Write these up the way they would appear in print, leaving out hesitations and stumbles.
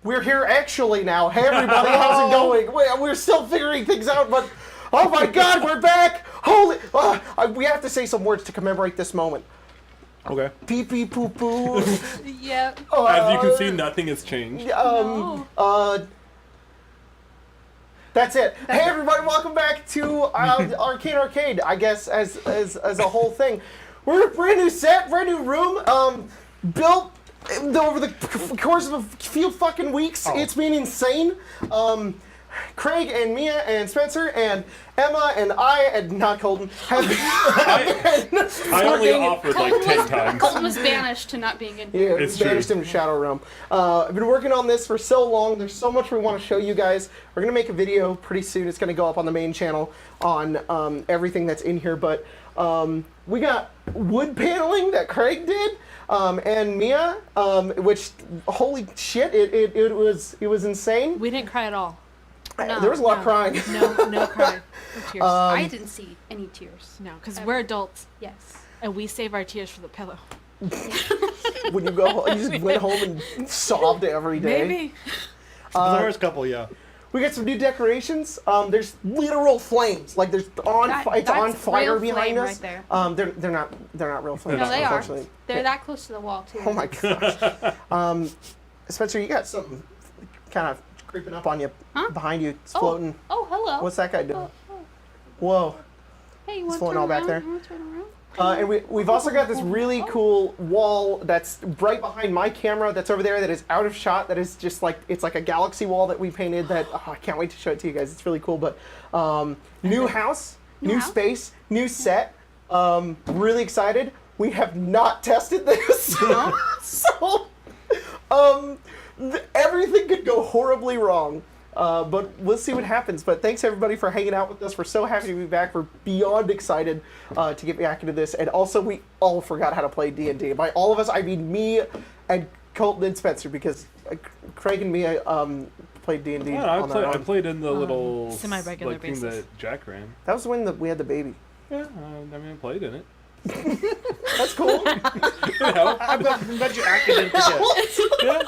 We're here actually now. Hey everybody, how's it going? We're still figuring things out, but oh my God, we're back! Holy! We have to say some words to commemorate this moment. Okay. Pee pee poo poo. Yep. As you can see, nothing has changed. That's it. Hey everybody, welcome back to Arcane Arcade. I guess as a whole thing, we're a brand new set, brand new room, built over the course of a few fucking weeks. It's been insane. Craig and Mia and Spencer and Emma and I and not Colton have been I only offered like 10 times. Colton was banished to not being in here. Yeah, It's banished true. him to Shadow Realm. I've been working on this for so long. There's so much we want to show you guys. We're going to make a video pretty soon. It's going to go up on the main channel on everything that's in here. But we got wood paneling that Craig did. And Mia, which holy shit, it was insane. We didn't cry at all. There was a lot of crying. No crying. No tears. I didn't see any tears. No, because we're adults Yes. and we save our tears for the pillow. When you go home, you just went home and sobbed every day. Maybe. The first couple, yeah. We got some new decorations. There's literal flames. Like there's it's on fire real behind flame us. right they're not real flames. No, they are. Unfortunately. They're that close to the wall too. Oh my gosh. Spencer, you got something kind of creeping up on you behind you. It's floating. Oh, hello. What's that guy doing? Oh. Whoa. Hey, you It's want to floating turn all back around? there. You want to turn around? And we've also got this really cool wall that's right behind my camera that's over there that is out of shot, that is just like, it's like a galaxy wall that we painted that, I can't wait to show it to you guys. It's really cool, but new house, new space, new set, really excited. We have not tested this. So, everything could go horribly wrong. But we'll see what happens. But thanks everybody for hanging out with us. We're so happy to be back. We're beyond excited to get back into this. And also, we all forgot how to play D&D. By all of us, I mean me and Colton and Spencer, because Craig and me played D&D. I played in the little semi-regular thing basis. that Jack ran. That was when we had the baby. Yeah, I mean, I played in it. That's cool. I'm glad you acted into this. Yeah.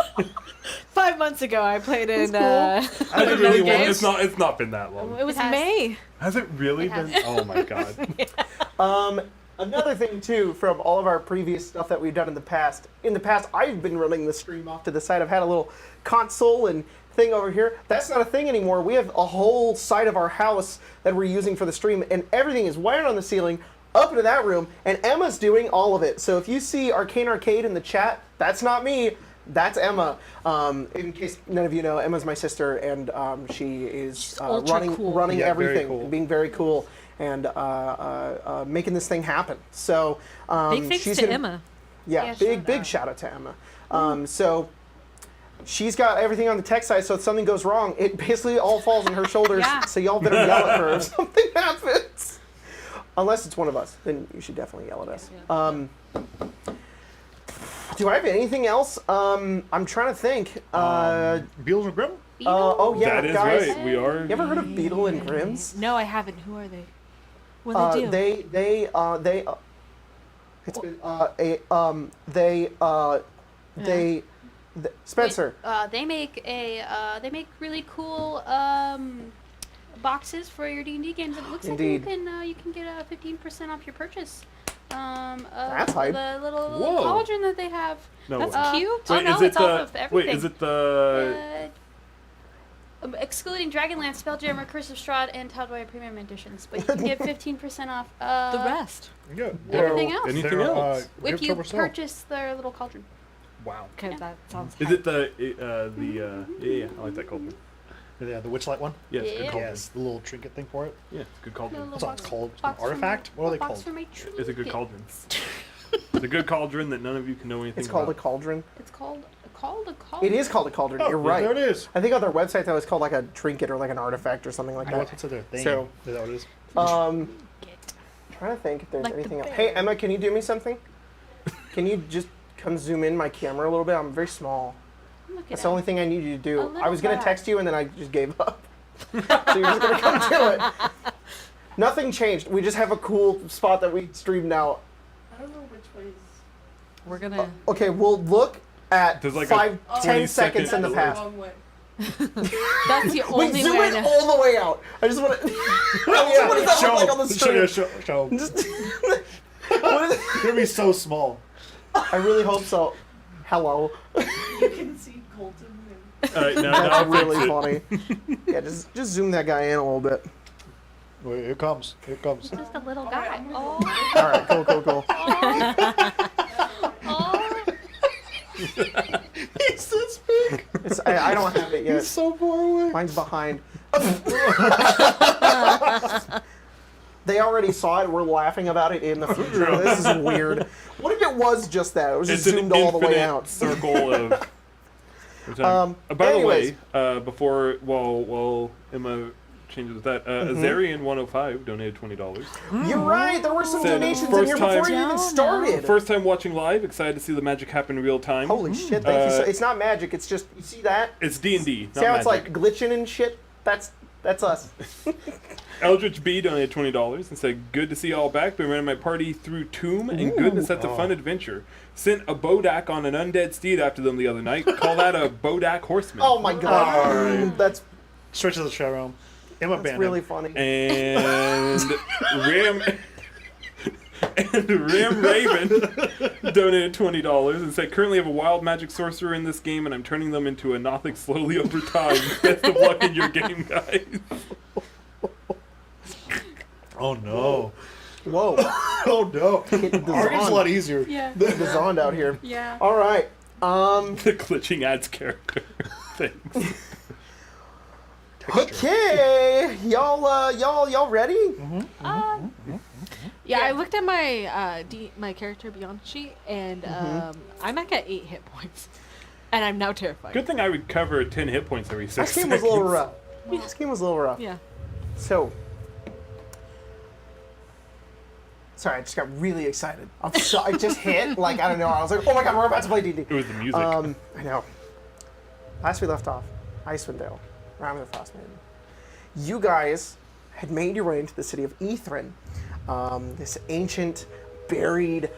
5 months ago, I played in. I didn't really want. It's not been that long. It was has. May. Has it really It has. been? Oh my God. Another thing too, from all of our previous stuff that we've done in the past. In the past, I've been running the stream off to the side. I've had a little console and thing over here. That's not a thing anymore. We have a whole side of our house that we're using for the stream, and everything is wired on the ceiling up into that room, and Emma's doing all of it. So if you see Arcane Arcade in the chat, that's not me. That's Emma. In case none of you know, Emma's my sister, and she is running Yeah, everything, very cool. being very cool, and making this thing happen. So Big thanks she's to gonna, Emma. Yeah, Yeah, big shout out to Emma. So she's got everything on the tech side, so if something goes wrong, it basically all falls on her shoulders. Yeah. So y'all better yell at her if something happens. Unless it's one of us, then you should definitely yell at us. Do I have anything else? I'm trying to think. Beatles and Grimm? Oh yeah, That is guys. right. We are. You ever heard of Beetle and Grimm's? No, I haven't. Who are they? What do they do? Spencer. They make really cool boxes for your D&D games. It looks Indeed. like you can get 15% off your purchase. That's hype. The little Whoa. cauldron that they have. No. That's cute. Oh Wait, no, is it it's off of everything. Wait, is it the? Excluding Dragonlance, Spelljammer, Curse of Strahd, and Tal'Dorei Premium Editions, but you can get 15% off The rest. Yeah. everything else Anything else? if you purchase their little cauldron. Wow. Okay, that sounds. Is it the yeah, I like that cauldron. Yeah, the Witchlight one? Yes, Yeah. good cauldron. Yes, the little trinket thing for it. Yeah, good cauldron. What's that called? Box An artifact? For my, What are they box called? For my It's a good trinkets. cauldron. It's a good cauldron that none of you can know anything It's called a about. cauldron. It's called a cauldron. It is called a cauldron. Oh, You're right. there it is. I think on their website that was called like a trinket or like an artifact or something like that. What's their thing? So- Is that what it is? Trying to think if there's Like the anything else. bear. Hey Emma, can you do me something? Can you just come zoom in my camera a little bit? I'm very small. Look at That's the only thing I need you to A do. little I was gonna bit. text you and then I just gave up. So you're just gonna come do it. Nothing changed. We just have a cool spot that we stream now. I don't know which way is. We're gonna. Okay, we'll look at There's like a 5, 10 20 seconds second in the delay. past. Wrong way. That's the Wait, only zoom way it to. all the way out. I just want to. What does that look like on the stream? Show. Just, what is, It's gonna be so small. I really hope so. Hello. You can see Colton. All right, now That's I'll really fix it. funny. Yeah, just zoom that guy in a little bit. Wait, here it comes. Here it comes. Just a little Alright, guy. I'm gonna Oh, go. All right, cool. oh. He's this big. I don't have it yet. He's so far away. Mine's behind. They already saw it. We're laughing about it in the future. This is weird. What if it was just that? It was just It's an zoomed all the way infinite out. circle of. By the way, before while Emma changes that, Azarian105 donated $20. You're right. There were some Said donations in first here time- before you even No, started. First time watching live, excited to see the magic happen in real time. Holy shit! Thank you. So, it's not magic. It's just you see that. It's D&D, not See how it's magic. like glitching and shit. That's us. Eldritch B donated $20 and said, "Good to see you all back. Been running my party through Tomb, and goodness, that's a fun adventure. Sent a Bodak on an undead steed after them the other night. Call that a Bodak horseman." Oh my god. Alright. That's Stretch of the show realm. Emma that's banned really him. funny. And Ram Raven donated $20 and said, "Currently have a wild magic sorcerer in this game, and I'm turning them into a Nothic slowly over time. Best of luck in your game, guys." Oh no. Whoa. Oh no. Hitting the Arcane's a lot Zond. easier. Yeah. The Zond out here. Yeah. All right. The glitching adds character. Thanks. Okay. Y'all ready? Yeah, I looked at my my character Beyond sheet, and I'm back at 8 hit points, and I'm now terrified. Good thing I recover 10 hit points every 6 This game seconds. was a little rough. This game was a little rough. Yeah. So, sorry, I just got really excited. I just hit, like, I don't know. I was like, oh my god, we're about to play D&D. It was the music. I know. Last we left off, Icewind, Rime of the Frostmaiden. You guys had made your way into the city of Ythryn, this ancient, buried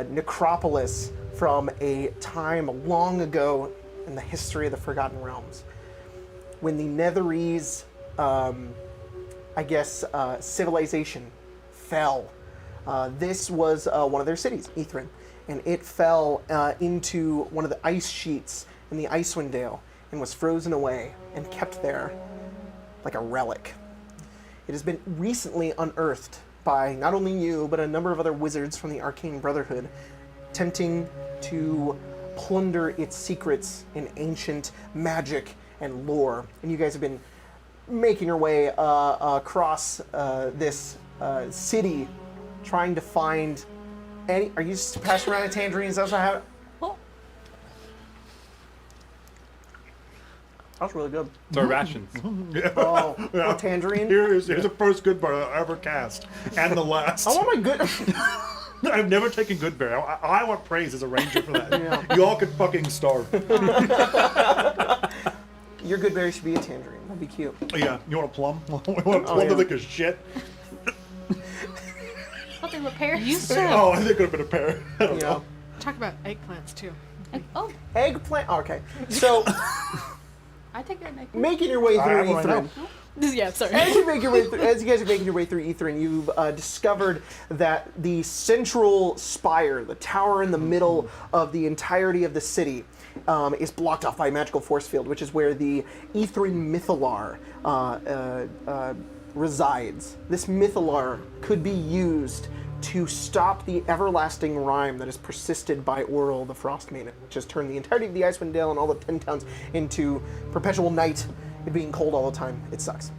necropolis from a time long ago in the history of the Forgotten Realms. When the Netherese, civilization fell. This was one of their cities, Ythryn, and it fell into one of the ice sheets in the Icewind Dale and was frozen away and kept there like a relic. It has been recently unearthed by not only you, but a number of other wizards from the Arcane Brotherhood, attempting to plunder its secrets in ancient magic and lore. And you guys have been making your way across this city, trying to find any. Are you just passing around a tangerine? Is that what I have? Well, That was really good. It's our rations. Oh, a tangerine. Here's the first good bear I ever cast, and the last. I want my good. I've never taken good bear. I want praise as a ranger for that. Yeah. You all could fucking starve. Your good berry should be a tangerine. That'd be cute. Yeah, you want a plum? You want a plum yeah. to think of shit? Something with pears. you used to Oh, I think it could have been a pear. I don't You know. know, talk about eggplants too. Oh, eggplant. Okay, so I take that next. making your way I through have one right Ythryn. Yeah, sorry. As you guys are making your way through Ythryn, you've discovered that the central spire, the tower in the middle of the entirety of the city, is blocked off by a magical force field, which is where the Ythryn Mythalar resides. This Mythalar could be used to stop the everlasting rime that has persisted by Oral the Frostmaiden, which has turned the entirety of the Icewind Dale and all the 10 towns into perpetual night, it being cold all the time. It sucks.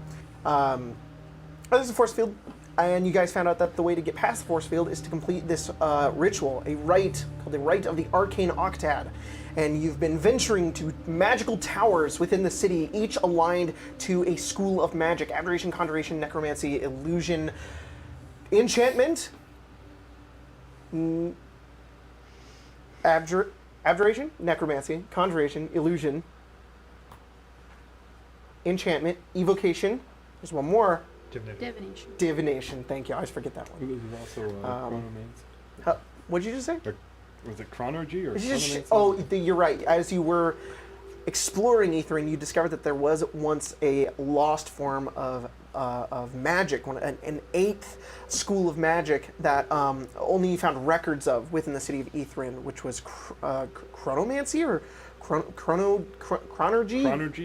There's a force field, and you guys found out that the way to get past the force field is to complete this ritual, a rite called the Rite of the Arcane Octad. And you've been venturing to magical towers within the city, each aligned to a school of magic: abjuration, conjuration, necromancy, illusion, enchantment, abjuration, necromancy, conjuration, illusion, enchantment, evocation. There's one more. Divination. Divination. Thank you. I always forget that It one. was also chronomancy. What'd you just say? Was it chronology or? It's just- chronomancy? you're right. As you were exploring Ythryn, you discovered that there was once a lost form of magic, an eighth school of magic that only you found records of within the city of Ythryn, which was chronomancy or chronergy,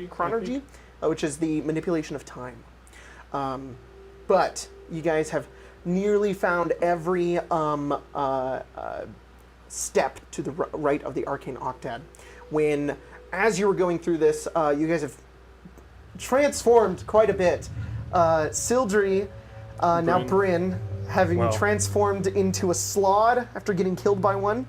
Chronergy, which is the manipulation of time. But you guys have nearly found every step to the right of the Arcane Octad. When, as you were going through this, you guys have transformed quite a bit. Sildri, now Bryn, having Well. transformed into a Slod after getting killed by one.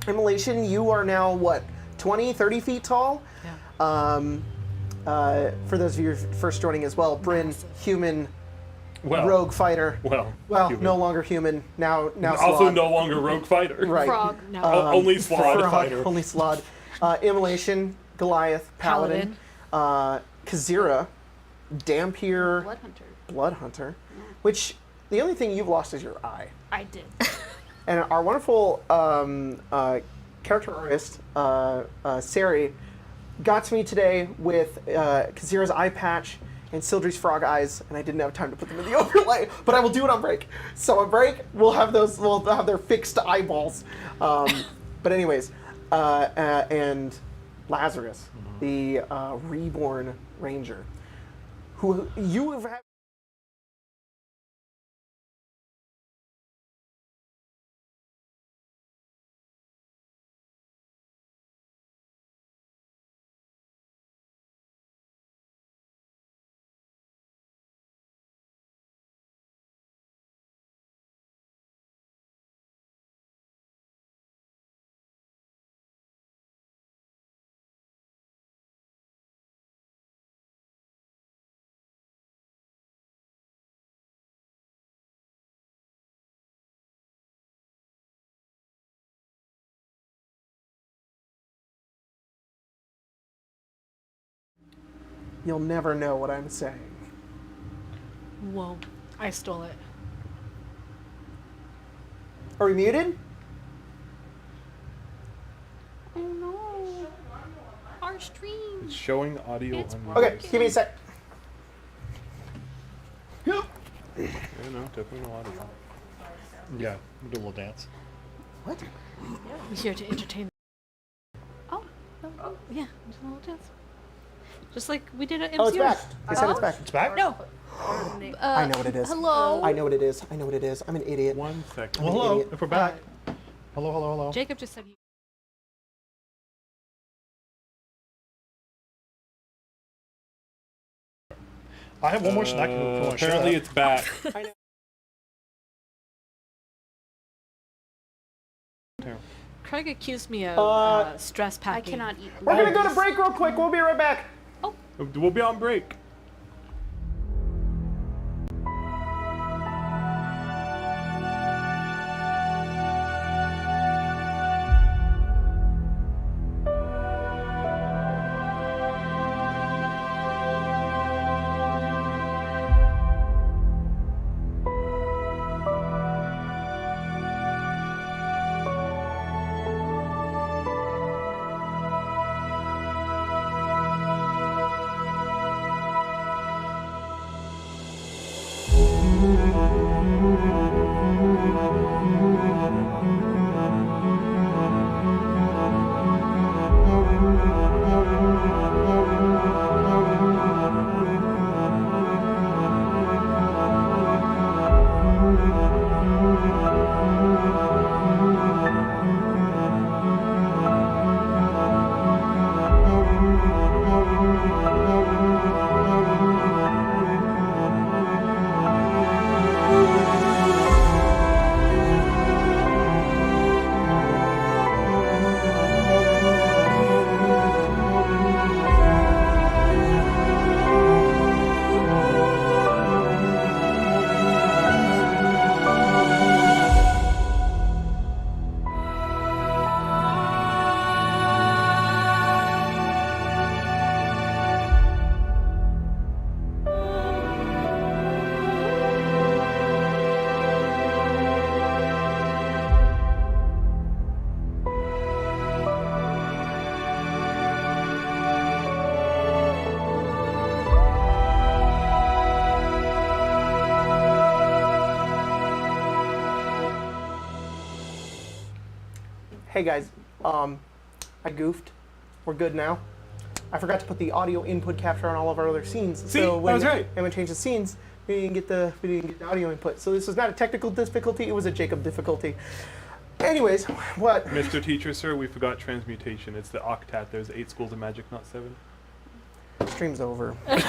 Immolation, you are now, what, 20, 30 feet tall? Yeah. For those of you first joining as well, Bryn, Massive. human Well, rogue fighter. well, Well, no longer human. Now also Slod. no longer rogue fighter. Right. Frog. No. Only Slod Frog, fighter. Only Slod. Immolation, Goliath, Paladin, Kazira, Dampier, Blood hunter. Blood Hunter, which the only thing you've lost is your eye. I did. And our wonderful character artist, Sari, got to me today with Kazira's eye patch and Sildri's frog eyes, and I didn't have time to put them in the overlay, but I will do it on break. So on break, we'll have their fixed eyeballs. But anyways, and Lazarus, the reborn ranger, who you have had. You'll never know what I'm saying. Whoa. I stole it. Are we muted? Oh no. Our stream. It's showing audio It's on Okay, give me a sec. Yeah, no, definitely no audio. Yeah, we'll do a little dance. What? We're here to entertain. Oh. Yeah, just a little dance. Just like we did at MCR. Oh, it's back. They said it's back. It's back? No. I know what it is. Hello. I know what it is. I know what it is. I'm an idiot. 1 second. Well, hello, idiot. if we're back. Hello, hello, hello. Jacob just said he. I have one more snack if you want to share Apparently that. it's back. Craig accused me of stress I packing. cannot eat. We're gonna go to break real quick. We'll be right back. We'll be on break. hey guys, I goofed. We're good now. I forgot to put the audio input capture on all of our other scenes. See, so when that was right. And when we changed the scenes, we didn't get the audio input. So this was not a technical difficulty, it was a Jacob difficulty. Anyways, what? Mr. Teacher, sir, we forgot transmutation. It's the Octad. There's 8 schools of magic, not 7. Stream's over. Goodbye.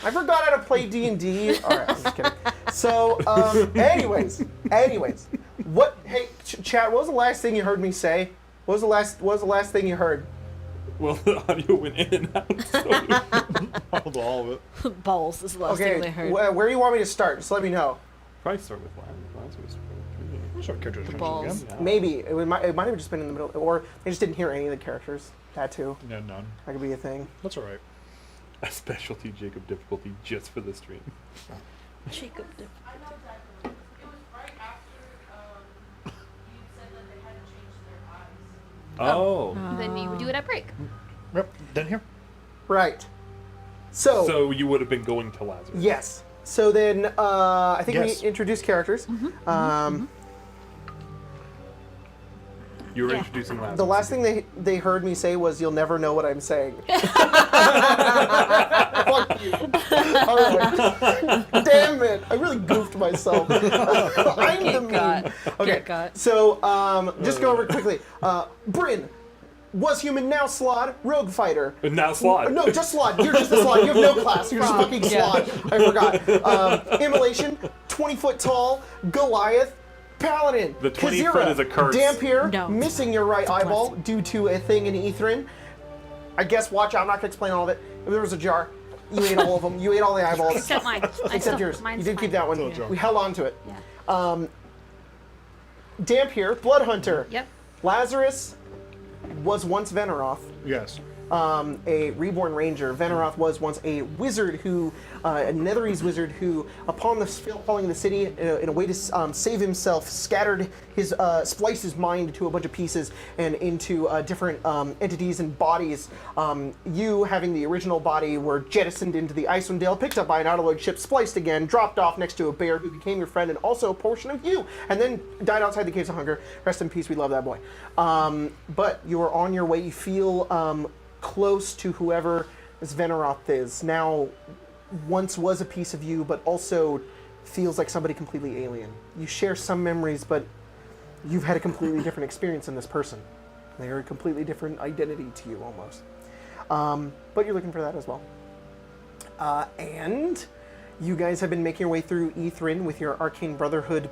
I forgot how to play D&D. All right, I'm just kidding. So, anyways, what? Hey, chat. What was the last thing you heard me say? What was the last thing you heard? Well, the audio went in and out. So. All of it. Balls is the last thing they heard. Where do you want me to start? Just let me know. Probably start with Lazarus. Sure, character The description balls. again. Maybe it might have just been in the middle, or they just didn't hear any of the characters. That too. Yeah, none. That could be a thing. That's all right. A specialty Jacob difficulty just for the stream. Jacob. I know exactly. It was right after you said that they hadn't changed their eyes. Oh. Then you would do it at break. Yep, done here. Right. So. So you would have been going to Lazarus. Yes. So then, I think Yes. we introduced characters. You were Yeah. introducing Lazarus. The last thing they heard me say was, "You'll never know what I'm saying." Fuck you. All right. Damn it! I really goofed myself. I'm the Get got. meme. Okay. Get got. So just go over it quickly. Bryn was human, now Slod, rogue fighter. But now Slot. No, just Slod. You're just a Slod. You have no class. You're just fucking Slod. I forgot. Immolation, 20 foot tall, Goliath, Paladin. The 20 Kazira, foot is a curse. Dampier, No. missing your right It's a eyeball blessing. due to a thing in Ythryn. I guess, watch out, I'm not going to explain all of it. If there was a jar, you ate all of them. You ate all the eyeballs. Except mine. Except yours. Mine's You did keep fine. that one. Still a jar. We held on to it. Yeah. Dampier, Blood Hunter. Yep. Lazarus was once Veneroth. Yes. A reborn ranger. Veneroth was once a wizard who, a Netherese wizard who, upon the falling of the city, in a way to save himself, scattered his, spliced his mind to a bunch of pieces and into different entities and bodies. You, having the original body, were jettisoned into the Icewind Dale, picked up by an Autoload ship, spliced again, dropped off next to a bear who became your friend and also a portion of you, and then died outside the Caves of Hunger. Rest in peace, we love that boy. But you are on your way. You feel close to whoever this Veneroth is. Now, once was a piece of you, but also feels like somebody completely alien. You share some memories, but you've had a completely different experience than this person. They're a completely different identity to you, almost. But you're looking for that as well. And you guys have been making your way through Ythryn with your Arcane Brotherhood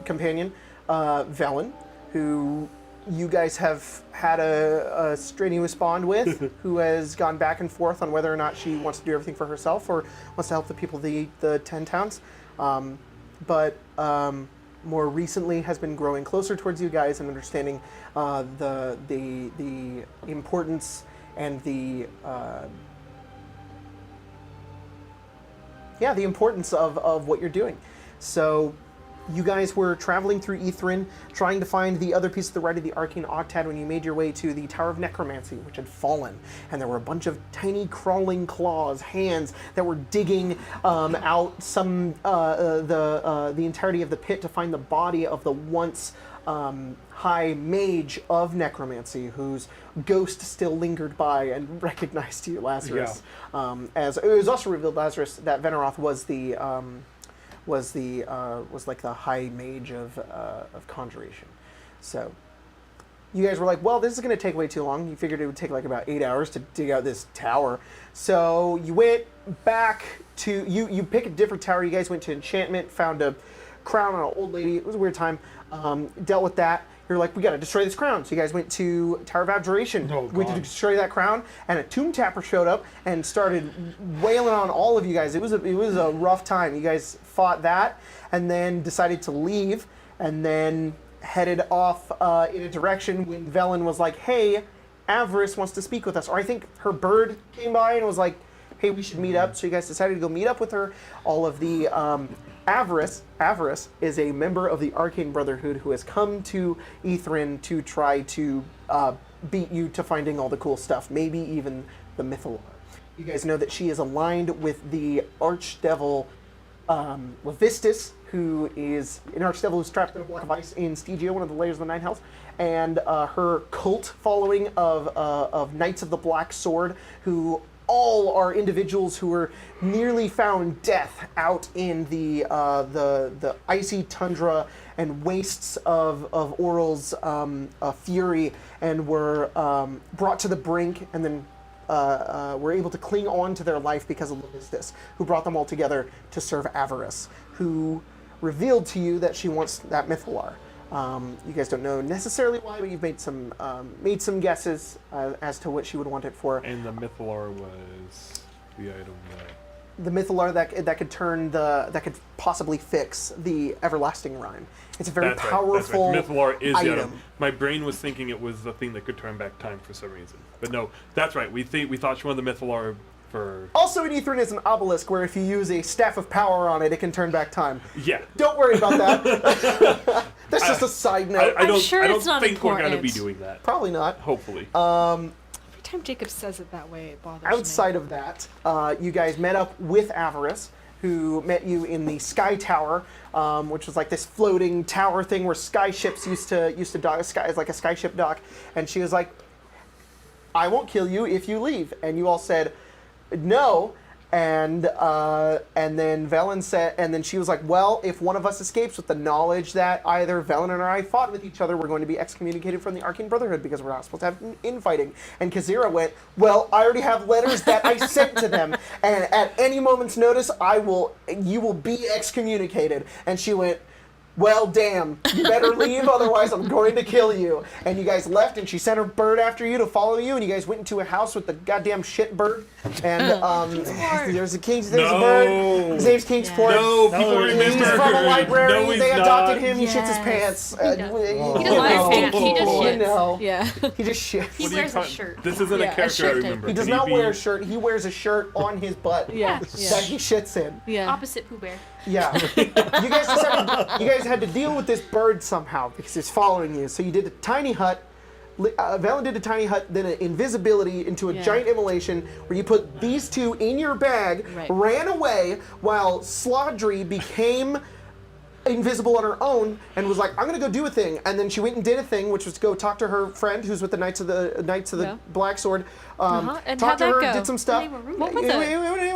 companion, Velen, who you guys have had a strenuous bond with, who has gone back and forth on whether or not she wants to do everything for herself or wants to help the people of the 10 towns. But more recently has been growing closer towards you guys and understanding the importance and the importance of what you're doing. So you guys were traveling through Ythryn, trying to find the other piece of the Rite of the Arcane Octad when you made your way to the Tower of Necromancy, which had fallen. And there were a bunch of tiny crawling claws, hands that were digging out the entirety of the pit to find the body of the once high mage of necromancy, whose ghost still lingered by and recognized you, Lazarus. As it was also revealed, Lazarus, that Veneroth was like the high mage of conjuration. So you guys were like, well, this is going to take way too long. You figured it would take like about 8 hours to dig out this tower. So you went back to you pick a different tower. You guys went to enchantment, found a crown on an old lady. It was a weird time. Dealt with that. You're like, we got to destroy this crown. So you guys went to Tower of Abjuration, went to destroy that crown, and a tomb tapper showed up and started wailing on all of you guys. It was a rough time. You guys fought that, and then decided to leave, and then headed off in a direction when Velen was like, hey, Avarice wants to speak with us. Or I think her bird came by and was like, hey, we should meet up. So you guys decided to go meet up with her. All of the Avarice is a member of the Arcane Brotherhood who has come to Ythryn to try to beat you to finding all the cool stuff, maybe even the Mythalore. You guys know that she is aligned with the Archdevil Levistus, who is an archdevil who's trapped in a block of ice in Stygia, one of the layers of the Nine Hells, and her cult following of Knights of the Black Sword, who all are individuals who were nearly found death out in the icy tundra and wastes of Oral's fury, and were brought to the brink, and then were able to cling on to their life because of Levistus, who brought them all together to serve Avarice, who revealed to you that she wants that Mythalar. You guys don't know necessarily why, but you've made some guesses as to what she would want it for. And the Mythalar was the item that... The Mythalar that could possibly fix the everlasting rhyme. It's a very That's powerful right. Mythalar is the item. item. My brain was thinking it was the thing that could turn back time for some reason. But no, that's right. We thought she wanted the Mythalar for... Also, in Ythryn is an obelisk where if you use a staff of power on it, it can turn back time. Yeah. Don't worry about that. That's just a side note. I don't, sure I don't it's not think we're going to important. be doing that. Probably not. Hopefully. Every time Jacob says it that way, it bothers me. Outside of that, you guys met up with Avarice, who met you in the Sky Tower, which was like this floating tower thing where sky ships used to dock. It's like a skyship dock, and she was like, "I won't kill you if you leave," and you all said, "No." And then Velen said, and then she was like, "Well, if one of us escapes with the knowledge that either Velen or I fought with each other, we're going to be excommunicated from the Arcane Brotherhood because we're not supposed to have infighting." And Kazira went, "Well, I already have letters that I sent to them, and at any moment's notice, you will be excommunicated." And she went, "Well, damn, you better leave, otherwise I'm going to kill you." And you guys left, and she sent her bird after you to follow you, and you guys went into a house with the goddamn shit bird. And there's a bird. His name's Kingsport. No, people remember. He's from a library. No, he's they adopted not. him. He shits his pants. He doesn't wear pants. He just You shits. know. Yeah. He just shits. He What are you wears a talking- shirt. This isn't Yeah, a a character I shirt type. remember. He does Can not be- wear a shirt. He wears a shirt on his butt Yeah. that he shits in. Yeah. Opposite Pooh Bear. Yeah. You guys had to deal with this bird somehow because it's following you. So you did a tiny hut. Velen did a tiny hut, then an invisibility into a Yeah. giant immolation where you put these two in your bag, Right. ran away while Slaudry became invisible on her own and was like, "I'm gonna go do a thing," and then she went and did a thing, which was to go talk to her friend who's with the Knights of the Yeah. Black Sword. And Talked to how'd her, that go? did some stuff. They were roommates. What was it?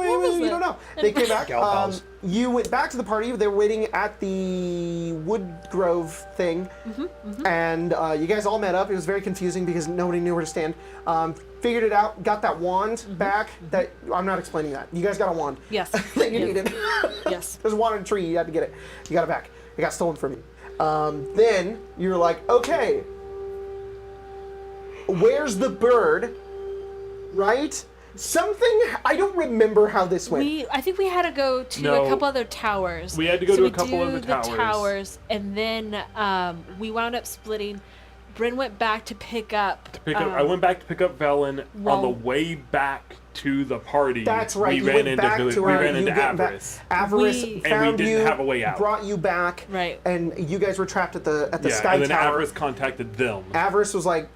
What was You it? don't know. They came back. Gal pals. You went back to the party. They were waiting at the Woodgrove thing, and you guys all met up. It was very confusing because nobody knew where to stand. Figured it out. Got that wand back. That I'm not explaining that. You guys got a wand. Yes. that you Yeah. needed. Yes. There's a wand in a tree. You had to get it. You got it back. It got stolen from you. Then you're like, okay, where's the bird? Right? Something, I don't remember how this went. I think we had to go to No. a couple other towers. We had to go So to a we couple do other the towers. and then we wound up splitting. Bryn went back to pick up. I went back to pick up Velen on well- the way back to the party. That's right. We You ran went into back to we her. ran you into getting back- Avarice. Avarice We- found And we didn't you, have a way out. brought you back, Right. and you guys were trapped at the Yeah, Sky and then Tower. Avarice contacted them. Avarice was like,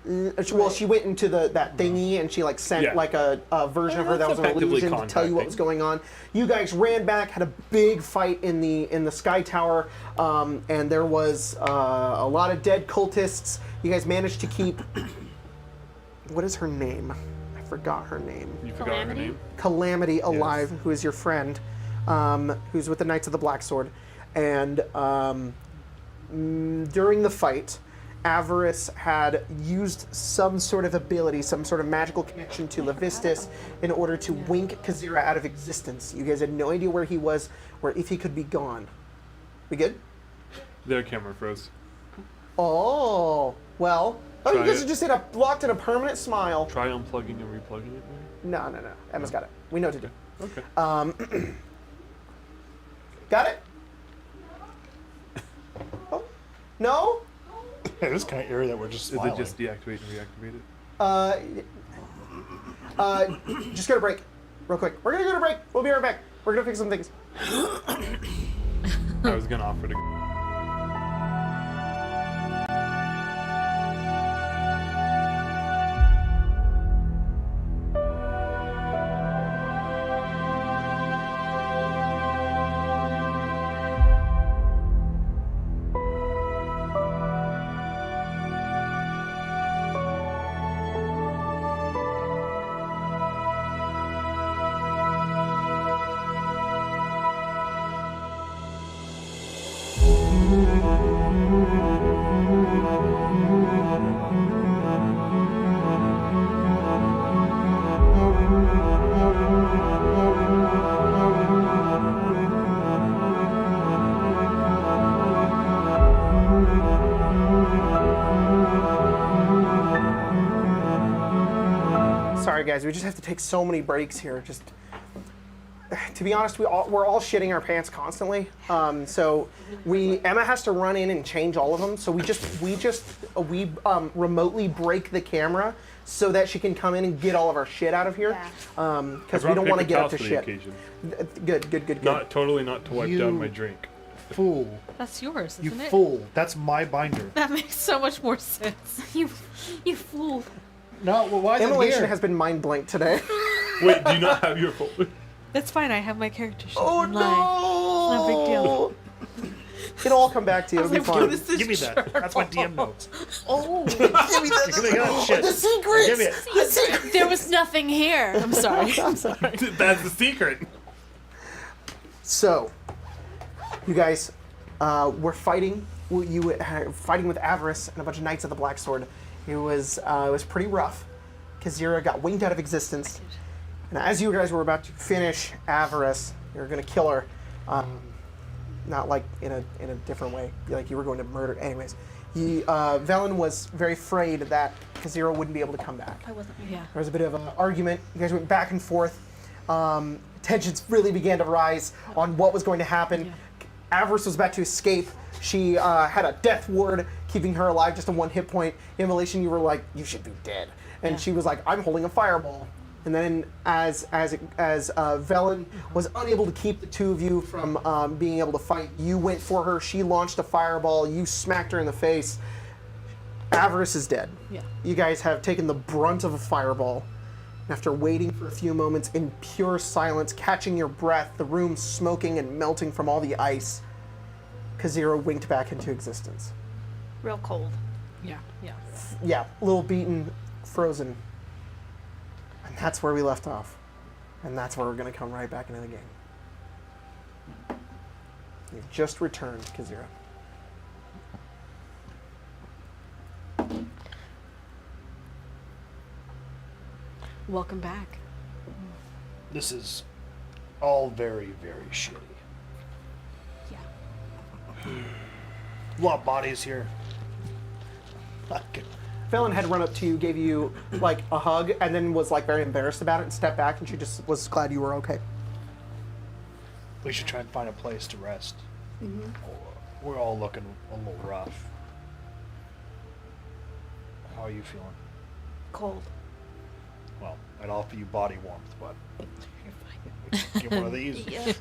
well, she went into that thingy and she like sent Yeah. like a version of her that was an Effectively illusion to tell you what was going on. You guys ran back, had a big fight in the Sky Tower, and there was a lot of dead cultists. You guys managed to keep. What is her name? I forgot her name. You forgot her Calamity? name? Calamity alive, who is your friend, who's with the Knights of the Black Sword, and during the fight, Avarice had used some sort of ability, some sort of magical connection to Levistus in order to wink Kazira out of existence. You guys had no idea where he was, or if he could be gone. We good? Their camera froze. Oh, well. Oh, you Try guys it. are just locked in a permanent smile. Try unplugging and replugging it. Maybe? No. Emma's got it. We know what to do. Okay. Got it? Oh, no? It is kind of eerie that we're just Is smiling. it just deactivate and reactivate it? Just go to break, real quick. We're gonna go to break. We'll be right back. We're gonna fix some things. I was gonna offer to. Sorry, guys. We just have to take so many breaks here. Just to be honest, we're all shitting our pants constantly. So Emma has to run in and change all of them. So we remotely break the camera so that she can come in and get all of our shit out of here. Because we don't want to get up to shit. Good. Not to wipe down my drink. Fool. That's yours, You isn't it? fool. That's my binder. That makes so much more sense. You fool. No, well, why is it Immolation here? has been mind blanked today. Wait, do you not have your folder? That's fine. I have my character sheet. Oh online. Not a big deal. It'll all come back to you. It'll be Like, fine. what is this Give me that. That's my DM notes. Oh, Give me that shit. The secrets! Give me it. there was nothing here. I'm sorry. I'm sorry. That's the secret. So, you guys were fighting. You were fighting with Avarice and a bunch of Knights of the Black Sword. It was pretty rough. Kazira got winked out of existence. And as you guys were about to finish Avarice, you were going to kill her. Not like in a different way. Like you were going to murder. Anyways, Velen was very afraid that Kazira wouldn't be able to come back. I wasn't. Yeah. There was a bit of an argument. You guys went back and forth. Tensions really began to rise on what was going to happen. Avarice was about to escape. She had a death ward keeping her alive, just a 1 hit point. Immolation, you were like, you should be dead. And she was like, I'm holding a fireball. And then as Velen was unable to keep the two of you from being able to fight, you went for her. She launched a fireball. You smacked her in the face. Avarice is dead. Yeah. You guys have taken the brunt of a fireball. After waiting for a few moments in pure silence, catching your breath, the room smoking and melting from all the ice, Kazira winked back into existence. Real cold. Yeah. Yeah, a little beaten, frozen. And that's where we left off. And that's where we're going to come right back into the game. You've just returned, Kazira. Welcome back. This is all very, very shitty. Yeah. A lot of bodies here. Velen had run up to you, gave you like a hug, and then was like very embarrassed about it and stepped back, and she just was glad you were okay. We should try and find a place to rest. We're all looking a little rough. How are you feeling? Cold. Well, I'd offer you body warmth, but get one of these. Yeah.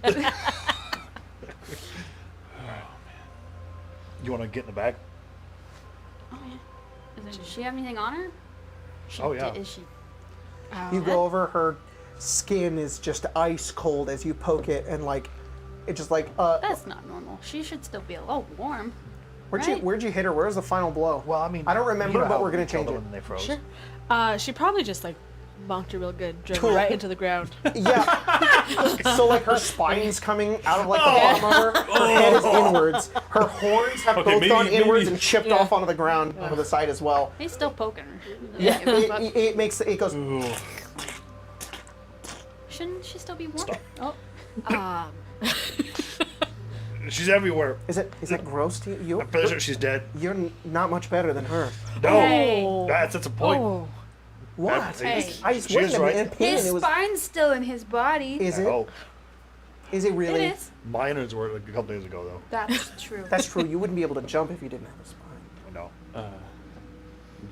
You want to get in the bag? Oh yeah. Does she have anything on her? Oh, yeah. Is she? You go over, her skin is just ice cold as you poke it, and like, it just like, That's not normal. She should still be a little warm. where'd you hit her? Where's the final blow? Well, I mean, I don't remember, you know but how we're gonna we killed change them it. when they froze. Sure. She probably just like bonked her real good, drove her right into the ground. Yeah. So like her spine's coming out of like the bottom of her. Her head is inwards. Her horns have Okay, both maybe- gone inwards maybe- and chipped off onto the ground over the side as well. He's still poking her. Yeah. It makes it goes. Shouldn't she still be warm? Oh. She's everywhere. Is that gross to you? I'm pretty sure she's dead. You're not much better than her. No, Hey. that's a point. Oh. What? Hey. I just She went is in right. and pain. His It was. spine's still in his body. Is it? Oh, Is it really? It is. minors were like a couple days ago, though. That's true. That's true. You wouldn't be able to jump if you didn't have a spine. No.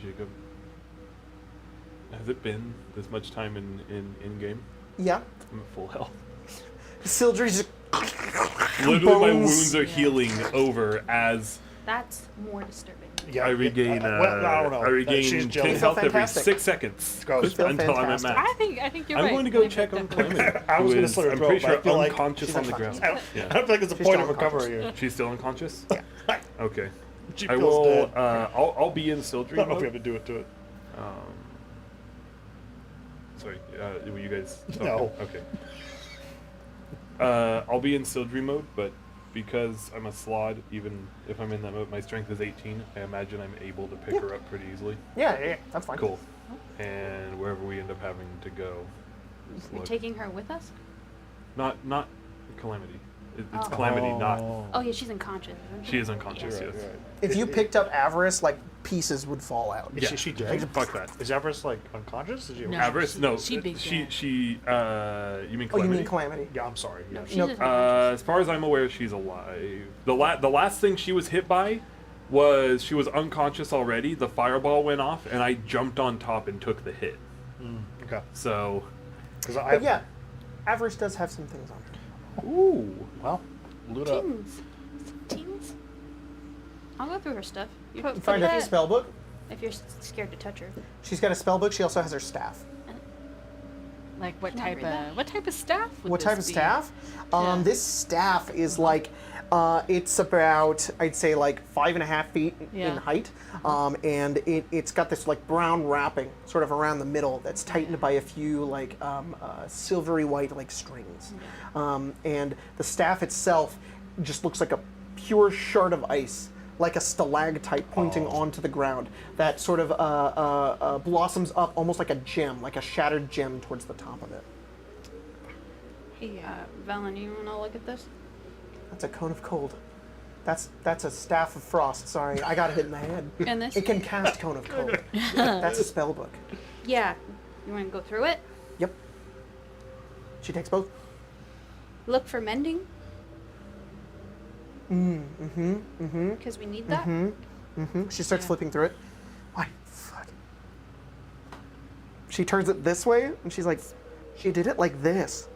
Jacob, has it been this much time in game? Yeah. I'm at full health. Sildry's just. Literally, my Bones. wounds are healing over as That's more disturbing. Yeah, I regain. well, I don't know. I regain She's 10 jealous. health every Fantastic. 6 seconds Gross. Feel until I'm at fantastic. max. I think you're I'm right. going to go I check on definitely- Clement. I was who gonna is, slit her I'm throat, pretty but I sure feel like unconscious she's on the unconscious. ground. I Yeah. don't think it's the She's point still of recovery unconscious. here. She's still unconscious? Okay. She I feels will. dead. I'll be in I Sildry don't know if we have mode. to do it to it. Sorry, were you guys? No. Okay. I'll be in Sildry mode, but because I'm a slod, even if I'm in that mode, my strength is 18. I imagine I'm able to pick her up pretty easily. Yeah, that's fine. Cool. And wherever we end up having to go. You're look- taking her with us? Not Calamity. It's Oh. Calamity, not. Oh yeah, she's unconscious. Isn't She is unconscious. Right, Yes. right. If you picked up Avarice, like pieces would fall out. Is she dead? Fuck that. Is Avarice like unconscious? Is she No. Avarice? she- No. she big She. bad. You mean Oh, you Calamity? mean Calamity? Yeah, I'm sorry. No, Yeah. she's Nope. unconscious. As far as I'm aware, she's alive. The last thing she was hit by was she was unconscious already. The fireball went off, and I jumped on top and took the hit. Okay. So, Because I But yeah, Avarice does have some things on her. ooh, well, loot up. Teens. Teens? I'll go through her stuff. You Put- You find put a that- spell book. if you're scared to touch her. She's got a spell book. She also has her staff. Like what Can I type read that? of what type of staff? Would What this type of be? staff? Yeah. This staff is like, it's about, I'd say like 5.5 feet in Yeah. height, and it's got this like brown wrapping sort of around the middle that's tightened by a few like silvery white like strings, and the staff itself just looks like a pure shard of ice, like a stalactite pointing onto the ground that sort of blossoms up almost like a gem, like a shattered gem towards the top of it. Hey, Valen, you wanna look at this? That's a cone of cold. That's a staff of frost. Sorry, I got hit in the head. And this? It can cast cone of cold. That's a spell book. Yeah. You wanna go through it? Yep. She takes both. Look for mending? Mm-hmm. Because we need that. She starts Yeah. flipping through it. Why? Fuck. She turns it this way, and she's like, she did it like this.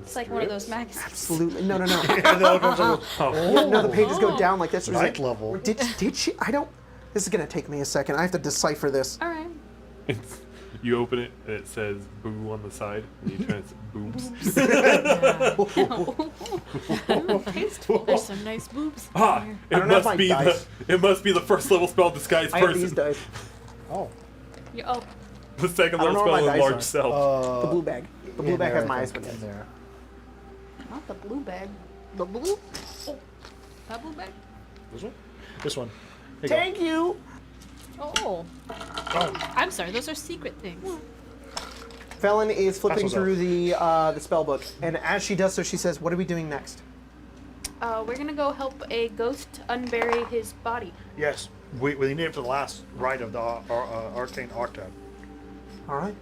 It's like one of those magazines. Absolutely. No, no, no. And then it comes up with, Yeah, no, the pages go down like this. She's Rite like, level. Did she? I don't. This is gonna take me a second. I have to decipher this. All right. you open it and it says "boo" on the side, and you turn it's boobs. Tasteful. There's some nice boobs. Ah, here. it don't have must my be dice. it must be the first level spell disguise I have these person. dice. oh. Oh, The second I don't level know where spell my is dice large are. self. The blue bag. The blue in bag there, has my I eyes think, with in it. there. not the blue bag. The blue. Oh, that blue bag. This one? This one. Here you go. Thank you. Oh, Oh, I'm sorry. Those are secret things. Felon is flipping what's through the spell book, and as she does so, she says, "What are we doing next?" We're gonna go help a ghost unbury his body. yes. We need it for the last rite of the Arcane Octad. All right.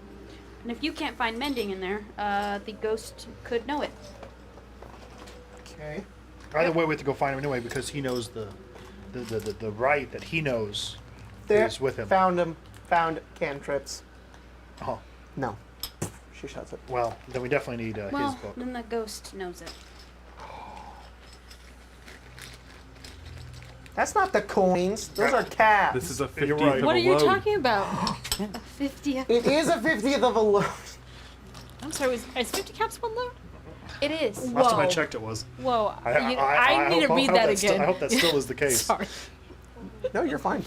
And if you can't find mending in there, the ghost could know it. Okay. Either way, we have to go find him anyway because he knows the rite that he knows There. is with him. Found him. Found cantrips. Oh, No. She shuts it. well, then we definitely need Well, his book. then the ghost knows it. That's not the coins. Those are cabs. This is a You're 50th right. of What a are you load. talking about? A 50th. It is a 50th of a load. I'm sorry. Is 50 caps one load? It is. Last time I Whoa. checked, it was. Whoa. I need to hope- read I hope that that's again. I hope that still is the case. Sorry. No, you're fine.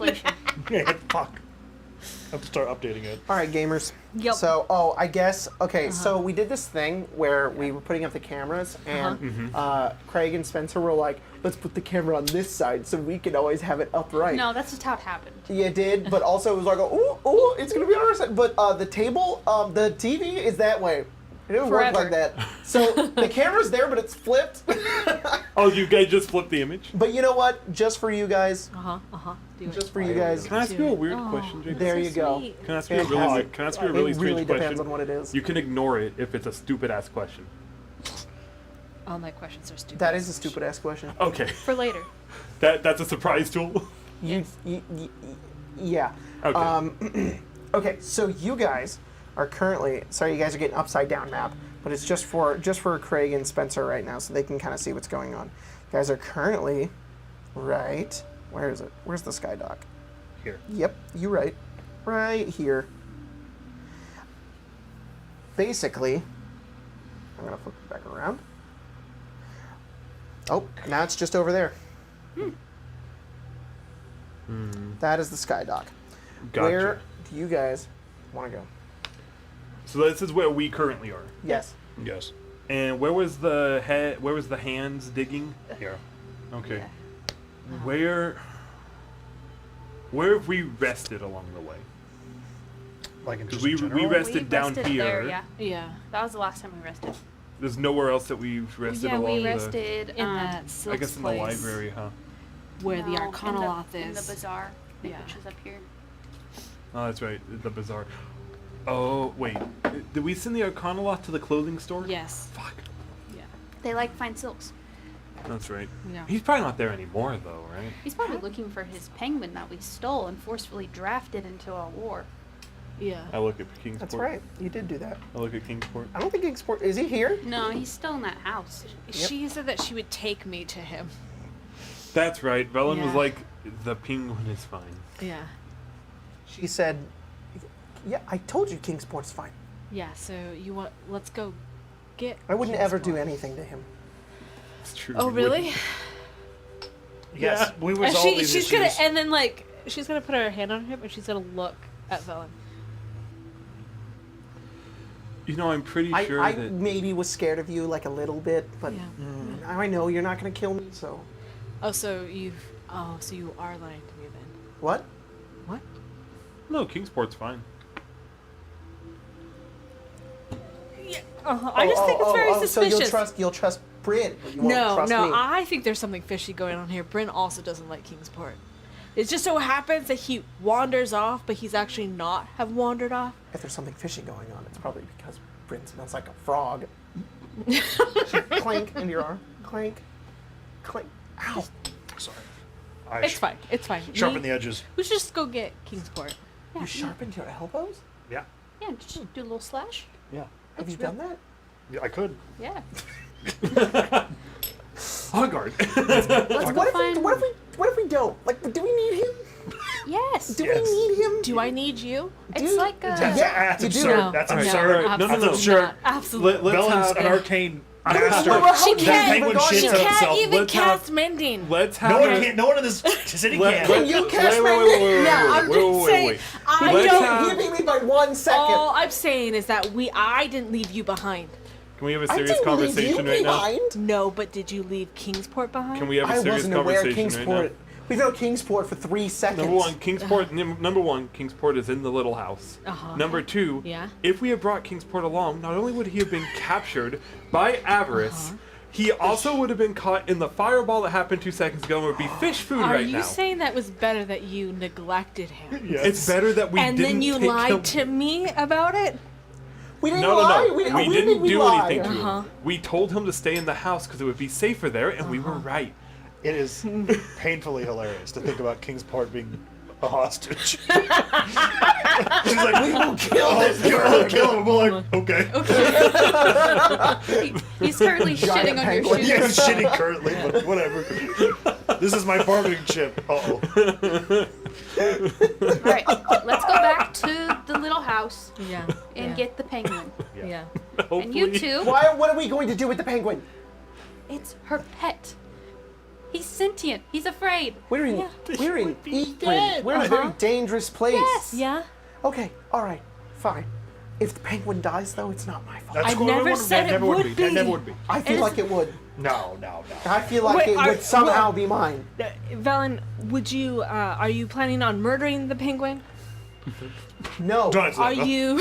Yeah, fuck. I have to start updating it. All right, gamers. Yep. So, I guess, okay, so we did this thing where we were putting up the cameras, and Craig and Spencer were like, let's put the camera on this side so we can always have it upright. No, that's just how it happened. Yeah, it did, but also it was like, ooh, it's going to be on our side. But the table, the TV is that way. It didn't work Forever. like that. So the camera's there, but it's flipped. Oh, you guys just flipped the image? But you know what? Just for you guys. Do it. Just for you guys. Can I ask you a weird question, Jacob? There So you go. sweet. Can I ask you a really, Fantastic. can I ask you a really It strange really question? depends on what it is. You can ignore it if it's a stupid ass question. All my questions are stupid. That is a stupid ass question. Okay, For later. that's a surprise tool. Yeah. Okay. Okay, so you guys are currently, sorry, you guys are getting upside down map, but it's just for Craig and Spencer right now, so they can kind of see what's going on. You guys are currently right. Where is it? Where's the sky dock? Here. Yep, you right. Right here. Basically, I'm gonna flip it back around. Oh, now it's just over there. That is the sky dock. Gotcha. Where do you guys want to go? So this is where we currently are. Yes. Yes. And where was the head? Where was the hands digging? Here. Okay. Yeah. Where have we rested along the way? Like in 'Cause just we in general? rested down rested here. There, yeah. Yeah. That was the last time we rested. There's nowhere else that we've rested yeah, along we the. rested In that I Silk's guess in the place library, huh? where the no, Arcanoloth in the is. bazaar, Yeah. which is up here. Oh, that's right, the bazaar. Oh wait, did we send the Arcanoloth to the clothing store? Yes. Fuck. Yeah. They like fine silks. That's right. Yeah. He's probably not there anymore, though, right? He's probably looking for his penguin that we stole and forcefully drafted into a war. Yeah. I look at Kingsport. That's right. You did do that. I look at Kingsport. I don't think Kingsport is he here? No, he's still in that house. She said that she would take me to him. That's right. Velen was Yeah. like, the penguin is fine. Yeah. She said, "Yeah, I told you Kingsport's fine. Yeah. So you want? Let's go get. I wouldn't ever do Kingsport. anything to him." It's true. Oh you really? wouldn't. Yes, we And resolved these she's issues. gonna, and then like she's gonna put her hand on him and she's gonna look at Velen. You know, I'm pretty sure I that. maybe was scared of you like a little bit, but Yeah. now I know you're not going to kill me, so. Oh, so you are lying to me then. What? What? No, Kingsport's fine. Yeah. I just think it's very So suspicious. you'll trust Bryn, but you won't No, trust no, me. I think there's something fishy going on here. Bryn also doesn't like Kingsport. It just so happens that he wanders off, but he's actually not have wandered off. If there's something fishy going on, it's probably because Bryn smells like a frog. Clank into your arm. Clank. Clank. Ow. Sorry. I It's fine. It's fine. Sharpen the edges. We should just go get Kingsport. You sharpened your elbows? Yeah. Yeah, just do a little slash. Yeah. Have you done that? Yeah, I could. Yeah. On guard. Let's go find. What if we don't? Like, do we need him? Yes. Do Yes. we need him? Do I need you? It's Dude, like a. That's, Yeah, that's you do. absurd. No. That's All right, absurd. all right. No, no, no. That's absurd. Not. Absolutely. Let's Belen's have. an arcane Well, master. how She did can't you penguin even go shits She on out this? can't himself. even Let's have- cast mending. Let's have. No one a- can't. No one in this city Let- can. You wait, cast wait, wait, wait, wait, No, I'm wait, just wait, saying. wait. I Let's don't. have- You beat me by 1 second. All I'm saying is that I didn't leave you behind. Can we have a I serious didn't conversation leave you right now? behind. No, but did you leave Kingsport behind? Can we have a I serious wasn't aware of conversation right now? Kingsport. We've known Kingsport for 3 seconds. Number one, Kingsport. Number one, Kingsport is in the little house. Uh-huh. Number two, Yeah. if we had brought Kingsport along, not only would he have been captured by Avarice, he also would have been caught in the fireball that happened 2 seconds ago and would be fish food Are right you now. saying that was better that you neglected him? Yes. It's better that we And didn't then you take lied him. to me about it? We didn't No, lie. no, no. We We didn't didn't do lie. anything to Uh-huh. him. We told him to stay in the house because it would be safer there, and we were right. It is painfully hilarious to think about Kingsport being a hostage. She's like, we will kill this Oh, kill him. We're like, okay. He's currently Giant shitting on your penguin. shoes. Yeah, he's shitting currently, but whatever. This is my bargaining chip. Uh-oh. All right, let's go back to the little house Yeah. and get the penguin. Yeah. And you Hopefully- two, What are we going to do with the penguin? it's her pet. He's sentient. He's afraid. We're in Ythryn. We're in a very dangerous place. Yes. Yeah? Okay, all right, fine. If the penguin dies, though, it's not my fault. That's I cool. never That said it never would That be. never would be. I feel It like it would. No. I feel like Wait, it would somehow be mine. Velen, would you, are you planning on murdering the penguin? No. Don't answer Are that, you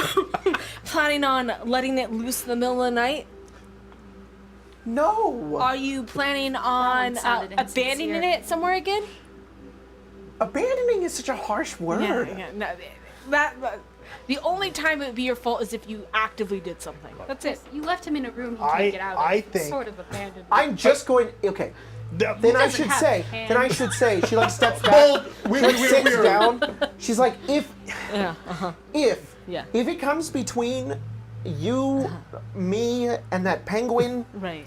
planning on letting it loose in the middle of the night? No. Are you planning on sounded abandoning insincere. it somewhere again? Abandoning is such a harsh word. No, the only time it would be your fault is if you actively did something. That's it. You left him in a room he I- can't get out of. I It's think- sort of abandoned. I'm just going. Okay. Then I doesn't should have say. hands. Then I should say. She like steps back. Bold. She like sits down. She's like, if Yeah. Yeah. if it comes between you, me, and that penguin, Right.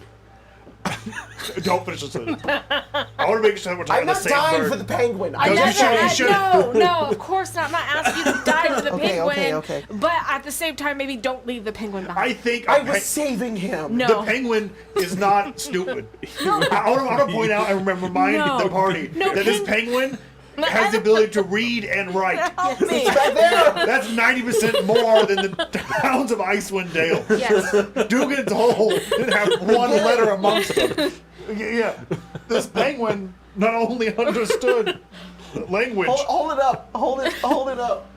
Don't finish the sentence. I want to make sure we're talking I'm the not same dying bird. for the penguin. I I'm never- just should, you saying. should. No, of course not. I'm not asking you to die for the Okay, penguin. okay. But at the same time, maybe don't leave the penguin behind. I think I was saving him. No. the penguin is not stupid. I want to point out and remind No. the party No, that this penguin has the ability to read and write. Me. Back there. That's 90% more than the towns of Icewind Dale. Yes. Dugan's Hole didn't have one letter amongst them. Yeah, this penguin not only understood language. Hold it up. Hold it up.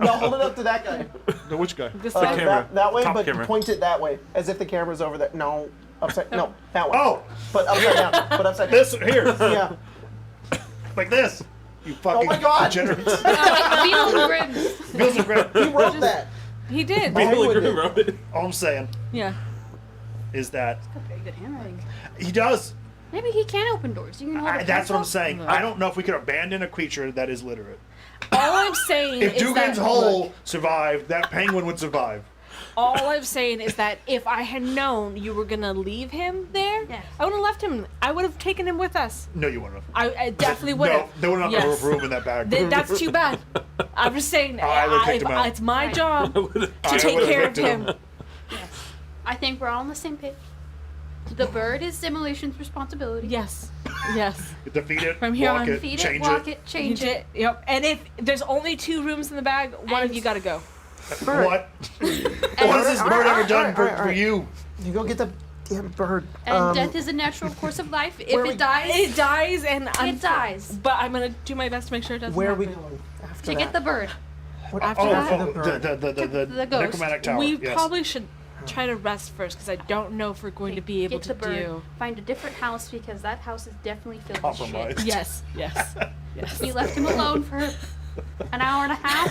No, hold it up to that guy. No, which guy? This Uh, guy. camera. that way, Top but camera. point it that way, as if the camera's over there. No, upside. No, that way. Oh, But upside down. But upside down. this here, Yeah. like this. You fucking my God. degenerate. Beetle Grimm. Feels like great. He wrote that. He did. I Billy would Grimm do. wrote it. All I'm saying Yeah. is that Very good handwriting. he does. Maybe he can open doors. You can hold a That's what I'm pencil. saying. I don't know if we could abandon a creature that is literate. All I'm saying If is Dugan's that Hole survived, that penguin would survive. all I'm saying is that if I had known you were gonna leave him there, Yes. I would have left him. I would have taken him with us. No, you wouldn't have. I definitely would No, have. there would not Yes. be room in that bag. That's too bad. I'm just saying. I would've kicked him out. It's my Right. job to I take would've care of evicted him. Yes. I think we're all on the same page. The bird is Simulation's responsibility. Yes. Yes. Defeat it, From here walk on, it, Feed change it, walk it. it, change it. Yep. And if there's only 2 rooms in the bag, one of And- you gotta go. Bird. What? What has this bird ever done for you? You go get the damn bird. And death is a natural course of life. If where we- it dies, It dies, and it dies. But I'm gonna do my best to make sure it doesn't. Where are we happen. going after To that? get the bird. What After Oh, that? the bird? The ghost. necromantic tower. We yes. probably should try to rest first because I don't know if we're going to be able Get to the bird. do. Find a different house because that house is definitely filled with shit. Compromised. Yes. Yes. Yes. We left him alone for an hour and a half.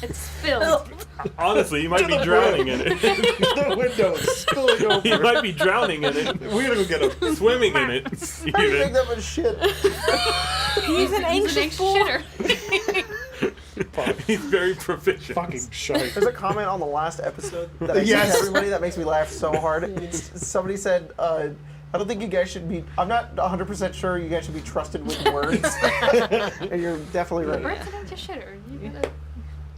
It's filled. Honestly, you might be drowning in it. The window is spilling You over. might be drowning in it. We're gonna go get him. Swimming in it. I think Even. that was shit. He's an anxious fool. shitter. He's very proficient. Fucking shite. There's a comment on the last episode that I Yes. sent to everybody that makes me laugh so hard. Somebody said, I don't think you guys should be, I'm not 100% sure you guys should be trusted with words. And you're definitely right. Bird's an anxious shitter. You gotta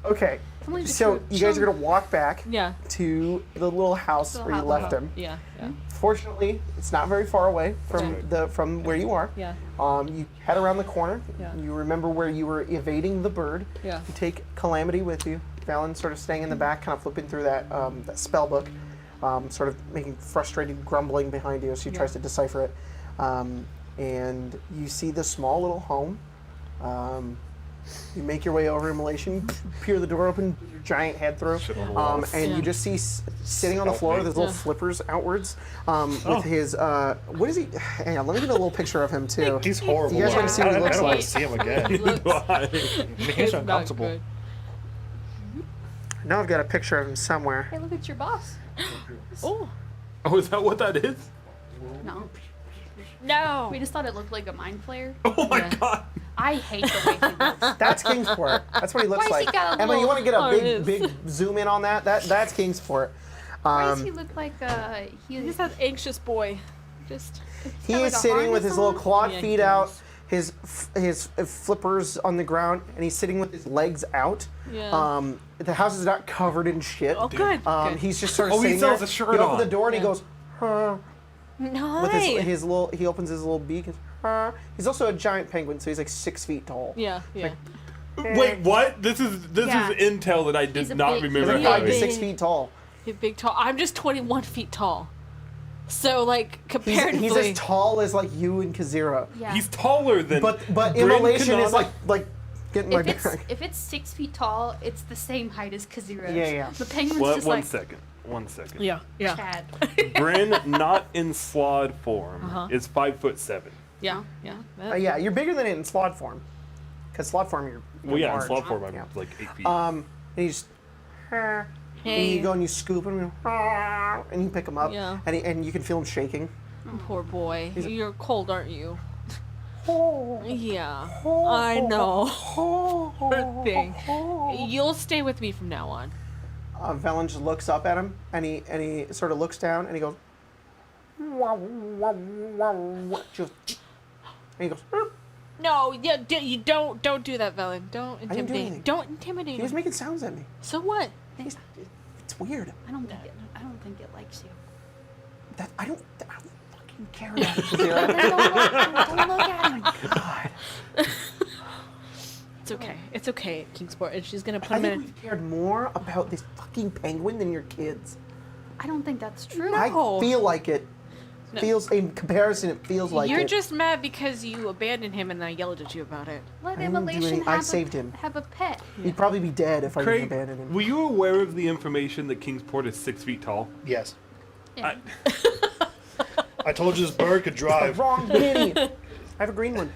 Okay, only the so truth. you guys are going to walk back Yeah. to the little house Little where you house. left him. Yeah. Yeah. Fortunately, it's not very far away from where you are. Yeah. You head around the corner. Yeah. You remember where you were evading the bird. Yeah. You take Calamity with you. Valen sort of staying in the back, kind of flipping through that spell book, sort of making frustrated grumbling behind you as she tries to decipher it. And you see the small little home. You make your way over immolation, peer the door open, put your giant head through, and you just see sitting on the floor with his little flippers outwards, with his what is he? Hang on, let me get a little picture of him too. He's horrible. You guys want to see what he I looks don't want like? to see him again. He's It's not uncomfortable. good. Now I've got a picture of him somewhere. Hey, look at your boss. Oh. Oh, is that what that is? No. No. We just thought it looked like a mind flayer. Oh my Yeah. god. I hate the way he looks. That's Kingsport. That's what he looks Why has he like. got a Emma, you little- want to get a Oh, it big is. zoom in on that? That's Kingsport. Why does he look like He's just that anxious boy. Just. He got is like a sitting with his harness little on? clawed Yeah, he feet out, does. his flippers on the ground, and he's sitting with his legs out. Yeah. The house is not covered in shit. Oh, good. good. He's just sort of Oh, he sitting still there. has a shirt he opens on. the door and he Yeah. goes, huh, No. with his little. He opens his little beak. And, huh. He's also a giant penguin, so he's like 6 feet tall. Yeah. Yeah. Wait, what? This is Yeah. intel that I He's did a not big- remember He's Yeah, like having. big. 6 feet tall. He's big, tall. I'm just 21 feet tall. So, like, comparatively. He's as tall as like you and Kazira. Yeah. He's taller than. But Bryn immolation is Kanana. like getting my if it's 6 feet tall, it's the same height as Kazira. Yeah, yeah. The penguin's One just like second. 1 second. Yeah. Yeah. Chad. Bryn, not in slod form, Uh-huh. is 5'7". Yeah. Yeah. yeah, you're bigger than it in slot form. Because slot form, you're Well, yeah, in large. slod form, I'm Yeah. like 8 feet. And he's, and you go and you scoop him, and you pick him up, Yeah. and you can feel him shaking. Poor boy. You're cold, aren't you? Yeah. I know. Poor thing. You'll stay with me from now on. Velen just looks up at him, and he sort of looks down, and he goes, just, and he goes, No, yeah, you don't do that, Velen. Don't didn't do intimidate. anything. Don't intimidate he was him. making sounds at me. So what? It's weird. I don't think it likes you. I don't fucking care about Kazira. Don't look at him. God. It's okay. It's okay, Kingsport. And she's gonna put I him think in. we've cared more about this fucking penguin than your kids. I don't think that's true. I No. feel like it. No. Feels in comparison, it feels like You're it. just mad because you abandoned him and I yelled at you about it. Let I didn't do Immolation any- I have saved him. Have a pet. He'd probably be dead if I didn't Craig, abandon him. were you aware of the information that Kingsport is 6 feet tall? Yes. Yeah. I told you this bird could drive. Wrong mini. I have a green one.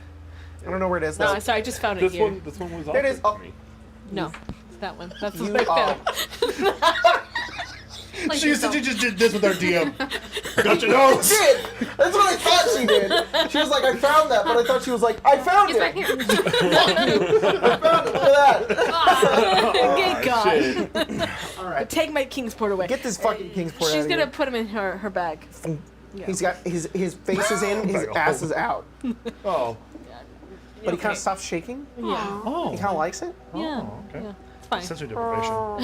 I don't know where it is. No, though. sorry, I just found it This here. one was There it is. offered Oh. to me. No, it's that one. That's You what I are. found. Like She yourself. just did this with our DM. Got your nose. Did. That's what I thought she did. She was like, I found that, but I thought she was like, I found He's it. right here. I found it. Look at that. Good God. Shit. All right. Take my Kingsport away. Get this fucking Kingsport out She's of gonna here. put him in her bag. Yeah. He's got his face is in, his Back ass home. is out, Oh. but he kind of stops shaking. Yeah. Oh. He kind of likes it, Yeah. okay. Yeah. It's fine. Sensory deprivation.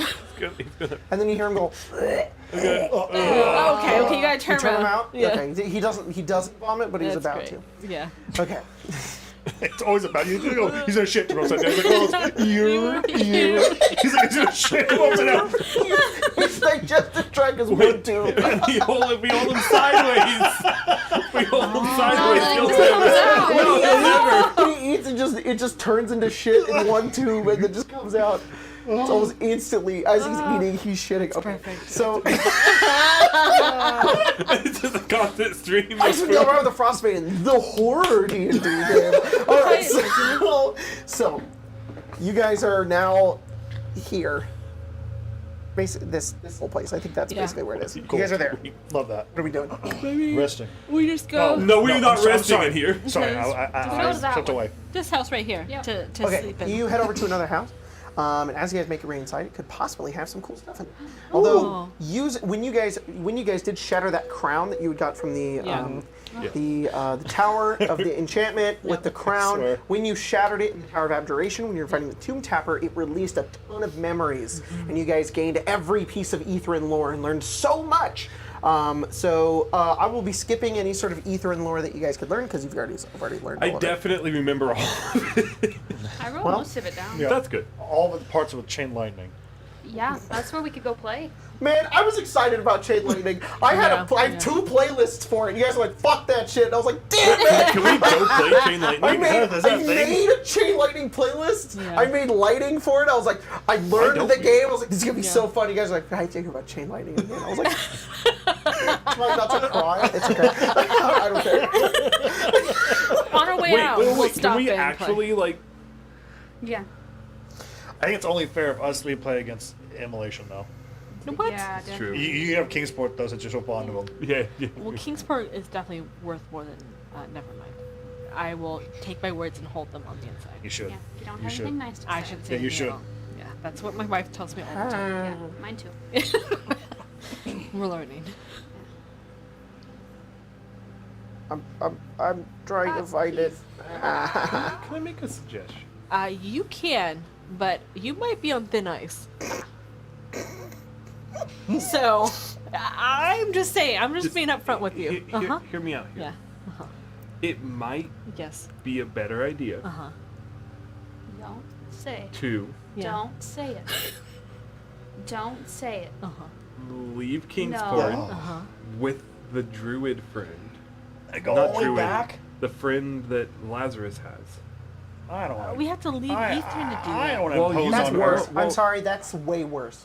He's gonna- and then you hear him go. Oh, okay, you gotta You turn turn around. him out. Yeah. Okay. He doesn't vomit, but he's That's about great. to. Yeah. Okay. It's always about you. He's gonna shit to upside down. He's like, oh, you. He's gonna shit to upside down. He's like just to track his one too. we hold him sideways. We hold him sideways. then He'll it just comes never. out. No, he'll never. He eats and it just turns into shit in one tube and then just comes out. It's almost instantly as he's eating, he's shitting. Okay. perfect. So It's just a constant stream I of should go food. around with the Frostmaiden, the horror D&D game. All right, so you guys are now here. Basically, this whole place. I think that's Yeah. basically where it is. You guys are there. Love that. What are we doing? Resting. We just go. No, we're not I'm resting sorry. in here. Sorry, Because I goes that stepped way. away. This house right here Yep. to Okay, sleep in. you head over to another house. And as you guys make your way inside, it could possibly have some cool stuff in it. Although, when you guys did shatter that crown that you had got from the the tower of the enchantment with the crown, swear. when you shattered it in the Tower of Abjuration, when you were fighting the Tomb Tapper, it released a ton of memories, and you guys gained every piece of Ythryn lore and learned so much. So I will be skipping any sort of Ythryn lore that you guys could learn because you've already learned all I of it. definitely remember all of it. I wrote Well, most of it down. Yeah. That's good. All of the parts with chain lightning. Yeah, that's where we could go play. Man, I was excited about Chain Lightning. I had I have 2 playlists for it. You guys were like, "Fuck that shit." And I was like, "Damn it!" Can we go play Chain I Lightning? made, Is that I a thing? made a Chain Lightning playlist. Yeah. I made lighting for it. I was like, I learned don't the we? game. I was like, this is gonna be Yeah. so fun. You guys are like, I think about Chain Lightning again. I was like, try not to cry. It's okay. I don't care. On our way out, we'll Can stop we in and actually like? Yeah. I think it's only fair if us three play against Immolation, though. play. What? Yeah, It's true. You have Kingsport, though, since you're so fond of him. Yeah. Well, Kingsport is definitely worth more than. Never mind. I will take my words and hold them on the inside. You should. Yeah. If you don't You have should. anything nice to say. I should say Yeah, you anything at should. all. Yeah, that's what my wife tells me all the time. Yeah, mine too. We're learning. I'm trying to find it. Can I make a suggestion? You can, but you might be on thin ice. So, I'm just saying. I'm just being upfront with you. Hear me out here. Yeah. It might Yes. be a better idea Don't say it. to Yeah. Don't say it. Don't say it. leave Kingsport No. with the druid friend. Go Not all the way druid. back? The friend that Lazarus has. I don't want We have to leave Ythryn to do I that. don't want to Well, impose That's on worse. her. Well- I'm sorry. That's way worse.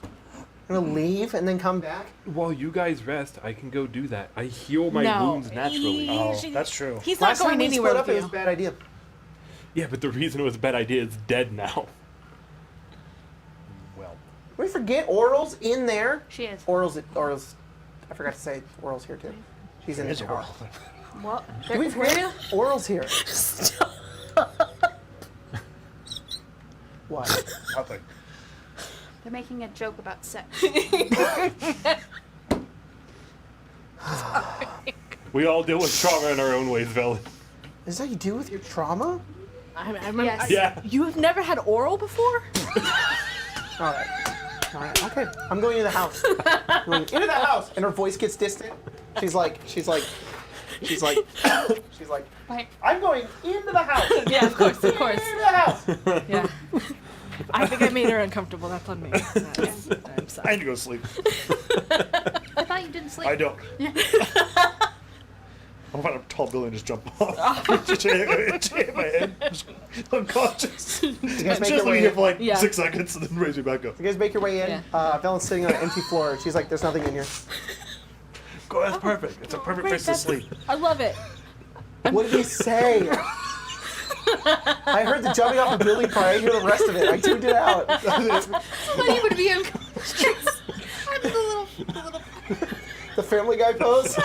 I'm gonna leave and then come back. While you guys rest, I can go do that. I heal my No. wounds naturally. Oh, that's true. He's not Last time going we anywhere split up, with it was you. a bad idea. Yeah, but the reason it was a bad idea is dead now. Well, We forget Oral's in there. She is. Oral's. I forgot to say Oral's here too. She's in the it's tower. Oral. Well, Did we forget? Oral's here. What? Nothing. they're making a joke about sex. We all deal with trauma in our own ways, Velen. Is that you do with your trauma? Yes. Yeah. You have never had oral before? All right. All right. Okay. I'm going into the house. I'm going into the house, and her voice gets distant. She's like, She's like, Right. I'm going into the house. Yeah, of course, of course. Into the house. Yeah. I think I made her uncomfortable. That's on me. I'm sorry. I need to go to sleep. I thought you didn't sleep. I don't. I'll find a tall building and just jump off. Just hit my head. Just unconscious. You guys make Just your leave way here in. for like Yeah. 6 seconds and then raise me back up. You guys make your way in. Yeah. Valen's sitting on an empty floor. She's like, there's nothing in here. Go, that's perfect. It's a perfect Great, place to that's- sleep. I love it. What did he say? I heard the jumping off of Billy part. I didn't hear the rest of it. I tuned it out. Thought you would be unconscious. I'm the little. The Family Guy pose.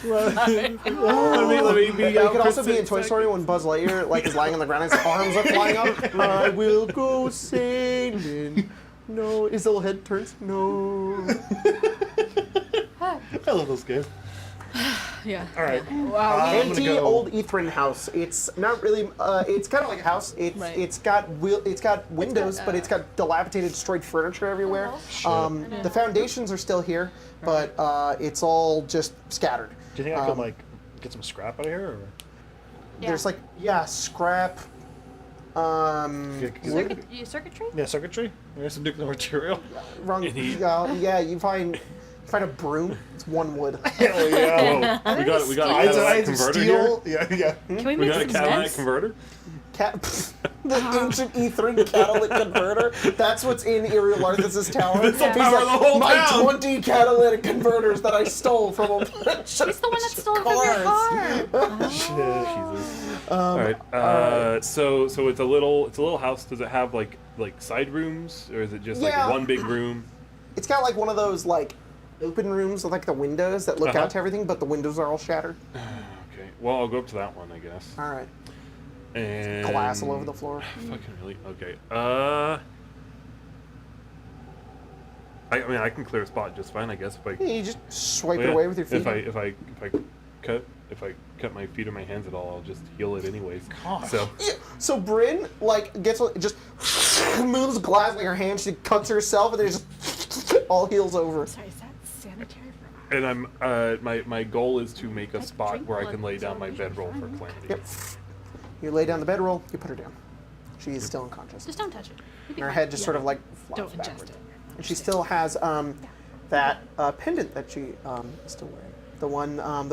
Let me be You out could for also be in 6 Toy Story when Buzz Lightyear is lying on the ground and his arms are flying up. I will go sailing. No, his little head turns. No. I love those games. Yeah. All right. Wow. I'm gonna Empty go- old Ythryn house. It's not really. It's kind of like a house. Right. It's got windows, but it's got dilapidated, destroyed furniture everywhere. The foundations are still here, but it's all just scattered. Do you think I could like get some scrap out of here? Or? Yeah. There's like scrap. Circuitry? Yeah, circuitry. There's some nuclear material. Wrong. Yeah, you find a broom. It's one wood. Hell yeah. We got a I Cadillac had to converter here. steal. Yeah. Can we We make got a some Cadillac sense? converter. The ancient Ythryn catalytic converter. That's what's in Ariel Arthas' tower. This will He's power the whole my town." 20 catalytic converters that I stole from a bunch He's the one that stole it from your car. Jesus. All right. So it's a little house. Does it have like side rooms, or is it just Yeah. like one big room? It's got like one of those like open rooms with like the windows that look Uh-huh. out to everything, but the windows are all shattered. Okay. Well, I'll go up to that one, I guess. All right. And Glass all over the floor. Fucking really? Okay. I mean, I can clear a spot just fine, I guess. If I Yeah, you just swipe it yeah, away with your feet. If I cut my feet or my hands at all, I'll just heal it anyways. Gosh. So Yeah, so Bryn just moves glass like her hand. She cuts herself, and then it just all heals over. Sorry, is that sanitary for and I'm my goal is to make a spot drink where I blood, can lay down so my we should bedroll for find Calamity. Yep. You lay down the bedroll. You put her down. She is still unconscious. Just don't touch it. You'll be And her fine. head just sort of like Don't flops ingest backward. it. And she still has that pendant that she is still wearing. The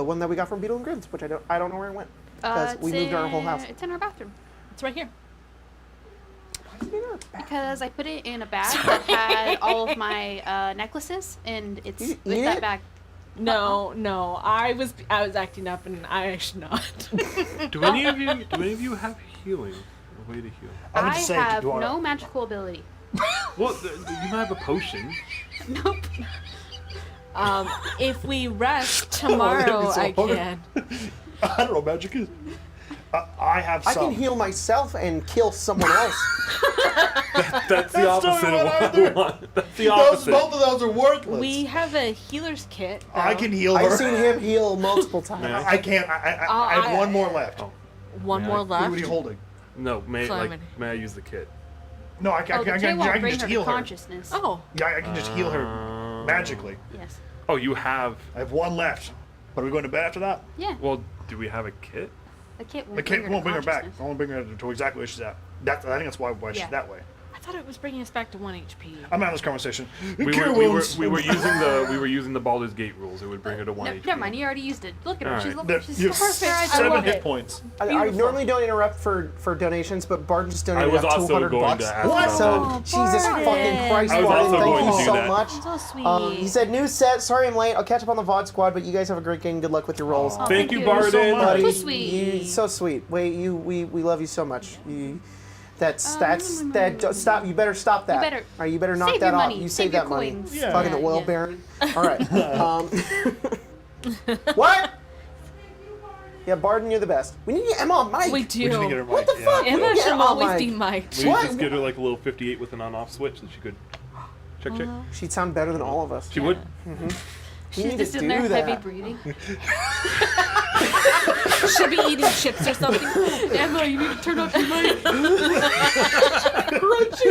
one that we got from Beetle and Grins, which I don't know where it went because we moved our whole house. It's in our bathroom. It's right here. Because I put it in a bag that had all of my necklaces, and it's You with eat that it? bag. No, I was acting up, and I should not. Do any of you have healing? A way to heal? I would I say, have do you wanna- no magical ability. Well, you might have a potion. Nope. If we rest tomorrow, so I hard. can. I don't know what magic is. I have I some. can heal myself and kill someone else. That's the That's opposite not of what I what I do. want. That's the Those, opposite. both of those are worthless. We have a healer's kit. I though. can heal her. I've seen him heal multiple times. Yeah. I can't. I have one more left. Oh, One Yeah. more What What are left. you holding? no, may Calamity. I use the kit? No, I Oh, can, the I kid can, won't I can bring just her heal to her. consciousness. Oh, Yeah, I can just heal her magically. Yes. Oh, you have. I have one left. But are we going to bed after that? Yeah. Well, do we have a kit? The kid won't The kid won't bring her back. I consciousness. won't bring her to exactly where she's at. I think that's why she's Yeah. that way. I thought it was bringing us back to 1 HP. I'm out of this conversation. We Cure were wounds. using the Baldur's Gate rules. It would bring her to 1 No, HP. never mind. You already used it. Look at her. All She's right. lovely. She's You have perfect. I 7 love hit it. points. I Beautiful. normally don't interrupt for donations, but Barton just I donated was up also 200 going bucks. to ask What? about So that. Jesus Barton. fucking Christ, I was Barton, also thank going you to do so that. much. So sweet. He said, "New set. Sorry I'm late. I'll catch up on the VOD squad, but you guys have a great game. Good luck with your rolls." Oh, Thank you, you. Barden. So much. Buddy, So sweet. you so sweet. Wait, we love you so much. Stop. You better stop that. You better All right, you better knock save that your off. money. You Save save your that money. coins. Yeah. Fucking oil yeah. baron. All right. What? Yeah, Barden, you're the best. We need to get Emma on mic. We do. We just need to get her What mic, the yeah. fuck? Emma Yeah, should Emma always mic. be mic'd. We What? just get her like a little 58 with an on-off switch that she could check. She'd sound better than all of us. She would. We She's need just to in do there that. heavy breathing. Should be eating chips or something. Emma, you need to turn off your mic. Crunching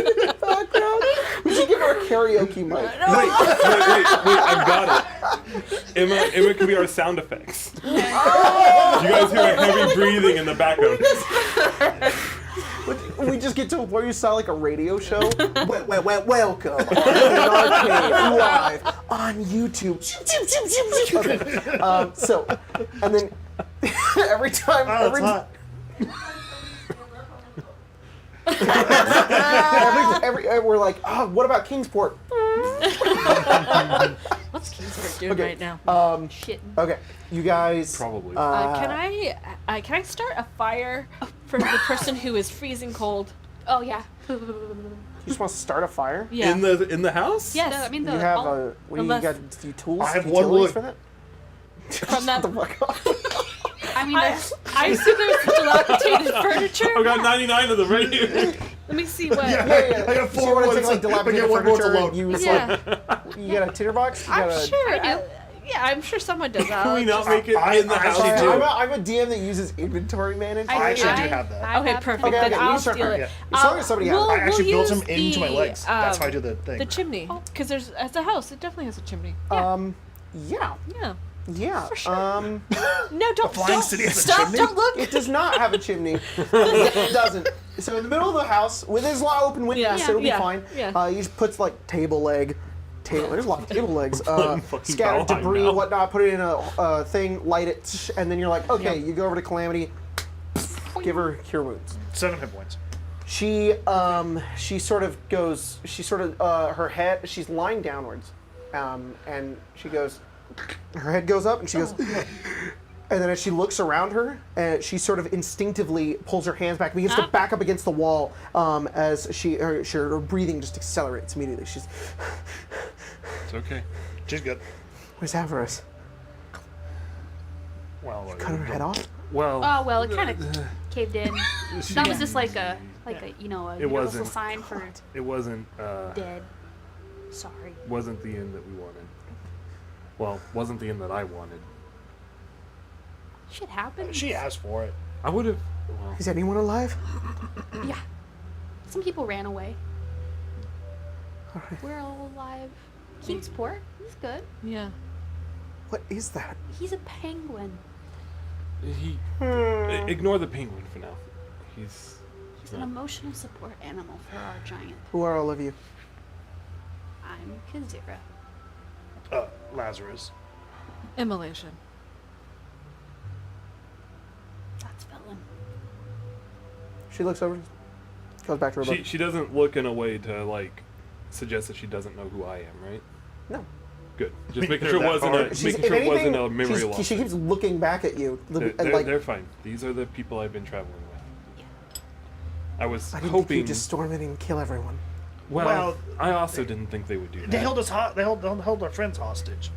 in the background. We should give her a karaoke mic. Wait, I've got it. Emma could be our sound effects. You guys hear a heavy breathing in the background. We just get to where you sound like a radio show. Welcome on Arcane live on YouTube. Okay. So, and then every time, Oh, it's hot. we're like, oh, what about Kingsport? What's Kingsport doing Okay. right now? Shit. Okay, you guys. Probably. Can I start a fire for the person who is freezing cold? Oh yeah. You just want to start a fire? Yeah. In the house? Yes. No, I mean You the have all- a. What do you unless- got? A few tools? I have one utilities wood. for that. From that, Shut the fuck up. I mean, I see there's dilapidated furniture. I got 99 of them right here. Let me see what. Yeah. I got So you 4 want to woods, take like but dilapidated get one more to furniture load. and use Yeah. like. You got a tinderbox? You I'm got a, sure. I do. Yeah, I'm sure someone does that. Can we not Just- make it I- in the I house? actually do. I'm a DM that uses inventory management. I actually do have that. Okay, perfect. Okay, Then okay, I'll you start steal first, it. yeah. As long as somebody has it. I actually built use them into my the, legs. That's how I do the thing. The chimney, because there's as a house, it definitely has a chimney. Yeah. Yeah. Yeah. For sure. No, don't. Flying Don't City has a stop! chimney? Don't look. It does not have a chimney. It doesn't. So in the middle of the house, with his lot open windows, Yeah, so it'll be yeah, fine. yeah. He just puts like table leg. There's a lot of table legs. fucking Scattered Valheim debris, now. whatnot. Put it in a thing, light it, and then you're like, okay, you go over to Calamity, give her cure wounds. 7 hit points. She sort of goes. Her head. She's lying downwards, and she goes. Her head goes up, and she goes. And then as she looks around her, she sort of instinctively pulls her hands back, begins to back up against the wall as her breathing just accelerates immediately. She's, It's okay. She's good. where's Avarice? Well, Cut her head off? Well, Oh well, it kind of caved in. That was just like a a universal wasn't. sign for it wasn't dead. Sorry. wasn't the end that we wanted. Well, wasn't the end that I wanted. Shit happened. she asked for it. I would have. Well, Is anyone alive? Yeah. Some people ran away. Alright. We're all alive. Kingsport. He's good. Yeah. What is that? He's a penguin. he ignore the penguin for now. He's He's an emotional support animal for our giant. Who are all of you? I'm Kazira. Lazarus. Immolation. That's Velen. She looks over, goes back to her book. she doesn't look in a way to like suggest that she doesn't know who I am, right? No. Good. Just making They're sure it that wasn't hard. a making sure it wasn't a memory loss. she keeps looking back at you. They're fine. These are the people I've been traveling with. I was I didn't think hoping. you'd just storm in and kill everyone. well, I also didn't think they would do that. They held us they held our friends hostage.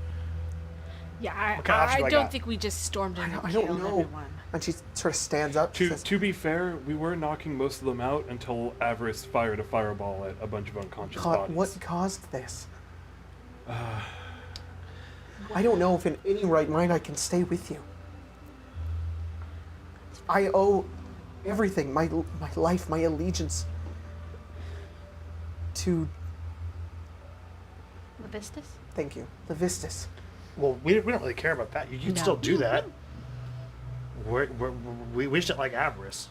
Yeah, What kind of option do I I don't got? think we just stormed in and I don't killed know. everyone. And she sort of stands up. She To says, to be fair, we were knocking most of them out until Avarice fired a fireball at a bunch of unconscious bodies. What caused this? I don't know if in any right mind I can stay with you. I owe everything, my life, my allegiance to, Levistus? thank you, the Vistas. Well, we don't really care about that. You can No. still do that. We just didn't like Avarice.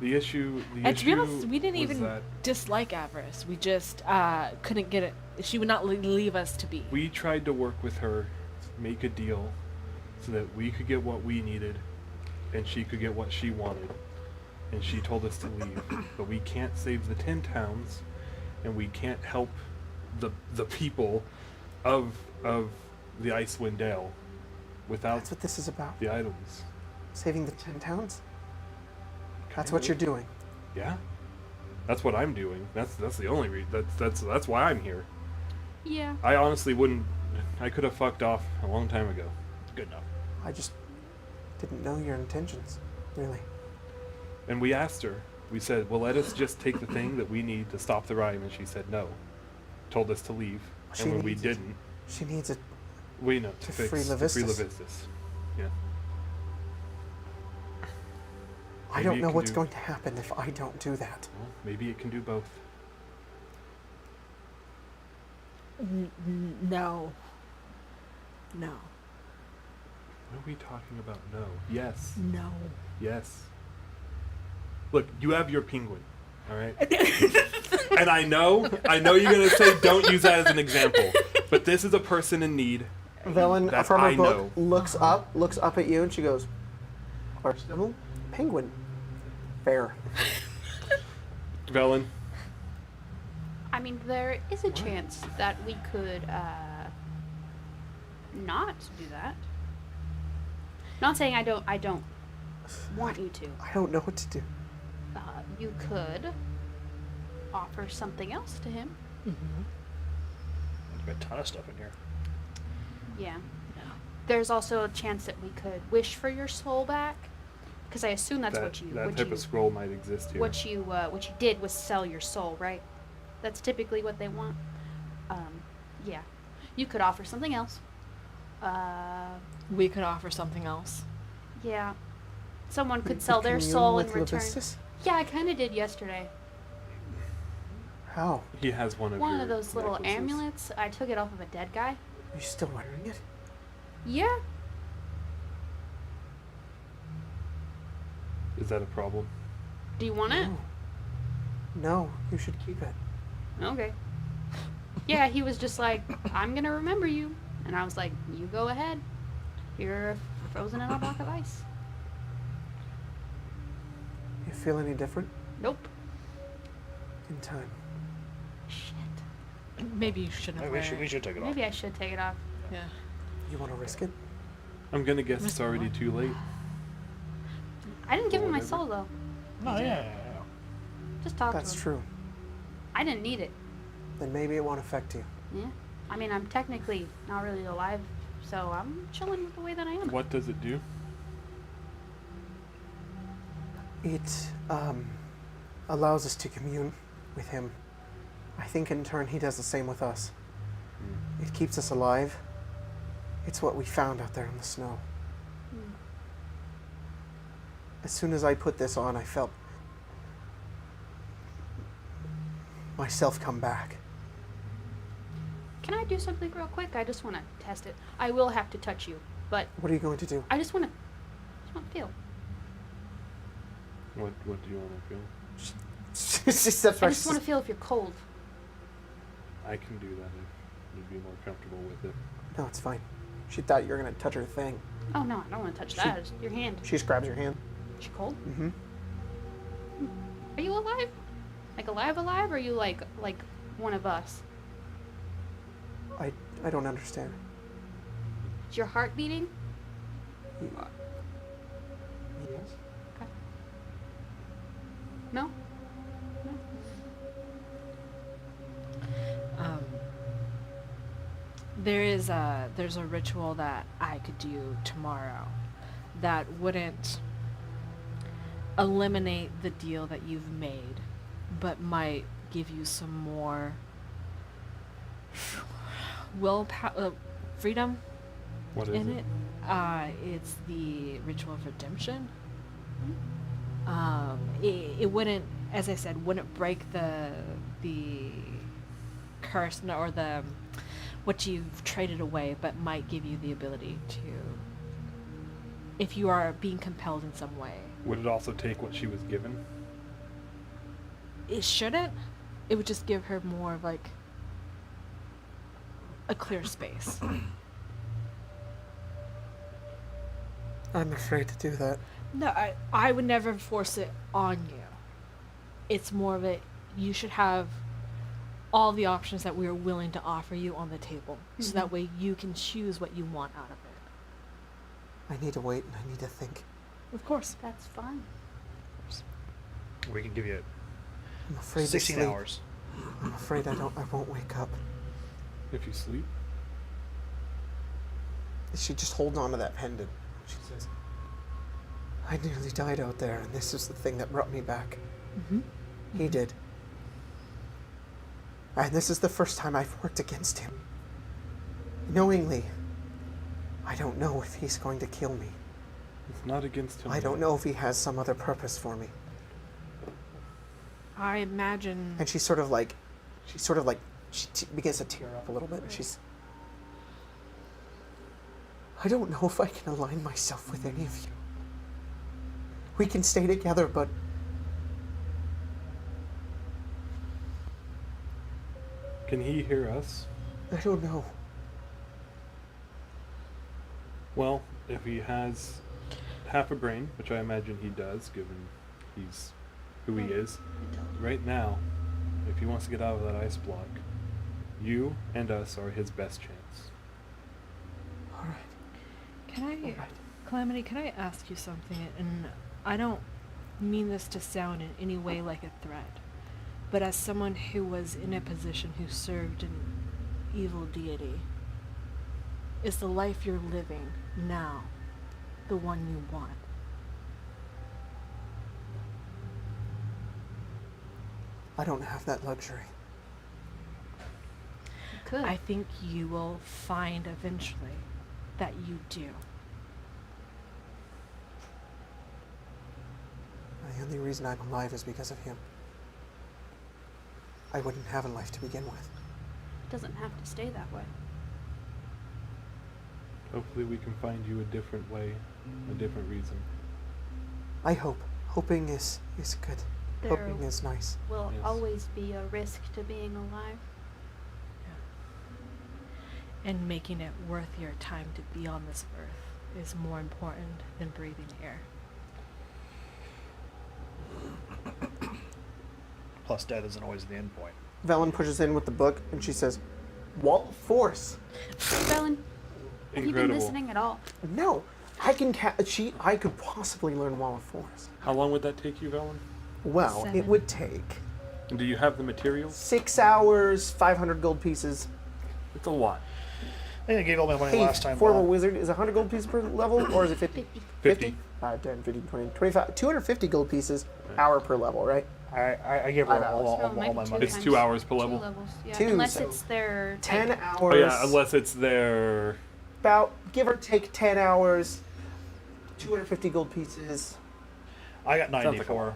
The issue. And to be honest, we didn't was even that dislike Avarice. We just couldn't get it. She would not leave us to be. we tried to work with her, make a deal, so that we could get what we needed, and she could get what she wanted. And she told us to leave, but we can't save the 10 towns, and we can't help the people of the Icewind Dale without That's what this is about. the items. Saving the 10 towns? That's what Kinda. you're doing. Yeah, that's what I'm doing. That's the only reason. That's why I'm here. Yeah. I honestly wouldn't. I could have fucked off a long time ago. Good enough. I just didn't know your intentions, really. And we asked her. We said, "Well, let us just take the thing that we need to stop the Rime," and she said no. Told us to leave, She and when we needs it. didn't, She needs it. we know To to fix free to free Levistus. Levistus. Yeah. I Maybe don't it know can what's do- going to happen if I don't do that. Well, maybe it can do both. No. No. What are we talking about? No. Yes. No. Yes. Look, you have your penguin, all right? And I know you're gonna say don't use that as an example, but this is a person in need. Velen That from her I book know. looks up at you, and she goes, "Arsenal, penguin, fair." Velen, I mean, there is a chance that we could not do that. Not saying I don't want you to. I don't know what to do. You could offer something else to him. There's got a ton of stuff in here. Yeah. There's also a chance that we could wish for your soul back, because I assume that's that what you type of scroll might exist here. what you did was sell your soul, right? That's typically what they want. Yeah. You could offer something else. We could offer something else. Yeah. Someone could You sell their commune soul in with return. Levistus? Yeah, I kind of did yesterday. How? He has one of One your of those little necklaces. amulets. I took it off of a dead guy. Are you still wearing it? Yeah. Is that a problem? Do you want it? No, you should keep it. Okay. Yeah, he was just like, I'm gonna remember you. And I was like, you go ahead. You're frozen in a block of ice. You feel any different? Nope. In time. Shit. Maybe you shouldn't have We wear should, it. we should take it off. Maybe I should take it off. Yeah. You want to risk it? I'm gonna guess it's Mr. already What? too late. I didn't give him my Whatever. soul though. No, yeah. Just talk That's to him. true. I didn't need it. Then maybe it won't affect you. Yeah. I mean, I'm technically not really alive, so I'm chilling with the way that I am. What does it do? It allows us to commune with him. I think in turn he does the same with us. It keeps us alive. It's what we found out there in the snow. As soon as I put this on, I felt myself come back. Can I do something real quick? I just want to test it. I will have to touch you, but What are you going to do? I just want to feel. What do you want to feel? She steps I back. just want to feel if you're cold. I can do that if you'd be more comfortable with it. No, it's fine. She thought you were going to touch her thing. Oh no, I don't want to touch that. It's your hand. She just grabs your hand. Is she cold? Mm-hmm. Are you alive? Like alive, or are you like one of us? I don't understand. Is your heart beating? Yes. Okay. No? There's a ritual that I could do tomorrow that wouldn't eliminate the deal that you've made, but might give you some more willpower, freedom What is in it? it. It's the ritual of redemption. It wouldn't, as I said, wouldn't break the curse or the what you've traded away, but might give you the ability to, if you are being compelled in some way. Would it also take what she was given? It shouldn't. It would just give her more of like a clear space. I'm afraid to do that. No, I would never force it on you. It's more of a, you should have all the options that we are willing to offer you on the table. So that way you can choose what you want out of it. I need to wait and I need to think. Of course. That's fine. We can give you I'm afraid 16 to sleep. hours. I'm afraid I won't wake up. If you sleep? She just holds on to that pendant. She says, I nearly died out there, and this is the thing that brought me back. He did. And this is the first time I've worked against him. Knowingly. I don't know if he's going to kill me. It's not against him. I don't know if he has some other purpose for me. I imagine. And she begins to tear up a little bit, and she's... I don't know if I can align myself with any of you. We can stay together, but Can he hear us? I don't know. Well, if he has half a brain, which I imagine he does, given he's who he is, right now, if he wants to get out of that ice block, you and us are his best chance. All right. Can I, All right. Calamity, can I ask you something? And I don't mean this to sound in any way like a threat, but as someone who was in a position who served an evil deity, is the life you're living now the one you want? I don't have that luxury. Could. I think you will find eventually that you do. The only reason I'm alive is because of him. I wouldn't have a life to begin with. It doesn't have to stay that way. Hopefully we can find you a different way, a different reason. I hope. Hoping is good. There Hoping is nice. will Yes. always be a risk to being alive. And making it worth your time to be on this earth is more important than breathing air. Plus, death isn't always the end point. Velen pushes in with the book and she says, Wall of Force. Velen, have you been Incredible. listening at all? No, I can I could possibly learn Wall of Force. How long would that take you, Velen? Well, it 7. would take And do you have the materials? 6 hours, 500 gold pieces. It's a lot. I think I gave all my money Hey, last time. for a wizard, is 100 gold pieces per level, or is it 50? 50. 5, 10, 15, 20, 25, 250 gold pieces, hour per level, right? I gave her 5 hours. all So it might my be money. It's 2 hours per two level. levels, yeah. Two, Unless so it's their 10 type. hours. Oh yeah, unless it's their... About, give or take 10 hours, 250 gold pieces. I got like a 94. lot.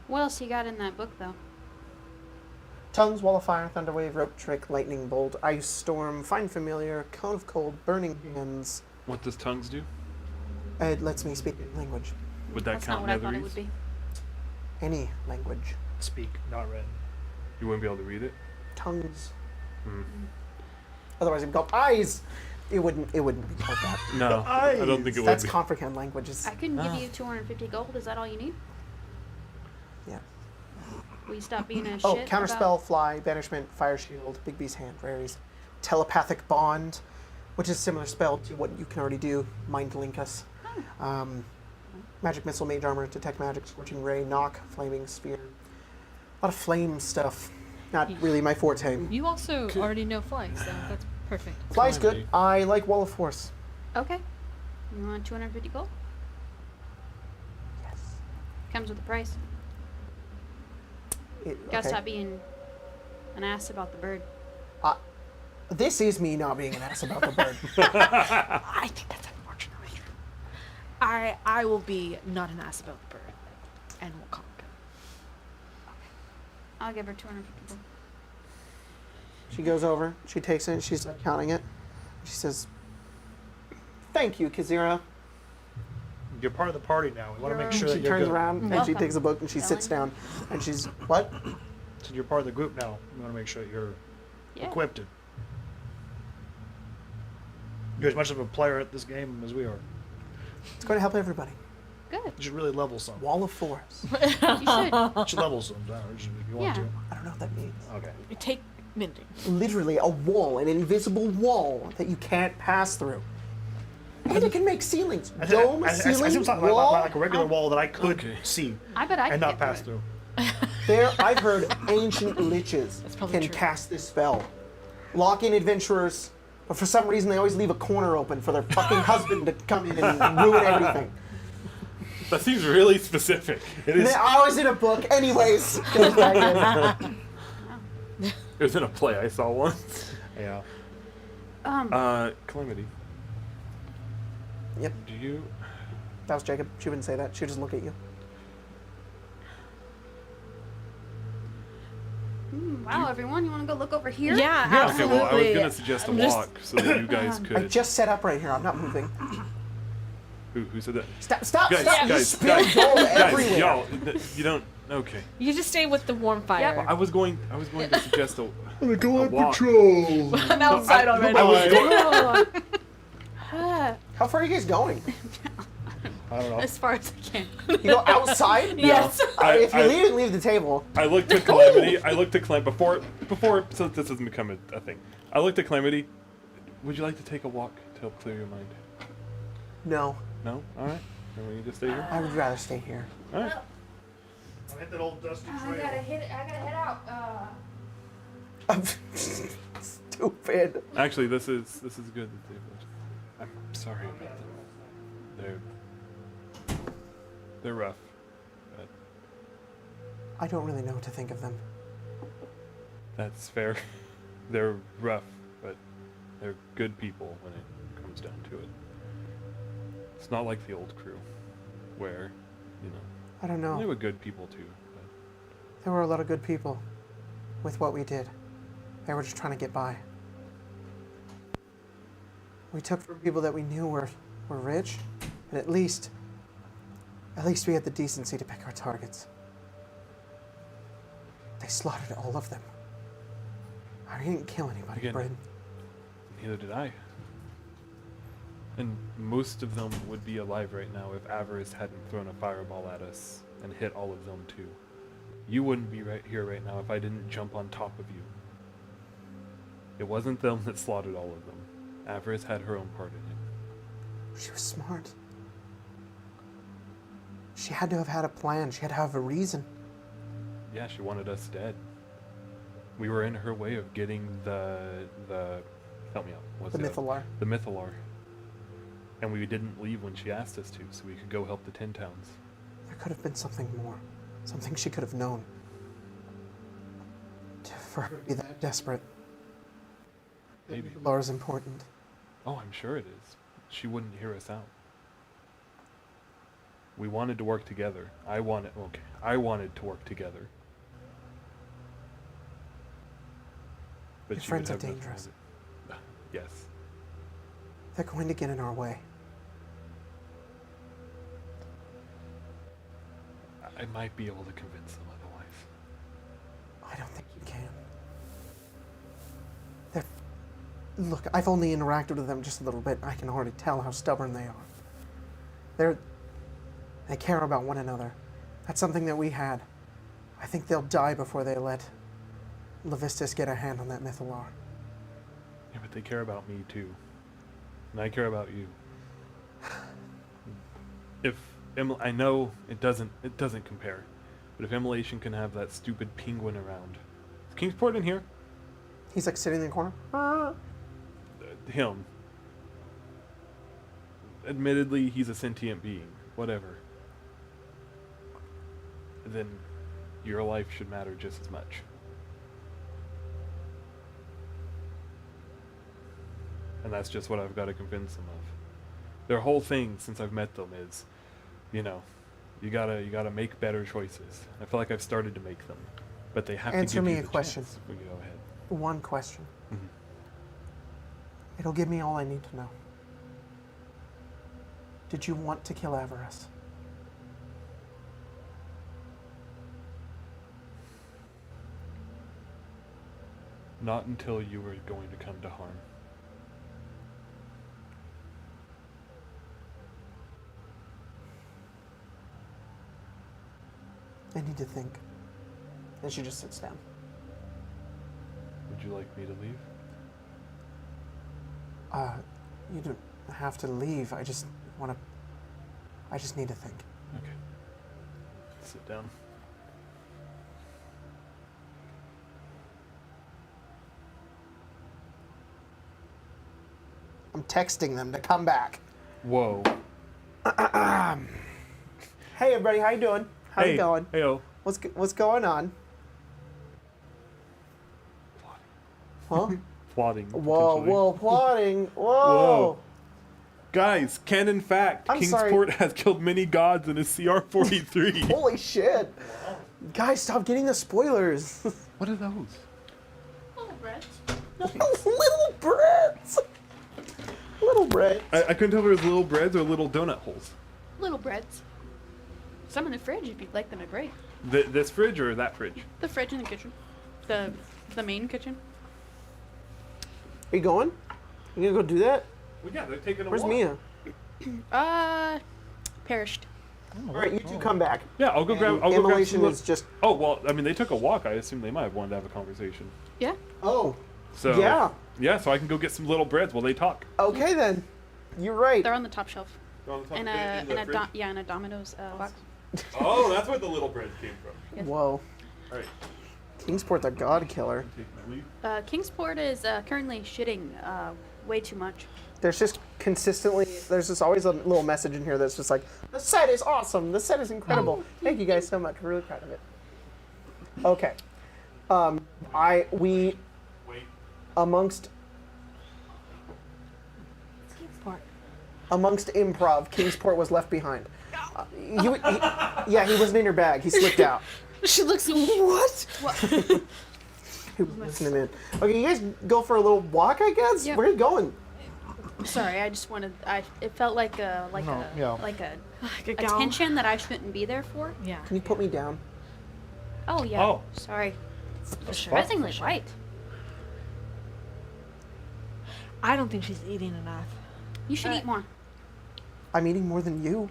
What else you got in that book, though? Tongues, Wall of Fire, Thunder Wave, Rope Trick, Lightning Bolt, Ice Storm, Find Familiar, Cone of Cold, Burning Hands. What does tongues do? It lets me speak any language. Would that That's not count what I thought it Netherese? would be. Any language. Speak, not read. You wouldn't be able to read it? Tongues. Hmm. Otherwise it'd be called eyes. It wouldn't be called that. No, I don't think it would That's be. comprehend languages. I couldn't give you 250 gold. Is that all you need? Yeah. Will you stop being a Oh, shit counterspell, about... fly, banishment, fire shield, big beast hand, rares, telepathic bond, which is a similar spell to what you can already do, mind link us. Magic missile, mage armor, detect magic, scorching ray, knock, flaming spear. A lot of flame stuff. Not really my forte. You also already know flying, so that's perfect. Fly's good. Calamity. I like Wall of Force. Okay. You want 250 gold? Yes. Comes with a price. Gotta Okay. stop being an ass about the bird. This is me not being an ass about the bird. I think that's unfortunately true. I will be not an ass about the bird, and we'll conquer. I'll give her 250 gold. She goes over, she takes it, she's counting it. She says, "Thank you, Kazira." You're part of the party now. We want to make You're- sure She that you're turns good. around and she Welcome, takes a book and she sits Ellen. down and she's, what? So you're part of the group now. We want to make sure that you're Yeah. equipped. You're as much of a player at this game as we are. It's going to help everybody. Good. You should really level some. Wall of Force. You should. You should level some down if you want Yeah. to. I don't know what that means. Okay. Take mending. Literally a wall, an invisible wall that you can't pass through. And it can make ceilings. Dome, I ceiling, like, wall. like a regular wall that I could Okay. see I bet I and can not get pass through through. There, I've heard ancient liches That's probably can true. cast this spell. Lock in adventurers, but for some reason they always leave a corner open for their fucking husband to come in and ruin everything. That seems really specific. It is. I was in a book, anyways. Goes back in. It was in a play I saw once. Yeah. Calamity, Yep, do you... that was Jacob. She wouldn't say that. She would just look at you. Wow, everyone, you want to go look over here? Yeah, Okay, absolutely. well, I was gonna suggest a I'm just- walk so that you guys I could. just set up right here. I'm not moving. Who said that? Stop! Guys, Stop! You guys, spilled guys, gold guys, everywhere. y'all, you don't. Okay. You just stay with the warm fire. I was going to suggest a Go on walk. patrol. I'm outside already. I was How far are you guys going? I don't know. As far as I can. You go outside? Yes. If you leave the table. I looked at Calamity. I looked at before. So this doesn't become a thing. I looked at Calamity. Would you like to take a walk to help clear your mind? No, No. All right. Then we just stay here. I would rather stay here. All right. I hit that old dusty I trail. gotta head out. I'm stupid. Actually, this is good. That I'm sorry about them. They're rough. But I don't really know what to think of them. that's fair. They're rough, but they're good people when it comes down to it. It's not like the old crew, where, I don't they know. were good people too. But There were a lot of good people with what we did. They were just trying to get by. We took from people that we knew were rich, and at least we had the decency to pick our targets. They slaughtered all of them. I didn't kill anybody, Again. Bryn. neither did I. And most of them would be alive right now if Avarice hadn't thrown a fireball at us and hit all of them too. You wouldn't be right here right now if I didn't jump on top of you. It wasn't them that slaughtered all of them. Avarice had her own part in it. She was smart. She had to have had a plan. She had to have a reason. Yeah, she wanted us dead. We were in her way of getting the help me out. What's The it? Mythalar. The Mythalar. And we didn't leave when she asked us to, so we could go help the 10 towns. There could have been something more. Something she could have known. For her to be that desperate. Maybe. Laura's important. Oh, I'm sure it is. She wouldn't hear us out. We wanted to work together. I wanted to work together. But Your she would friends are have nothing dangerous. of it. Yes. They're going to get in our way. I might be able to convince them otherwise. I don't think you can. Look, I've only interacted with them just a little bit. I can already tell how stubborn they are. They care about one another. That's something that we had. I think they'll die before they let Levistus get a hand on that Mythalar. Yeah, but they care about me too. And I care about you. If I know it doesn't compare, but if Immolation can have that stupid penguin around, is Kingsport in here? He's like sitting in the corner. Him. Admittedly, he's a sentient being. Whatever. Then your life should matter just as much. And that's just what I've got to convince them of. Their whole thing since I've met them is, you gotta make better choices. I feel like I've started to make them, but they have Answer to give me you a the question. chance. We can go ahead. One question. Mhm. It'll give me all I need to know. Did you want to kill Avarice? Not until you were going to come to harm. I need to think. And she just sits down. Would you like me to leave? You don't have to leave. I just need to think. Okay. Sit down. I'm texting them to come back. Whoa. Hey everybody, how you doing? How's it going? Heyo. What's going on? Huh? Plotting. Whoa, potentially. whoa, plotting. Whoa. Whoa. Guys, canon fact. I'm Kingsport has killed many gods in his CR-43. Holy shit. Guys, stop getting the spoilers. What are those? Little breads. Little bread. I couldn't tell if it was little breads or little donut holes. Little breads. Some in the fridge if you'd like them to break. This fridge or that fridge? The fridge in the kitchen. The main kitchen. Are you going? You gonna go do that? Well, yeah, they're taking a Where's walk. Mia? Perished. All right, you two come back. Yeah, I'll go grab. I'll go grab Immolation some is just. Oh well, I mean they took a walk. I assume they might have wanted to have a conversation. Yeah. Oh. So Yeah. yeah. So I can go get some little breads while they talk. Okay then. You're right. They're on the top shelf. In a Domino's box. Oh, that's where the little bread came from. Yes. Whoa. All right. Kingsport, the god killer. Take my leave. Kingsport is currently shitting way too much. There's just consistently, there's just always a little message in here that's just like, the set is awesome. The set is incredible. Thank you guys so much. We're really proud of it. Okay. We Wait. amongst improv, Kingsport was left behind. He wasn't in your bag. He slipped out. She looks. What? He wasn't in. Okay, you guys go for a little walk, I guess. Yeah. Where are you going? Sorry, I just wanted. It felt like a tension that I shouldn't be there for. Yeah. Can you put me down? Oh yeah. Oh. Sorry. For sure. Surprisingly for sure. light. I don't think she's eating enough. You should eat more. I'm eating more than you.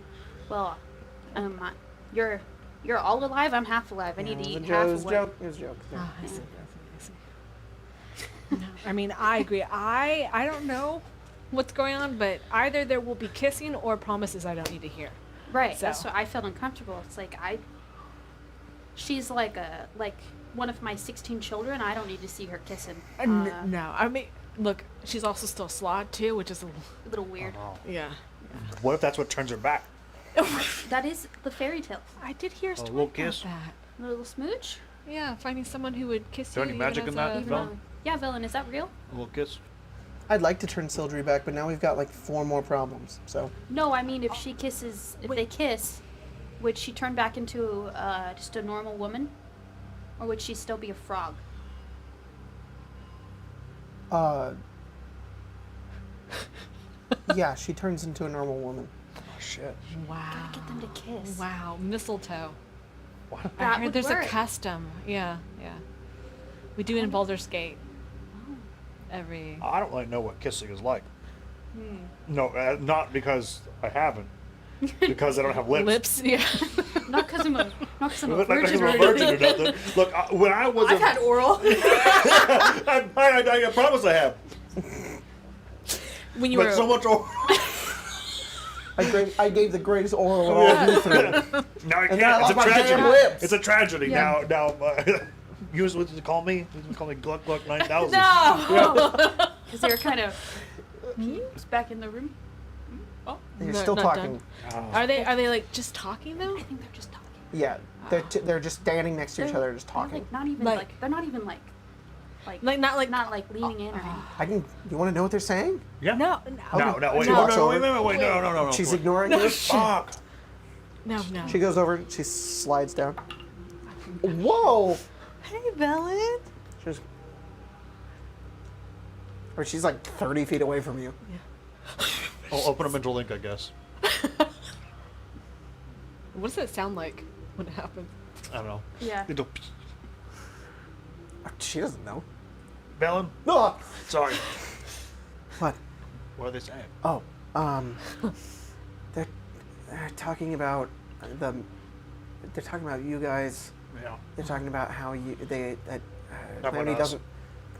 Well, you're all alive. I'm half alive. I need to It eat was half a away. joke. It was a joke. Oh, I see. No, I mean, I agree. I don't know what's going on, but either there will be kissing or promises I don't need to hear. Right. So. That's what I felt uncomfortable. It's like she's like one of my 16 children. I don't need to see her kissing. No, I mean, look, she's also still slawed too, which is A little weird. yeah. What if that's what turns her back? That is the fairy tale. I did hear a story little about kiss? that. A little smooch. Yeah, finding someone who would kiss Is there you. any even magic as in that? a- Even Villain? though, yeah, villain. Is that real? A little kiss. I'd like to turn Sildry back, but now we've got like 4 more problems. So No, I mean if they kiss, would she turn back into just a normal woman, or would she still be a frog? yeah, she turns into a normal woman. Oh shit. Wow. Get them to kiss. Wow, mistletoe. What? I That heard would there's work. a custom. Yeah, yeah. We do in Baldur's Gate. Every. I don't really know what kissing is like. No, not because I haven't. Because I don't have lips. Lips, yeah. Not because I'm a Not because virgin. I'm a virgin or nothing. Look, when I was I've had oral. I promise I have. When you But were. so much oral. I gave the greatest oral of all Ythryn. Now I And then I can't. It's lost a my damn tragedy. lips. It's a tragedy. Yeah. Now, you was what did you call me? You call me Gluck Gluck 9000. No. Because they were kind of back in the room. Oh, You're no, still not talking. done. Are they like just talking though? I think they're just talking. Yeah, they're just standing next to each other, just talking. Like, not even Like- like they're not even like Like not like not like leaning in or anything. I can. You want to know what they're saying? Yeah. no Wait, She walks over. wait, no. She's ignoring you. Fuck. no. She goes over. She slides down. Whoa! Hey, Belen. She's, or she's like 30 feet away from you. I'll open a mental link, I guess. What does that sound like when it happens? I don't know. Yeah. It'll- She doesn't know. Valen? No. Sorry. What? What are they saying? Oh, they're talking about the. They're talking about you guys. Yeah. They're talking about how that Not Calamity about us. doesn't.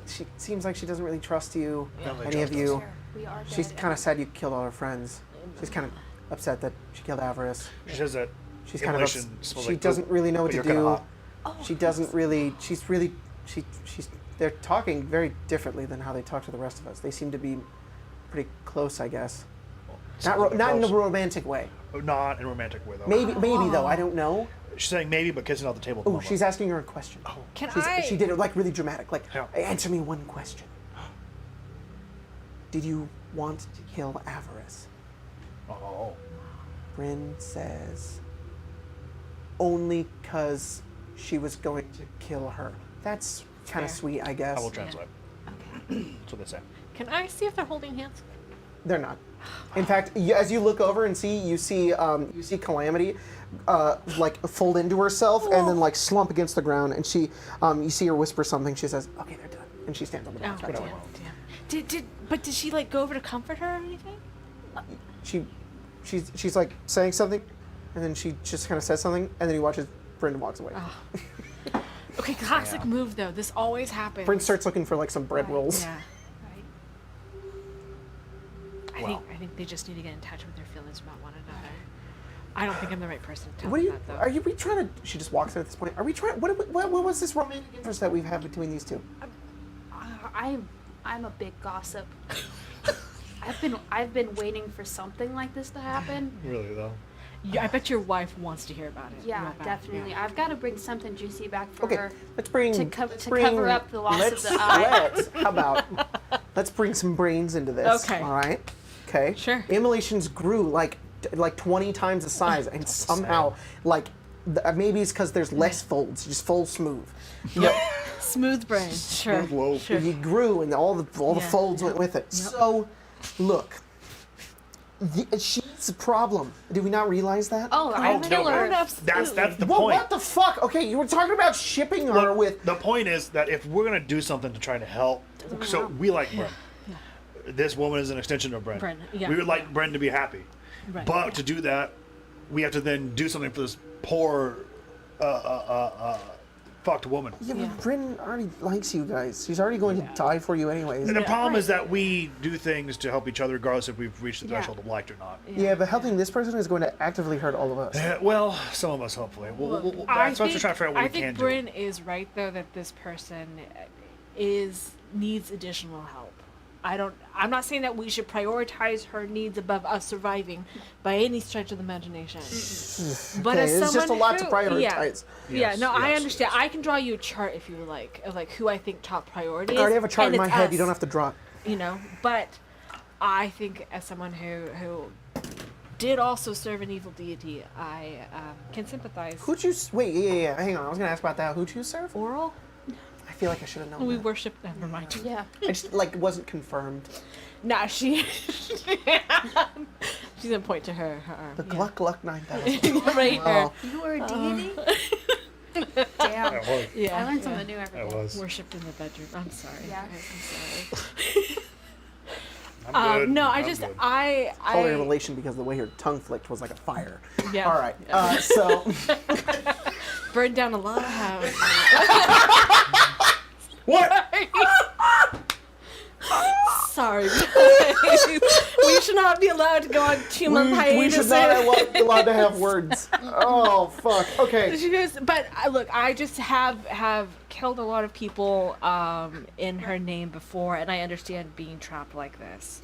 She seems like she doesn't really trust you. Don't really Any of trust you. We are She's dead. kind of sad you killed all her friends. She's kind of upset that she killed Avarice. She says that She's kind of immolation ups- smells she like doesn't poop, really know what but to you're kinda do. hot. She doesn't really. She's really. She's. They're talking very differently than how they talk to the rest of us. They seem to be pretty close, I guess. Sounds like Not in a close. romantic way. Not in a romantic way, though. Maybe though. I don't know. She's saying maybe, but kissing off the table. at the Oh, moment. she's asking her a question. Can She did it like really dramatic. Like, Yeah. answer me one question. Did you want to kill Avarice? Oh. Bryn says, only because she was going to kill her. That's kind of Fair. sweet, I guess. I will translate. That's what they say. Can I see if they're holding hands? They're not. In fact, as you look over and you see Calamity, like fold into herself and then like slump against the ground, and you see her whisper something. She says, "Okay, they're done," and she stands on the Oh, box back down. Damn. Did she like go over to comfort her or anything? She's like saying something, and then she just kind of says something, and then he watches Bryn walks away. Okay, classic move though. This always happens. Bryn starts looking for like some bread rolls. Yeah. Wow. I think they just need to get in touch with their feelings about one another. I don't think I'm the right person to tell What are them you? that though. Are we trying to? She just walks in at this point. Are we trying? What was this romantic interest that we've had between these two? I'm a big gossip. I've been waiting for something like this to happen. Really though. Yeah, I bet your wife wants to hear about it. Yeah, real bad. definitely. Yeah. I've got to bring something juicy back for Okay, her. let's bring to bring- cover up the loss of the eye. How about let's bring some brains into this? Okay. All right. Okay. Sure. Immolations grew like 20 times the size, and somehow like maybe it's because there's less folds, just fold smooth. Yep. Smooth brain. Sure. Whoa. Sure. He grew, and all the Yeah. folds went with it. So, look, she's a problem. Did we not realize that? Oh, I'm no, killer. That's the Well, point. what the fuck? Okay, you were talking about shipping her Look, with. the point is that if we're gonna do something to try to help, so we like Bren. This woman is an extension of Bren. Bren, yeah. We would like Bren to be happy, Right. but to do that, we have to then do something for this poor, fucked woman. Yeah, but Bryn already likes you guys. She's already going to die for you anyways. And the problem right. is that we do things to help each other, regardless if we've reached the Yeah. threshold of liked or not. Yeah, but helping this person is going to actively hurt all of us. Well, some of us hopefully. That's what we're trying to figure out what I we think can Bryn is right though that this person needs additional help. I'm not saying that we should prioritize her needs above us surviving by any stretch of the imagination. But Okay, as it's someone just a lot to who- prioritize. Yes, I yes, understand. yes. I can draw you a chart if you would like, of like who I think top priority I is. already have a chart and in my it's head. us, You don't have to draw it. you know. But I think as someone who did also serve an evil deity, I can sympathize. Who'd you? Wait, yeah. Hang on. I was going to ask about that. Who'd you serve? Oral? I feel like I should have known. We that. worship. Never mind. Yeah. I just like wasn't confirmed. Nah, she's gonna point to her arm. The Gluck Gluck 9000. right Oh. here. You are a deity? Damn. That was. Yeah. I learned something new every That day. was. Worshipped in the bedroom. I'm sorry. Yeah. guys, I'm sorry. I'm good. No, I'm good. Called her a relation because the way her tongue flicked was like a fire. Yeah. All right. So Burned down a lot of houses. What? Sorry. We should not be allowed to go on 2-month we hiatus. should not be allowed to have words. Oh fuck. Okay. She goes, but look, I just have killed a lot of people in her name before, and I understand being trapped like this.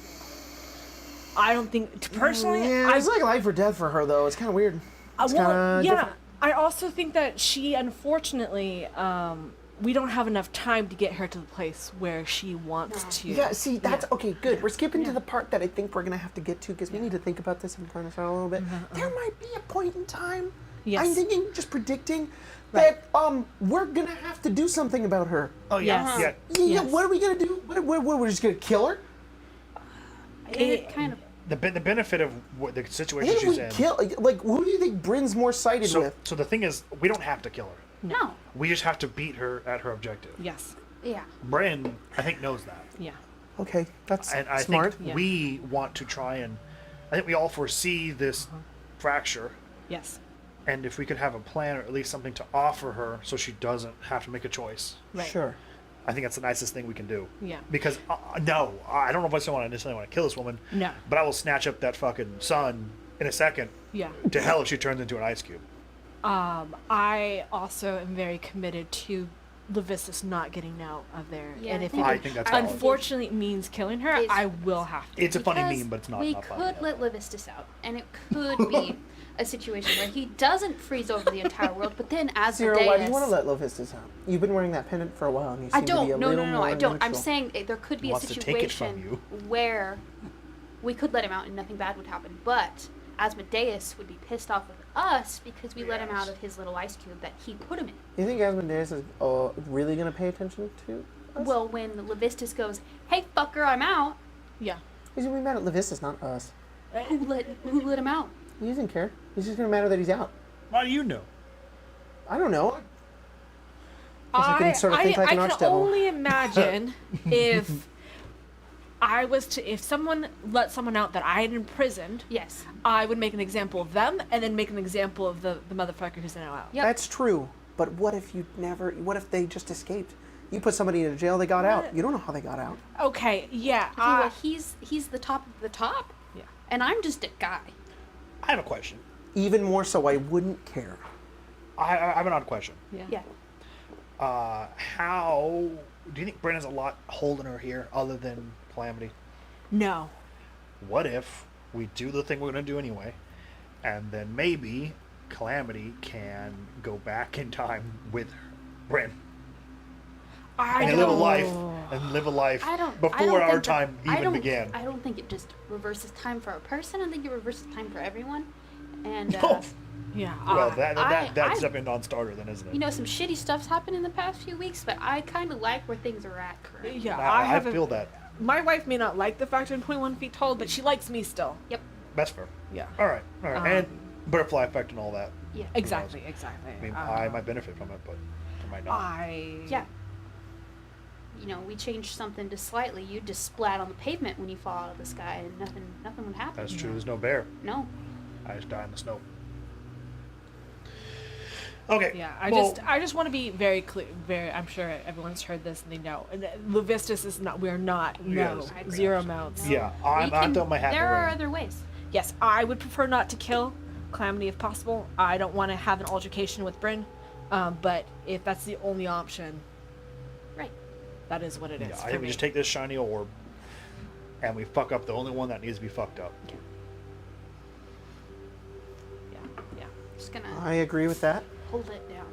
I don't think, personally, Yeah, it's like life or death for her though. It's kind of weird. It's well, kinda yeah. different. I also think that she, unfortunately, we don't have enough time to get her to the place where she wants to. Yeah, see, that's okay, good. We're skipping to the part that I think we're going to have to get to because we need to think about this and plan this out a little bit. There might be a point in time, Yes. I'm thinking, just predicting, Right. that we're going to have to do something about her. Oh yeah. Yes. Yeah. Yeah, Yes. what are we going to do? We're just going to kill her? It kind of. The benefit of what the situation If she's we in. kill, like, who do you think Bryn's more sided So, with? so the thing is, we don't have to kill her. No. We just have to beat her at her objective. Yes. Yeah. Bren, I think, knows that. Yeah. Okay, that's And I smart. think Yeah. we want to try and, I think we all foresee this fracture. Yes. And if we could have a plan or at least something to offer her so she doesn't have to make a choice, Right. Sure. I think that's the nicest thing we can do. Yeah. Because, no, I don't know if I still want to necessarily want to kill this woman. No. But I will snatch up that fucking sun in a second. Yeah. To hell if she turns into an ice cube. I also am very committed to Levistus not getting out of there. Yeah, And I if think it I think that's valid. unfortunately means killing her, It's- I will have to. It's a funny Because meme, but it's not. We not could funny. let Levistus out, and it could be a situation where he doesn't freeze over the entire world, but then as Zero, Asmodeus... why do you want to let Lovistus out? You've been wearing that pendant for a while, and you seem I to be don't. a No, little no, no, more I don't. I'm neutral. saying there could be a Wants to take it from situation you. where we could let him out and nothing bad would happen, but Asmodeus would be pissed off with us because we let him out of his little ice cube that he put him in. You think Asmodeus is really going to pay attention to Well, when Levistus goes, "Hey, fucker, I'm out." Yeah. He's gonna be mad at Levistus, not us. Who let him out? He doesn't care. He's just gonna matter that he's out. How do you know? I don't know. Guess I can sort of think like an I can archdevil. only imagine if if someone let someone out that I had imprisoned, Yes. I would make an example of them and then make an example of the motherfucker who's now out. Yep. That's true. But what if what if they just escaped? You put somebody in jail, they got out. You don't know how they got out. Okay, yeah. Okay, well, he's the top of the top, Yeah. and I'm just a guy. I have a question. Even more so, I wouldn't care. I have an odd question. Yeah. Yeah. How do you think Bryn has a lot holding her here other than Calamity? No. What if we do the thing we're going to do anyway, and then maybe Calamity can go back in time with Bryn I and don't. live a life I don't. before our time even began? I don't think it just reverses time for a person. I think it reverses time for everyone. And Yeah. Well, I- that's definitely a non-starter then, isn't it? you know, some shitty stuff's happened in the past few weeks, but I kind of like where things are at currently. Yeah. I feel that. My wife may not like the fact I'm 21 feet tall, but she likes me still. Yep. That's fair. Yeah. All right. And butterfly effect and all that. Yeah. Exactly. I mean, I might benefit from it, but I might not. Yeah. You know, we changed something just slightly. You just splat on the pavement when you fall out of the sky, and nothing would happen. That's true. There's no bear. No. I just die in the snow. Okay. Yeah, well, I just want to be very clear. I'm sure everyone's heard this and they know. And Levistus is not. We're not. Yes. No. I agree. Zero mounts. Yeah, We I'm can- throwing my hat in There the are ring. other ways. Yes, I would prefer not to kill Calamity if possible. I don't want to have an altercation with Bryn. But if that's the only option, Right. that is what it is. Yeah, I for think we me. just take this shiny orb and we fuck up the only one that needs to be fucked up. Yeah. Yeah. Just gonna I agree with that. hold it down.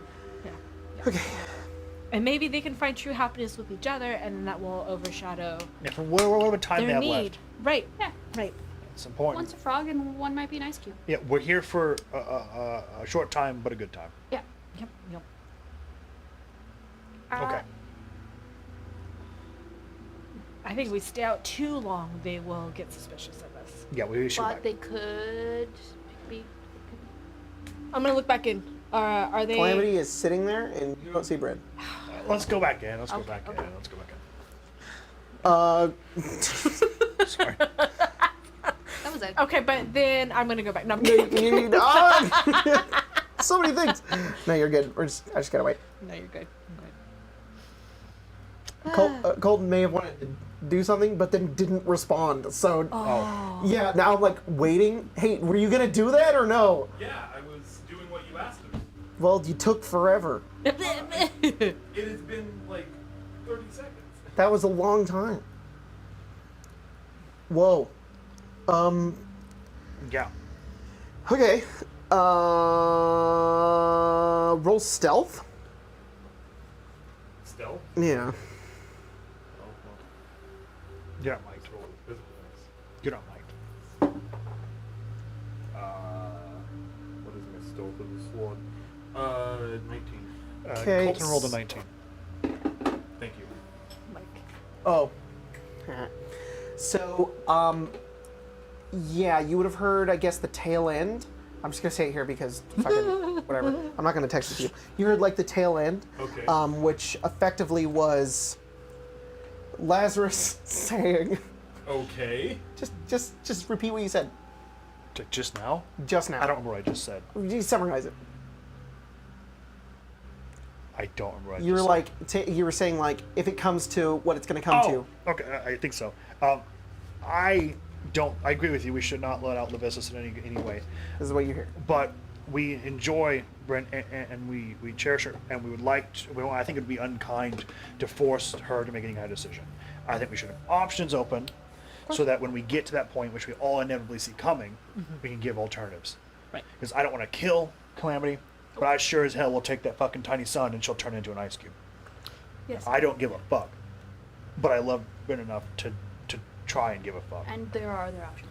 Yeah. Okay. And maybe they can find true happiness with each other, and then that will overshadow Yeah, for whatever time they their have need. left. Right. Yeah. Right. It's important. One's a frog and one might be an ice cube. Yeah, we're here for a short time, but a good time. Yeah. Yep. Yep. Okay. I think if we stay out too long, they will get suspicious of us. Yeah, we should. But they could be. I'm gonna look back in. Are they? Calamity is sitting there, and you don't see Bryn. Let's go back in. Let's go Okay, back okay. in. Let's go back in. Sorry. That was a. Okay, but then I'm gonna go back. No, I'm You kidding. need so many things. No, you're good. I just gotta wait. No, you're good. Colton may have wanted to do something, but then didn't respond. So, Oh. yeah, now I'm like waiting. Hey, were you gonna do that or no? Yeah, I was doing what you asked me. Well, you took forever. It has been like 30 seconds. That was a long time. Whoa. Yeah. Okay. Roll stealth. Stealth? Yeah. You're not mic'd. Roll with physical things. You're not mic'd. What is my stealth of the sword? 19. Okay, Colton rolled a 19. Thank you. Oh. So, yeah, you would have heard, I guess, the tail end. I'm just gonna say it here because fucking whatever. I'm not gonna text it to you. You heard like the tail end, Okay. which effectively was Lazarus saying, Okay. just repeat what you said Just now? just now. I don't remember what I just said. You summarize it. I don't remember what I You were just like, you were saying like, if it comes to what it's gonna come said. to. Okay, I think so. I agree with you. We should not let out Levistus in any way. This is what you hear. But we enjoy Brent and we cherish her, and we would like to, I think it would be unkind to force her to make any kind of decision. I think we should have options open so that when we get to that point, which we all inevitably see coming, we can give alternatives. Right. Because I don't want to kill Calamity, but I sure as hell will take that fucking tiny sun and she'll turn into an ice cube. Yes. I don't give a fuck, but I love Brent enough to try and give a fuck. And there are other options.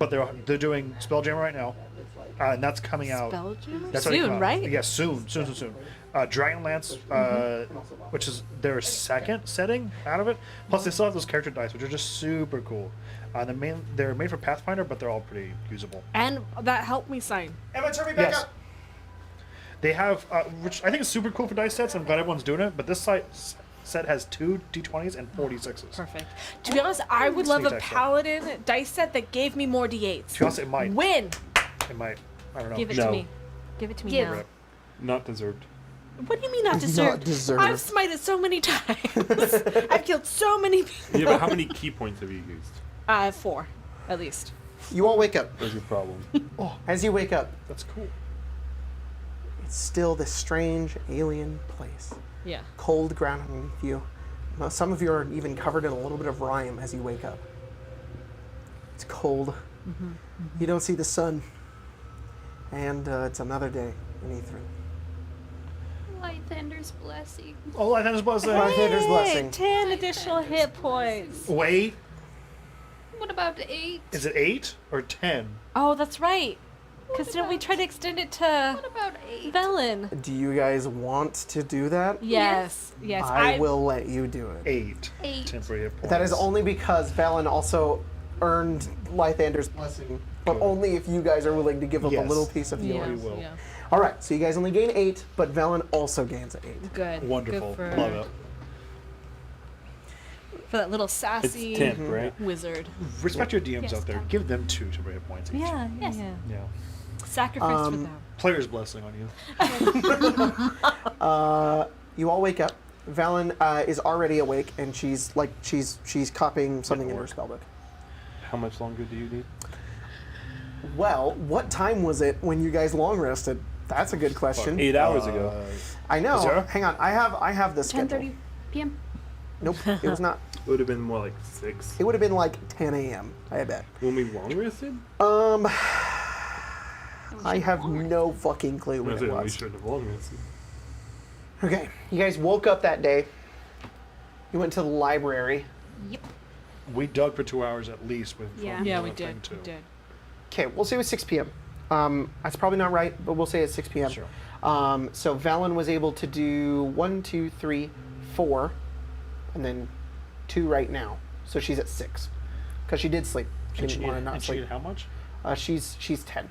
but they're doing Spelljammer right now, and that's coming out. Spelljammer? That's already Soon, come out. right? Yeah, soon. Dragonlance, which is their second setting out of it. Plus, they still have those character dice, which are just super cool. They're made for Pathfinder, but they're all pretty usable. And that helped me sign. Emma, turn me back Yes. up. They have, which I think is super cool for dice sets. I'm glad everyone's doing it. But this set has 2 d20s and 4 d6s. Perfect. To be honest, I would love Sneak a attack. paladin dice set that gave me more d8s. To be honest, it might. Win! It might. I don't know. Give it No. to me. Give it to me Give. now. Not deserved. What do you mean not deserved? deserved. I've smited so many times. I've killed so many people. Yeah, but how many key points have you used? 4, at least. You all wake up. Where's your problem? As you wake up, That's cool. it's still this strange alien place. Yeah. Cold ground underneath you. Some of you are even covered in a little bit of rime as you wake up. It's cold. You don't see the sun. And it's another day in Ythryn. Lythander's blessing. Oh, I think it's blessing. Lythander's blessing. 10 additional hit points. Wait, What about 8? is it 8 or 10? Oh, that's right. Because didn't we try to extend it to What about 8? Velen? Do you guys want to do that? Yes. Yes. I will let you do it. 8. 8. Temporary hit points. That is only because Valen also earned Lythander's blessing, but only if you guys are willing to give up a Yes. little piece of Yeah, yours. will. yeah. All right, so you guys only gain 8, but Velen also gains 8. Good. Wonderful. Good for, Love it. For that little It's sassy temp, right? wizard. Respect your DMs Yes, out there. Tom. Give them 2 temporary hit points each. Yeah. Yes. Yeah. Yeah. Sacrifice for them. Player's blessing on you. You all wake up. Valen is already awake, and she's copying something in her spellbook. How much longer do you need? Well, what time was it when you guys long rested? That's a good question. 8 hours ago. I know. Zero? Hang on, I have the schedule. 10:30 p.m. Nope, it was not. It would have been more like 6. It would have been like 10 a.m. I bet. When we long rested? I have no fucking clue when it We was. shouldn't have long rested. Okay, you guys woke up that day. You went to the library. Yep. We dug for 2 hours at least. With Yeah. Yeah, the we thing, did. too. We did. Okay, we'll say it was 6 p.m. That's probably not right, but we'll say it's 6 p.m. Sure. So Valen was able to do 1, 2, 3, 4, and then 2 right now. So she's at 6 because she did sleep. She And didn't she want to needed, not and she sleep. needed how much? She's 10.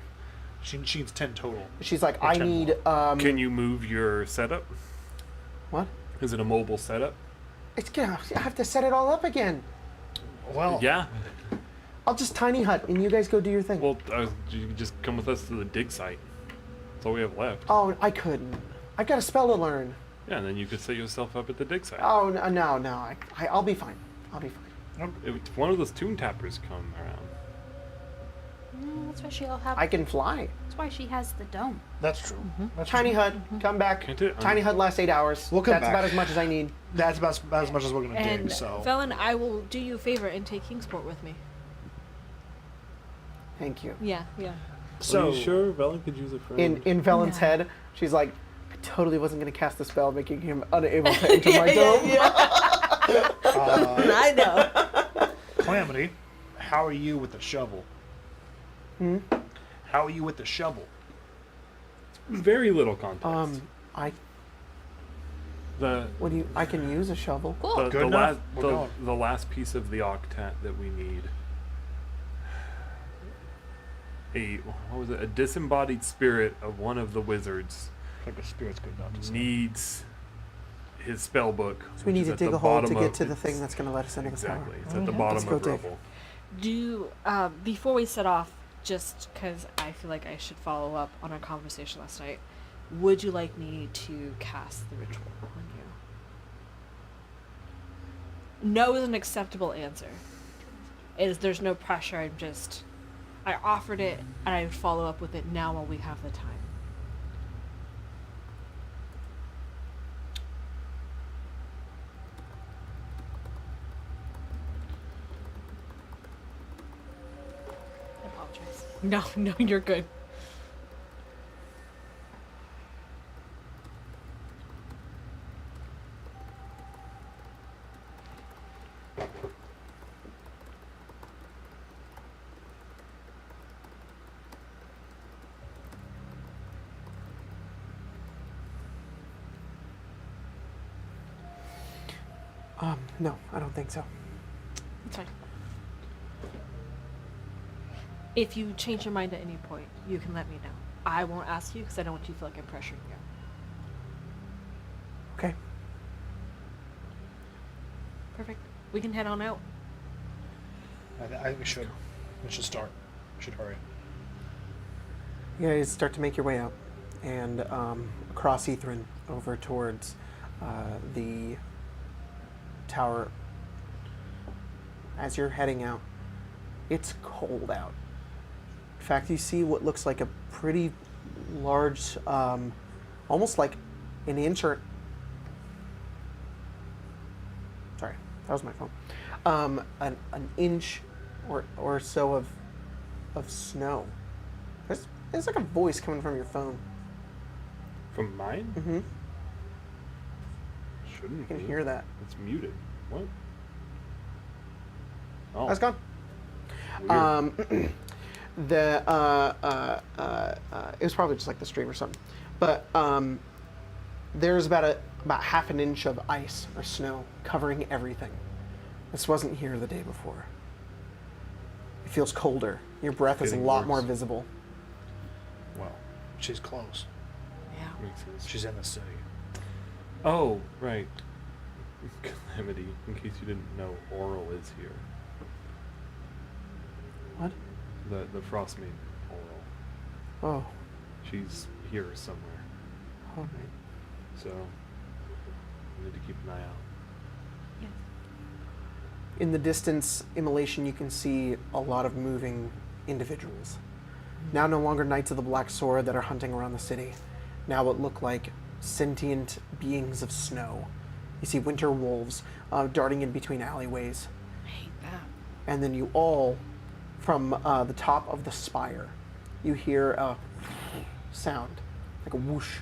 She needs 10 total. She's like, Or I 10 need Can you move your setup? what? Is it a mobile setup? It's gonna. I have to set it all up again. Well, Yeah. I'll just tiny hut and you guys go do your thing. Well, you can just come with us to the dig site. That's all we have left. Oh, I couldn't. I've got a spell to learn. Yeah, and then you could set yourself up at the dig site. Oh no. I'll be fine. I'll be fine. If one of those tune tappers come around. No, that's why she'll have. I can fly. That's why she has the dome. that's true. That's Tiny true. hut. Come back. Can't it? Tiny hut lasts 8 hours. We'll come That's back. about as much as I need. That's about as much as we're going to And dig, so. Velen, I will do you a favor and take Kingsport with me. Thank you. Yeah. Yeah. So, Are you sure Velen could use a friend? In Velen's No. head, she's like, I totally wasn't gonna cast the spell, making him unable to enter my dome. I know. Calamity, how are you with the shovel? How are you with the shovel? Very little context. I the I can use a shovel. Cool. the, Good the, enough. last, We're the, going. the last piece of the Octad that we need. What was it? A disembodied spirit of one of the wizards Like a spirit's good enough to say. needs his spell book. So we which need is to at dig the a hole to bottom get of to the its- thing that's gonna let us into the tower. Exactly. It's at the Let's bottom go of dig. rubble. Do before we set off, just because I feel like I should follow up on our conversation last night. Would you like me to cast the ritual on you? No is an acceptable answer. There's no pressure. I offered it, and I would follow up with it now while we have the time. I apologize. No, you're good. No, I don't think so. It's fine. If you change your mind at any point, you can let me know. I won't ask you because I don't want you to feel like I'm pressuring you. Okay. Perfect. We can head on out. I think we should. We should start. We should hurry. You guys start to make your way out, and across Ythryn over towards the tower. As you're heading out, it's cold out. In fact, you see what looks like a pretty large, almost like an inch or... Sorry, that was my phone. An inch or so of snow. There's like a voice coming from your phone. From mine? Mm-hmm. Shouldn't You can be. hear that. It's muted. What? Oh, That's gone. weird. It was probably just like the stream or something, but there's about half an inch of ice or snow covering everything. This wasn't here the day before. It feels colder. Your breath is a Getting lot worse. more visible. Well, she's close. Yeah. Makes sense. She's in the city. Oh, right. Calamity, in case you didn't know, Oral is here. What? The Frostmaiden, Oral. Oh, She's here somewhere. all right. So, we need to keep an eye out. Yes. In the distance, immolation, you can see a lot of moving individuals. Now no longer Knights of the Black Sword that are hunting around the city. Now what look like sentient beings of snow. You see winter wolves darting in between alleyways. I hate that. And then you all, from the top of the spire, you hear a sound, like a whoosh.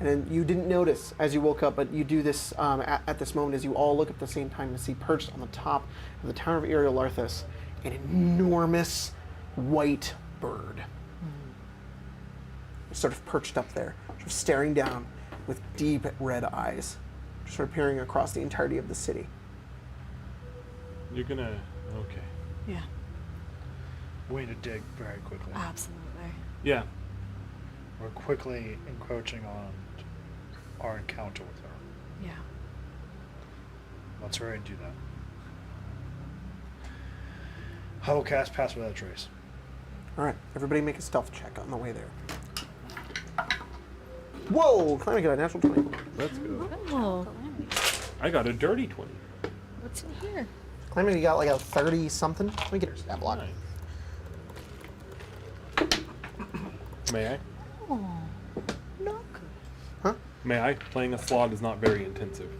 And then you didn't notice as you woke up, but you do this at this moment as you all look at the same time to see perched on the top of the Tower of Aerial Larthus an enormous white bird. Sort of perched up there, sort of staring down with deep red eyes, sort of peering across the entirety of the city. You're gonna... Okay. Yeah. We need to dig very quickly. Absolutely. Yeah. We're quickly encroaching on our encounter with her. Yeah. Let's hurry and do that. I will cast Pass Without a Trace. All right, everybody make a stealth check on the way there. Whoa! Calamity got a natural 20. Let's go. Oh, Calamity. I got a dirty 20. what's in here? Calamity got like a 30 something. Let me get her stat block. Nice. May I? Oh, not good. Huh? May I? Playing a slot is not very intensive.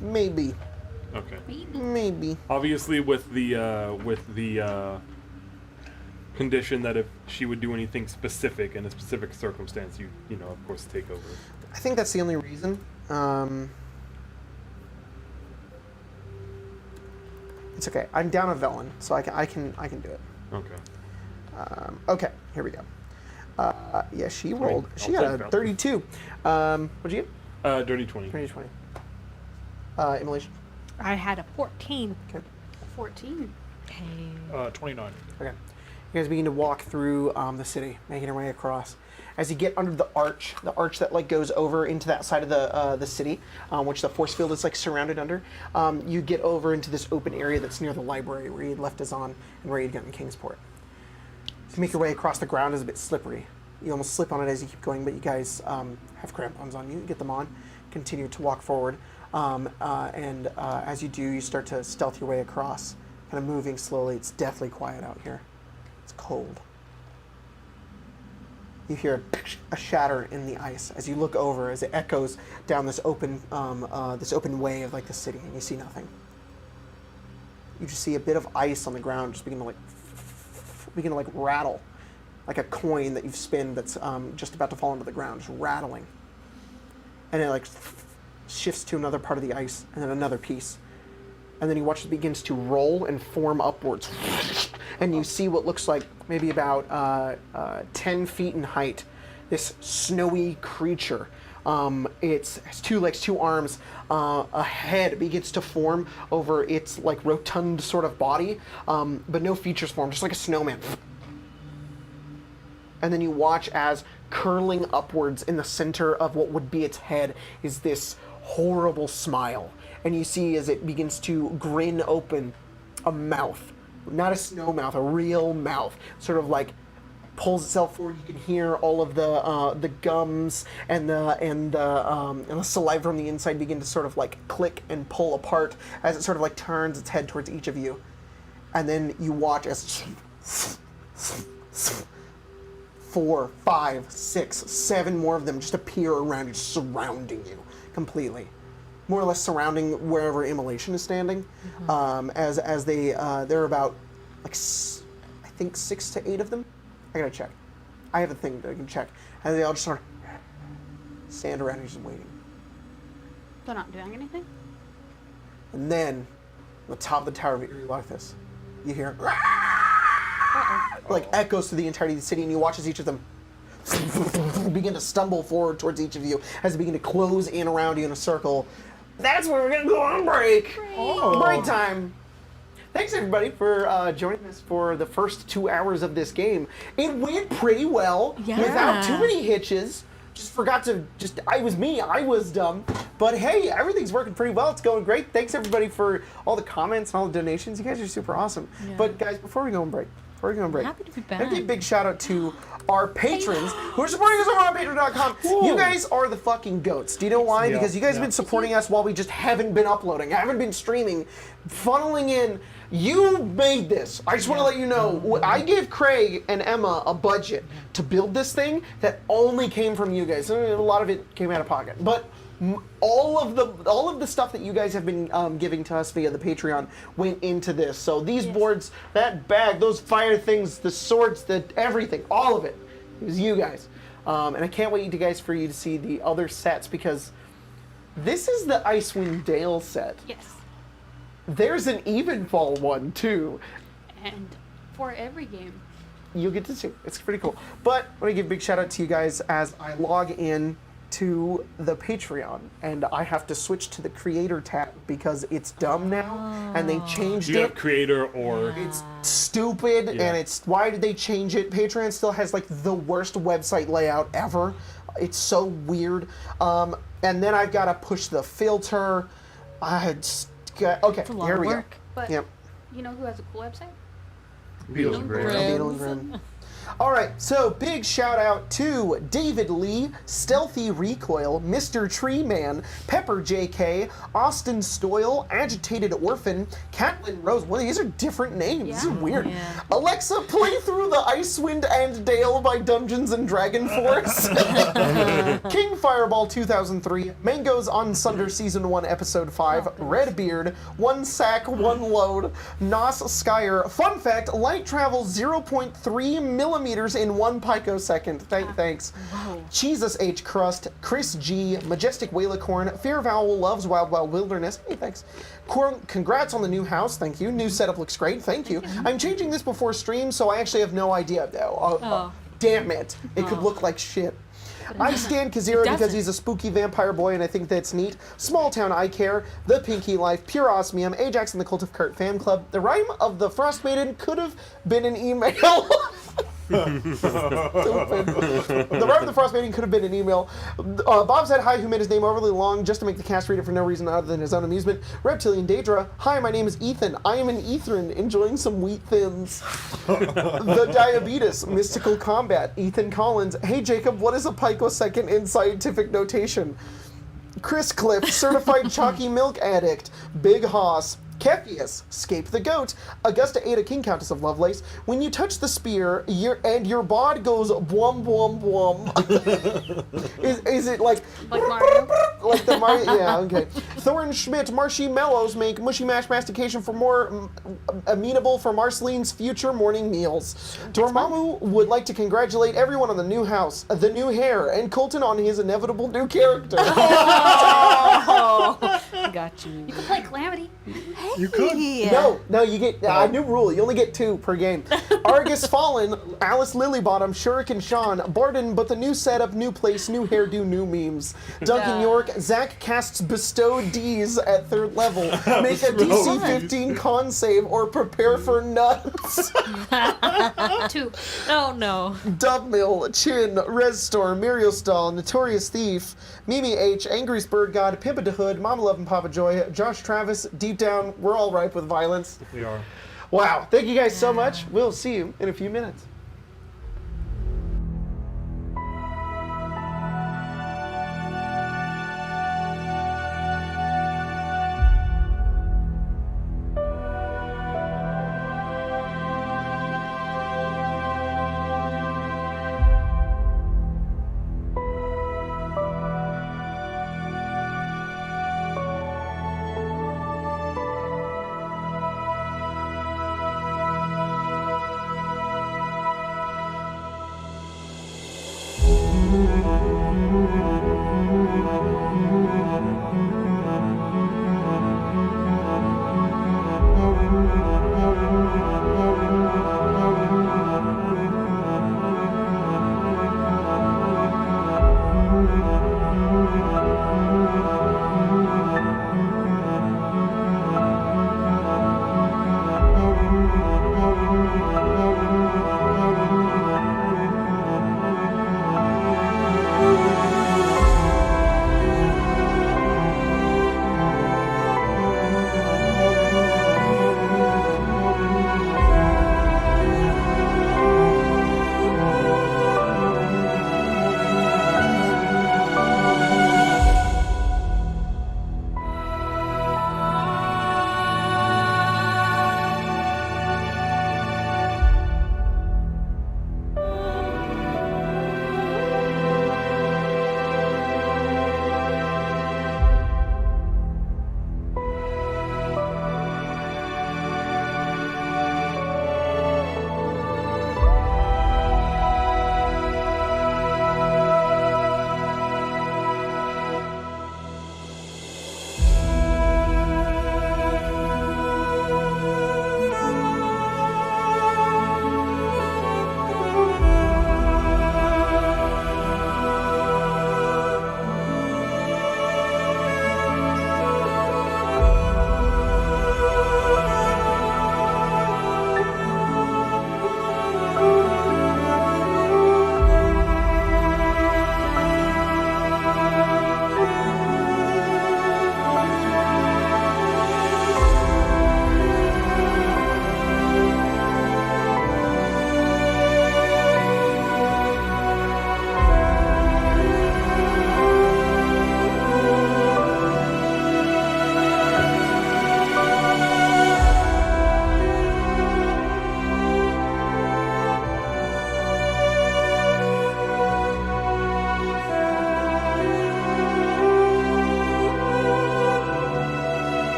Maybe. Okay. Maybe. Obviously, with the condition that if she would do anything specific in a specific circumstance, you know, of course, take over. I think that's the only reason. It's okay. I'm down a Velen, so I can do it. Okay. Okay, here we go. Yeah, she rolled. I'll She got take a Velen. 32. What'd you get? Dirty 20. 20. Immolation. I had a 14. Okay. 14. Hey. 29. Okay. You guys begin to walk through the city, making your way across. As you get under the arch that like goes over into that side of the city, which the force field is like surrounded under, you get over into this open area that's near the library where you'd left us on and where you'd gotten Kingsport. To make your way across the ground is a bit slippery. You almost slip on it as you keep going, but you guys have crampons on you. You get them on, continue to walk forward, and as you do, you start to stealth your way across, kind of moving slowly. It's deathly quiet out here. It's cold. You hear a shatter in the ice as you look over, as it echoes down this open way of like the city, and you see nothing. You just see a bit of ice on the ground just begin to like rattle, like a coin that you've spinned that's just about to fall into the ground, just rattling. And it like shifts to another part of the ice, and then another piece. And then you watch it begins to roll and form upwards. And you see what looks like maybe about 10 feet in height, this snowy creature. It has 2 legs, 2 arms. A head begins to form over its like rotund sort of body, but no features form, just like a snowman. And then you watch as curling upwards in the center of what would be its head is this horrible smile. And you see as it begins to grin open a mouth, not a snow mouth, a real mouth, sort of like pulls itself forward. You can hear all of the gums and the saliva from the inside begin to sort of like click and pull apart as it sort of like turns its head towards each of you. And then you watch as 4, 5, 6, 7 more of them just appear around you, surrounding you completely. More or less surrounding wherever Immolation is standing. As they're about like I think 6 to 8 of them. I gotta check. I have a thing that I can check. And they all just sort of stand around and just waiting. They're not doing anything? And then, on the top of the tower of Irelarthus, you hear like echoes through the entirety of the city, and you watch as each of them begin to stumble forward towards each of you as they begin to close in around you in a circle. That's where we're gonna go on break. Break time. Thanks everybody for joining us for the first 2 hours of this game. It went pretty well without too many hitches. I was dumb. But hey, everything's working pretty well. It's going great. Thanks everybody for all the comments and all the donations. You guys are super awesome. Yeah. But guys, before we go on break, Happy to be back. I'm gonna give a big shout out to our patrons who are supporting us over on patreon.com. You guys are the fucking goats. Do you know why? Because you guys have been supporting us while we just haven't been uploading, haven't been streaming, funneling in. You made this. I just want to let you know, I gave Craig and Emma a budget to build this thing that only came from you guys. A lot of it came out of pocket, but all of the stuff that you guys have been giving to us via the Patreon went into this. So these boards, that bag, those fire things, the swords, everything, all of it was you guys. And I can't wait for you to see the other sets, because this is the Icewind Dale set. Yes. There's an Evenfall one too. And for every game. You'll get to see. It's pretty cool. But I want to give a big shout out to you guys as I log in to the Patreon, and I have to switch to the creator tab because it's dumb now, and they changed You have it. creator or It's stupid, and it's why did they change it? Patreon still has like the worst website layout ever. It's so weird. And then I've got to push the filter. Okay, here we go. But Yep. you know who has a cool website? Beatles and Graham. Beetle and Grim. All right, so big shout out to David Lee, Stealthy Recoil, Mr. Tree Man, Pepper JK, Austin Stoyle, Agitated Orphan, Catlin Rose. Well, these are different names. This is weird. Yeah. Alexa, play through the Icewind and Dale by Dungeons and Dragon Force. King Fireball 2003, Mangoes on Sunder Season 1 Episode 5, Redbeard, One Sack, One Load, Nos Skyer. Fun fact, light travels 0.3 millimeters in 1 picosecond. Thanks. Whoa. Jesus H. Crust, Chris G, Majestic Whalicorn, Fear Vowel loves Wild Wild Wilderness. Hey, thanks. Congrats on the new house. Thank you. New setup looks great. Thank you. I'm changing this before stream, so I actually have no idea. Damn it. It could look like shit. I stand Kazira because he's a spooky vampire boy, and I think that's neat. Small Town I Care, The Pinky Life, Pure Osmium, Ajax and the Cult of Kurt Fan Club. The Rime of the Frostmaiden could have been an email. Stupid. The Rime of the Frostmaiden could have been an email. Bob said hi, who made his name overly long just to make the cast read it for no reason other than his own amusement. Reptilian Daedra, hi, my name is Ethan. I am an Ythryn, enjoying some wheat thins. The Diabetes, Mystical Combat, Ethan Collins. Hey Jacob, what is a picosecond in scientific notation? Chris Cliff, Certified Chalky Milk Addict. Big Hoss. Cepheus, Scape the Goat, Augusta Ada, King Countess of Lovelace. When you touch the spear, your bod goes blum blum blum. is it like Mario? like the Mario? Yeah, okay. Thorin Schmidt, Marshy Mellows make mushy mash mastication for more amenable for Marceline's future morning meals. Dormammu would like to congratulate everyone on the new house, the new hair, and Colton on his inevitable new character. got you. You can play Calamity. You could. No, you get a new rule. You only get 2 per game. Argus Fallen, Alice Lilybottom, Shuriken Sean, Barden, but the new setup, new place, new hairdo, new memes. Duncan Yeah. York, Zach casts Bestow D's at 3rd level. Make a DC 15 con save or prepare for nuts. 2. Oh no. Dubmill, Chin, Restor, Muriel Stahl, Notorious Thief, Mimi H, Angry Bird God, Pippa the Hood, Mama Love and Papa Joy, Josh Travis, deep down, we're all ripe with violence. We are. Wow, thank you guys so much. We'll see you in a few minutes.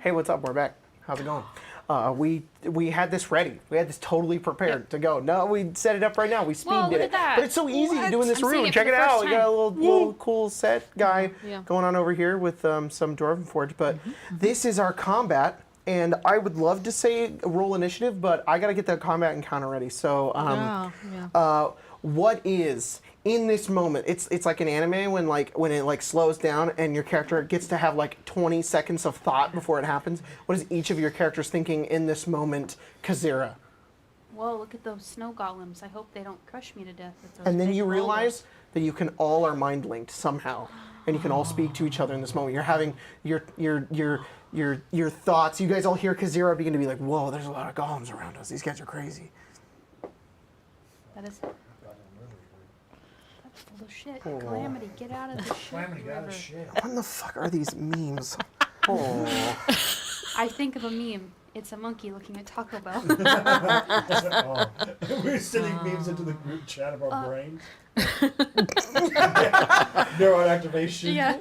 Hey, what's up? We're back. How's it going? We had this ready. We had this totally prepared to go. No, we set it up right now. We speed Whoa, did look it. at that. But it's so easy to do in this I'm seeing room. it Check for it the out. first We got a time. little cool set guy Yeah. going on over here with some Dwarven Forge. But this is our combat. And I would love to say roll initiative, but I got to get the combat encounter ready. So, what is in this moment? It's like an anime when it slows down and your character gets to have like 20 seconds of thought before it happens. What is each of your characters thinking in this moment, Kazira? Whoa, look at those snow golems. I hope they don't crush me to death. With those And then big you rollers. realize that you can all are mind linked somehow, and you can all speak to each other in this moment. You're having your thoughts. You guys all hear Kazira begin to be like, "Whoa, there's a lot of golems around us. These guys are crazy." That is. That's full of shit. Calamity, get out of the shit. Calamity got river. his shit. What in the fuck are these memes? Oh. I think of a meme. It's a monkey looking at Taco Bell. We're sending memes into the group chat of our brains. Neuron activation. yeah.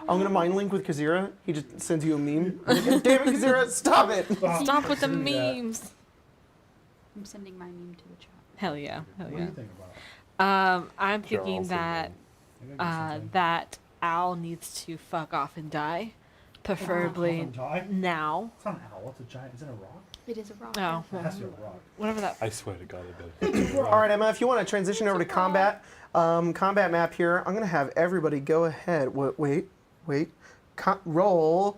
I'm gonna mind link with Kazira. He just sends you a meme. Damn it, Kazira, stop it! Stop with the Do that. memes. I'm sending my meme to the chat. Hell yeah. Hell What do yeah. you think about I'm They're thinking also that it? I gotta do something. that Al needs to fuck off and die, preferably Fuck and die? now. It's not an owl. It's a giant. Is it a rock? It is a rock. No, It has to be a rock. whatever that. I swear to God, it does. All right, Emma, if you want to transition over to combat, combat map here, I'm gonna have everybody go ahead. Wait. Roll.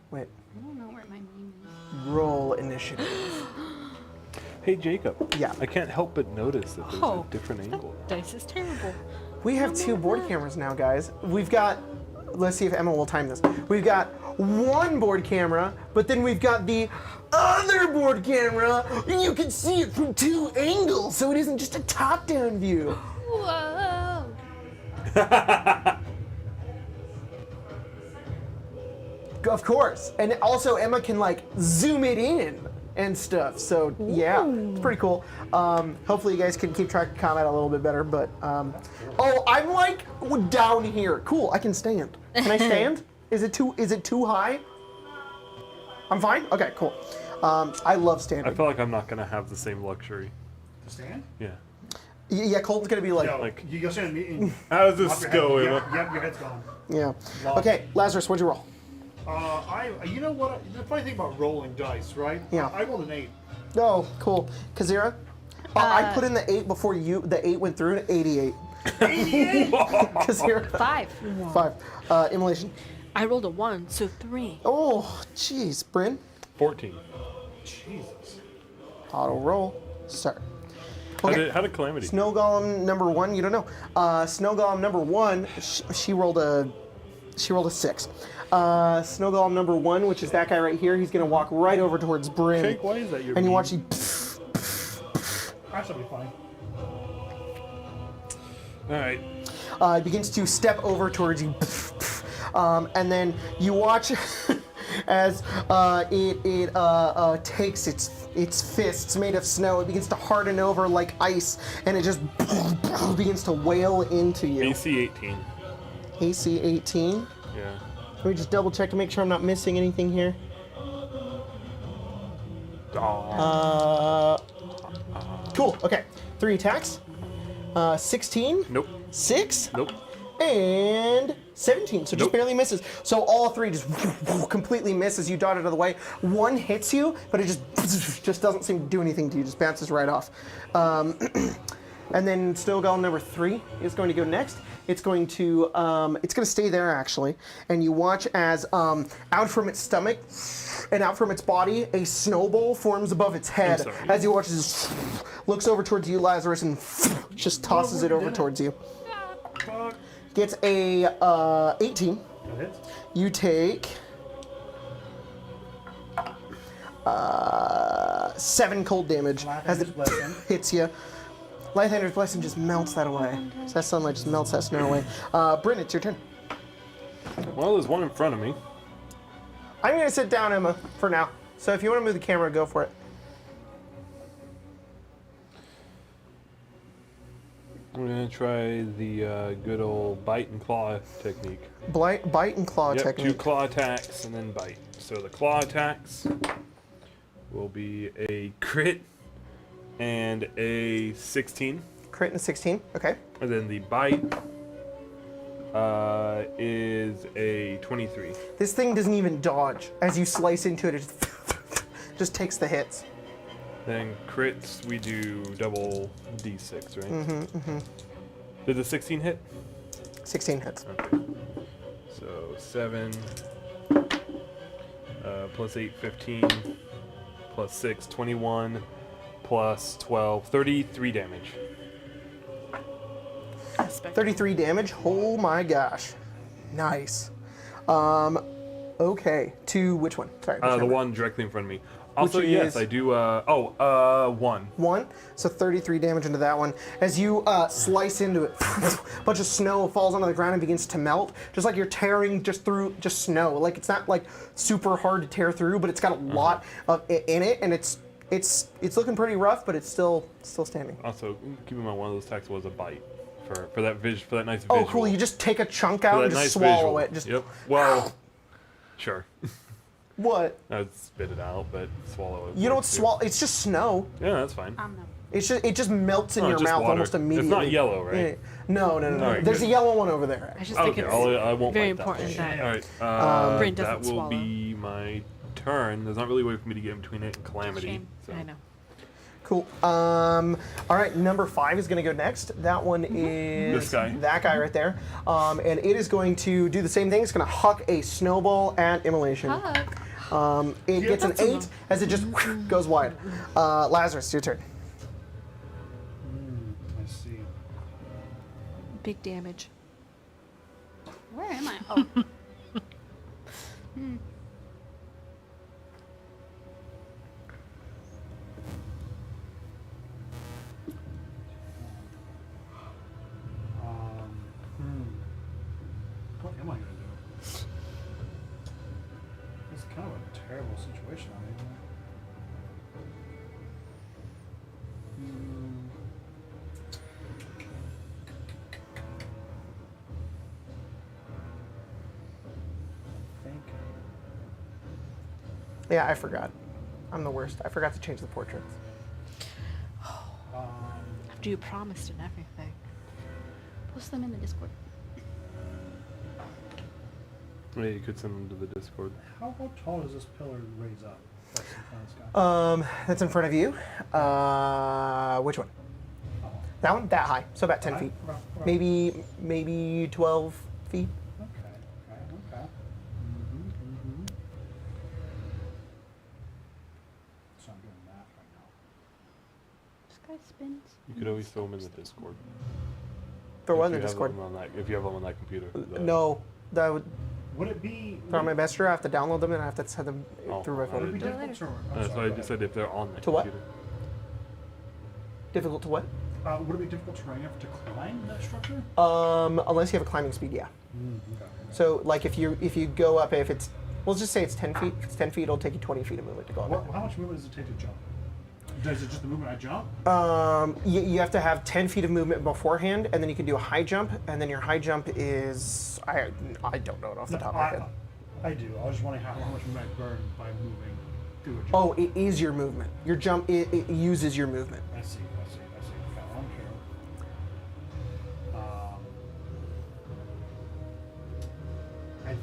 Wait. I don't know where my meme is. Roll initiative. Hey, Jacob. Yeah. I can't help but notice that there's Oh. a different angle. Dice is terrible. We have 2 board cameras now, guys. We've got, let's see if Emma will time this. We've got 1 board camera, but then we've got the other board camera, and you can see it from 2 angles, so it isn't just a top-down view. Whoa! Of course. And also Emma can like zoom it in and stuff. So yeah, it's pretty cool. Hopefully you guys can keep track of combat a little bit better. But oh, I'm like down here. Cool. I can stand. Can I stand? Is it too high? I'm fine. Okay, cool. I love I standing. feel like I'm not gonna have the same luxury. To stand? Yeah. Yeah, Colton's gonna be like, No, like- you go stand and How does this go, Emma? Yep, your head's gone. yeah. Okay, Lazarus, what'd you roll? You know what? The funny thing about rolling dice, right? Yeah. I rolled an 8. Oh, cool. Kazira? I put in the 8 before you. The 8 went through. 88. 88? Kazira. 5. 5. Immolation. I rolled a 1, so 3. Oh, jeez, Bryn. 14. Jesus. Auto roll. Start. How Okay. did Calamity? Snow Golem number 1. You don't know. Snow Golem number 1. She rolled a 6. Snow Golem number 1, which is that guy right here. He's gonna walk right over towards Bryn. Jake, why is that your And you meme? watch he. That should be fine. Alright. It begins to step over towards you, and then you watch as it takes its fists made of snow. It begins to harden over like ice, and it just begins to wail into you. AC 18. AC 18. Yeah. Let me just double check to make sure I'm not missing anything here. Aw. Cool. Okay. 3 attacks. 16. Nope. 6. Nope. And 17, so just Nope. barely misses. So all three just completely miss as you dart out of the way. One hits you, but it just doesn't seem to do anything to you, just bounces right off. And then still golem number 3 is going to go next. It's going to stay there actually, and you watch as out from its stomach and out from its body, a snowball forms above its head. sorry. As you watch this, looks over towards you, Lazarus, and just tosses it over towards you. Fuck. Gets a 18. That hits. You take 7 cold damage as it hits you. Lighthander's Blessing just melts that away. So that sunlight just melts that snow away. Bryn, it's your turn. Well, there's one in front of me. I'm going to sit down, Emma, for now. So if you want to move the camera, go for it. I'm gonna try the good old bite and claw technique. Bite and claw Yep, 2 technique. claw attacks and then bite. So the claw attacks will be a crit and a 16. Crit and 16. Okay. And then the bite is a 23. This thing doesn't even dodge. As you slice into it, it just takes the hits. Then crits, we do double d6, right? Did the 16 hit? 16 hits. Okay. So 7 plus 8, 15 plus 6, 21 plus 12, 33 damage. 33 damage. Oh my gosh. Nice. Okay. To which one? Sorry. which The number? one directly in front of me. Also, Which yes, is- I do. 1. 1. So 33 damage into that one. As you slice into it, a bunch of snow falls onto the ground and begins to melt. Just like you're tearing just through just snow. Like it's not like super hard to tear through, but it's got a lot of it in it, and it's looking pretty rough, but it's still standing. Also, keep in mind one of those attacks was a bite for that for that nice Oh, visual. cool! You just take a chunk For out that and just nice swallow visual. it. Just Yep. Well, sure. what? I'd spit it out, but swallow it. You don't works, too. swallow. It's just snow. Yeah, that's fine. I'm not. It just melts in Oh, your just mouth water. almost It's not immediately. yellow, right? Yeah. No. Alright, There's good. a yellow one over there. I just think Okay, it's I won't very bite important that. that All right, Bryn that doesn't will swallow. be my turn. There's not really a way for me to get in between it and Calamity. Shame. So. I know. Cool. All right, number 5 is going to go next. That one is This guy. That guy right there. And it is going to do the same thing. It's going to huck a snowball at Immolation. Fuck. It gets an that's 8 enough. as it just goes wide. Lazarus, your turn. I see. Big damage. Where am I? Oh. What am I gonna do? It's kind of a terrible situation. I mean. Think. Yeah, I forgot. I'm the worst. I forgot to change the portraits. After you promised and everything. Post them in the Discord. Yeah, you could send them to the Discord. How tall does this pillar raise up? That's in front of this guy. That's in front of you. Which one? Oh, That one? That high. So about 10 right, feet. right. Maybe 12 feet. Okay. So I'm doing math right now. This guy spins. You could always throw them in the Discord. Throw If one in you the have Discord. them on that, if you have them on that computer. No, that would Would it be? throw on my messenger. I have to download them and I have to send them Oh, through my oh, phone. Would it be Do it difficult to? later. That's why I just said if they're on the To what? computer. Difficult to what? Would it be difficult terrain to climb that structure? Unless you have a climbing speed, yeah. Okay. So like if you go up, if it's, we'll just say it's 10 feet. If it's 10 feet, it'll take you 20 feet of movement to go up. How much movement does it take to jump? Does it just the movement I jump? You have to have 10 feet of movement beforehand, and then you can do a high jump, and then your high jump is, I don't know it off the top of my head. I do. I was just wondering how much movement I burn by moving through a jump. Oh, it is your movement. Your jump, it uses your movement. I see. Found, sure.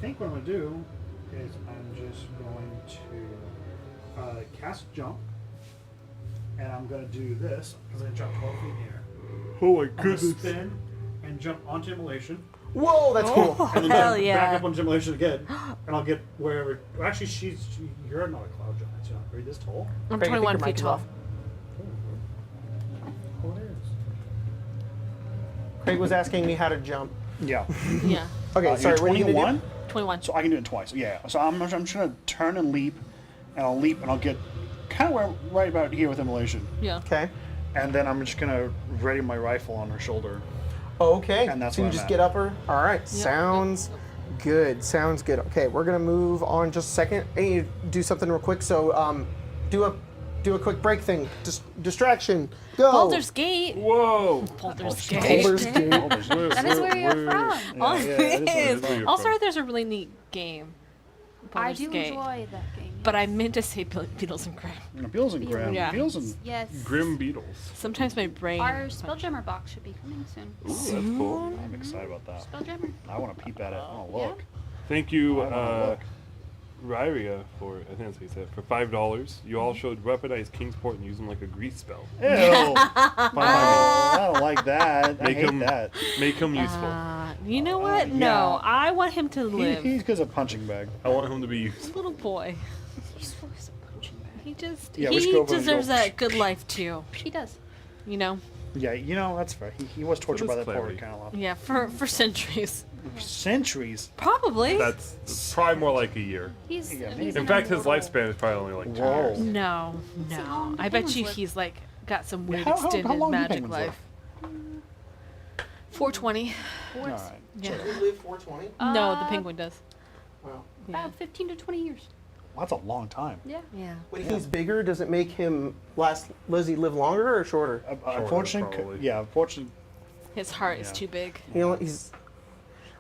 think what I'm going to do is I'm just going to cast jump. And I'm going to do this because I jump 12 feet in the air. Oh my I'm going to goodness. spin and jump onto immolation. Whoa, that's cool. And then Hell jump yeah. back up onto immolation again. And I'll get wherever. Well, actually, you're not a cloud giant. So are you this tall? I'm Craig, I think 21 your mic feet is tall. off. Oh, it is. Craig was asking me how to jump. Yeah. Yeah. Okay, You're sorry, what are you gonna 21? do? 21. So I can do it twice. Yeah. So I'm just going to turn and leap. And I'll leap and I'll get kind of right about here with immolation. Yeah. Okay. And then I'm just going to ready my rifle on her shoulder. Okay. And that's so you where I'm just at. get up her. All right. Yep, Sounds yep. good. Sounds good. Okay, we're gonna move on just a second. I need to do something real quick. So do a quick break thing. Distraction. Go. Baldur's Gate. Whoa. Baldur's Baldur's Gate. Gate. That is where you're from. Oh, Yeah, it it is is. where you're Also, from. there's a really neat game. I Baldur's do Gate. enjoy that game. But I meant to say Beatles and Grim. Beals and Grim. Yeah. Beals and Yes. Grim Beetles. Sometimes my brain. Our Spelljammer box should be coming soon. Ooh, that's cool. I'm excited about that. Spelljammer. I want to peep at it. I want to look. Thank you, I wanna look. Ryria, for, I think that's what you said, for $5. You all showed weaponized Kingsport and used them like a grease spell. Ew. I don't like that. I Make hate him, that. make him useful. You know what? yeah. No, I want him to live. He's because of punching bag. I want him to be useful. Little boy. He just Yeah, we should he go over and deserves go- that good life too. He does. You know? Yeah, that's fair. He was tortured by does that poor Clary. kind of Yeah, for centuries. centuries. Probably. That's probably more like a year. He's, Yeah, he's maybe. an In fact, his immortal. lifespan is probably only like 2 Whoa. years. No, how no. long do I bet penguins you live? he's like got some weird How long do extended magic penguins live? life. 420. All right. Yeah. We live 420. No, the Uh, penguin does. Wow. Yeah. About 15 to 20 years. Well, that's a long time. Yeah. Yeah. When he's bigger, does it make him live longer or shorter? Unfortunately, probably. unfortunately, His heart is Yeah. too big. He's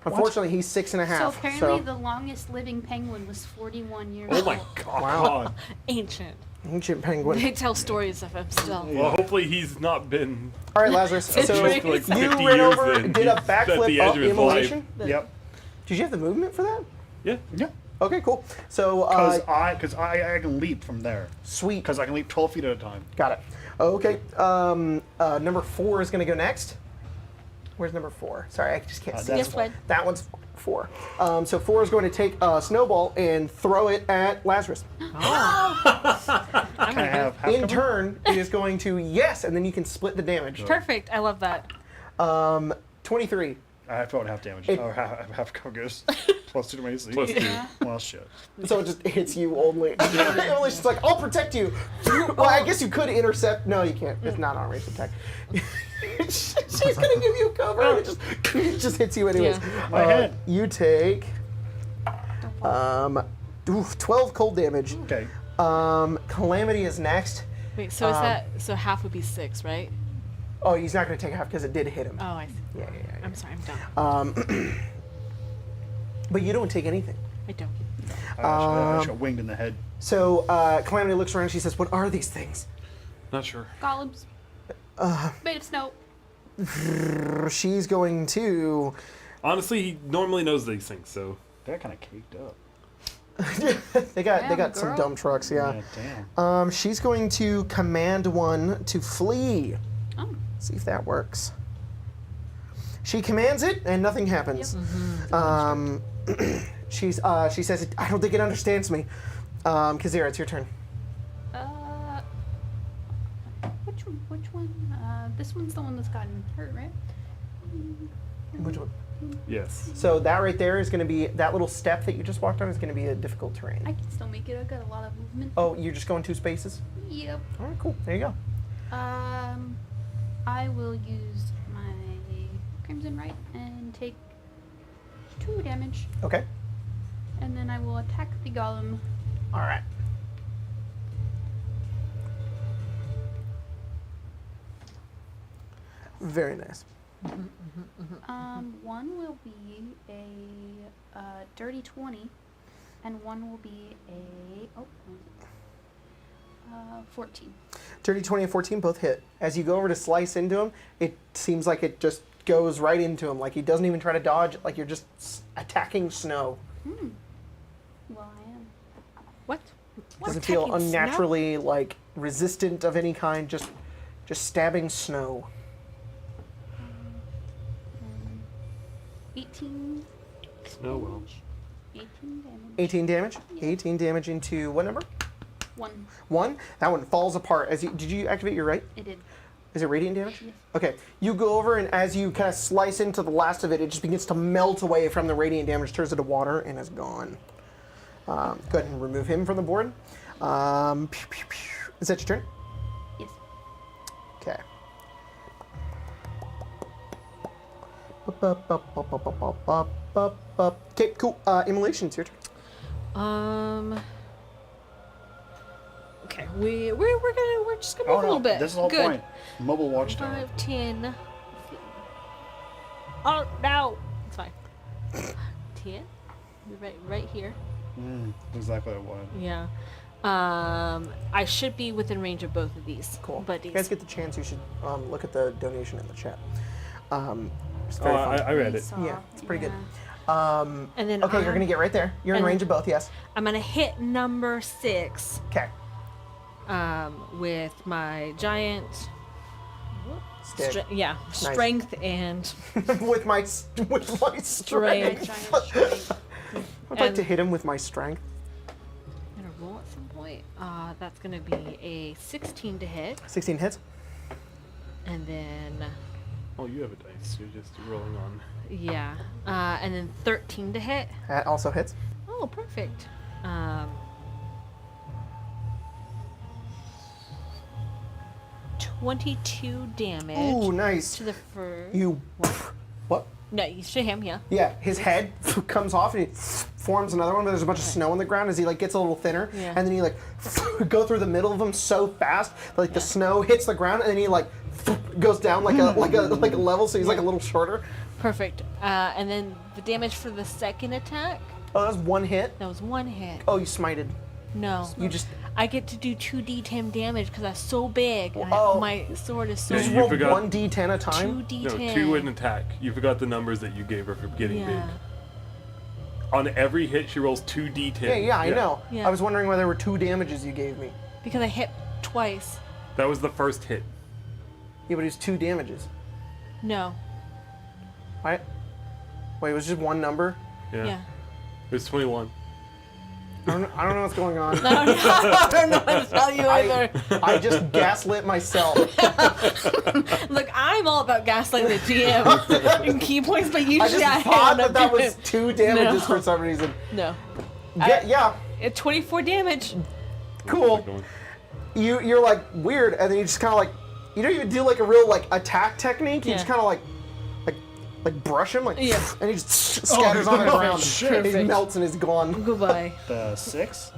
unfortunately he's 6.5. So apparently the longest living penguin was 41 years Oh my old. god. Wow. Ancient. Ancient penguin. They tell stories of him still. Well, hopefully he's not been All right, Lazarus. So Centuries. like 50 you ran years over, then. did a He's at the backflip edge up of his immolation. Yep. Did you have the movement for that? Yeah. Yeah. Okay, cool. So Because I can leap from there. sweet. Because I can leap 12 feet at a time. Got it. Okay. Number 4 is going to go next. Where's number 4? Sorry, I just can't see. that's Yes, bud. That one's 4. So 4 is going to take a snowball and throw it at Lazarus. Can I have half In cover? turn, it is going to and then you can split the damage. Perfect. I love that. 23. I thought half damage. It- Or half cover goes. Plus 2 to my AC. Plus 2. Well, shit. So it just hits you only. Only she's like, I'll protect you. Well, I guess you could intercept. No, you can't. It's not on range attack. She's gonna give you cover. And it just hits you anyways. Yeah. My head. You take 12 cold damage. Okay. Calamity is next. Wait, so is that so half would be 6, right? Oh, he's not gonna take half because it did hit him. Oh, I see. Yeah. I'm sorry, I'm done. But you don't take anything. I don't. I just got winged in the head. So Calamity looks around. She says, "What are these things?" Not sure. Golems. Made of snow. She's going to. Honestly, he normally knows these things, so. They're kind of caked up. they got Damn, some girl. dumb trucks. Yeah. Damn. She's going to command one to flee. Oh. See if that works. She commands it, and nothing happens. She says, "I don't think it understands me." Kazira, it's your turn. Which one? This one's the one that's gotten hurt, right? Which one? Yes. So that right there is going to be that little step that you just walked on is going to be a difficult terrain. I can still make it. I've got a lot of movement. Oh, you're just going 2 spaces. Yep. All right, cool. There you go. I will use my Crimson Rite and take 2 damage, Okay. and then I will attack the golem. All right. Very nice. One will be a dirty 20, and one will be a 14. Dirty 20 and 14 both hit. As you go over to slice into him, it seems like it just goes right into him. Like he doesn't even try to dodge. Like you're just attacking snow. Well, I am. What? Doesn't feel unnaturally like resistant of any kind. Just stabbing snow. 18. Snow well. 18 damage. 18 damage. 18 damage into what number? 1. 1. That one falls apart. Did you activate your right? It did. Is it radiant damage? Yes. Okay. You go over, and as you kind of slice into the last of it, it just begins to melt away from the radiant damage, turns into water, and is gone. Go ahead and remove him from the board. Is that your turn? Yes. Okay. Okay, cool. Immolation, it's your turn. Okay, we're just gonna Oh move a little no, bit. this is the whole Good. point. Mobile watchtower. 5, 10. Oh no, it's fine. 10. You're right here. Exactly what I wanted. Yeah. I should be within range of both of these. Cool. If Buddies. you guys get the chance, you should look at the donation in the chat. It's Oh, very fun. I read it. Yeah, it's pretty good. And then Okay, you're gonna get right there. You're in and range then- of both, yes. I'm gonna hit number 6. Okay. With my giant. Stick. Strength and with my strength. My Strength. giant strength. I'd like And- to hit him with my strength. I'm gonna roll at some point. That's gonna be a 16 to hit, 16 hits. and then Oh, you have a dice. You're just rolling on. and then 13 to hit. That also hits. Oh, perfect. 22 damage Ooh, nice. to the first. You. What? No, you should him, yeah. Yeah, his head comes off and he forms another one, but there's a bunch of snow on the ground as he like gets a little thinner, Yeah. and then he like go through the middle of them so fast that like the snow hits the ground, and then he like goes down like a level, so he's like a little shorter. Perfect. And then the damage for the second attack, Oh, that was one hit. that was 1 hit. Oh, you smited. No. You just I get to do 2d10 damage because that's so big. And Oh. my sword is so Yeah, just you roll forgot- 1d10 a time. 2d10. No, 2 in attack. You forgot the numbers that you gave her for getting Yeah. big. On every hit, she rolls 2d10. Yeah, I know. Yeah. I was wondering why there were 2 damages you gave me. Because I hit twice. That was the first hit. Yeah, but it was 2 damages. No. Right? Wait, it was just one number? Yeah. It was 21. I don't know what's going on. I don't know what to tell you either. I just gaslit myself. Look, I'm all about gaslighting the GM and key points, but you I just just got thought hit that was 2 damages No. for some reason. No. Yeah, 24 damage. cool. You're like weird, and then you just kind of like, you don't even do like a real like attack technique. You Yeah. just kind of like brush him like, Yeah. and he just scatters on the ground. shit. He Perfect. melts and is gone. Goodbye. The 6?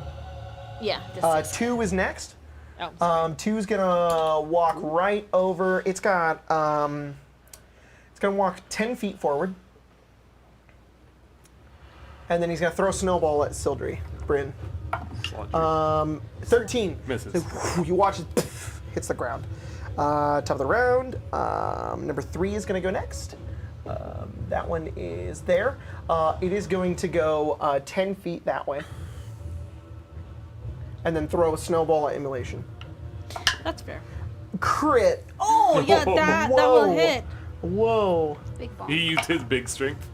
Yeah. This is. 2 is next. Oh, sorry. 2's gonna walk right over. It's got it's gonna walk 10 feet forward, and then he's gonna throw a snowball at Sildri. Bryn. 13 Misses. So, you watch it hits the ground. Top of the round. Number 3 is gonna go next. That one is there. It is going to go 10 feet that way, and then throw a snowball at Immolation. That's fair. Crit. Oh, yeah, that Whoa. will hit. Whoa. Big bomb. He used his big strength.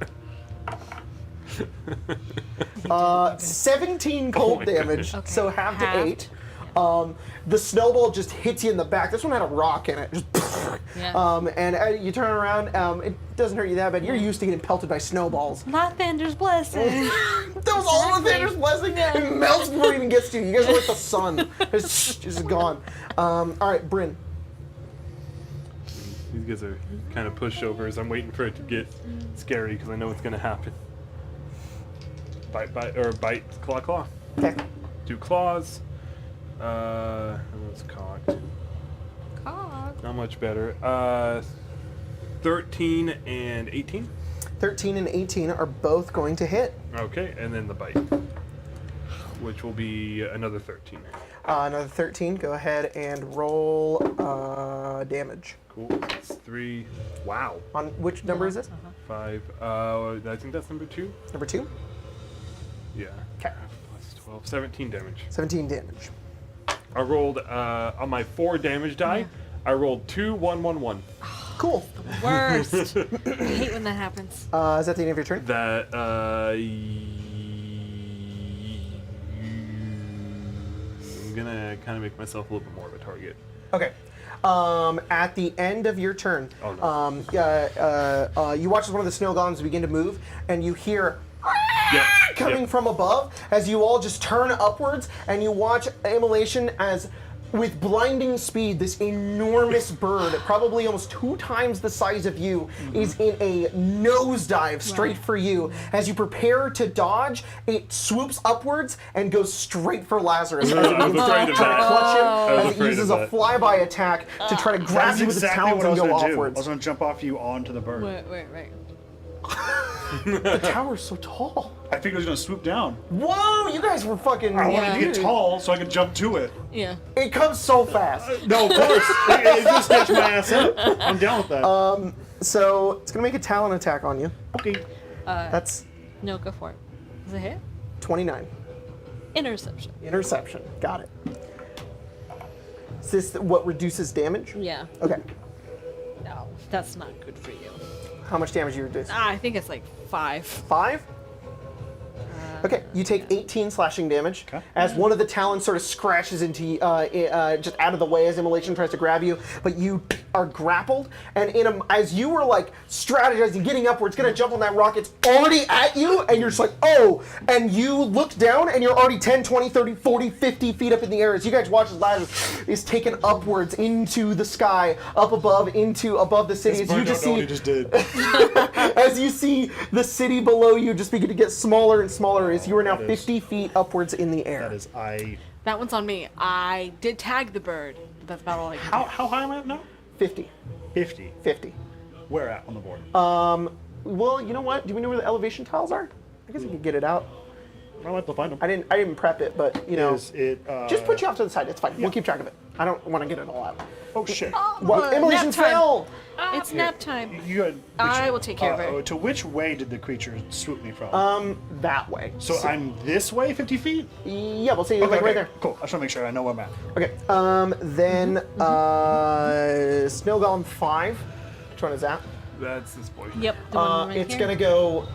17 cold my damage, goodness. so half to Halved. 8. The snowball just hits you in the back. This one had a rock in it. Just Yeah. and you turn around. It doesn't hurt you that bad. You're used to getting pelted by snowballs. Not Thander's blessing. That was all of Thander's blessing. It melts before it even gets to you. You guys are like the sun. It's just gone. All right, Bryn. These guys are kind of pushovers. I'm waiting for it to get scary because I know what's going to happen. Bite, claw. Okay. 2 claws. It's cocked. Cock. Not much better. 13 and 18. 13 and 18 are both going to hit. Okay, and then the bite, which will be another 13. Another 13. Go ahead and roll damage. Cool. That's 3. Wow. On which number is this? 5. I think that's number 2. Number 2. Yeah. Okay. Plus 12, 17 damage. 17 damage. I rolled on my 4 damage die. I rolled 2, 1, 1, 1. Cool. Worst. I hate when that happens. Is that the end of your turn? That I'm gonna kind of make myself a little bit more of a target. Okay. At the end of your turn, Oh, no. you watch as one of the snow golems begin to move, and you hear Yep. coming Yep. from above as you all just turn upwards, and you watch Immolation as, with blinding speed, this enormous bird, probably almost 2 times the size of you, is in a nosedive straight for you. As you prepare to dodge, it swoops upwards and goes straight for Lazarus. As it I was begins to afraid of try to that. clutch him, I was as it afraid uses of a that. flyby attack to try to grab That's you with its exactly talons what I and was go going to do. I offwards. was going to jump off you onto the bird. Wait. The tower's so tall. I figured it was going to swoop down. Whoa, you guys were fucking. I wanted to dude. get tall so I could jump to it. Yeah. It comes so fast. No, of course. It just snatched my ass up. I'm down with that. So it's gonna make a talon attack on you. Okay. That's No, go for it. Is it hit? 29. Interception. Interception. Got it. Is this what reduces damage? Yeah. Okay. No, that's not good for you. How much damage do you reduce? I think it's like 5. 5? Okay, you take 18 slashing damage Okay. as one of the talons sort of scratches into just out of the way as Immolation tries to grab you, but you are grappled, and as you were like strategizing, getting upwards, gonna jump on that rock, it's already at you, and you're just like, oh, and you look down, and you're already 10, 20, 30, 40, 50 feet up in the air as you guys watch as Lazarus is taken upwards into the sky, up above the city. As you just see, he just did. as you see the city below you just begin to get smaller and smaller as you are now That is- 50 feet upwards in the air. That is, That one's on me. I did tag the bird, but that's about all I can do. How high am I at now? 50. 50. 50. Where at on the board? Well, you know what? Do we know where the elevation tiles are? I guess I could get it out. I'll have to find them. I didn't prep it, but you know, Is it, just put you off to the side. It's fine. We'll keep track of it. I don't want to get it all out. Oh, shit. Well, Immolation nap time. fell. It's nap time. You had, I will take care of it. To which way did the creature swoop me from? That way. So I'm this way, 50 feet? Yeah, we'll see you like right there. Cool. I just want to make sure I know where I'm at. Okay. Then Snow Golem 5. Which one is that? That's this boy. Yep. The one right It's here. gonna go.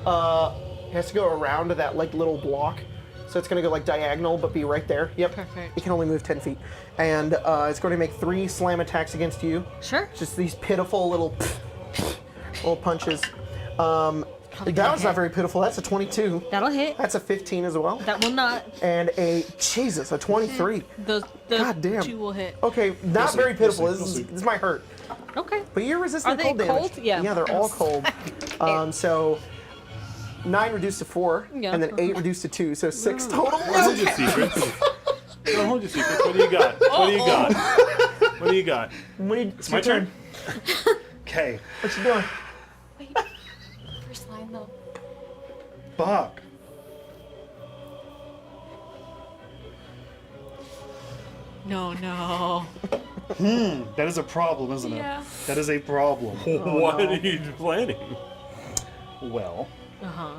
It has to go around to that like little block, so it's gonna go like diagonal, but be right there. Yep. Perfect. It can only move 10 feet, and it's going to make 3 slam attacks against you. Sure. Just these pitiful little punches. That gonna was not hit. very pitiful. That's a 22. That'll hit. That's a 15 as well. That will not. And a Jesus, a 23. Those God damn. 2 will hit. Okay, not see, very we'll pitiful. see, we'll see. This might hurt. Okay. But you're resistant Are to they cold damage. cold? Yeah. Yeah, they're all cold. So 9 reduced to 4, Yeah. and then 8 reduced to 2, so 6 total. Don't hold your secrets. Don't hold your secrets. What do you got? What do you got? What do you got? It's My turn. Okay. What you doing? Wait. First line though. Fuck. No. That is a problem, isn't it? Yeah. That is a problem. What are you planning? Well, Uh huh.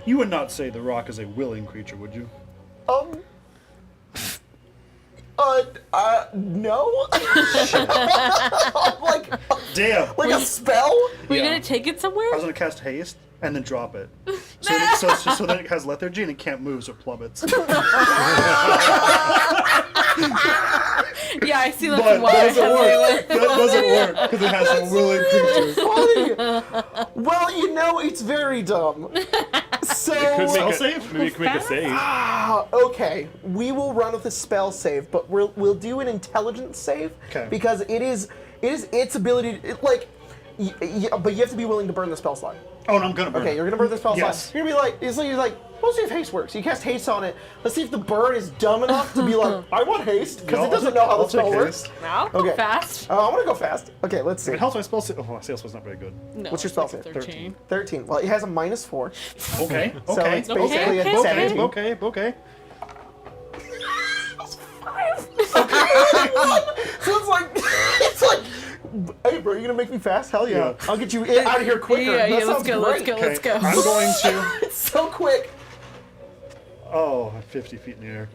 you would not say the rock is a willing creature, would you? No? like Damn. a spell? Were you Yeah. gonna take it somewhere? I was gonna cast haste and then drop it, so that it has lethargy and it can't move, so it plummets. Yeah, I see that But from why that I doesn't have work. That doesn't work because it has a willing creature. Funny. Well, you know, it's very dumb. So, Could save? Maybe you can make a save. okay, we will run with a spell save, but we'll do an intelligence save 'Kay. because it is its ability. But you have to be willing to burn the spell slot. Oh, and I'm gonna burn. Okay, it. you're gonna burn the spell Yes. slot. You're gonna be like, you're like, let's see if haste works. You cast haste on it. Let's see if the bird is dumb enough to be like, I want haste because No, it doesn't know how the I'll take spell works. haste. Now, Okay. fast. I want to go fast. Okay, let's see. It helps my spell save. Oh, my spell save's not very good. No, What's your it's spell like save? 13. 13. Well, it has a -4. Okay. So Okay. it's basically Okay, a okay, 17. Okay. Okay. So it's like Hey, bro, you gonna make me fast? Hell yeah. Yeah. I'll get you out of here quicker. Yeah, That let's sounds go, let's great. go, let's go. I'm going to. It's so quick. Oh, I'm 50 feet in the air.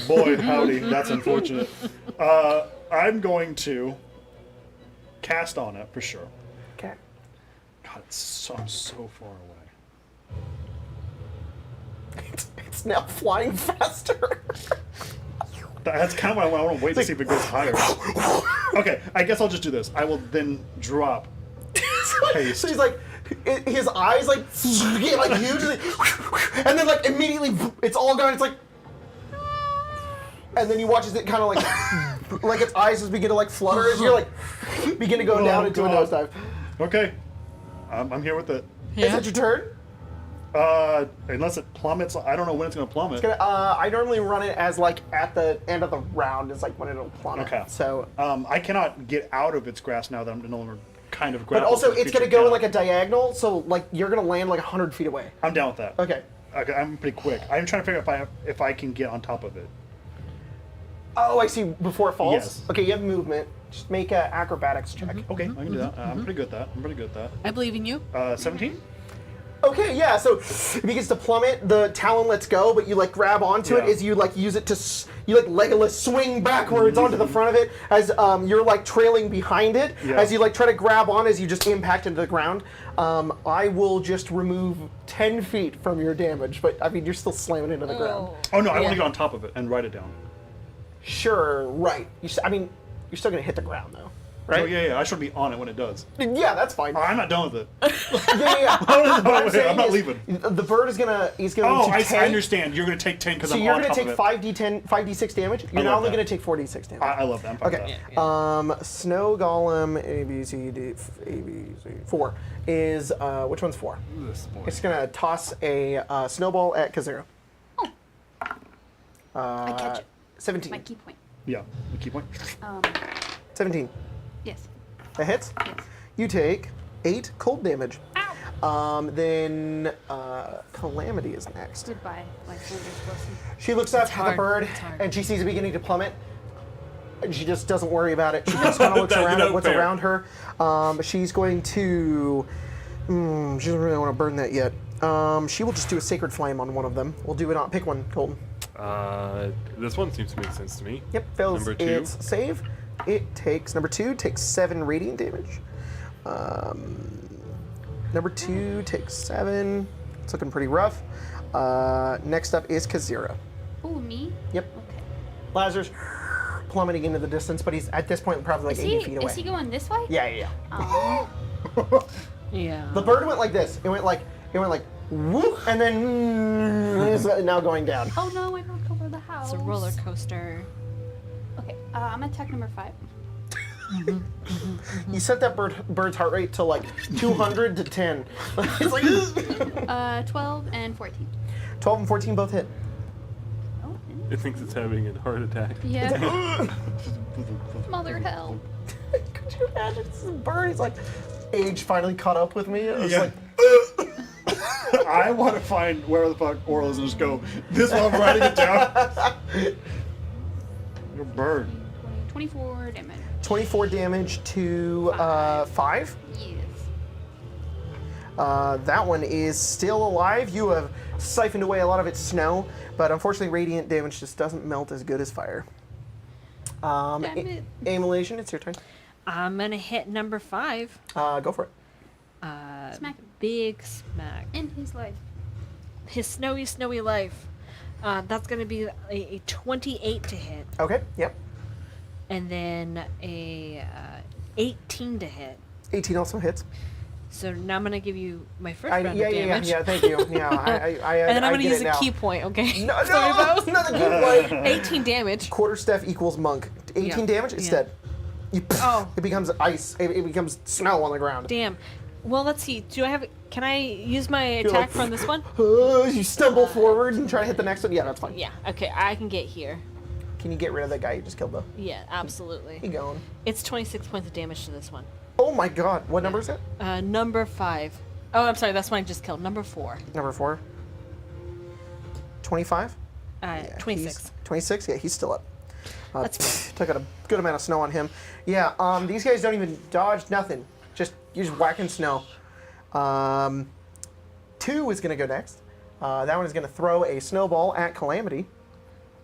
Boy, howdy, that's unfortunate. I'm going to cast on it for sure. Okay. God, I'm so far away. It's now flying faster. That's kind of why I want to wait to see if it goes higher. Okay, I guess I'll just do this. I will then drop. So he's like, his eyes like get like huge, and then like immediately it's all gone. It's like, and then you watch as it kind of like its eyes just begin to like flutter as you're like begin to go down into a God. nosedive. Okay, I'm here with it. Is it your turn? Unless it plummets, I don't know when it's going to plummet. I normally run it as like at the end of the round is like when it'll plummet. Okay. So, I cannot get out of its grasp now that I'm no longer kind of but grappled. also to the it's gonna creature go in down. like a diagonal, so like you're gonna land like 100 feet away. I'm down with that. Okay. Okay, I'm pretty quick. I'm trying to figure out if I can get on top of it. Oh, I see. Before it falls. Yes. Okay, you have movement. Just make an acrobatics check. Okay, I can do that. I'm pretty good at that. I'm pretty good at that. I believe in you. 17? Okay, yeah. So it begins to plummet. The talon lets go, but you like grab onto it Yeah. as you like use it to you like Legolas swing backwards onto the front of it as you're like trailing behind it Yeah. as you like try to grab on as you just impact into the ground. I will just remove 10 feet from your damage, but I mean you're still slamming into the ground. Oh no, I want Yeah. to get on top of it and write it down. Sure, right. I mean you're still gonna hit the ground though, right? Oh yeah, I should be on it when it does. Yeah, that's fine. I'm not done with it. Yeah. What I'm Wait, saying I'm not is, leaving. The bird is gonna. He's going Oh, to I take. understand. You're going to take 10 because So I'm you're on gonna top take of it. 5d6 damage. You're now love only that. gonna take 4d6 damage. I love that. I'm fine with Okay. that. Snow Golem A B C D 4 is which one's 4? This boy. It's gonna toss a snowball at Kazura. I catch it. 17. My key point. Yeah, the key point. 17. Yes. That hits. Yes. You take 8 cold damage. Ow! Then Calamity is next. Goodbye, Lysander's blessing. She looks up at the hard. bird It's hard. and she sees it beginning to plummet. And she just doesn't worry about it. She just kind of looks That's around not at what's fair. around her. She's going to. She doesn't really want to burn that yet. She will just do a sacred flame on one of them. We'll do it on. Pick one, Colton. This one seems to make sense to me. Yep, fails Number 2. its save. It takes number 2 takes 7 radiant damage. Number 2 takes 7. It's looking pretty rough. Next up is Kazira. Ooh, me? Yep. Okay. Lazarus plummeting into the distance, but he's at this point probably like Is 80 feet away. is he going this way? Yeah. Oh. Yeah. The bird went like this. It went like whoop, and then is now going down. Oh no, I knocked over the house. It's a roller coaster. Okay, I'm attack number 5. You set that bird's heart rate to like 200 to 10. It's like 12 and 14. 12 and 14 both hit. Oh, It thinks it's having a heart attack. yeah. Mother hell. Could you imagine this bird? He's like, age finally caught up with me. It's Yeah. like, I want to find where the fuck Oral is and just go, this while I'm writing it down. You're a bird. 24 damage. 24 damage to 5. Yes. That one is still alive. You have siphoned away a lot of its snow, but unfortunately, radiant damage just doesn't melt as good as fire. Damn it. Aimulation, it's your turn. I'm gonna hit number 5. Go for it. Smack him. Big smack. In his life. His snowy life. That's gonna be a 28 to hit, Okay, yep. and then a 18 to hit. 18 also hits. So now I'm gonna give you my first round of Yeah, damage. thank you. Yeah, I And then I'm I gonna get use it a now. key point, okay? No, Sorry, no, Bo. not the key point. 18 damage. Quarterstaff equals monk. 18 Yeah. damage, it's Yeah. dead. Oh. It becomes ice. It becomes snow on the ground. Damn. Well, let's see. Can I use my You're attack like, from this one? You stumble forward and try to hit the next one. Yeah, that's fine. Yeah. Okay, I can get here. Can you get rid of that guy you just killed though? Yeah, absolutely. Keep going. It's 26 points of damage to this one. Oh my god. What number is it? Number 5. Oh, I'm sorry. That's one I just killed. Number 4. Number 4. 25? 26. 26? Yeah, he's still up. Took out a good amount of snow on him. Yeah, these guys don't even dodge, nothing. You're just whacking snow. 2 is going to go next. That one is going to throw a snowball at Calamity.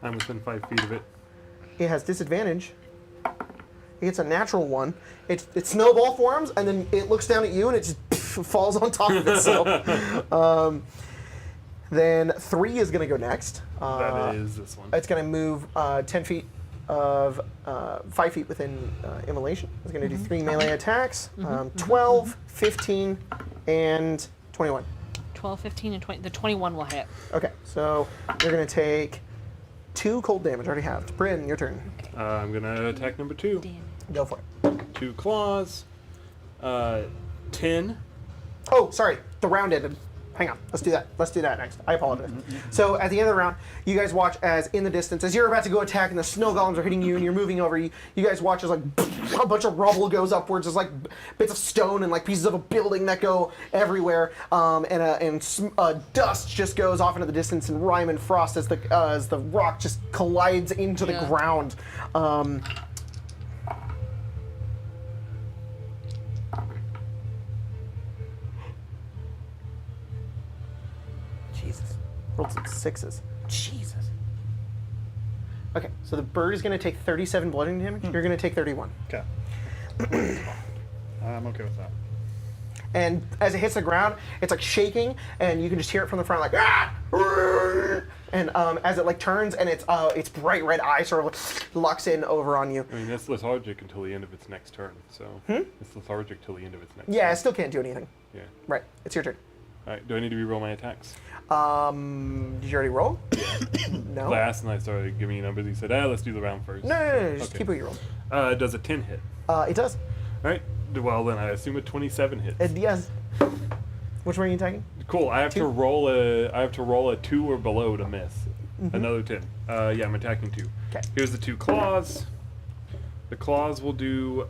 I'm within 5 feet of it. It has disadvantage. It's a natural one. It snowball forms, and then it looks down at you, and it just falls on top of itself. Then 3 is going to go next. That is this one. It's going to move 10 feet of 5 feet within immolation. It's going to do 3 melee attacks. 12, 15, and 21. 12, 15, and 20. The 21 will hit. Okay, so you're going to take 2 cold damage. Already have. Bryn, your turn. I'm going to attack number 2. Damn. Go for it. 2 claws. 10. Oh, sorry. The round ended. Hang on. Let's do that. Let's do that next. I apologize. So at the end of the round, you guys watch as in the distance, as you're about to go attack and the snow golems are hitting you and you're moving over, you guys watch as like a bunch of rubble goes upwards. There's like bits of stone and like pieces of a building that go everywhere. And dust just goes off into the distance, and Rime and Frost as the rock just collides into the ground. Jesus. Rolled some 6s. Jesus. Okay, so the bird is going to take 37 bludgeoning damage. You're going to take 31. Okay. I'm okay with that. And as it hits the ground, it's like shaking, and you can just hear it from the front, like ah! And as it like turns, and its bright red eye sort of like locks in over on you. I mean, that's lethargic until the end of its next turn, so... It's lethargic till the end of its next turn. Yeah, it still can't do anything. Yeah. Right, it's your turn. Alright, do I need to reroll my attacks? Did you already roll? No. Last night I started giving you numbers. He said, let's do the round first. No, just Okay. keep what you roll. Does a 10 hit? It does. Alright, well then I assume a 27 hits. It does. Which one are you attacking? Cool, I have to 2? roll a 2 or below to miss. Another 10. Yeah, I'm attacking 2. Okay. Here's the 2 claws. The claws will do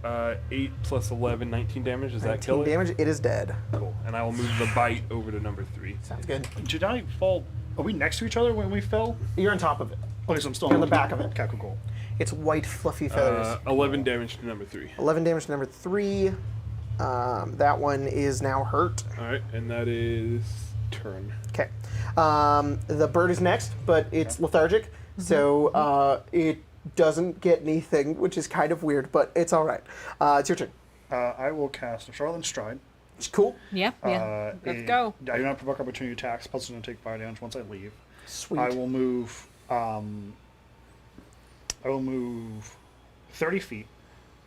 8 plus 11, 19 damage. Does that kill 19 it? damage. It is dead. Cool. And I will move the bite over to number 3. Sounds good. Did I fall? Are we next to each other when we fell? You're on top of it. Okay, so I'm still You're on the back of it. Okay, cool. It's white, fluffy feathers. 11 damage to number 3. 11 damage to number 3. That one is now hurt. Alright, and that is turn. Okay. The bird is next, but it's lethargic, so it doesn't get anything, which is kind of weird, but it's all right. It's your turn. I will cast a Charlotte Stride. It's cool. Yeah. Let's go. I do not provoke opportunity attacks. Plus, I'm going to take fire damage once I leave. Sweet. I will move. I will move 30 feet,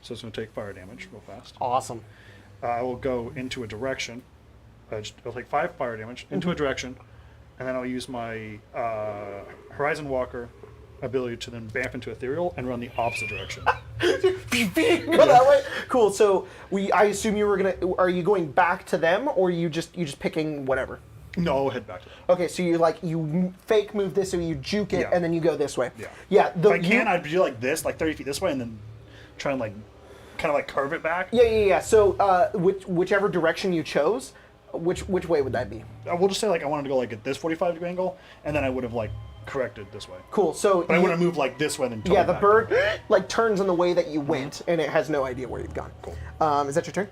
so it's going to take fire damage real fast. Awesome. I will go into a direction. I'll take 5 fire damage into a direction, and then I'll use my Horizon Walker ability to then vamp into ethereal and run the opposite direction. Go that way. Cool. So I assume you were gonna. Are you going back to them, or you just picking whatever? No, I'll head back to them. Okay, so you fake move this, so you juke it, Yeah. and then you go this way. Yeah. Yeah. If I can, I'd do like this, like 30 feet this way, and then try and like kind of like curve it back. Yeah. So whichever direction you chose, which way would that be? We'll just say like I wanted to go like at this 45-degree angle, and then I would have like corrected this way. Cool. So But I would have moved like this way, then. Yeah, totally the back. bird like turns in the way that you went, and it has no idea where you've gone. Cool. Is that your turn?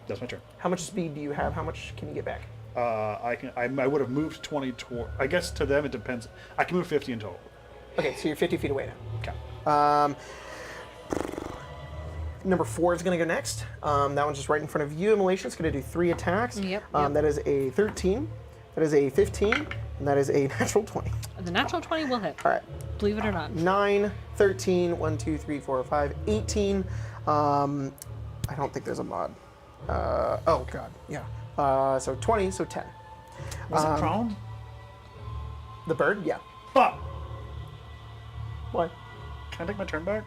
That's my turn. How much speed do you have? How much can you get back? I would have moved 20 toward. I guess to them it depends. I can move 50 in total. Okay, so you're 50 feet away Okay. now. Number 4 is going to go next. That one's just right in front of you. Immolation is going to do 3 attacks. Yep. That is a 13. That is a 15. And that is a natural 20. The natural 20 will hit. All right. Believe it or not. 9, 13, 1, 2, 3, 4, 5, 18. I don't think there's a mod. Oh, God. Yeah. So 20, so 10. Was it prone? The bird? Yeah. Fuck. What? Can I take my turn back?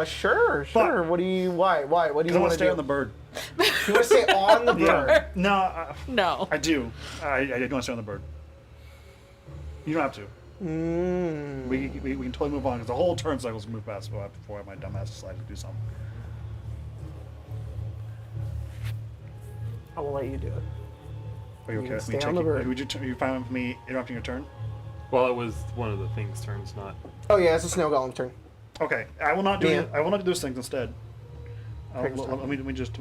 Sure. What do you? Why? What do Because you I want want to to stay do? on the bird. You want to stay on the bird? Yeah. No, No. I do. I do want to stay on the bird. You don't have to. We can totally move on because the whole turn cycles move past before my dumbass decided to do something. I will let you do it. Are you You okay can with me stay on the taking? bird. Are you fine with me interrupting your turn? Well, it was one of the things' turns, not. Oh yeah, it's a snow golem's turn. Okay, I will not do. Yeah. I will not do those things instead. Craig's Let turn. me just.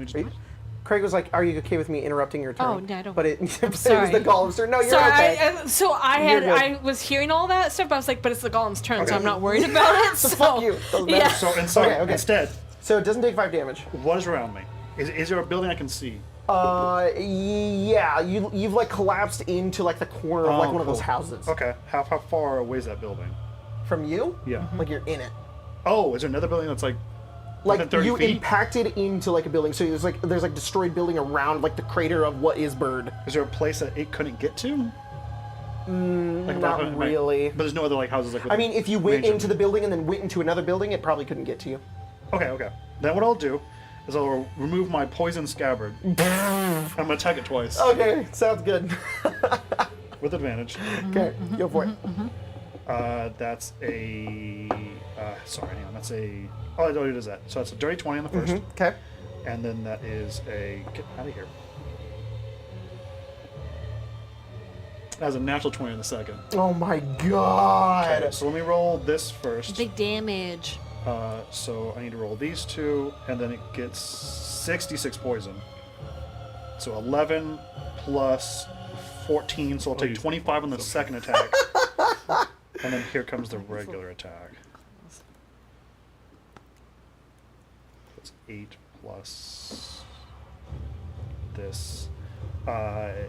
Craig was like, "Are you okay with me interrupting your turn?" Oh, no, I don't- But it was sorry. the golem's turn. No, you're Sorry, okay. so I You're good. I was hearing all that stuff, but I was like, but it's the golem's turn, so Okay. I'm not worried about it. So Fuck you. Doesn't matter. Yeah. So Okay. instead, So it doesn't take 5 damage. what is around me? Is there a building I can see? Yeah, you've like collapsed into like the corner of like one of those cool. houses. Okay, how far away is that building? From you? Yeah. Like you're in it. Oh, is there another building that's like Like within 30 you feet? impacted into like a building, so there's like destroyed building around like the crater of what is Bird. Is there a place that it couldn't get to? Not really. But there's no other like houses like. I mean, if you went range of- into the building and then went into another building, it probably couldn't get to you. Okay. Then what I'll do is I'll remove my poison scabbard. I'm gonna attack it twice Okay, sounds good. with advantage. Okay, go for it. That's a. Sorry, hang on. That's a. Oh, it is that. So that's a dirty 20 on the first, Okay. and then that is a. Get out of here. That's a natural 20 on the second. Oh my god. Okay, so let me roll this first. big damage. So I need to roll these two, and then it gets 66 poison. So 11 plus 14, so I'll take 25 on the second attack. And then here comes the regular attack. That's 8 plus this. 12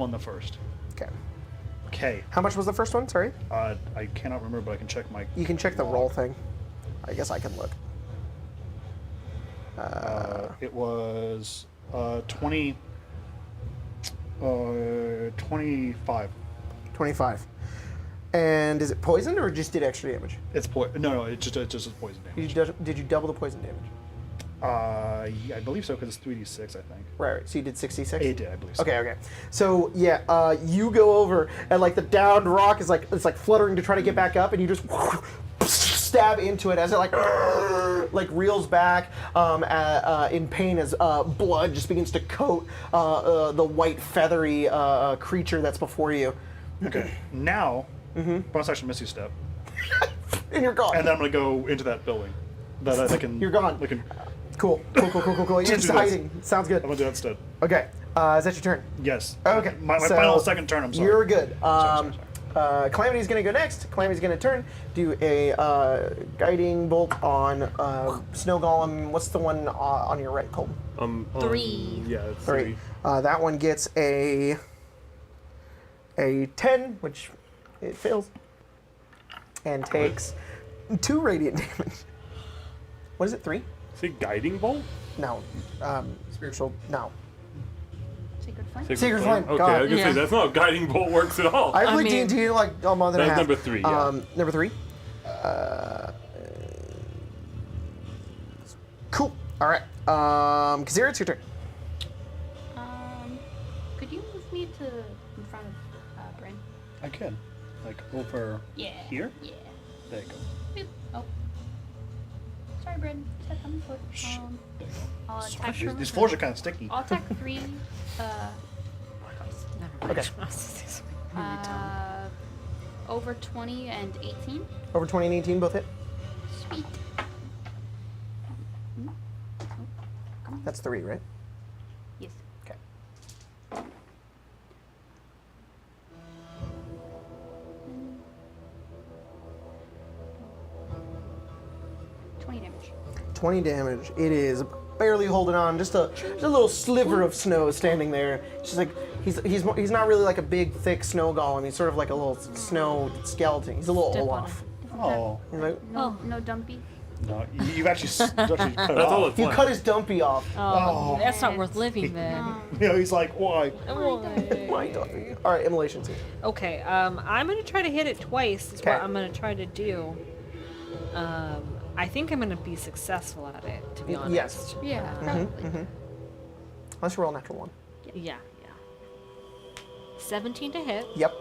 on the first. Okay. Okay. How much was the first one? Sorry. I cannot remember, but I can check my. You can check the roll thing. I guess I can look. It was 20. 25. 25. And is it poisoned or just did extra damage? It's No, it's just a poison damage. Did you double the poison damage? Yeah, I believe so because it's 3d6, I think. Right. So you did 66? It did, I believe so. Okay. So yeah, you go over and like the downed rock is like it's like fluttering to try to get back up, and you just stab into it as it like reels back in pain as blood just begins to coat the white feathery creature that's before you. Okay. Now, bonus action Misty Step, And you're gone. and then I'm gonna go into that building. That I can. You're gone. I can. Cool. You're just do this. hiding. Sounds good. I'm gonna do that instead. Okay. Is that your turn? Yes. Okay. My so final second turn. I'm sorry. You're good. Sorry. Calamity's gonna go next. Calamity's gonna turn. Do a guiding bolt on Snow Golem. What's the one on your right, Colton? 3. Yeah, it's 3. That one gets a 10, which it fails, and takes 2 radiant damage. What is it? 3? Say guiding bolt? No. Spiritual. No. Sacred Flame. Sacred Flame, Okay, God. I was gonna Yeah. say that's not how guiding bolt works at all. I I played mean- D&D like a month and a That's half. number 3, yeah. Number 3. Cool. All right. Kazira, it's your turn. Could you move me to in front of Bryn? I can. Like over Yeah. here. Yeah. There you go. Boop. Oh. Sorry, Bryn. Step on the foot. There you go. I'll attack These, from these floors are kind of sticky. I'll attack 3. Never Okay. Over 20 and 18. Over 20 and 18, both hit. Sweet. That's 3, right? Yes. Okay. 20 damage. 20 damage. It is barely holding on. Just a little sliver of snow standing there. She's like, he's not really like a big, thick snow golem. He's sort of like a little snow skeleton. He's a little Step on Olaf. Oh He's like, No dumpy. no, you've actually, cut it That's all off. it's you like. cut his dumpy off. Oh, that's not worth living then. You know, he's like, why? My dumpy. All right, immolation's here. Okay, I'm gonna try to hit it twice. Is Okay. what I'm gonna try to do. I think I'm gonna be successful at it. To be honest. Yes. Yeah, probably. Unless you roll a natural 1. Yeah. 17 to hit, Yep.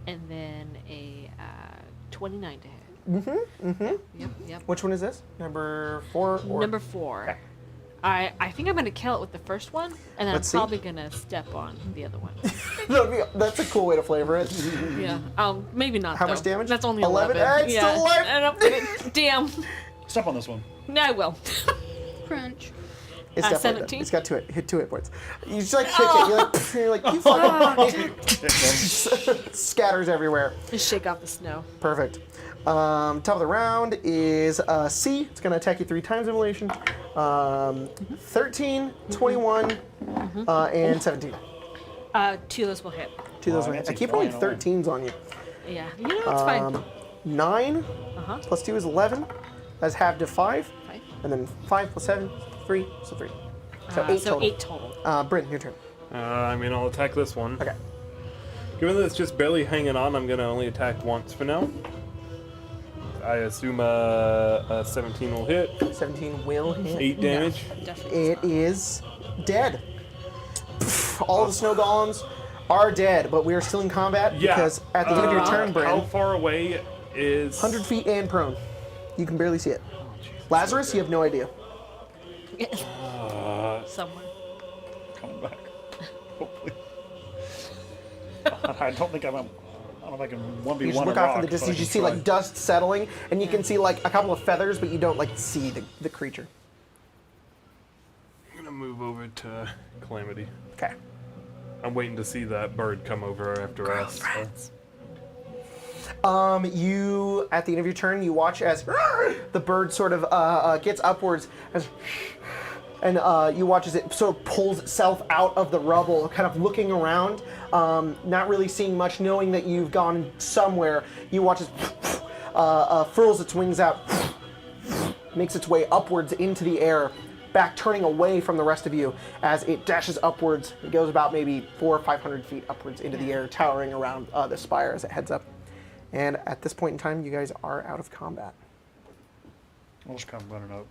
and then a 29 to hit. Yep. Which one is this? Number 4? Or? Number 4. Okay. I think I'm gonna kill it with the first one, and then Let's see. I'm probably gonna step on the other one. That's a cool way to flavor it. Yeah. Maybe not. How though. much damage? That's only 11? 11. It's yeah. still alive. I don't, damn. Step on this one. No, I will. Crunch. It's definitely 17? dead. It's got hit 2 hit points. You just like kick it. You're like you fucking. It scatters everywhere. Just shake off the snow. Perfect. Top of the round is C. It's going to attack you 3 times, Immolation. 13, 21, and 17. 2 of those will hit. 2 of those. Oh, I Nancy keep rolling flying away. 13s on you. Yeah. You know, it's fine. 9 Uh-huh. plus 2 is 11. That's half to 5. 5. And then 5 plus 7, 3. So 3. So 8 so total. 8 total. Bryn, your turn. I mean, I'll attack this one. Okay. Given that it's just barely hanging on, I'm gonna only attack once for now. I assume a 17 will hit. 17 will hit. 8 damage. Definitely. It is dead. All the snow golems are dead, but we are still in combat Yeah. because at the end of your turn, How Bryn, far away is 100 feet and prone. You can barely see it. Jesus, Lazarus, okay. you have no idea. Somewhere. Coming back. Hopefully. I don't think I'm. I don't know if I can 1v1 You just a look rock, off in the but I distance, can you see try. like dust settling, and you can see like a couple of feathers, but you don't like see the creature. I'm gonna move over to Calamity. Okay. I'm waiting to see that bird come over after us. You at the end of your turn, you watch as the bird sort of gets upwards, and you watch as it sort of pulls itself out of the rubble, kind of looking around, not really seeing much, knowing that you've gone somewhere. You watch as furls its wings out, makes its way upwards into the air, back turning away from the rest of you as it dashes upwards. It goes about maybe 400 or 500 feet upwards into the air, towering around the spire as it heads up. And at this point in time, you guys are out of combat. I'll just come running up.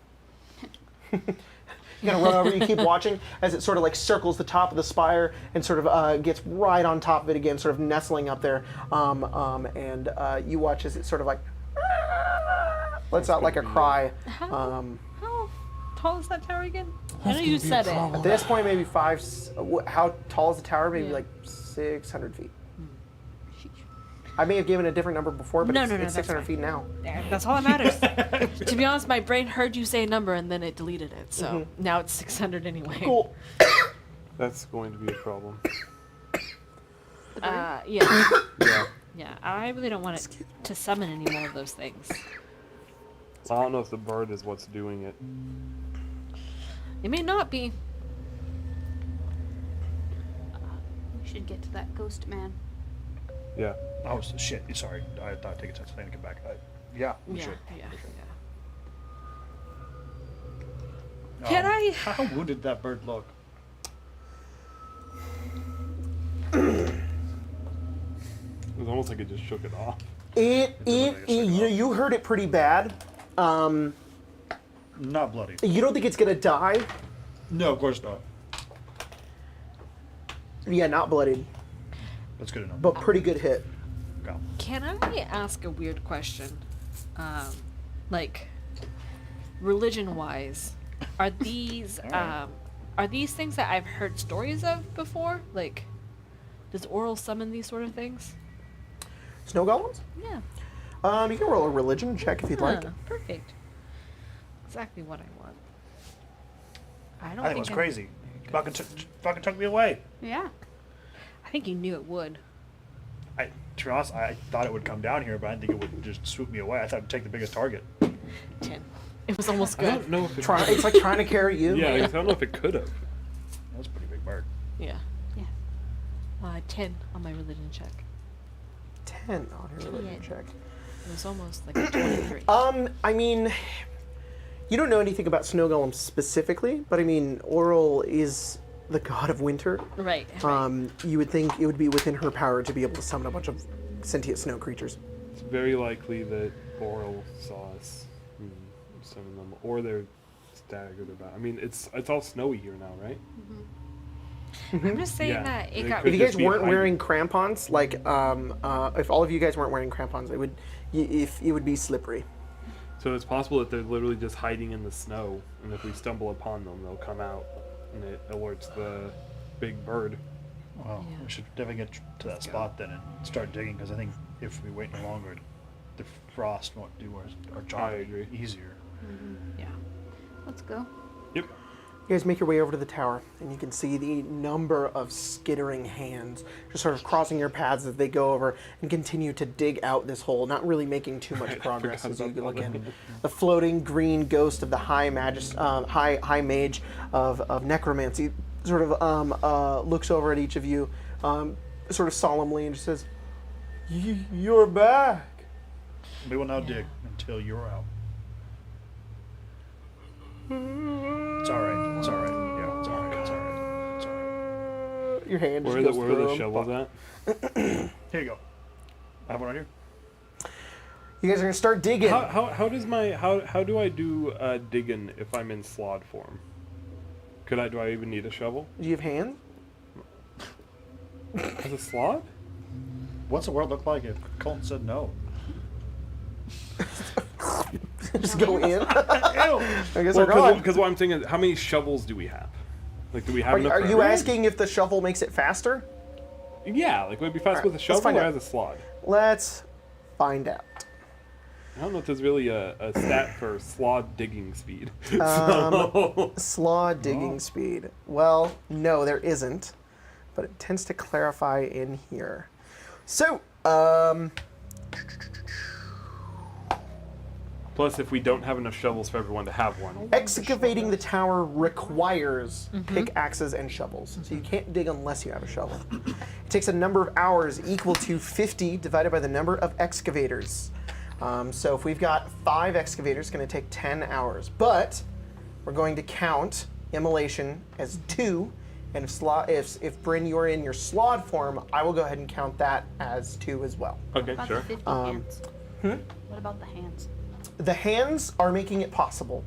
You're gonna run over. You keep watching as it sort of like circles the top of the spire and sort of gets right on top of it again, sort of nestling up there. And you watch as it sort of like lets out like a cry. How tall is that tower again? I know you said it. At this point, maybe how tall is the tower? Maybe like 600 feet. I may have given a different number before, but it's that's 600 fine. feet now. That's all that matters. To be honest, my brain heard you say a number and then it deleted it. So now it's 600 anyway. Cool. That's going to be a problem. Yeah. Yeah. Yeah. I really don't want it to summon any more of those things. I don't know if the bird is what's doing it. It may not be. We should get to that ghost man. Yeah. Oh shit! Sorry, I thought I'd take a chance to get back. Yeah, we Yeah. should. Yeah. Um, Can I? How wounded did that bird look? It was almost like it just shook it off. You heard it pretty bad. Not bloody. You don't think it's gonna die? No, of course not. Yeah, not bloodied, That's good enough. but pretty good hit. Go. Can I ask a weird question? Like, religion-wise, are these things that I've heard stories of before? Like, does Oral summon these sort of things? Snow golems? Yeah. You can roll a religion check if you'd like. Perfect. Exactly what I want. I don't I think it was crazy. Fucking took me away. Yeah. I think you knew it would. To be honest, I thought it would come down here, but I didn't think it would just swoop me away. I thought it would take the biggest target. 10. It was almost I good. don't know if it It's like trying to carry you. Yeah, I don't know if it could have. That was a pretty big bird. Yeah. Yeah. 10 on my religion check. 10 on your religion check. It was almost like a 23. I mean, you don't know anything about snow golems specifically, but I mean, Oral is the god of winter. Right. You would think it would be within her power to be able to summon a bunch of sentient snow creatures. It's very likely that Oral saw us, some of them, or they're staggered about. I mean, it's all snowy here now, right? I'm just saying Yeah, that it they got could If you just guys be weren't hiding. wearing crampons, like if all of you guys weren't wearing crampons, it would be slippery. So it's possible that they're literally just hiding in the snow, and if we stumble upon them, they'll come out, and it alerts the big bird. Well, Yeah. we should definitely get to that spot then and start digging, because I think if we wait any longer, the frost won't do our job I agree. easier. Yeah. Let's go. Yep. You guys make your way over to the tower, and you can see the number of skittering hands just sort of crossing your paths as they go over and continue to dig out this hole, not really making too much Right, I progress forgot as you about look that. in. The floating green ghost of the high mage of necromancy sort of looks over at each of you, sort of solemnly, and just says, "You're back." We will now dig until you're out. It's alright. It's alright. Yeah, it's alright. It's alright. It's alright. Your hand just Where are the, goes where are through the 'em. shovels at? Here you go. I have one right here. You guys are gonna start digging. How does my how do I do digging if I'm in slod form? Do I even need a shovel? Do you have hands? As a slod? What's the world look like if Colton said no? Just go in. Ew! I guess Well, we're gone. because what I'm saying is, how many shovels do we have? Like, do we have Are, enough? are for you everyone? asking if the shovel makes it faster? Yeah, like would it be fast Alright, with a let's shovel find or out. as a slod? Let's find out. I don't know if there's really a stat for slod digging speed. Slaw digging speed. Well, no, there isn't, but it tends to clarify in here. So, Plus, if we don't have enough shovels for everyone to have one, excavating the tower requires pickaxes and shovels, so you can't dig unless you have a shovel. It takes a number of hours equal to 50 divided by the number of excavators. So if we've got 5 excavators, it's going to take 10 hours. But we're going to count immolation as 2, and if Bryn, you're in your slod form, I will go ahead and count that as 2 as well. okay, What about sure. the 50 hands? What about the hands? The hands are making it possible.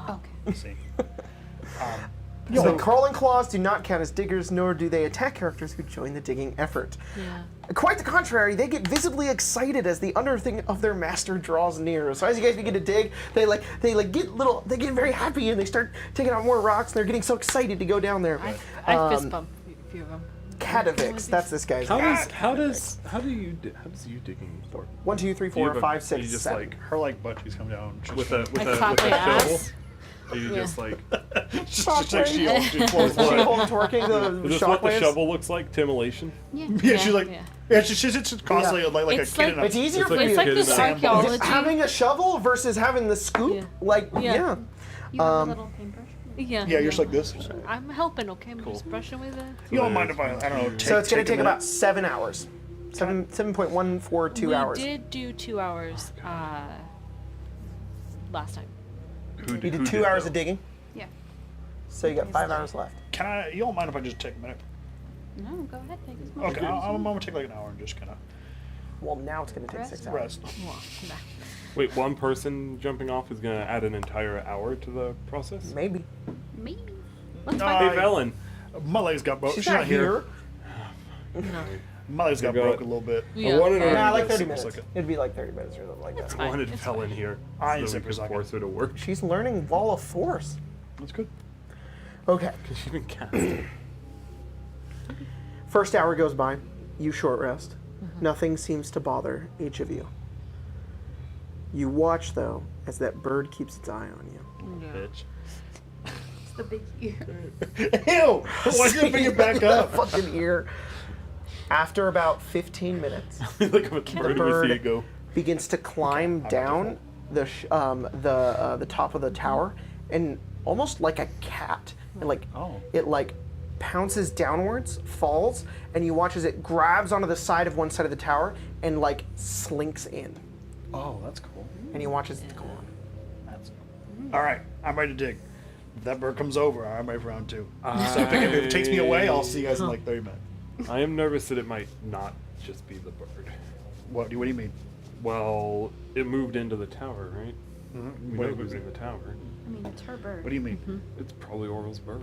Okay. See. So crawling claws do not count as diggers, nor do they attack characters who join the digging effort. Yeah. Quite the contrary, they get visibly excited as the unearthing of their master draws near. So as you guys begin to dig, they get very happy and they start taking out more rocks and they're getting so excited to go down there. I fist bump a few of them. Katavix, that's this guy's name. How do you digging work? 1, 2, 3, You 4, have a- 5, you 6, just 7. like Her like butt cheeks come down. with a clap my shovel. ass. Are you just like just like she holds she floors She the hold twerking the is this what the shockwaves. shovel looks like? Timulation. Yeah. Yeah, she's like, Yeah. yeah, she's constantly like It's a kid like- in a. It's easier It's for like you It's like Kid this in a- sandbox. archaeology. having a shovel versus having the scoop. Yeah. Like, Yeah. yeah. You have a little paintbrush? Yeah. Yeah, you're just like this. I'm helping, okay? I'm Cool. just brushing with it. You don't mind if I don't know. So it's going to take a about minute? 7 hours. 7.142 hours. We did do 2 hours last time. Who You who did 2 hours though? of digging, Yeah. so you got 5 hours left. Can I? You don't mind if I just take a minute? No, go ahead. Take as much. Okay, I'm gonna take like an hour and just kind of Well, now it's going to take Rest? 6 hours. rest. Well, nah. Wait, one person jumping off is gonna add an entire hour to the process? Maybe. Maybe. Let's No, find Hey, Velen. My legs got broke. She's not here. My legs got You got broke a it. little bit. Yeah. I wanted to. Nah, like It's 30 minutes. like a- It'd be like 30 minutes or something like that. I fine, wanted it's Velen fine. here I so said that for we a could second. force her to work. She's learning Wall of Force. That's good. Okay. Can she even cast? First hour goes by. You short rest. Nothing seems to bother each of you. You watch, though, as that bird keeps its eye on you. Bitch. It's the big ear. Ew! Why'd you bring it back up? Fucking ear. After about 15 minutes, Like I'm a bird, bird- we see it go. begins to climb down the top of the tower, and almost like a cat, and it pounces downwards, falls, and you watch as it grabs onto the side of one side of the tower and like slinks in, Oh, that's cool. and you watch as it's gone. That's all right. I'm ready to dig. If that bird comes over, I'm ready for round 2. So if it takes me away, I'll see you guys in like 30 minutes. I am nervous that it might not just be the bird. What do you mean? Well, it moved into the tower, right? We know What- who's in the tower. I mean, it's her bird. What do you mean? It's probably Oral's bird.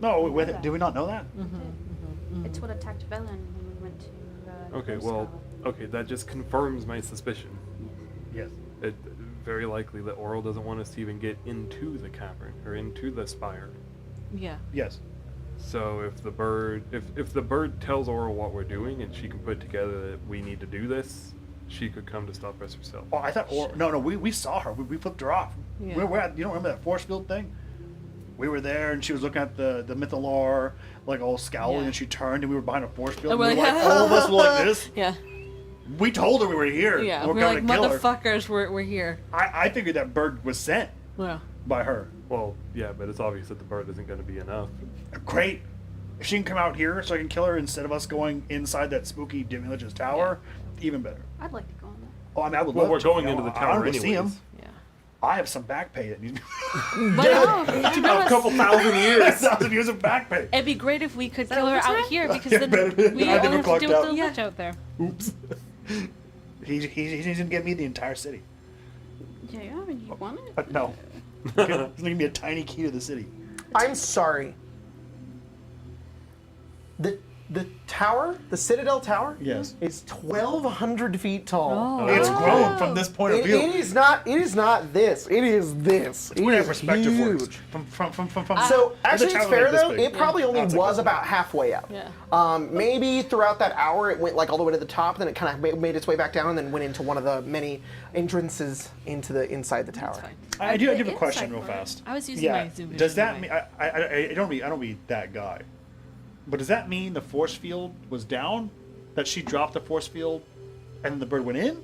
No, We wait, know did we not know that? that. It's what attacked Velen when we went to. Okay, Ghost well, Tower. okay, that just confirms my suspicion. Yes. It, very likely that Oral doesn't want us to even get into the cavern or into the spire. Yeah. Yes. So if the bird tells Oral what we're doing and she can put together that we need to do this, she could come to stop us herself. Oh, I thought. No, we saw her. We flipped her off. Yeah. We're at, you don't remember that force field thing? We were there, and she was looking at the Mythalore, like all scowling, Yeah. and she turned, and we were behind a force field. And And we we're were like, like, all of us were like this. Yeah. We told her we were here. Yeah. and We're like, coming to kill her. motherfuckers, we're here. I figured that bird was sent Yeah. by her. Well, yeah, but it's obvious that the bird isn't going to be enough. Great. If she can come out here so I can kill her instead of us going inside that spooky Dim Village's tower, even better. I'd like to go on that. Oh, I mean, I would Well, love we're to. going You into know, the I wanna tower go see him. anyways. Yeah. I have some back pay that needs But A couple thousand years. 1,000 years of back pay. it'd be great if we could kill her what's out that? here because Yeah, then better. we I only never have to clocked deal with out. the lich out there. Oops. He's going to give me the entire city. Yeah, you want it? No. He's going to give me a tiny key to the city. I'm sorry. The tower, the Citadel Tower, Yes. is 1,200 feet tall. Oh. It's grown from this point of It view. is not. It is not this. It is this. It We have is perspective huge. works. From So the actually, it's tower fair like this though. big. It probably only That's like was this about big. halfway up. Yeah. Maybe throughout that hour, it went like all the way to the top. Then it kind of made its way back down, and then went into one of the many entrances into the inside the tower. That's fine. I do have a Inside question real part. fast. I was using Yeah. my zoom vision. Does that mean anyway. I don't be that guy? But does that mean the force field was down? That she dropped the force field, and then the bird went in?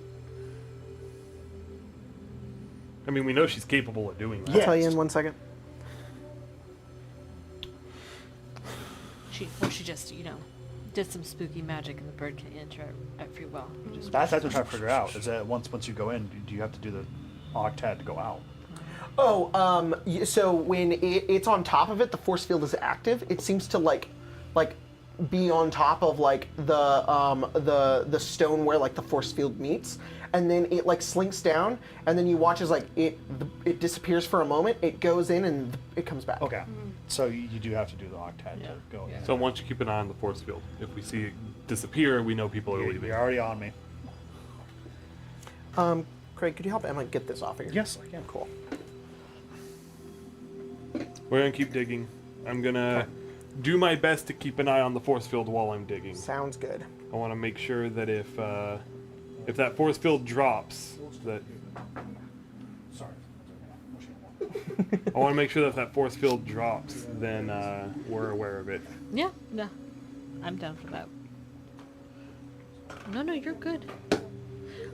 I mean, we know she's capable of doing that. I'll tell you in 1 second. She just, did some spooky magic and the bird can enter at free will. Just That's what I'm trying to figure out. Is that once you go in, do you have to do the Octad to go out? Oh, so when it's on top of it, the force field is active. It seems to like be on top of like the stone where like the force field meets, and then it like slinks down, and then you watch as like it disappears for a moment. It goes in and it comes back. Okay. So you do have to do the Octad to go in. So I want you to keep an eye on the force field. If we see it disappear, we know people are leaving. You're already on me. Craig, could you help Emma get this off of here? Yes, I can. Cool. We're gonna keep digging. I'm gonna do my best to keep an eye on the force field while I'm digging. Sounds good. I want to make sure that if that force field drops, that Sorry. I want to make sure that if that force field drops, then we're aware of it. Yeah, I'm down for that. No, you're good.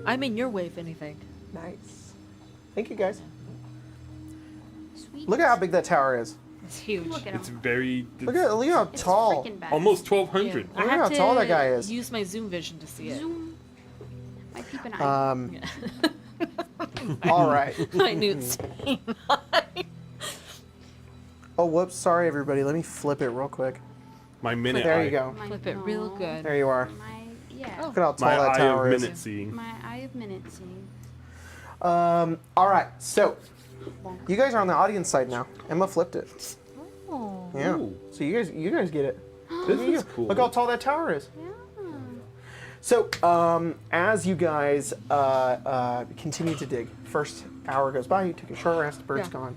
I'm in your way, if anything. Nice. Thank you, guys. Sweet. Look at how big that tower is. It's huge. Look at It's him. very Look at how It's tall. freaking bad. almost 1,200. I Look at have how tall to that guy is. use my zoom vision to see it. Zoom. Might keep an eye. Yeah. All right. I knew it's Oh, whoops. Sorry, everybody. Let me flip it real quick. My minute There eye. you go. My- flip it real no. good. There you are. Yeah. Look at how tall My that eye tower of is. minute seeing. My eye of minute seeing. All right. So, you guys are on the audience side now. Emma flipped it. Oh. Yeah. Ooh. So you guys get it. This Look at is you. cool. Look how tall that tower is. Yeah. So, as you guys continue to dig, first hour goes by, you take a short rest, bird's Yeah. gone.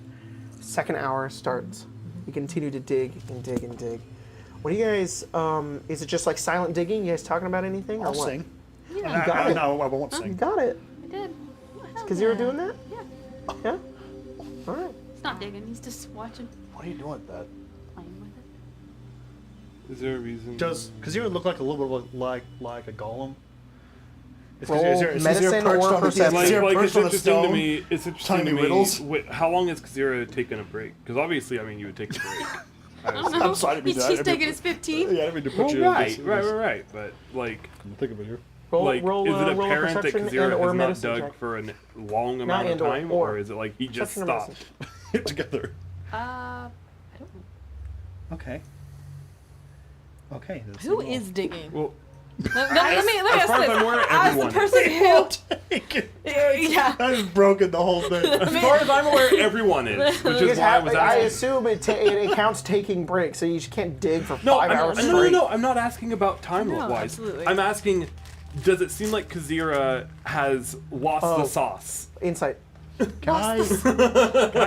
Second hour starts. You continue to dig and dig and dig. What do you guys, is it just like silent digging? You guys talking about anything? I'll or what? sing. Yeah. got it. No, I won't You sing. got it. I did. Because you were doing that? Yeah. Yeah? All right. He's not digging. He's just watching, What are you doing with that? playing with it. Is there a reason? Does Kazira look like a little bit like a golem? Roll Kazira medicine perched or on the- perception. Like, Kazira like perched it's on a interesting to stone? me. It's interesting telling to me me. riddles? How long has Kazira taken a break? Because obviously, I mean, you would take a break. I don't know. I'm sorry to be He's, that. he's I mean- taking his 15. Yeah, I didn't mean to put Well, you right, in right. But like, Think of it here. Roll, like, roll, is it roll a apparent that perception Kazira and or has not medicine dug check. for a long amount of and or- time, or or is it like he just perception or medicine stopped? Together. I don't know. Okay. Okay. that's Who the roll. is digging? Well, Let me as ask far as this. I'm aware, As the everyone. person who, Take it. yeah, That has broken the whole thing. As far as I'm aware, everyone is, which is Because why I was I asking. assume it counts taking breaks, so you just can't dig for No, 5 hours no, straight. no, I'm not asking about time No, wise. absolutely. I'm asking Does it seem like Kazira has lost the sauce? Insight. Can I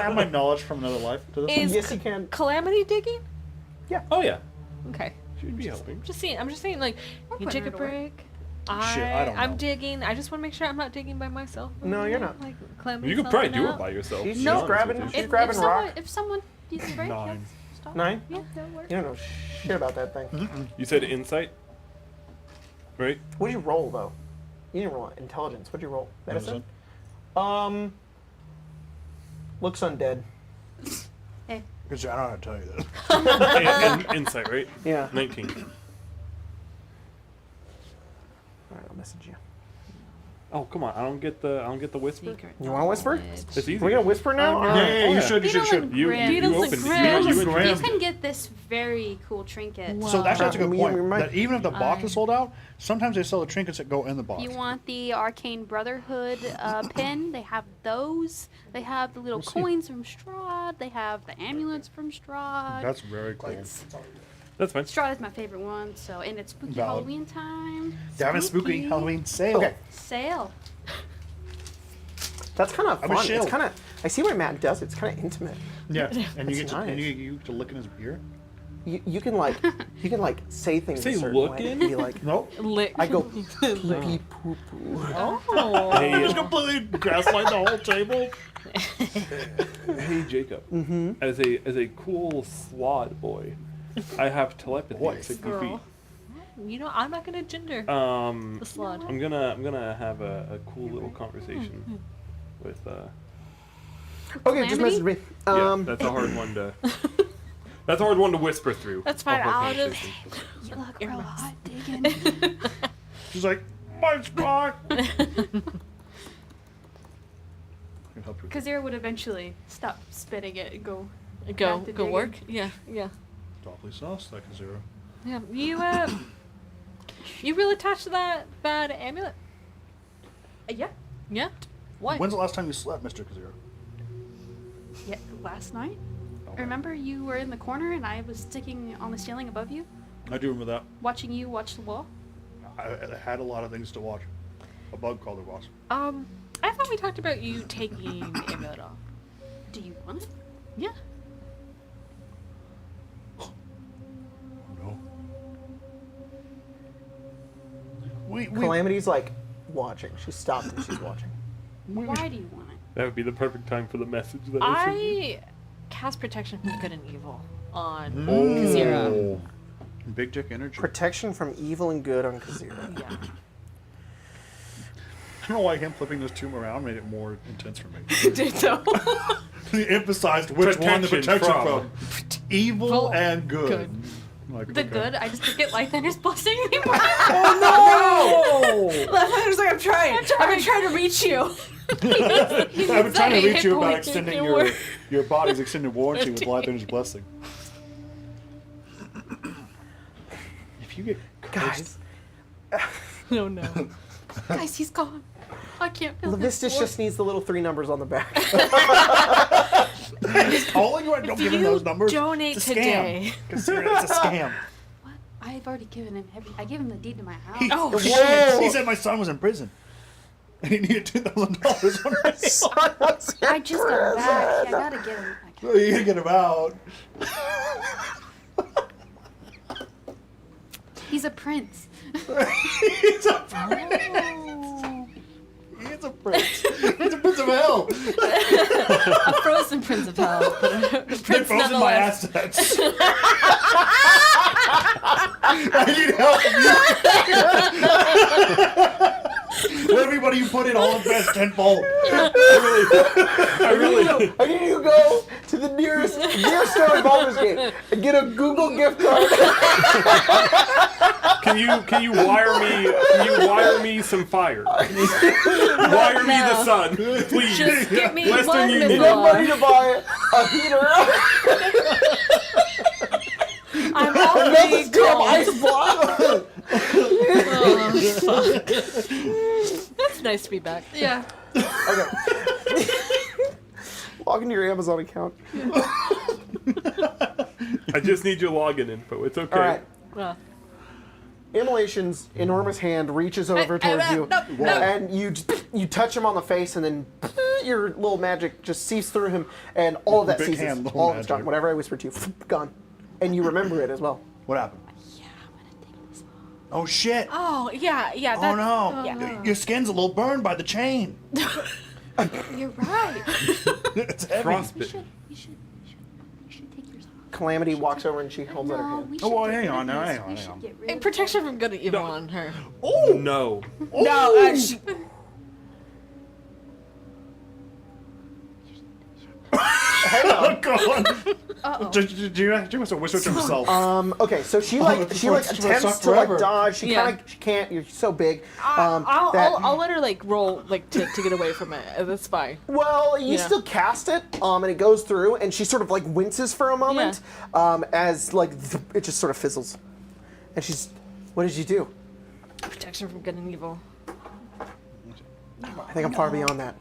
have my knowledge from another life to this? Is Yes, you can. Calamity digging? Oh yeah, Okay. she'd be helping. I'm just saying, like, you take a putting it away. break. I don't I'm know. digging. I just want to make sure I'm not digging by myself. No, you're not. Like, Calamity's You could probably helping do it out. by yourself. She's to be just honest grabbing- with you. she's grabbing rock. If someone needs a break, yeah, 9. stop. 9? Yeah, that works. You don't know shit about that thing. You said insight, right? What'd you roll, though? You didn't roll intelligence. What'd you roll? Medicine? Medicine? Looks undead. Hey, Because I don't know how to tell you that. And insight, right? Yeah. 19. Alright, I'll message you. Oh come on! I don't get the whisper. Secret You wanna whisper? knowledge. It's easy. We're gonna whisper now? Oh, no. Alright. Yeah, you should. Beetle and You Grim. Beetles and opened. Grim. You Grim. You can get this very cool trinket. Wow. So that's a good Me point. and Rime. That even if the box is sold out, sometimes they sell the trinkets that go in the If box. you want the Arcane Brotherhood pin, they have those. They have the little Let's see. coins from Strahd. They have the amulets from Strahd. That's very cool. That's fine. Strahd is my favorite one. So, and it's spooky Valid. Halloween time. They're having a spooky Halloween sale. Okay. Sale. That's kind of I'm a fun. shield. It's kind of. I see why Matt does it. It's kind of intimate. Yeah, and you That's get to, nice. and you get to look in his ear. You can like say things Say a certain look way. in? Be like, Nope. Lick. I go pee pee poo poo. Oh. Hey, Just completely gaslight the whole table. hey, Jacob. Mm-hmm. As a cool slod boy, I have telepathy Boy. at 60 Girl. You know, I'm not gonna gender feet. the I'm slot. gonna have a cool little conversation with Okay, just Calamity? message me. yeah, that's a hard one to that's a hard one to whisper through. That's fine. A whole I'll just. conversation. You look real Earmuffs. hot digging. She's like, my spot. I can help you. Kazir would eventually stop spitting it and go. Go Back to go digging. work. Yeah. Awfully sauce, like a 0. Yeah. You really attached to that bad amulet? Yeah. Yeah. Why? When's the last time you slept, Mr. Kazira? Yeah. Last night. Oh, Remember you were in the corner and I was sticking on the ceiling above you, I do remember that. watching you watch the wall. I had a lot of things to watch. A bug called there was. I thought we talked about you taking the amulet off. Do you want it? Yeah. No. We Calamity's like watching. She stopped and she's watching. Why do you want it? That would be the perfect time for the message that I sent you. I cast protection from good and evil on Oh. Kazira. Big dick energy. Protection from evil and good on Kazira. Yeah. I don't know why him flipping this tomb around made it more intense for me. Did so. He emphasized which one the Protection protection from. Evil Well, and good. good. Like, The okay. good. I just took it Lythander's blessing me. Oh Lythander's like, I'm trying. I've been trying to reach you. I've been trying to reach you about Hit point, extending it your, worked. your body's extended warranty with Lythander's blessing. If you get cursed, Guys, No, no. Guys, he's gone. I can't feel his Levistus force. just needs the little 3 numbers on the back. he's calling you and don't give him those numbers. Donate It's a today. scam. Consider it's a scam. What? I've already given him I gave him the deed to my house. He, Oh, he shit. said my son was in prison. And he needed $2,000 on me. I just got back. I gotta get him. So you gotta get him out. He's a prince. He's a prince. He's a prince. He's a prince of hell. A frozen prince of hell, but a They prince frozen my nonetheless. assets. I need help. Everybody you put in all invest tenfold. I really I need you to go to the nearest store in Baldur's Gate and get a Google gift card. can you wire me some fire? Wire me the sun, please. Just get me Western one Union. Get money to buy a heater. I'm Another already damn gone. ice block. Oh, fuck. It's nice to be back. Yeah. Okay. Log into your Amazon account. I just need your login info. It's okay. All right. Well, Immolation's enormous hand reaches over towards you, and you touch him on the face, and then your little magic just seeps through him, and all of that Big ceases. hand, little All of it's gone. magic. Whatever I whispered to you, gone. And you remember it as well. What happened? Yeah, I'm gonna take this off. Oh shit! Oh, yeah, yeah. Oh no! Yeah. Your skin's a little burned by the chain. You're right. It's heavy. Frostbitten. You should take yours off. Calamity walks over and she holds out her No, hand. we Oh, should well, get hang rid on of now, this. hang on, We hang should on. get rid And of protection from good and evil No. on her. Oh No. No, Hang on. God! Uh-oh. Jim must have whispered to himself. Okay, so she it's gonna attempts suck to like forever. dodge. She Yeah. kind of she can't. You're so big. I'll let her like roll like to get away from it. That's fine. Well, you Yeah. still cast it, and it goes through, and she sort of like winces for a moment, as like it just sort of fizzles, and she's, "What did you do?" Protection from good and evil. I think I'm far beyond that.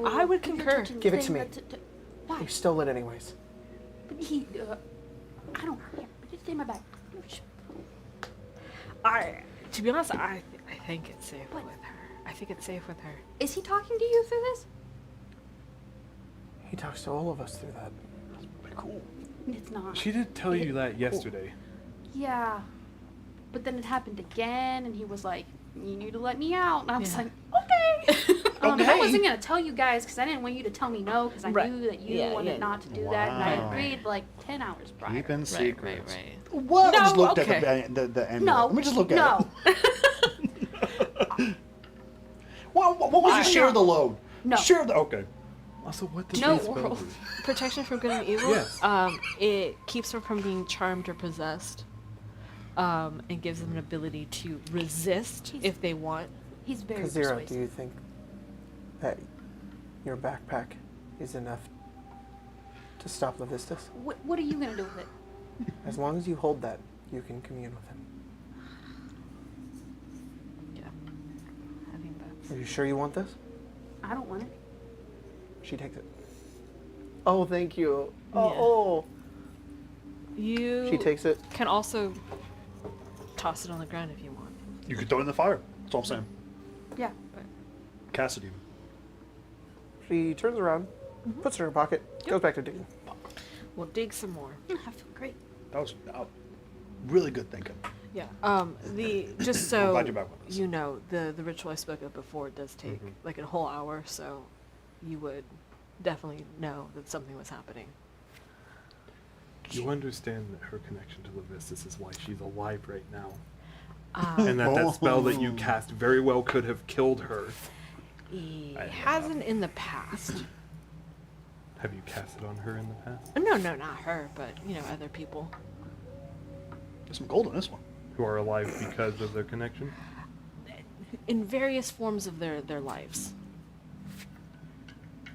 I would concur. Give it to me. Why? You stole it anyways. I don't care. Just stay in my bag. To be honest, I think it's safe What? with her. I think it's safe with her. Is he talking to you through this? He talks to all of us through that. That's pretty cool. It's not. She did tell you that yesterday. Yeah. But then it happened again, and he was like, "You need to let me out." And I was Yeah. like, "Okay." I Okay. wasn't going to tell you guys because I didn't want you to tell me no because I Right. knew that you Yeah, wanted yeah. not to do that, and I Wow. agreed like 10 hours prior. Keeping secrets. Right. What? No, We just looked okay. at the end. No. Let me just look at no. it. What was I- you share no. the load? No. Share the. Okay. Also, what does No, this spell Oral. do? Protection from good and evil. Yes. It keeps her from being charmed or possessed. And gives them an ability to resist if they want. He's very Kazira, persuasive. do you think that your backpack is enough to stop the Vistas? What are you going to do with it? As long as you hold that, you can commune with him. Yeah. I think that's. Are you sure you want this? I don't want it. She takes it. Oh, thank you. Yeah. Oh, You She takes it. can also toss it on the ground if you want. You could throw it in the fire. That's all I'm saying. Yeah. Cast it even. She turns around, puts it in her pocket, goes back to digging. We'll dig some more. I feel great. That was really good thinking. Yeah. The just I'm so glad you're back with us. you know, the ritual I spoke of before does take like a whole hour, so you would definitely know that something was happening. You understand that her connection to Levistus is why she's alive right now. Um, And that spell that you cast very well could have killed her. it hasn't in the past. Have you cast it on her in the past? No, not her, but you know, other people. There's some gold in this one. Who are alive because of their connection? In various forms of their lives.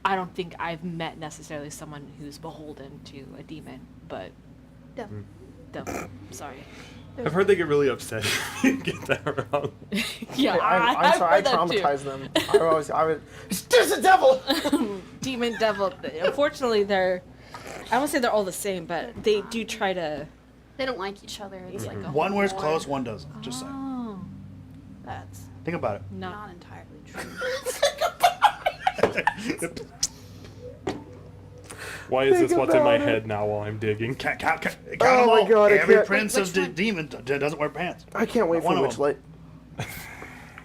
I don't think I've met necessarily someone who's beholden to a demon, but Definitely. definitely. Sorry. I've heard they get really upset if you get that wrong. Yeah, I'm sorry, I heard that too. traumatize them. I would. There's a devil. Demon, devil. Unfortunately, I won't say they're all the same, but they do try to. They don't like each other. It's like a One wears whole clothes, war. one doesn't. Just saying. Oh, That's Think about it. not entirely true. Why is Think this what's in my about it. head now while I'm digging? Count them my all. God, I Every can't- prince Which of one? demon doesn't wear pants. I can't wait One for of Witchlight.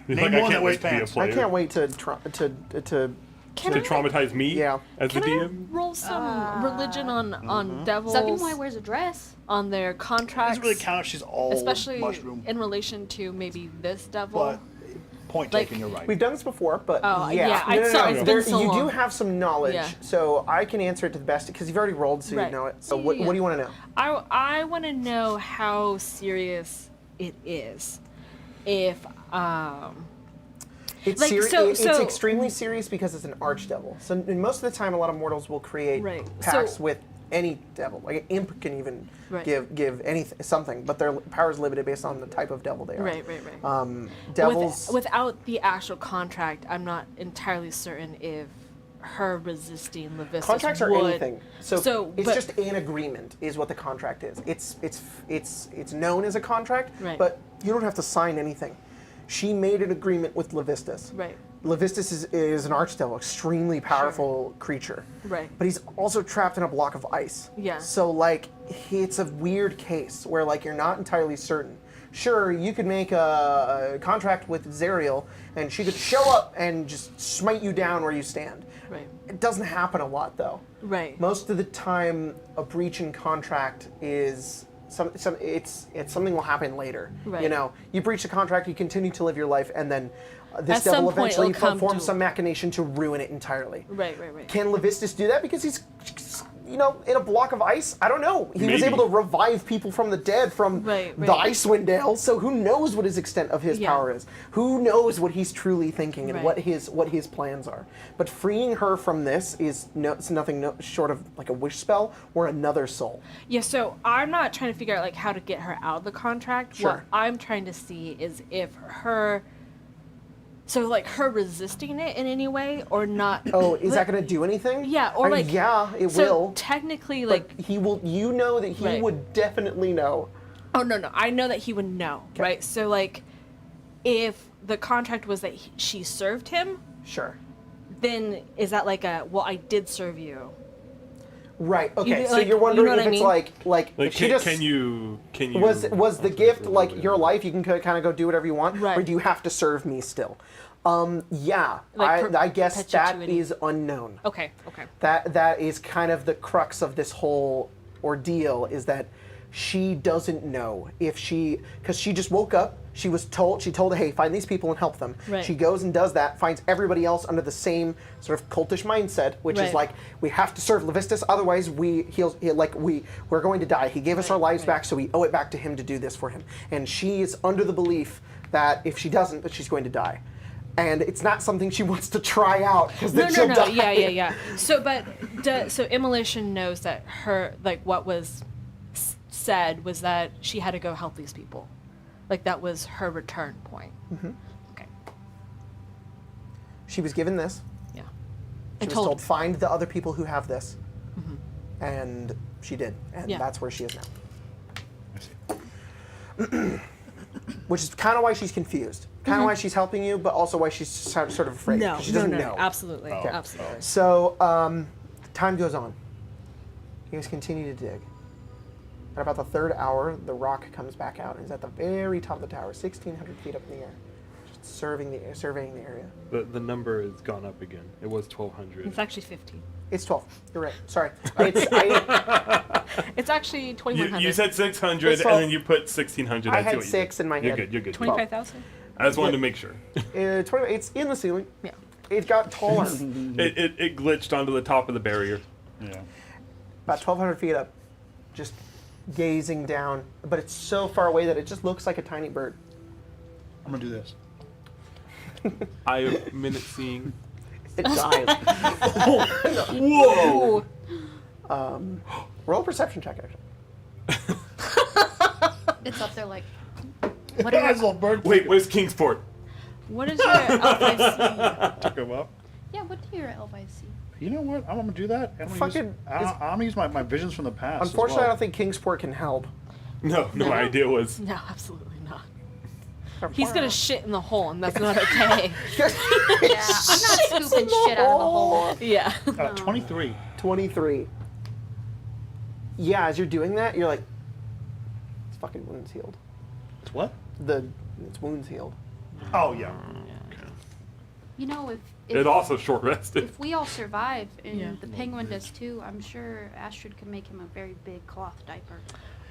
You're Name like, one I that can't wears wait to be a pants. player. I can't wait to can To I traumatize me Yeah. as the can I DM? roll some religion on devils Second wears a dress. on their It contracts? doesn't really count if she's all especially mushroom. in relation to maybe this devil. But point Like- taken, you're right. We've done this before, but Oh, yeah. yeah, I saw- it's been There- so you do long. have some knowledge, Yeah. so I can answer it to the best because you've already rolled, so you Right. know it. So Yeah, what yeah, do you want to know? I want to know how serious it is. If It's Like, it's so- extremely serious because it's an archdevil. So most of the time, a lot of mortals will create Right. pacts So- with any devil. Like an imp can even Right. give anything something, but their power is limited based on the type of devil they are. right. Devils. Without the actual contract, I'm not entirely certain if her resisting Levistus Contracts are would... anything. So it's but- just an agreement is what the contract is. It's known as a contract, Right. but you don't have to sign anything. She made an agreement with Levistus. Right. Levistus is an archdevil, extremely powerful creature. Right. But he's also trapped in a block of ice. Yeah. So like it's a weird case where like you're not entirely certain. Sure, you could make a contract with Zariel and she could show up and just smite you down where you stand. Right. It doesn't happen a lot though. Right. Most of the time, a breach in contract is it's something will happen later. Right. You know, you breach the contract, you continue to live your life, and then this At some devil point eventually it'll come performs to- some machination to ruin it entirely. Right. Can Levistus do that because he's, in a block of ice? I don't know. He was Maybe. able to revive people from the dead from Right. the Icewind Dale. So who knows what his extent of his Yeah. power is? Who knows what he's truly thinking and Right. what his plans are? But freeing her from this is it's nothing short of like a wish spell or another soul. Yeah, so I'm not trying to figure out like how to get her out of the contract. Sure. What I'm trying to see is if her her resisting it in any way or not. Oh, is that going to do anything? Yeah, or I mean, like yeah, it so will. technically But like he will. You know that he Right. would definitely know. oh no, I know that he would know, Okay. right? So like if the contract was that she served him, Sure. then is that like a well I did serve you. Right. Okay. do- So like, you're you wondering know what if I it's mean? like Like, if she can, just can you was the gift like your life? You can kind of go do whatever you want, or Right. do you have to serve me still? Yeah. Like I guess that perpetuity. is unknown. Okay. That is kind of the crux of this whole ordeal is that she doesn't know if because she just woke up. She told, hey, find these people and help them. Right. She goes and does that, finds everybody else under the same sort of cultish mindset, which is Right. like, we have to serve Levistus, otherwise we're going to die. He gave us our lives back, so we owe it back to him to do this for him. And she is under the belief that if she doesn't, that she's going to die. And it's not something she wants to try out, because then she'll die. Yeah. So, so Immolation knows that her what was said was that she had to go help these people, like that was her return point. Mm-hmm. Okay. She was given this. Yeah. She was told, find the other people who have this. And she did. And Yeah. that's where she is now. Which is kind of why she's confused. Kind of why she's helping you, but also why she's sort of afraid. 'cause she doesn't know. Absolutely, absolutely. So, time goes on. You guys continue to dig. At about the third hour, the rock comes back out and is at the very top of the tower, 1,600 feet up in the air. Just surveying the area. The number has gone up again. It was 1,200. It's actually 15. It's 12. You're right. Sorry. It's actually 2,100. You said 600 It's and then you put 1,600. I I see had what you 6 did. in my You're head. good. 25,000. I just wanted to make sure. 20, it's in the ceiling. Yeah. It got taller. It glitched onto the top of the barrier. Yeah. About 1,200 feet up. Just gazing down. But it's so far away that it just looks like a tiny bird. I'm gonna do this. Eye of minute seeing. It dies. Whoa! Roll a perception check, actually. It's up there like, What little bird? Wait, where's Kingsport? What is your L5C? Took him up. yeah, what do your elf eyes see? You know what? I'm gonna do that. I'm gonna Fucking- use, I'm gonna use my visions from the past. as Unfortunately, I well. don't think Kingsport can help. No, my idea was. No, absolutely not. He's gonna shit in the hole, and that's not okay. Yeah, I'm not scooping shit out of the hole. Yeah. 23. 23. Yeah, as you're doing that, you're like, it's fucking wounds healed. It's what? It's wounds healed. Oh yeah. You know, It if also short rested. if we all survive and Yeah. the penguin does too, I'm sure Astrid can make him a very big cloth diaper.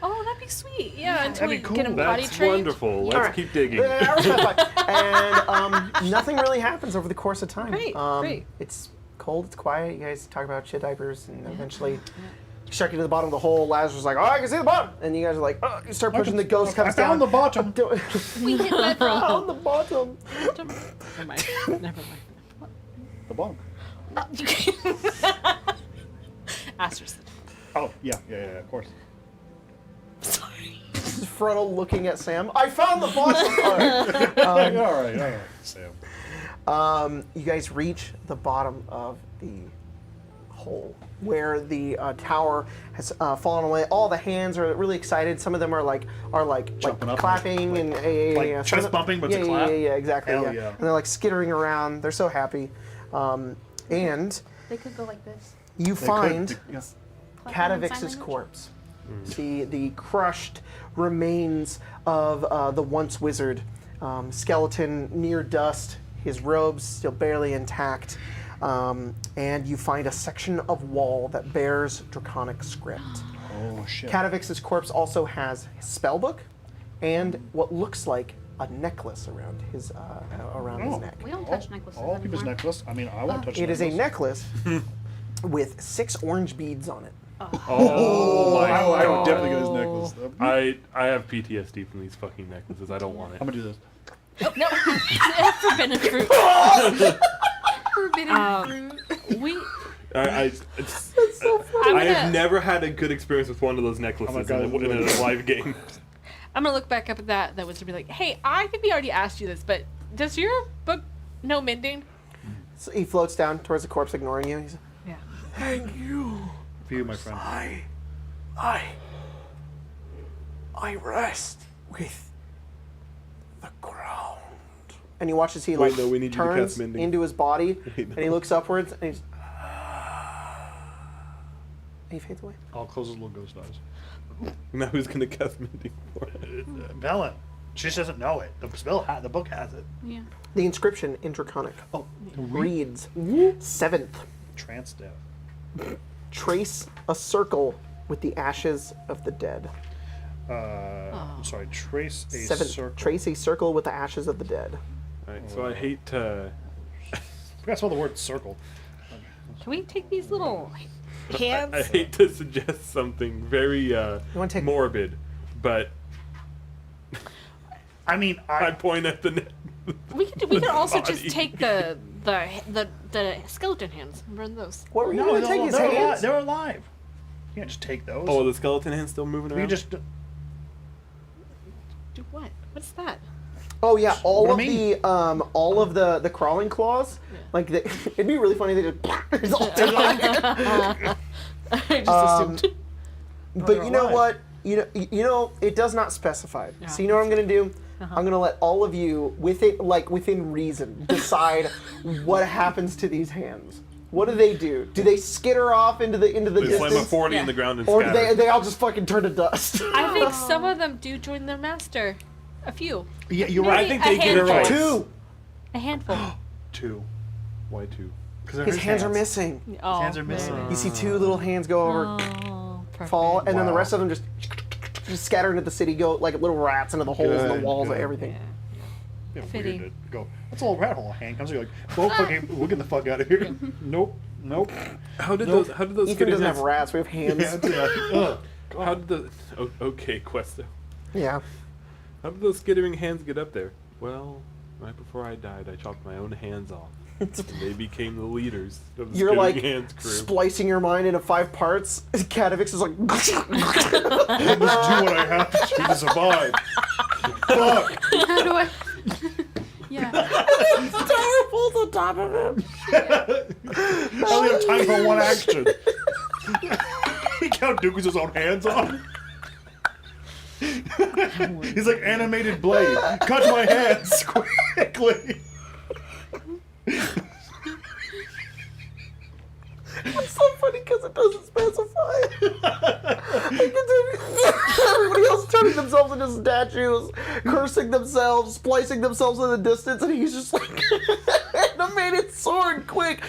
Oh, that'd be sweet. Yeah, until That'd we be get him cool. potty That's trained. wonderful. Let's Alright. keep digging. Yeah, hours went by. And nothing really happens over the course of time. Great. It's cold, it's quiet. You guys talk about shit diapers, and eventually you start getting to the bottom of the hole. Lazarus is like, oh, I can see the bottom. And you guys are like, oh, you start pushing, the ghost comes I found down. the bottom. We hit that On the bottom. Never mind. Never mind. The bottom. Asterisk. Oh yeah, of course. Sorry. Frontal looking at Sam. I found the bottom part. all right, Sam. You guys reach the bottom of the hole where the tower has fallen away. All the hands are really excited. Some of them are like Jumping up, clapping like- and like some chest of them- bumping, but it's yeah, a clap? Yeah, exactly. Hell yeah. yeah. And they're like skittering around. They're so happy. And They could go like this. you find Yes. Clapping in sign Catavix's language. corpse. The crushed remains of the once wizard. Skeleton near dust, his robes still barely intact. And you find a section of wall that bears draconic script. Oh shit. Catavix's corpse also has his spellbook and what looks like a necklace around his Oh. neck. We don't touch necklaces All people's anymore. necklace. I mean, I won't touch. It is a necklace. necklace with 6 orange beads on it. Oh my I would god. definitely get his necklace. I have PTSD from these fucking necklaces. I don't want I'm it. gonna do this. Forbidden fruit. Forbidden fruit. We. I have never had a good experience with one of those necklaces God, in a live game. I'm gonna look back up at that. That was to be like, hey, I think we already asked you this, but does your book know mending? So he floats down towards the corpse, ignoring you. He's like, Yeah. thank you. For you, my friend. I rest with the ground. And you watch as he Wait, like no, we need you to turns cast mending. into his body, Wait, no. and he looks upwards, and he's and he fades away. I'll close his little ghost eyes. Now who's gonna cast mending for it? Velen. She just doesn't know it. The book has it. Yeah. The inscription in Draconic Oh, reads, 7th, trance death. trace a circle with the ashes of the dead. I'm sorry. Trace a 7th, circle. trace a circle with the ashes of the dead. Alright, so I hate to. I forgot to spell the word circle. Can we take these little I hands? hate to suggest something very wanna take- morbid, but I mean, I point at the. We could also just body. take the skeleton hands and burn those. What were you no, going to take his they're alive. hands? They're alive. You can't just take those. Oh, the skeleton hand's still moving around. you just. Do what? What's that? Oh yeah, What do you all of the crawling claws. Like it'd be really funny. They just it's all I just assumed. But they're you know alive. what? You know it does not specify. Yeah. So you know what I'm gonna do? I'm gonna let all of you within reason decide what happens to these hands. What do they do? Do they skitter off into the They slam a distance, 40 Yeah. in the ground and or do scatter. they all just fucking turn to dust? I think some of them do join their master. A few. Yeah, you're Maybe right. I think a they get it handful. right. Two. A handful. 2. Why two? Because His hands are missing. Oh, hands are missing. man. You see 2 little hands go over, Oh, perfect. fall, and then the Wow. rest of them just scatter into the city, go like little rats into the holes in the Good, walls good. and everything. Yeah, Fitting. weird to go. That's a little rat hole. Hand comes. You're like, well, fucking, we're getting the fuck out of here. Nope. How did Nope. those Ethan skittering doesn't have hands? rats. We have hands. Ugh. How did the? Okay, Questo. Yeah. How did those skittering hands get up there? Well, right before I died, I chopped my own hands off. And they became the leaders of the You're skittering like hands crew. splicing your mind into 5 parts. Catavix is like. I must do what I have to do to survive. Fuck. How do I? Yeah. Tower falls on top of him. I only have time for one action. Count Dooku's his own hands on. He's like animated blade. Cut my hands quickly. It's so funny because it doesn't specify. Everybody else turning themselves into statues, cursing themselves, splicing themselves in the distance, and he's just like animated sword, quick.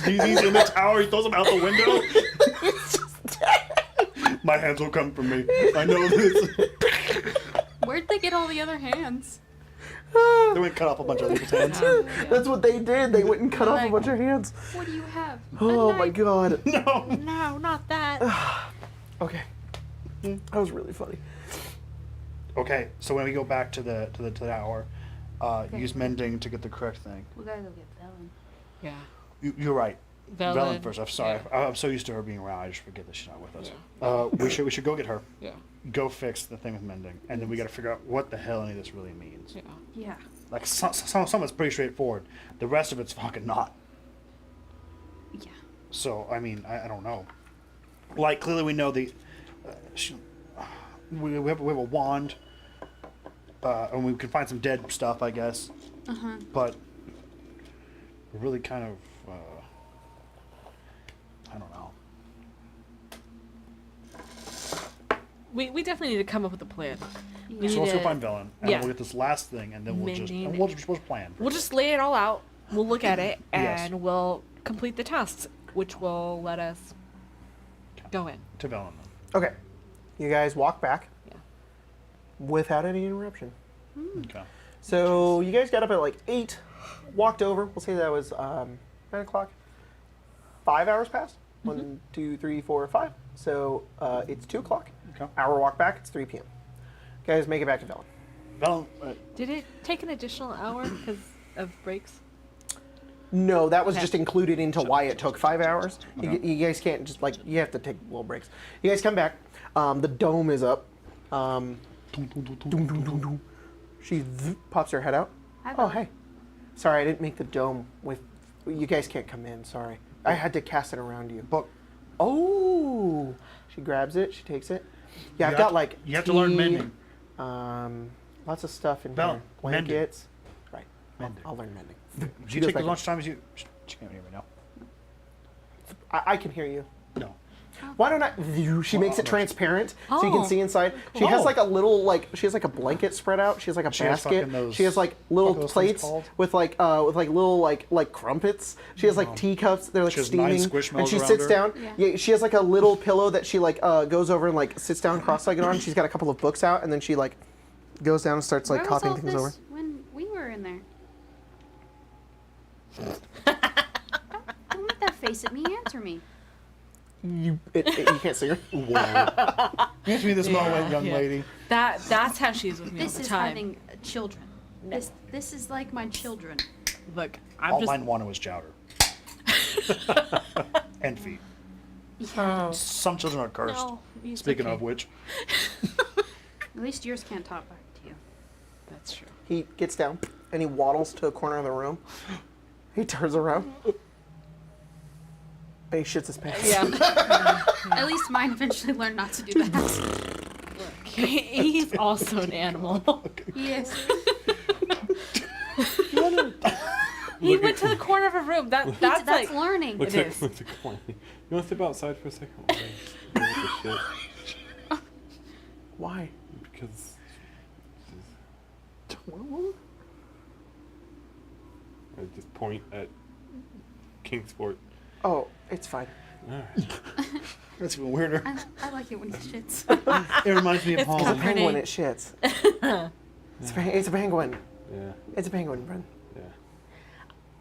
He's in the tower. He throws him out the window. He's just dead. My hands will come from me. I know this. Where'd they get all the other hands? They went cut off a bunch of people's hands. That's what they did. They went and cut off a Like- bunch of hands. What do you have? Oh A my knife. god. No. No, not that. Okay. That was really funny. Okay, so when we go back to the tower, use mending to get the correct thing. We gotta go get Velen. Yeah. You're right. Velen. Velen first. I'm sorry. Yeah. I'm so used to her being around. I just forget that she's not with us. We should go get her. Yeah. Go fix the thing with mending, and then we got to figure out what the hell any of this really means. Yeah. Yeah. Like some of it's pretty straightforward. The rest of it's fucking not. Yeah. So I mean, I don't know. Like clearly we know we have a wand, and we can find some dead stuff, I guess. But we're really kind of I don't know. We definitely need to come up with a plan. We So need let's go to- find Velen, and yeah. then we'll get this last thing, and then we'll just Mending. we'll plan. We'll just lay it all out. We'll look at it, Yes. and we'll complete the tasks, which will let us go in. To Velen. Okay. You guys walk back Yeah. without any interruption. Okay. So you guys got up at like 8, walked over. We'll say that was 9 o'clock. 5 hours passed. 1, 2, 3, 4, 5. So it's 2 o'clock. Okay. Hour walk back. It's 3 p.m. Guys, make it back to Velen. Velen, Did it take an additional hour because of breaks? No, that was Okay. just included into why it took 5 hours. You guys can't just like, you have to take little breaks. You guys come back. The dome is up. She pops her head out. Hi, Oh, Velen. hey. Sorry, I didn't make the dome with. You guys can't come in. Sorry. I had to cast it around you. but Oh. She grabs it. She takes it. Yeah, I've You got have- like. you have to learn tea, mending. Lots of stuff in Bell, here. mending. Blankets. Right. Mending. I'll learn mending. do She you goes take back as in. much time as you? She can't hear me now. I can hear you. No. Why don't I? She makes it Oh. transparent so you can Oh. see inside. She has Oh. like a little she has like a blanket spread out. She has like a She has basket. fucking those- She has like what little are those things plates called? with little like crumpets. She has like teacups. They're like She has 9 steaming. Squishmallows And she around sits her? down. Yeah. Yeah, she has like a little pillow that she goes over and like sits down cross-legged on. She's got a couple of books out, and then she like goes down and starts like Where was copying all things this over. when we were in there? Don't make that face at me. Answer me. You can't see her. Answer me this moment, young yeah. lady. That's how she is with me This all the is time. having children. This is like my children. Look, I'm All just. mine wanted was chowder. And feet. Some children are cursed. No, it's Speaking okay. of which, At least yours can't talk back to you. That's true. He gets down and he waddles to a corner of the room. He turns around. And he shits his pants. Yeah. At least mine eventually learned not to do that. He's also an animal. Yes. He went to the corner of a room. That's That's like. learning. Looks It like, is. looks like a whiny. You want to step outside for a second? Okay. What the shit? Why? Because I just point at Kingsport. Oh, it's fine. Alright. that's even weirder. I like it when he shits. It reminds me of It's home. It's a comforting. penguin. It shits. It's a penguin. Yeah, It's a penguin, Bryn. yeah.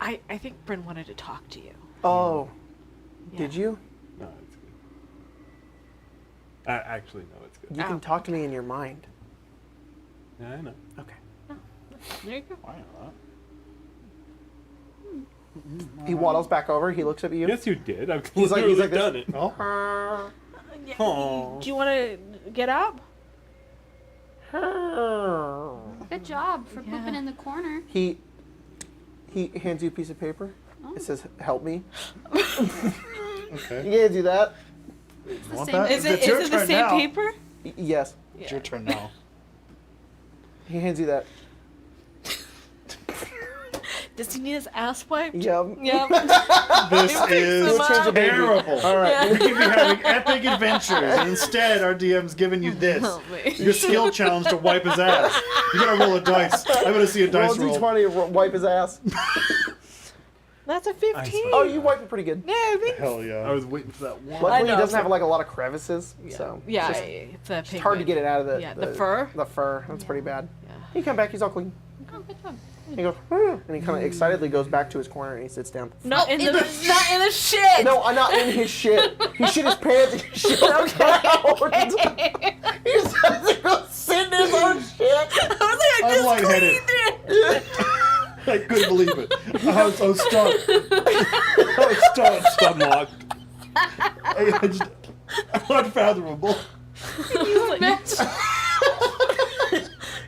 I think Bryn wanted to talk to you. Oh, Yeah. did you? No, it's good. Actually, no, it's good. You can Oh, talk to me in your mind. Yeah, I know. Okay. There you go. I know that. He waddles back over. He looks up at you. Yes, you did. I've He's like- literally he's like this. done it. Oh, Aw. Do you want to get up? Good job for Yeah. pooping in the corner. He hands you a piece of paper. Oh. It says, "Help me." okay. He hands you that. It's the Want same. that? Is It's it your is it the turn same now. paper? Yes. It's your turn now. He hands you that. Does he need his ass wiped? Yep. Yep. This is so much. terrible. All right. We could be having epic adventures, and instead our DM's giving you this. Help me. Your skill challenge to wipe his ass. You gotta roll a dice. I gotta see a Roll dice roll. d20. Wipe his ass. That's a 15. Icewind. Oh, you wipe it pretty good. Yeah, I think. Hell yeah. I was waiting for that one. Luckily, know, he doesn't so- have like a lot of crevices, so Yeah, it's just it's a hard to get it out of the Yeah, the fur? The fur. That's pretty bad. Yeah. He come back. He's all clean. Oh, good job. He goes, and he kind of excitedly goes back to his corner and he sits down. Not in the not in the shit. No, I'm not in his shit. He shit his pants and he shit on the ground. He just has to go sit in his own shit. I I'm lightheaded. I couldn't believe it. I was so stunned. I was stunned. Stun locked. I just, unfathomable.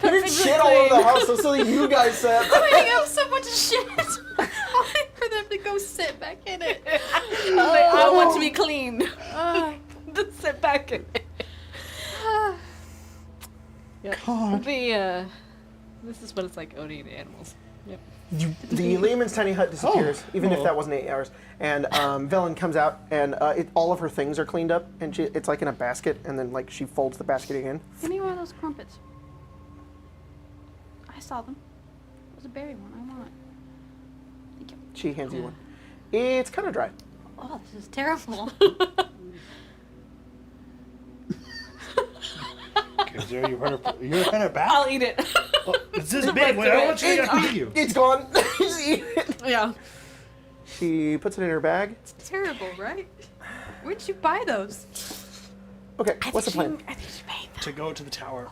He didn't shit all over the house. That's something you guys said. Cleaning up so much shit. Only for them to go sit back in it. I want to be clean. Just sit back in it. Yep. God. This is what it's like owning animals. Yep. The Lehman's tiny hut disappears, even if that wasn't 8 hours. And Velen comes out, and all of her things are cleaned up, and it's like in a basket, and then like she folds the basket again. Give me one of those crumpets. I saw them. It was a berry one. I want it. Thank you. She hands you one. It's kind of dry. Oh, this is terrible. Okay, Zara, you heard her back? I'll eat it. Oh, it's this big. Wait, I want you to feed you. It's gone. She's eating it. Yeah. She puts it in her bag. Terrible, right? Where'd you buy those? Okay, what's the plan? I think she made them. To go to the tower,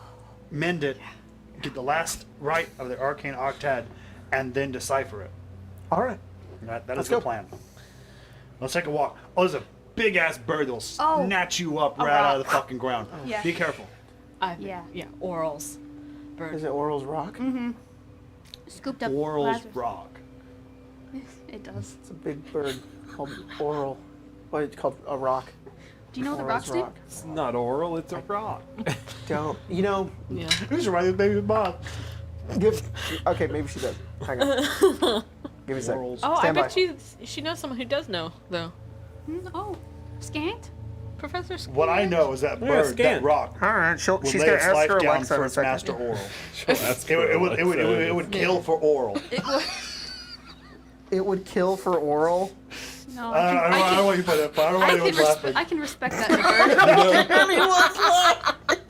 mend it, get the last rite of the Arcane Octad, and then decipher it. All right. That Let's is the go. plan. Let's take a walk. Oh, there's a big ass bird that'll snatch you up right out of the fucking ground. Yeah. Be careful. Yeah. Yeah, orals. Bird. Is it Oral's Rock? Scooped up Oral's Lazarus. Rock. It does. It's a big bird called Oral. What it's called? A rock. Do you know what the Oral's rocks do? Rock. It's not oral, it's a rock. Don't. You know. Yeah. Who's reminding baby mom? Okay, maybe she does. Hang on. Give me a sec. Oral's. Oh, Stand I by. bet she knows someone who does know, though. Oh, skanked? Professor Skeet. What I know is that Yeah, bird, scan. that rock, All right, would she's lay gonna its ask life her down Alexa for in a its second. master oral. That's It would kill for oral. It would kill for Oral. No, I don't want you to put it. I don't want anyone laughing. I can respect that in a bird.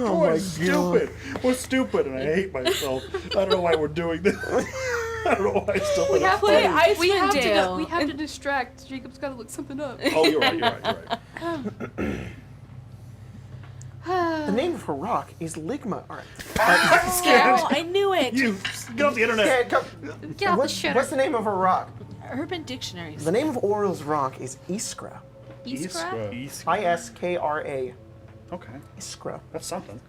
Oh We're my stupid. We're stupid, and I hate myself. I don't know why we're doing this. I don't know why I still We have Play to, Icewind we have to, Dale. we have to distract. Jacob's got to look something up. Oh, you're right. The name of her rock is Ligma. All right. Oh, I knew it. You get off the internet. Yeah, come. Get off the What's shitter. the name of her rock? Urban Dictionaries. The name of Oral's rock is Iskra. Iskra? Iskra. Okay, Iskra. that's something.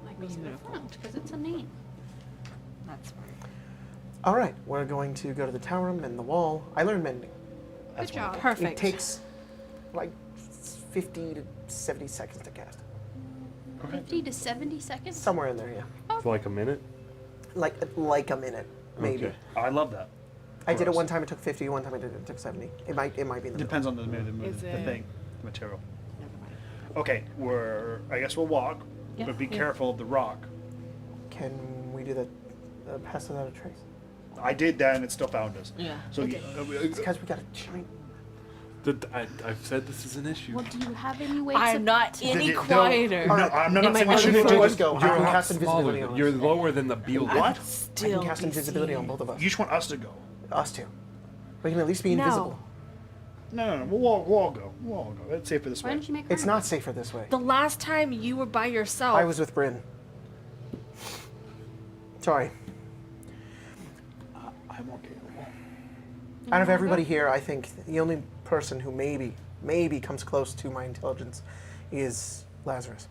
Like those in the front, because it's a name. That's right. All right, we're going to go to the tower room and the wall. I learned mending. Good job. Perfect. It takes like 50 to 70 seconds to cast. 50 to 70 seconds? Somewhere in there, yeah. For like a minute? Like a minute, maybe. Okay. I love that. I did it us. one time. It took 50. One time it took 70. It might be in the middle. Depends on the Is the it- thing, the material. Never mind. Okay, I guess we'll walk, Yeah, but be yeah. careful of the rock. Can we do the pass without a trace? I did that, and it still found us. Yeah. So It's because we got a giant. I've said this is an issue. Well, do you have any way I'm to... not any No, quieter. No, I'm not Am I saying we not shouldn't before do let's this. go. I You're can a lot cast smaller. invisibility on You're us. lower than the beetle. What? I can Still cast be invisibility on seen. both of us. You just want us to go. Us two. We can at least be No. invisible. No. We'll all go. We'll all go. It's safer this Why way. didn't you make It's Rime? not safer this way. The last time you were by yourself. I was with Bryn. Sorry. I'm more capable. Out of everybody here, I think the only person who maybe comes close to my intelligence is Lazarus.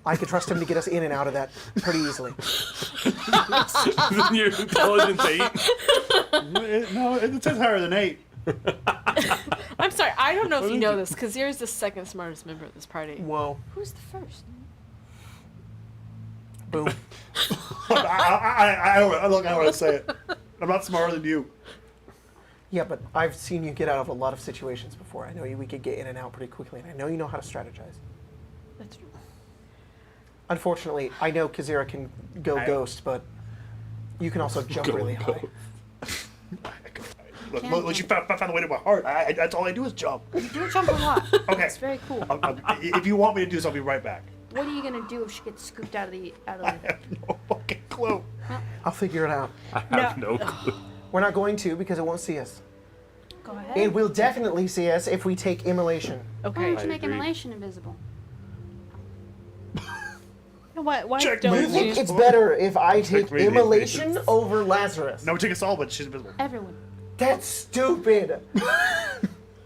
I could trust him to get us in and out of that pretty easily. Isn't your intelligence 8? No, it says higher than 8. I'm sorry, I don't know if you know this, because Zira's the second smartest member of this party. Whoa. Who's the first? Boom. I don't want to say it. I'm not smarter than you. Yeah, but I've seen you get out of a lot of situations before. I know we could get in and out pretty quickly, and I know you know how to strategize. That's true. Unfortunately, I know Kazira can go ghost, but you can also jump really high. Look, you found the way to my heart. That's all I do is jump. You do jump a lot. Okay. It's very cool. If you want me to do this, I'll be right back. What are you going to do if she gets scooped out of the... I have no fucking clue. I'll figure it out. I have no clue. We're not going to because it won't see us. Go ahead. It will definitely see us if we take immolation. Why Okay. don't you make agree. immolation invisible? Why Check don't my You think you? it's better if I take Check me, immolation please. over Lazarus? No, take us all, but she's invisible. Everyone. That's stupid.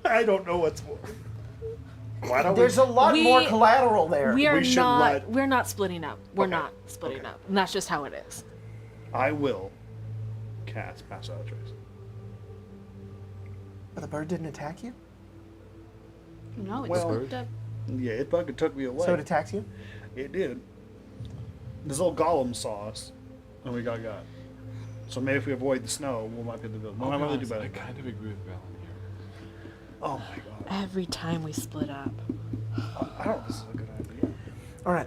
I don't know what's more. Why don't There's a lot more We- collateral there. We are We should not. let- We're not splitting up. We're Okay. not splitting Okay. up, and that's just how it is. I will cast Pass Without a Trace. But the bird didn't attack you? No, it's Well- scooped up. Yeah, it fucking took me away. So it attacks you? It did. This little golem saw us, and we got. So maybe if we avoid the snow, we might be able to build. We might be able to do better. I kind of agree with Valen here. Oh my god. Every time we split up. I don't know if this is a good idea. All right.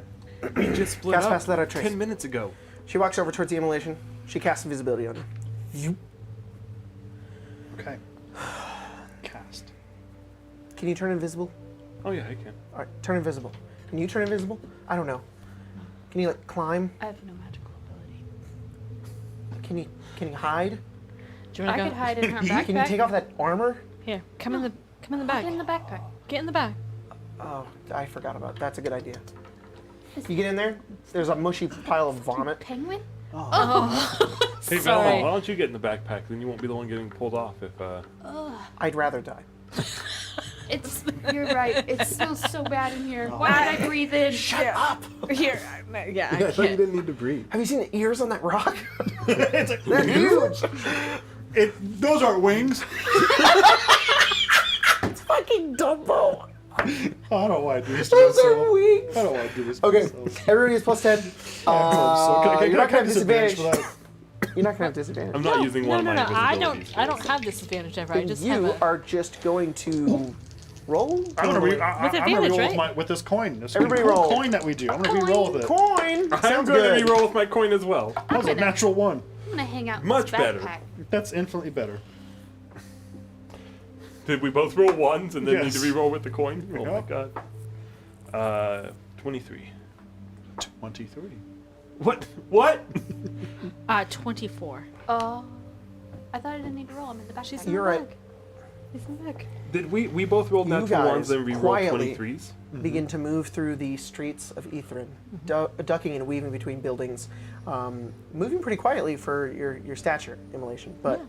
We just split Cast up Pass Without a Trace. 10 minutes ago. She walks over towards the immolation. She casts invisibility on you. Okay. Cast. Can you turn invisible? Oh yeah, I can. All right, turn invisible. Can you turn invisible? I don't know. Can you like climb? I have no magical ability. Can you hide? Do you I want to could go? hide in her backpack. Can you take off that armor? Here, come in the Get back. in the backpack. Get in the back. Oh, I forgot about it. That's a good idea. You get in there. There's a mushy pile of vomit. Penguin? Hey Sorry. Valen, why don't you get in the backpack? Then you won't be the one getting pulled off if. I'd rather die. It's. You're right. It smells so bad in here. Why did I breathe in? Shut up! Here, yeah, I I thought you can't. didn't need to breathe. Have you seen the ears on that rock? It's like, They're huge. those aren't wings. Fucking Dumbo. I don't know why I do this to Those are myself. wings. I don't want to do this to Okay, myself. everybody is plus 10. So can I You're not gonna have disadvantage disadvantage. for that? You're not gonna have disadvantage. I'm not using No, one no, of no. my I invisibility don't skills. have disadvantage ever. I Then just you have a. are just going to roll. I'm gonna With re-roll advantage, right? with this coin. This Everybody cool roll. coin that we do. I'm gonna re-roll with it. Coin. I'm Sounds going good. to re-roll with my coin as well. That was a natural one. I'm gonna hang out in Much this better. backpack. That's infinitely better. Did we both roll ones and then need Yes. to re-roll with the coin? Oh my Yep. god. 23. 23. What? What? 24. Oh. I thought I didn't need to roll. I'm in the backpack. She's You're right. He's in the back. Did we both rolled You natural guys ones and re-rolled quietly 23s? Begin to move through the streets of Ythryn, ducking and weaving between buildings, moving pretty quietly for your stature, immolation, but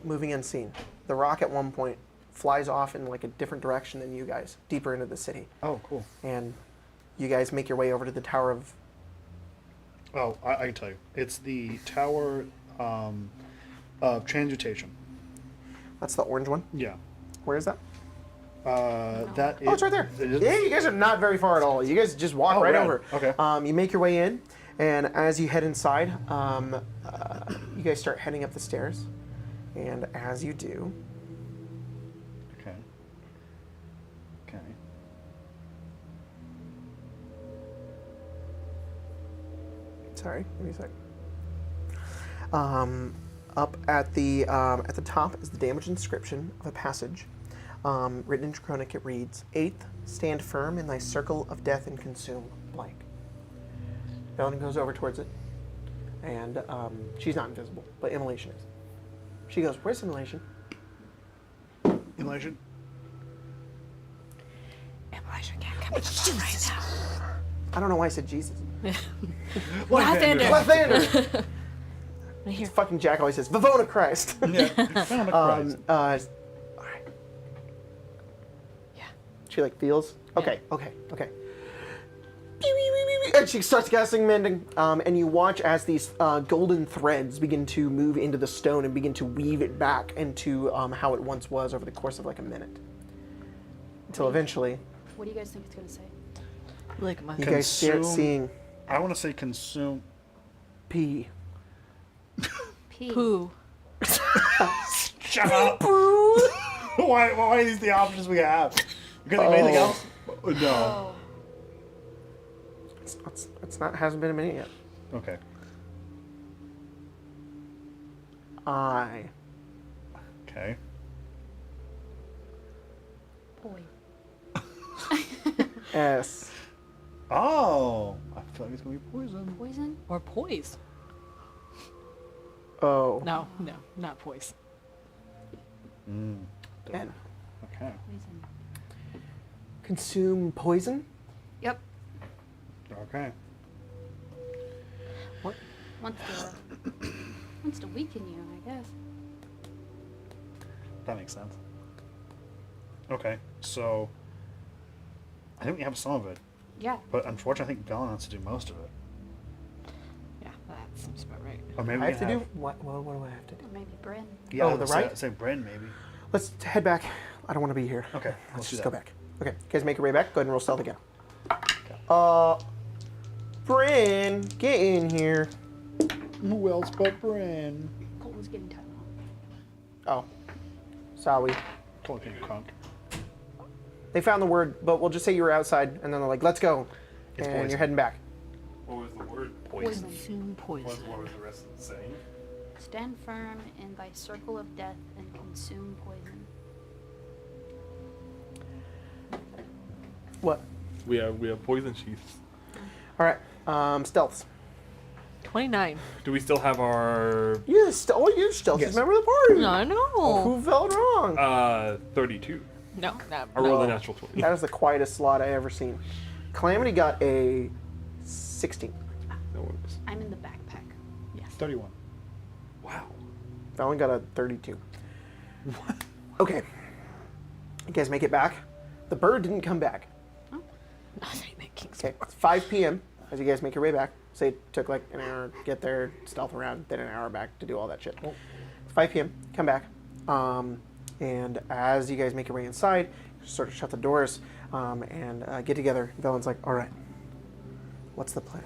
moving unseen. The rock at one point flies off in like a different direction than you guys, deeper into the city, Oh, cool. and you guys make your way over to the Tower of. Oh, I can tell you. It's the Tower of Transmutation. That's the orange one. Yeah. Where is that? That is. Oh, it's right there. It is? Yeah, you guys are not very far at all. You guys just walk Oh, right rad. over. Okay. You make your way in, and as you head inside, you guys start heading up the stairs. And as you do, Okay. Okay. sorry, give me a sec. Up at the top is the damaged inscription of a passage. Written in Draconic, it reads, 8th, stand firm in thy circle of death and consume blank. Belen goes over towards it, and she's not invisible, but Immolation is. She goes, where's Immolation? Immolation? Immolation can't come to the phone right now. I don't know why I said Jesus. Lathander. Lathander! Right here. Fucking Jack always says, Vavona Christ! Yeah. Found a Christ. Alright. Yeah. She like feels. Okay. And she starts casting mending, and you watch as these golden threads begin to move into the stone and begin to weave it back into how it once was over the course of like a minute, until eventually What do you guys think it's gonna say? Like my. you guys start Consume- seeing I want to say consume. pee. P. Poo. Shut up! why are these the options we have? You can think of anything Oh. else? No. Oh. It's not hasn't been a minute yet. Okay. I Okay. Boy. S Oh, I feel like it's gonna be poison. Poison? Or poise. O No, not poise. N. Okay. Poison. Consume poison. Yep. Okay. Wants to weaken you, I guess. That makes sense. Okay, so think we have some of it, Yeah. but unfortunately, I think Velen has to do most of it. Yeah, that seems about right. Or maybe I we have to do what? What do I have to do? Or maybe Bryn. Yeah, Oh, the Rite? Say Bryn, maybe. Let's head back. I don't want to be here. Okay, Let's let's do just that. go back. Okay, you guys make your way back. Go ahead and roll stealth again. Bryn, get in here. Who else but Bryn? Colt was getting tired. Oh, sorry. Totally crunk. They found the word, but we'll just say you were outside, and then they're like, "Let's go," It's and poison. you're heading back. What was the word? Poison. Consume poison. What was the rest of the saying? Stand firm in thy circle of death and consume poison. What? We have poison sheaths. All right, stealths. 29. Do we still have our You stealth Yes. is member of the party. No, no. Who felt wrong? 32? No, no. I rolled a natural 20. That is the quietest slot I ever seen. Calamity got a 16. No worries. I'm in the backpack. 31. Wow. Valen got a 32. Okay. You guys make it back. The bird didn't come back. Okay, it's 5 p.m. as you guys make your way back. Say it took like an hour to get there, stealth around, then an hour back to do all that shit. It's 5 p.m. Come back. And as you guys make your way inside, you sort of shut the doors and get together. Valen's like, all right, what's the plan?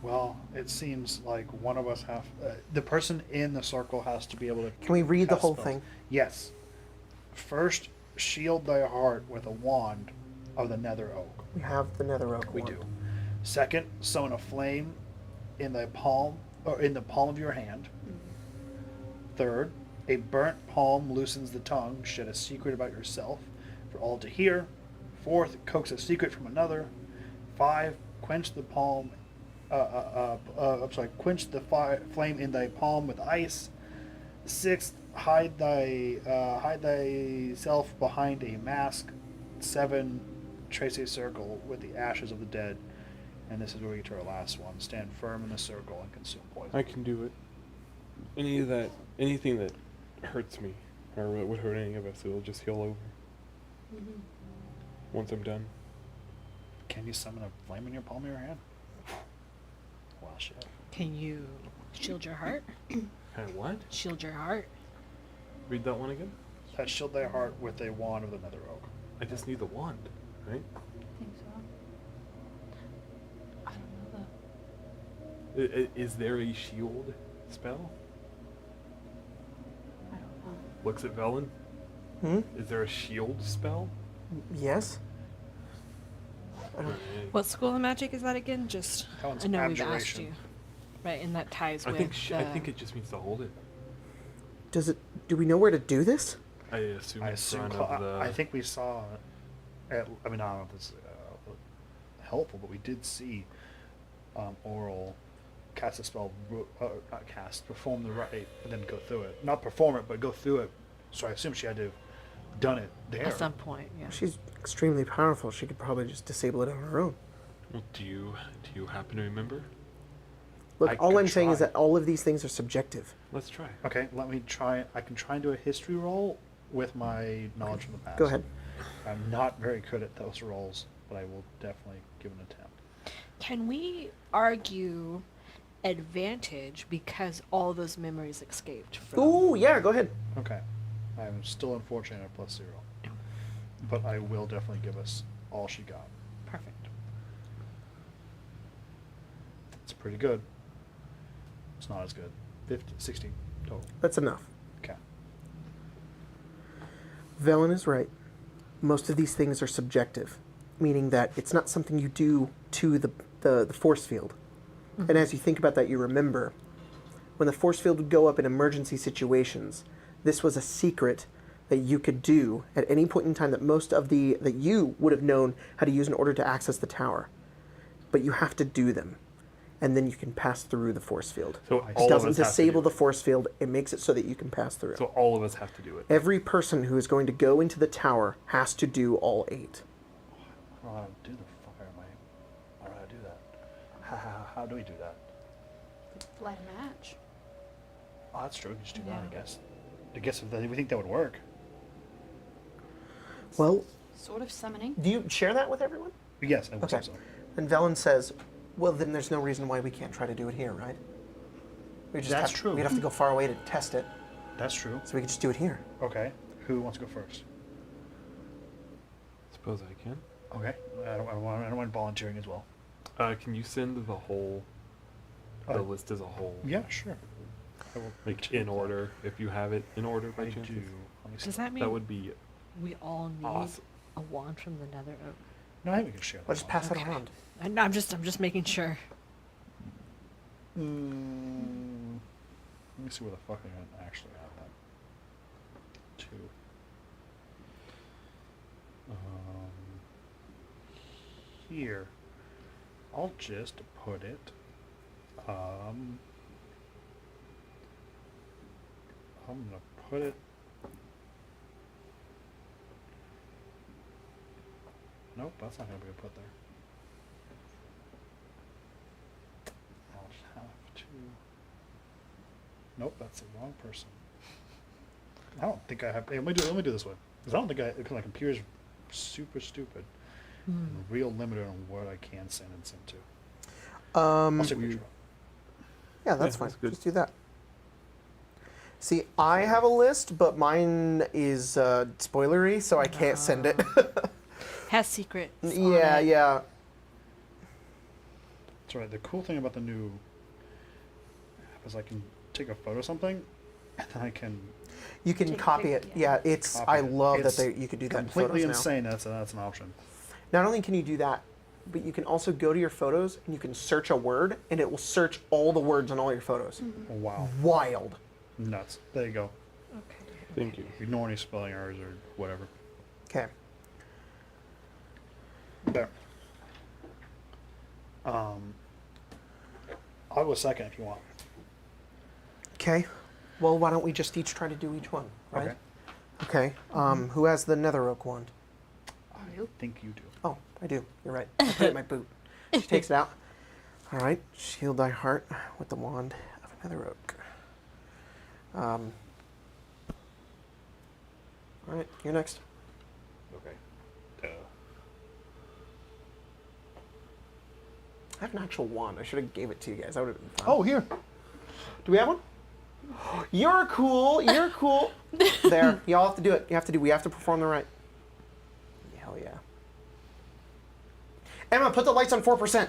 Well, it seems like one of us the person in the circle has to be able to. Can we read the cast whole spells. thing? Yes. First, shield thy heart with a wand of the nether oak. We have the nether oak. We wand. do. Second, summon a flame in the palm of your hand. Third, a burnt palm loosens the tongue. Shed a secret about yourself for all to hear. Fourth, coax a secret from another. 5, quench the palm. Quench the flame in thy palm with ice. 6th, hide thyself behind a mask. 7, trace a circle with the ashes of the dead. And this is where we get to our last one. Stand firm in the circle and consume poison. I can do it. Anything that hurts me, or that would hurt any of us, it'll just heal over. Once I'm done. Can you summon a flame in your palm of your hand? Well, shit. Can you shield your heart? What? Shield your heart. Read that one again? That shield thy heart with a wand of the nether oak. I just need the wand, right? I think so. I don't know Is there a shield spell? I don't know. Looks at Velen. Hmm? Is there a shield spell? Yes. What school of magic is that again? Just That one's I know we've asked abjuration. you. Right, and that ties I with think it just means to hold it. Does it? Do we know where to do this? I assume I in assume. front of the. I think we saw. I don't know if it's helpful, but we did see Oral cast a spell. Not cast. Perform the rite and then go through it. Not perform it, but go through it. So I assume she had to have done it there. at some point. Yeah. She's extremely powerful. She could probably just disable it on her own. Well, do you happen to remember? Look, I all could I'm saying is try. that all of these things are subjective. Let's try. Okay, let me try. I can try and do a history roll with my knowledge from the past. Go ahead. I'm not very good at those rolls, but I will definitely give an attempt. Can we argue advantage because all those memories escaped from Ooh, yeah, go ahead. Okay. I'm still unfortunate at +0. But I will definitely give us all she got. Perfect. It's pretty good. It's not as good. 16 total. That's enough. Okay. Velen is right. Most of these things are subjective, meaning that it's not something you do to the force field. And as you think about that, you remember when the force field would go up in emergency situations, this was a secret that you could do at any point in time that that you would have known how to use in order to access the tower. But you have to do them. And then you can pass through the force field. So It all of doesn't us have to disable do the force field, it makes it so that you can pass through. it. So all of us have to do it. Every person who is going to go into the tower has to do all 8. I don't know how to do the fire. I don't know how to do that. How do we do that? Light a match. Oh, that's true. We can just do that, Yeah. I guess. I guess if we think that would work. Well, Sort of summoning. Do you share that with everyone? Yes, I would Okay. say so. And Velen says, well, then there's no reason why we can't try to do it here, right? We just That's have, true. We'd have to go far away to test it, That's true. so we could just do it here. Okay. Who wants to go first? Suppose I can. Okay. I don't mind volunteering as well. Can you send the whole, the list as a whole? Yeah, sure. I will Like do in that. order, if you have it in order by I chance. do. Let me see. Does that mean That would be we all need awesome. a wand from the Nether Oak? No, I think we can share that. Let's just pass it around. I'm just making sure. Let me see where the fuck I actually have that. 2. Here. I'll just put it. I'm gonna put it. Nope, that's not gonna be put there. I'll have to. Nope, that's the wrong person. I don't think I have. Hey, let me do this one. Because I don't think because my computer's super stupid. I'm real limited on what I can send and send to. I'll take a picture. Yeah, that's Yeah, fine. that's good. Just do that. See, I have a list, but mine is spoilery, so I can't send it. Has secrets. on yeah, it. yeah. That's right. The cool thing about the new app is I can take a photo of something, and then I can You can Take a copy pic, it. yeah. Yeah, it's. copy I it. love It's that you could do that in completely photos now. insane. That's an option. Not only can you do that, but you can also go to your photos and you can search a word, and it will search all the words on all your photos. Oh, wow, Wild. nuts. There you go. Okay. Thank you. Ignore any spelling errors or whatever. Okay. There. I'll go second if you want. Okay. Well, why don't we just each try to do each one, right? Okay. Okay. Who has the Nether Oak wand? I think you do. Oh, I do. You're right. I put it in my boot. She takes it out. All right. Shield thy heart with the wand of Nether Oak. All right. You're next. Okay. I have an actual wand. I should have gave it to you guys. That would have been fun. Oh, here. Do we have one? You're cool. You're cool. There. Y'all have to do it. We have to perform the rite. Hell yeah. Emma, put the lights on 4%.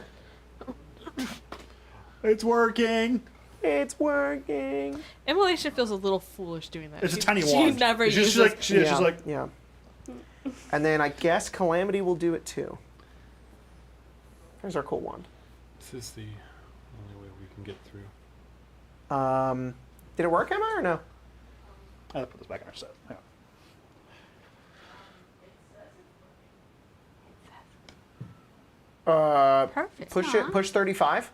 It's working. It's working. Immolation feels a little foolish doing that. It's a She- tiny she wand. never She's uses. she's like. Yeah. And then I guess Calamity will do it too. There's our cool wand. This is the only way we can get through. Did it work, Emma, or no? I'll put this back in our set. Hang on. Perfect. Push it. Push 35.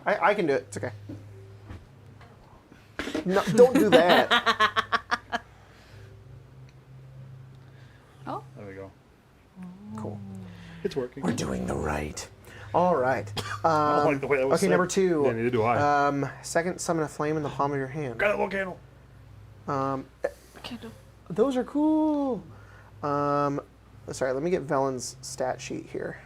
I can do it. It's okay. No, don't do that. Oh, There we go. Cool. It's working. We're doing the right. All right. I don't like the way that was Okay, said. number Yeah, neither 2. do I. Second, summon a flame in the palm of your hand. Got a little candle. Candle. Those are cool. Sorry, let me get Velen's stat sheet here.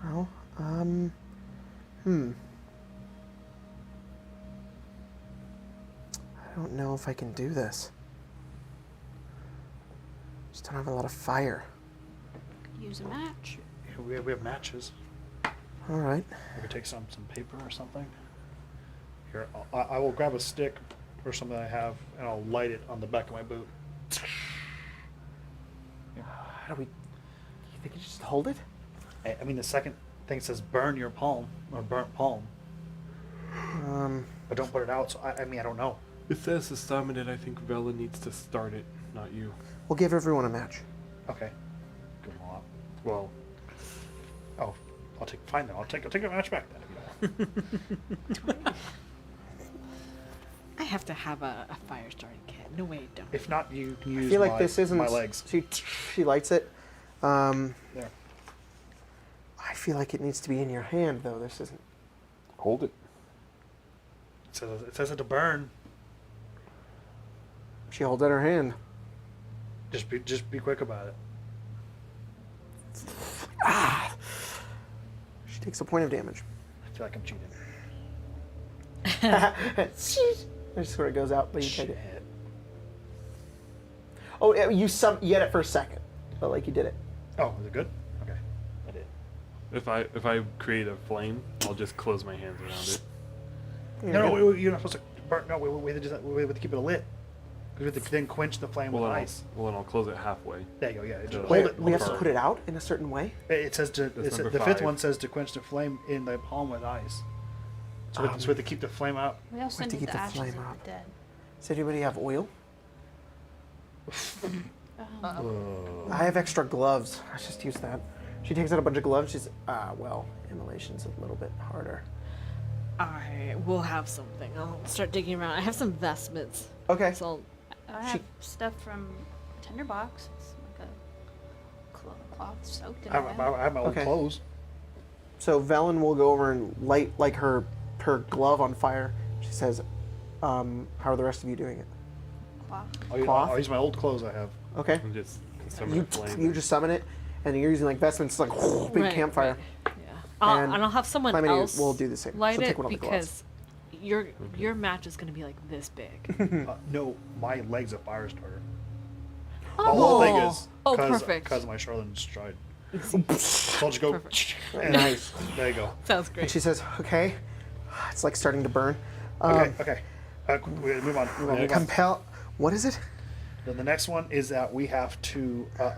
Well, I don't know if I can do this. Just don't have a lot of fire. use a match. Yeah, we have matches. All right. We could take some paper or something. Here, I will grab a stick or something I have, and I'll light it on the back of my boot. How do we? You think you just hold it? I mean, the second thing says burn your palm, or burnt palm. But don't put it out, so I mean, I don't know. It says to summon it. I think Vela needs to start it, not you. We'll give everyone a match. Okay. Good one. Well, Oh, fine then. I'll take a match back then. If you don't want. I have to have a fire starting kit. No way, I don't. If not, you can I use feel like this isn't. my legs. She lights it. There. I feel like it needs to be in your hand, though. This isn't. Hold it. It says it to burn. She holds out her hand. Just be quick about it. She takes a point of damage. I feel like I'm cheating. I just sort of goes out, but you take it. Shit. Oh, you had it for a second, but like you did it. Oh, is it good? Okay, I did. If I create a flame, I'll just close my hands around it. No, you're not supposed to burn. No, we have to keep it lit. Because we have to then quench the flame with ice. Then I'll close it halfway. There you go. Yeah, just Wait, hold it. We have to Burn. put it out in a certain way. It says to. That's The number fifth 5. one says to quench the flame in the palm with ice. So we have to keep the flame out. We also have to need keep the the ashes flame of up. the dead. Does anybody have oil? Um, I have extra gloves. I just use that. She takes out a bunch of gloves. She's well, immolation's a little bit harder. Alright, we'll have something. I'll start digging around. I have some vestments. Okay. So I have stuff from Tinderbox. It's like a cloth soaked in I oil. have my old Okay. clothes. So Velen will go over and light like her glove on fire. She says, "How are the rest of you doing it?" Cloth. Cloth? I'll use my old clothes I have. Okay. And just summon You a flame. you just summon it, and you're using like vestments, like big Right, campfire. yeah. And And I'll have someone Calamity else will do the same. light She'll take it one of the gloves. because your match is gonna be like this big. No, my leg's a fire starter. Oh, The whole thing is oh, perfect. because my Charlatan stride. So I'll just go. Perfect. And Nice. There you go. Sounds And great. she says, "Okay." It's like starting to burn. Okay. We move on. Compel. What is it? Then the next one is that we have to. Burnt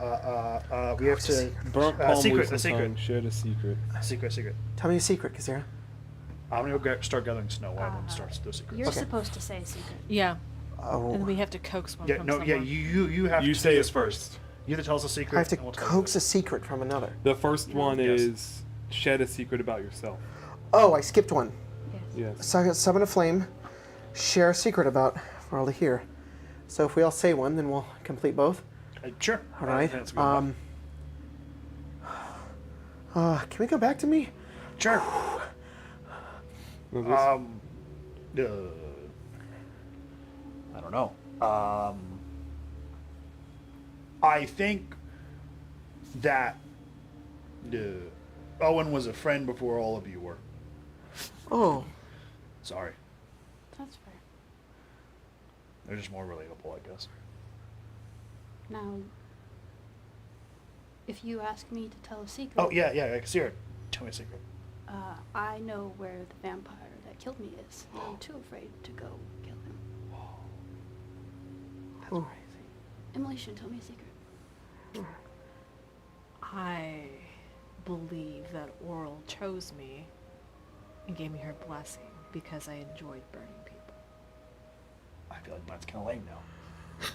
palm secret. loose The and secret. tongue, shared a secret. Secret. Tell me a secret, Kazira. I'm gonna go start gathering snow while everyone starts the secret. You're Okay. supposed to say secret. Yeah, Oh, and we have to coax one Yeah, from no, someone. yeah. You have You to say do it this first. You have to tell us a secret. I have to and we'll tell you coax the- a secret from another. The first one Yes. is shed a secret about yourself. Oh, I skipped one. Yes. Yes. Summon a flame. Share a secret about for all to hear. So if we all say one, then we'll complete both. Sure. All I right. think that's good enough. Can we go back to me? Sure. Well, this- I don't know. I think that Owen was a friend before all of you were. Oh, Sorry. That's fair. They're just more relatable, I guess. Now, if you ask me to tell a secret, Oh, yeah. Sierra, tell me a secret. I know where the vampire that killed me is. And I'm too afraid to go kill him. That's crazy. Immolation, tell me a secret. I believe that Oral chose me and gave me her blessing because I enjoyed burning people. I feel like that's kind of lame now.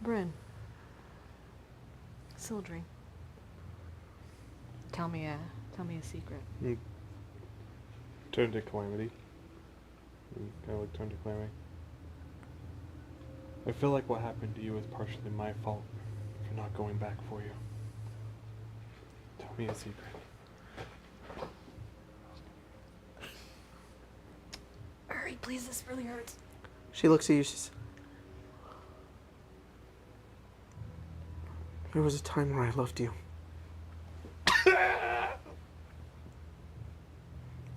Bryn, Sildring, tell me a secret. Turn to Calamity. Kind of like turn to Calamity. I feel like what happened to you is partially my fault for not going back for you. Tell me a secret. Hurry, please, this really hurts. She looks at you. She's. There was a time where I loved you.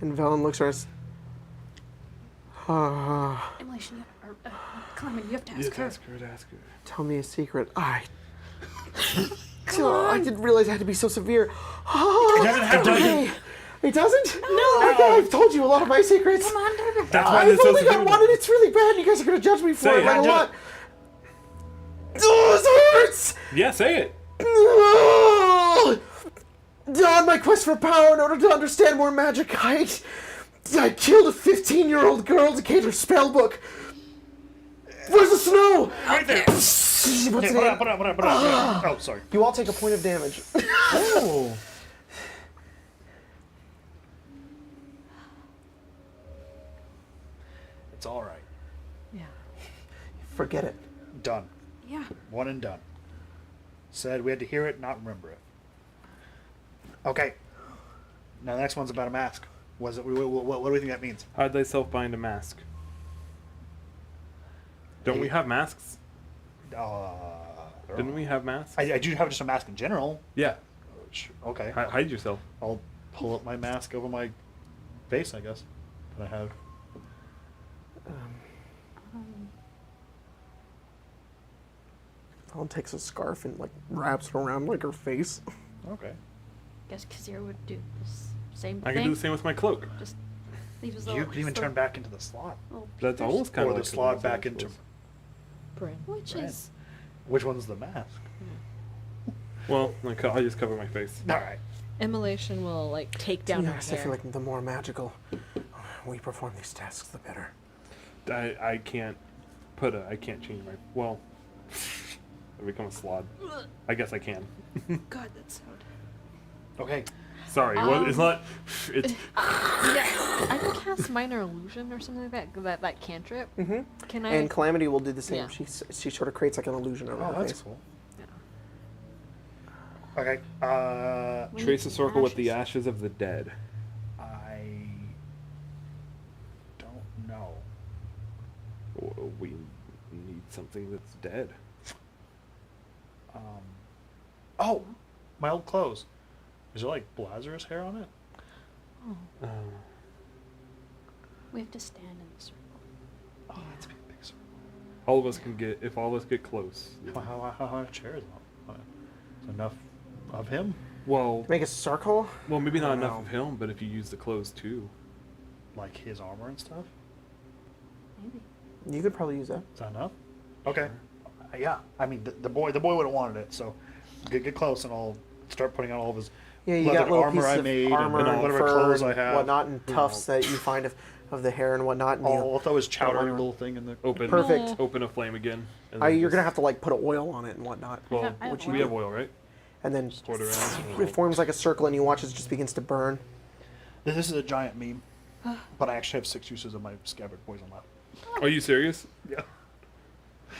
And Velen looks at us. Immolation, or Calamity, you have to You ask her. ask her. Tell me a secret. I didn't realize it had to be so severe. It doesn't have to be. It doesn't? No. I've told you a lot of my secrets. Come on, Durga. That's why I've this only supposed to got do one, and it's really bad. You guys are gonna judge me for Say it it. like a Do it. lot. Oh, this hurts. Yeah, say it. On my quest for power, in order to understand more magic, I killed a 15-year-old girl to get her spell book. Where's the snow? Right there. What's Put it it in? up. Oh, sorry. You all take a point of damage. Oh. It's all right. Yeah. Forget it. Done. Yeah. One and done. Said we had to hear it, not remember it. Okay. Now the next one's about a mask. What do we think that means? Hide thyself behind a mask. Don't we have masks? Didn't we have masks? I do have just a mask in general. Yeah. Okay. Hide yourself. I'll pull up my mask over my face, I guess. That I have. Ellen takes a scarf and like wraps it around like her face. Okay. Guess Kazir would do the same thing. I can do the same with my cloak. Just leave his You little. can even his turn little- back into the slot. little That's peepers. almost kind Or of the like slot back into... Bryn. Which Right. is Which one's the mask? Well, like, I'll just cover my face. All right. Immolation will like take down her Yes, I hair. feel like the more magical we perform these tasks, the better. I can't I can't change my, well, I become a slod. I guess I can. God. That sound. Okay. Sorry, it's not, it's, Yeah, I can cast minor illusion or something like that. That cantrip. Mm-hmm. Can I? And Calamity will do the same. Yeah. She sort of creates like an illusion over Oh, her that's face. cool. Yeah. Okay. We trace need a circle with the ashes. ashes of the dead. I don't know. We need something that's dead. Oh, my old clothes. Is there like Lazarus hair on it? Uh, We have to stand in the circle. Oh, that's a big circle. all of us can get, if all of us get close. How much hair is on it? Is enough of him? Well, Make a circle. maybe not I don't enough know. of him, but if you use the clothes too. Like his armor and stuff? Maybe. You could probably use that. Is that enough? Okay. Yeah. I mean, the boy would have wanted it. So get close, and I'll start putting on all of his Yeah, you leather got little armor pieces I of made armor and and whatever fur clothes and I have. whatnot, and tufts that you find of the hair and whatnot. And I'll throw his chowder Armor. little thing in the. Open, Perfect. Open a flame again. And you're then gonna just- have to like put oil on it and whatnot, Well, I have we have oil, right? and then Pour it around. it forms like a circle, and you watch as it just begins to burn. This is a giant meme, but I actually have 6 uses of my scabbard poison left. Are you serious? Yeah.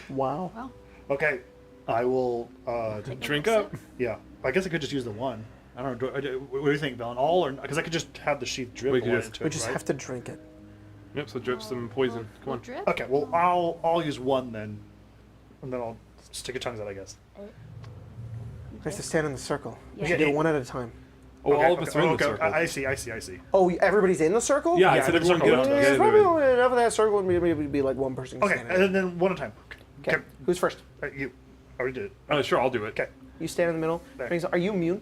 Wow. Well, Okay. I will. take a Drink little up. sip. Yeah. I guess I could just use the one. I don't know. What do you think, Velen? All or because I could just have the sheath drip We could away just- into We it, just right? have to drink it. Yep, so drip some poison. We'll- Come we'll on. Drip. Okay. Well, I'll use one then, and then I'll stick your tongues out, I guess. We have to stand in the circle. We Yeah. should do it one at a time. Oh, Okay, all of us okay, are in okay, the circle. I see. Oh, everybody's in the circle. Yeah, I Yeah, said everyone everyone go get around. up. There's Yeah, probably enough of that circle, and maybe it'd be like one person Okay, standing. and then one at a time. Okay. Who's first? You already did it. Oh, sure, I'll do it. Okay. You stand in the middle. There. Rings- Are you immune?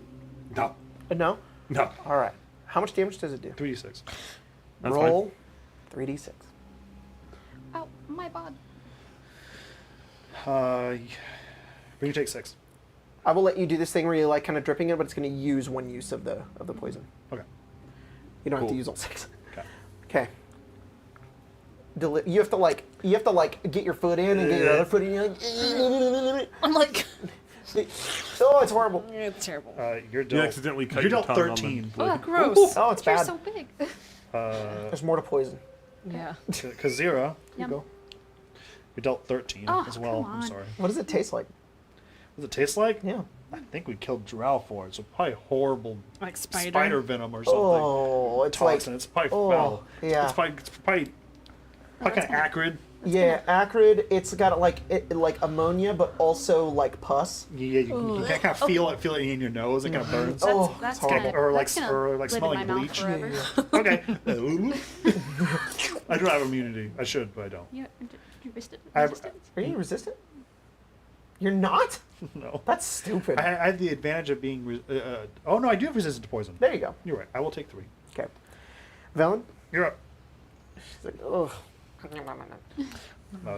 No. No. No. All right. How much damage does it do? 3d6. That's Roll 3d6. Oh, my bod. You take 6. I will let you do this thing where you like kind of dripping it, but it's going to use one use of the poison. Okay. You don't have to Cool. use all 6. Okay. Okay. You have to like get your foot in and get your other foot in. You're like, I'm like, oh, it's horrible. it's terrible. You're You dealt. accidentally cut You're your dealt tongue on the 13. blade. Oh, gross. Oh, it's You're bad. so big. There's more to poison. Yeah. Kazira, you Yum. go. You're dealt 13 Oh, as well. come I'm on. sorry. What does it taste like? What does it taste like? Yeah. I think we killed Drow for it, so probably horrible Like spider. spider venom or something. Oh, it's like Toxin. It's probably oh, foul. yeah. It's probably kind of acrid. yeah, acrid. It's got like ammonia, but also like pus. Yeah, you can kind of feel it in your nose. It kind of burns. Oh, That's it's horrible. kinda, Or like- that's gonna or like live smelling in my bleach. Mouth forever. Okay. I do have immunity. I should, but I don't. You resistant? I- resistant? Are you resistant? You're not? No. That's stupid. I have the advantage of being. Oh no, I do have resistance to poison. There you go. You're right. I will take 3. Okay. Velen? You're up. She's like, ugh.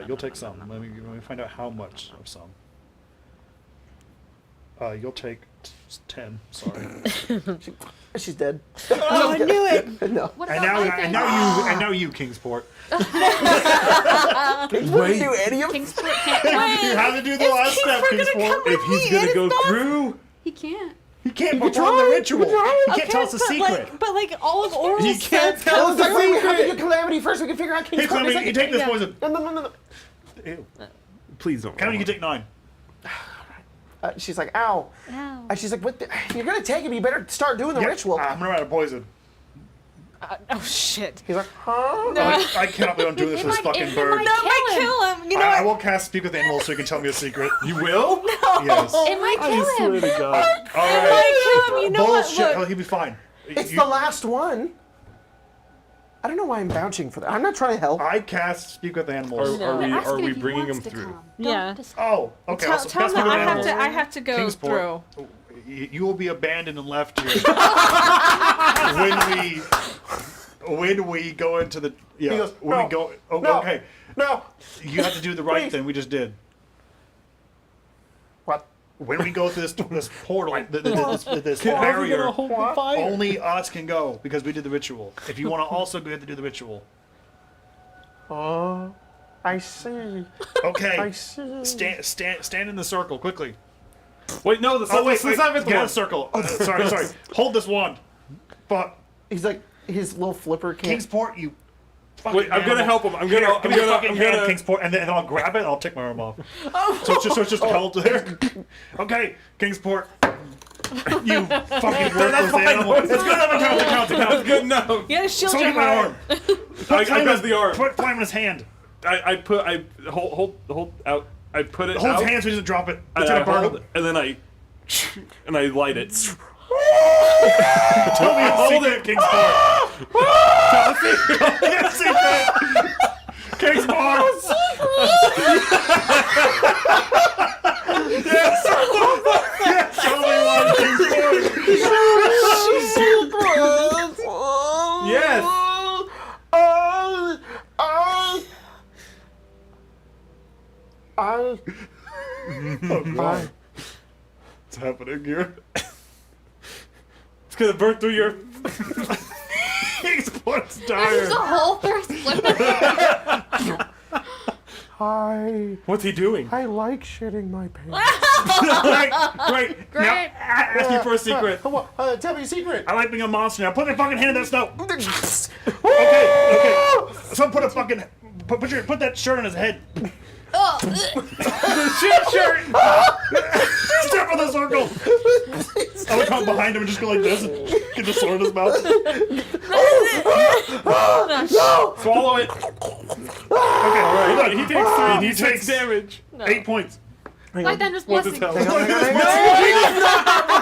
You'll take some. Let me find out how much of some. You'll take 10. Sorry. She's dead. Oh, I knew it. No. What and about now, my thing? and now you, Kingsport. Kings wouldn't do any of Kingsport can't come. You have to do the last step, Kingsport. If he's gonna go through, He can't. He can't can perform the try, ritual. you can try. He can't tell us a secret. But like all of Oral's He can't said- tell Well, us it's a like, wait, we have to secret. get Calamity first. We can figure out King's Hey, Court in a Calamity, you second. take this Yeah. poison. No. Ew. Please don't. Calamity, you can take 9. She's like, ow. Ow. And she's like, what? If you're gonna take him, you better start doing the Yeah, ritual. I'm running out of poison. oh shit. He's like, huh? I cannot believe I'm doing this It for this might- fucking it bird. might- No, might kill him. You know I what? will cast Speak with Animals so you can tell me a secret. You will? Yes. It might kill him. to God. All It right. might kill him. You know Bullshit. what? Oh, Look. he'll be fine. It's You- the last one. I don't know why I'm vouching for that. I'm not trying to help. I cast Speak with Animals. Are we, Ask are him we if he bringing wants him to through? come. Yeah. Don't just- Oh, okay. Tell, I'll tell cast them Speak with I have Animals. to. I have to go Kingsport. through. You will be abandoned and left here when we go into the He goes, when no, we go. Oh, no, okay. No. You have to do the right Please. thing. We just did. What? When we go through this portal, this How are we barrier, gonna hold the What? fire? only us can go because we did the ritual. If you want to also go, you have to do the ritual. Oh, I see. Okay. I see. Stand in the circle quickly. Wait, no, the Oh wait, the seventh get a one. circle. Sorry. Hold this wand. Fuck. He's like, his little flipper can't. Kingsport, you. Fucking Wait, I'm gonna animal. help him. I'm Here, gonna. give I'm me your gonna. fucking I'm hand, gonna. Kingsport, and then I'll grab it and I'll take my arm off. So it's just held there. Okay, Kingsport. You fucking worthless fine. animal. It's good enough. It counts. That's good enough. You gotta shield So your get my heart. arm. I got the arm. Put flame in his hand. I hold out. I put it Hold out. his hand so he doesn't drop it. And It's I gonna burn hold, him. and then I light it. Tell me a secret, Kingsport. Tell a secret. Kingsport. Yes. Tell me one, Kingsport. Yes. Oh, God. What's happening here? It's gonna burn through your. Kingsport's There's tired. a whole first flipper. What's he doing? I like shitting my pants. Great. Great. Now, ask me for a secret. Come on, tell me a secret. I like being a monster now. Put my fucking hand in that snow. Okay. So put a fucking put that shirt on his head. Shirt. Step in the circle. I would come behind him and just go like this and get the sword in his mouth. Swallow it. Okay, all right. Look, he takes 3. He He takes takes damage. 8 points. Like Thunder's What's his blessing. health?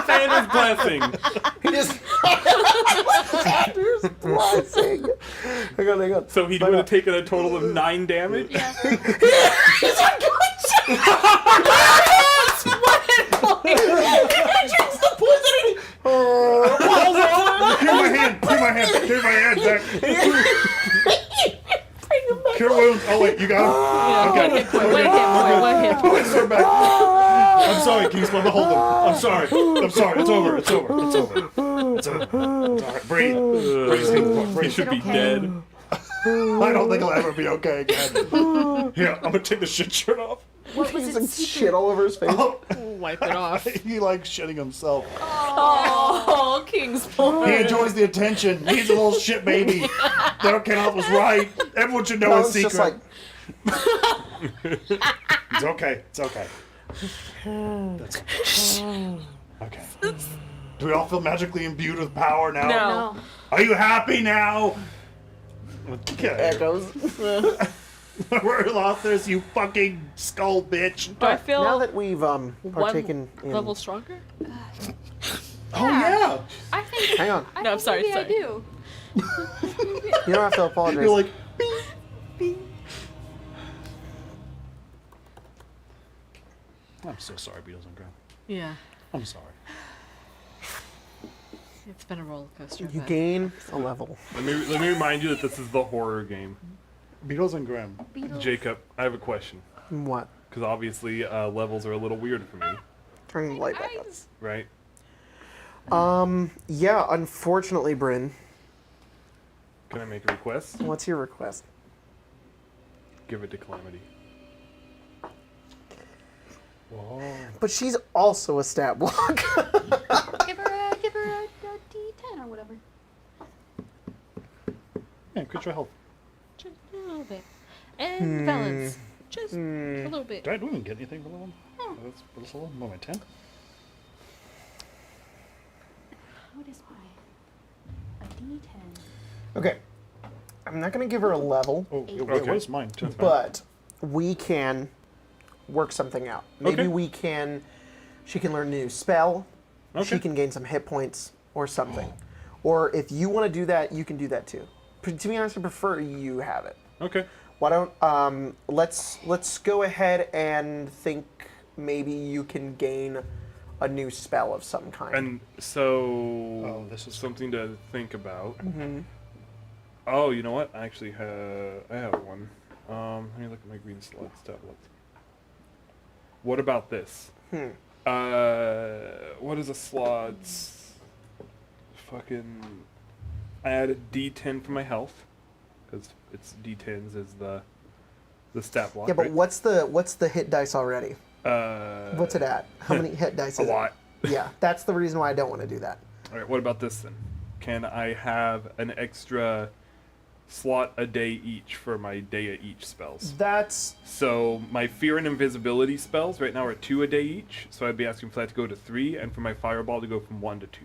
Thunder's blessing. He just. Thunder's blessing. Hang on. So he would have taken a total of 9 damage. Yeah. Here's my hand back. Cure wounds. Oh wait, you got him? Okay. One hit point. Points are back. I'm sorry, Kingsport, but hold him. I'm sorry. It's over. It's alright. Breathe. Breathe, Kingsport. He Breathe. should be dead. I don't think I'll ever be okay again. Here, I'm gonna take the shit shirt off. What was He's it? like shit all over his face. Wipe it off. He likes shitting himself. Oh, Kingsport. He enjoys the attention. He's a little shit baby. That Kenneth was right. Everyone should know No, his it's secret. just like, It's okay. It's okay. That's okay. Do we all feel magically imbued with power now? No. Are you happy now? Get echoes. We're authors, you fucking skull bitch. Do I feel Now that we've partaken one in. level stronger? Oh yeah. I think. Hang on. I No, I'm think sorry, maybe sorry. I do. You don't have to apologize. You're like. I'm so sorry, Beatles and Graham. Yeah. I'm sorry. It's been a roller coaster. You but- gain a level. Let me remind you that this is the horror game. Beatles and Graham. Jacob, I have a question. What? Because obviously levels are a little weird for me, Turn the light back up. right? Yeah, unfortunately, Bryn. Can I make a request? What's your request? Give it to Calamity. Whoa. But she's also a stat block. Give her a D10 or whatever. Yeah, increase your health. Just a little bit. And balance. Just a little bit. Do I even get anything for that one? Oh, that's a little. What am I, 10? What is my... A D10. Okay. I'm not going to give her a level, Oh, Eight. wait, Okay. what is mine? 10. but we can work something out. Maybe Okay. we can... She can learn a new spell. Okay. She can gain some hit points or something. Or if you want to do that, you can do that too. To be honest, I prefer you have it. Okay. Why don't let's go ahead and think maybe you can gain a new spell of some kind. And so, Oh, this is- something to think about. Oh, you know what? I actually have one. Let me look at my green slots tablets. What about this? What is a slots? Fucking. I added D10 for my health, because it's D10s is the stat block. yeah, but right? what's the hit dice already? What's it at? How many hit dice A is lot. it? Yeah, that's the reason why I don't want to do that. All right. What about this then? Can I have an extra slot a day each for my day of each spells? That's So my fear and invisibility spells right now are 2 a day each. So I'd be asking for that to go to 3, and for my fireball to go from 1 to 2.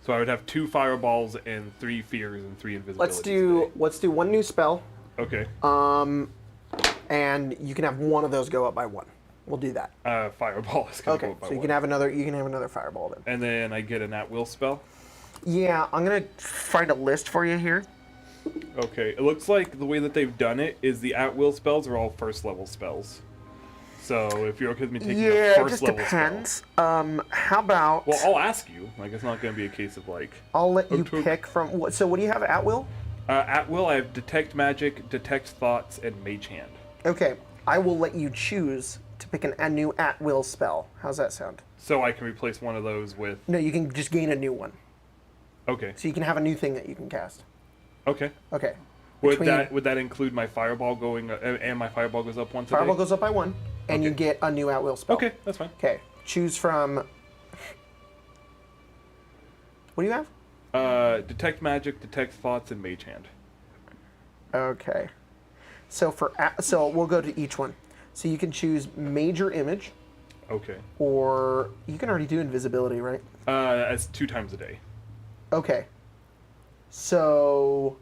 So I would have 2 fireballs and 3 fears and 3 invisibilities. let's do one new spell, Okay. and you can have one of those go up by 1. We'll do that. Fireball is gonna go Okay, up by so you 1. can have another fireball then. And then I get an at-will spell. Yeah, I'm gonna find a list for you here. Okay. It looks like the way that they've done it is the at-will spells are all first level spells. So if you're okay with me taking a Yeah, it first just level depends. spell. How about Well, I'll ask you. Like, it's not going to be a case of like. I'll let you Okay. pick from. So what do you have at will? At will, I have detect magic, detect thoughts, and mage hand. Okay, I will let you choose to pick a new at will spell. How's that sound? So I can replace one of those with. No, you can just gain a new one. Okay. So you can have a new thing that you can cast. Okay. Okay. Would Between- that include my fireball going and my fireball goes up once a Fireball day? goes up by 1, and you Okay. get a new at will spell. Okay, that's fine. Okay. Choose from. What do you have? Detect magic, detect thoughts, and mage hand. Okay. So so we'll go to each one. So you can choose major image, Okay. or you can already do invisibility, right? That's 2 times a day. Okay. So.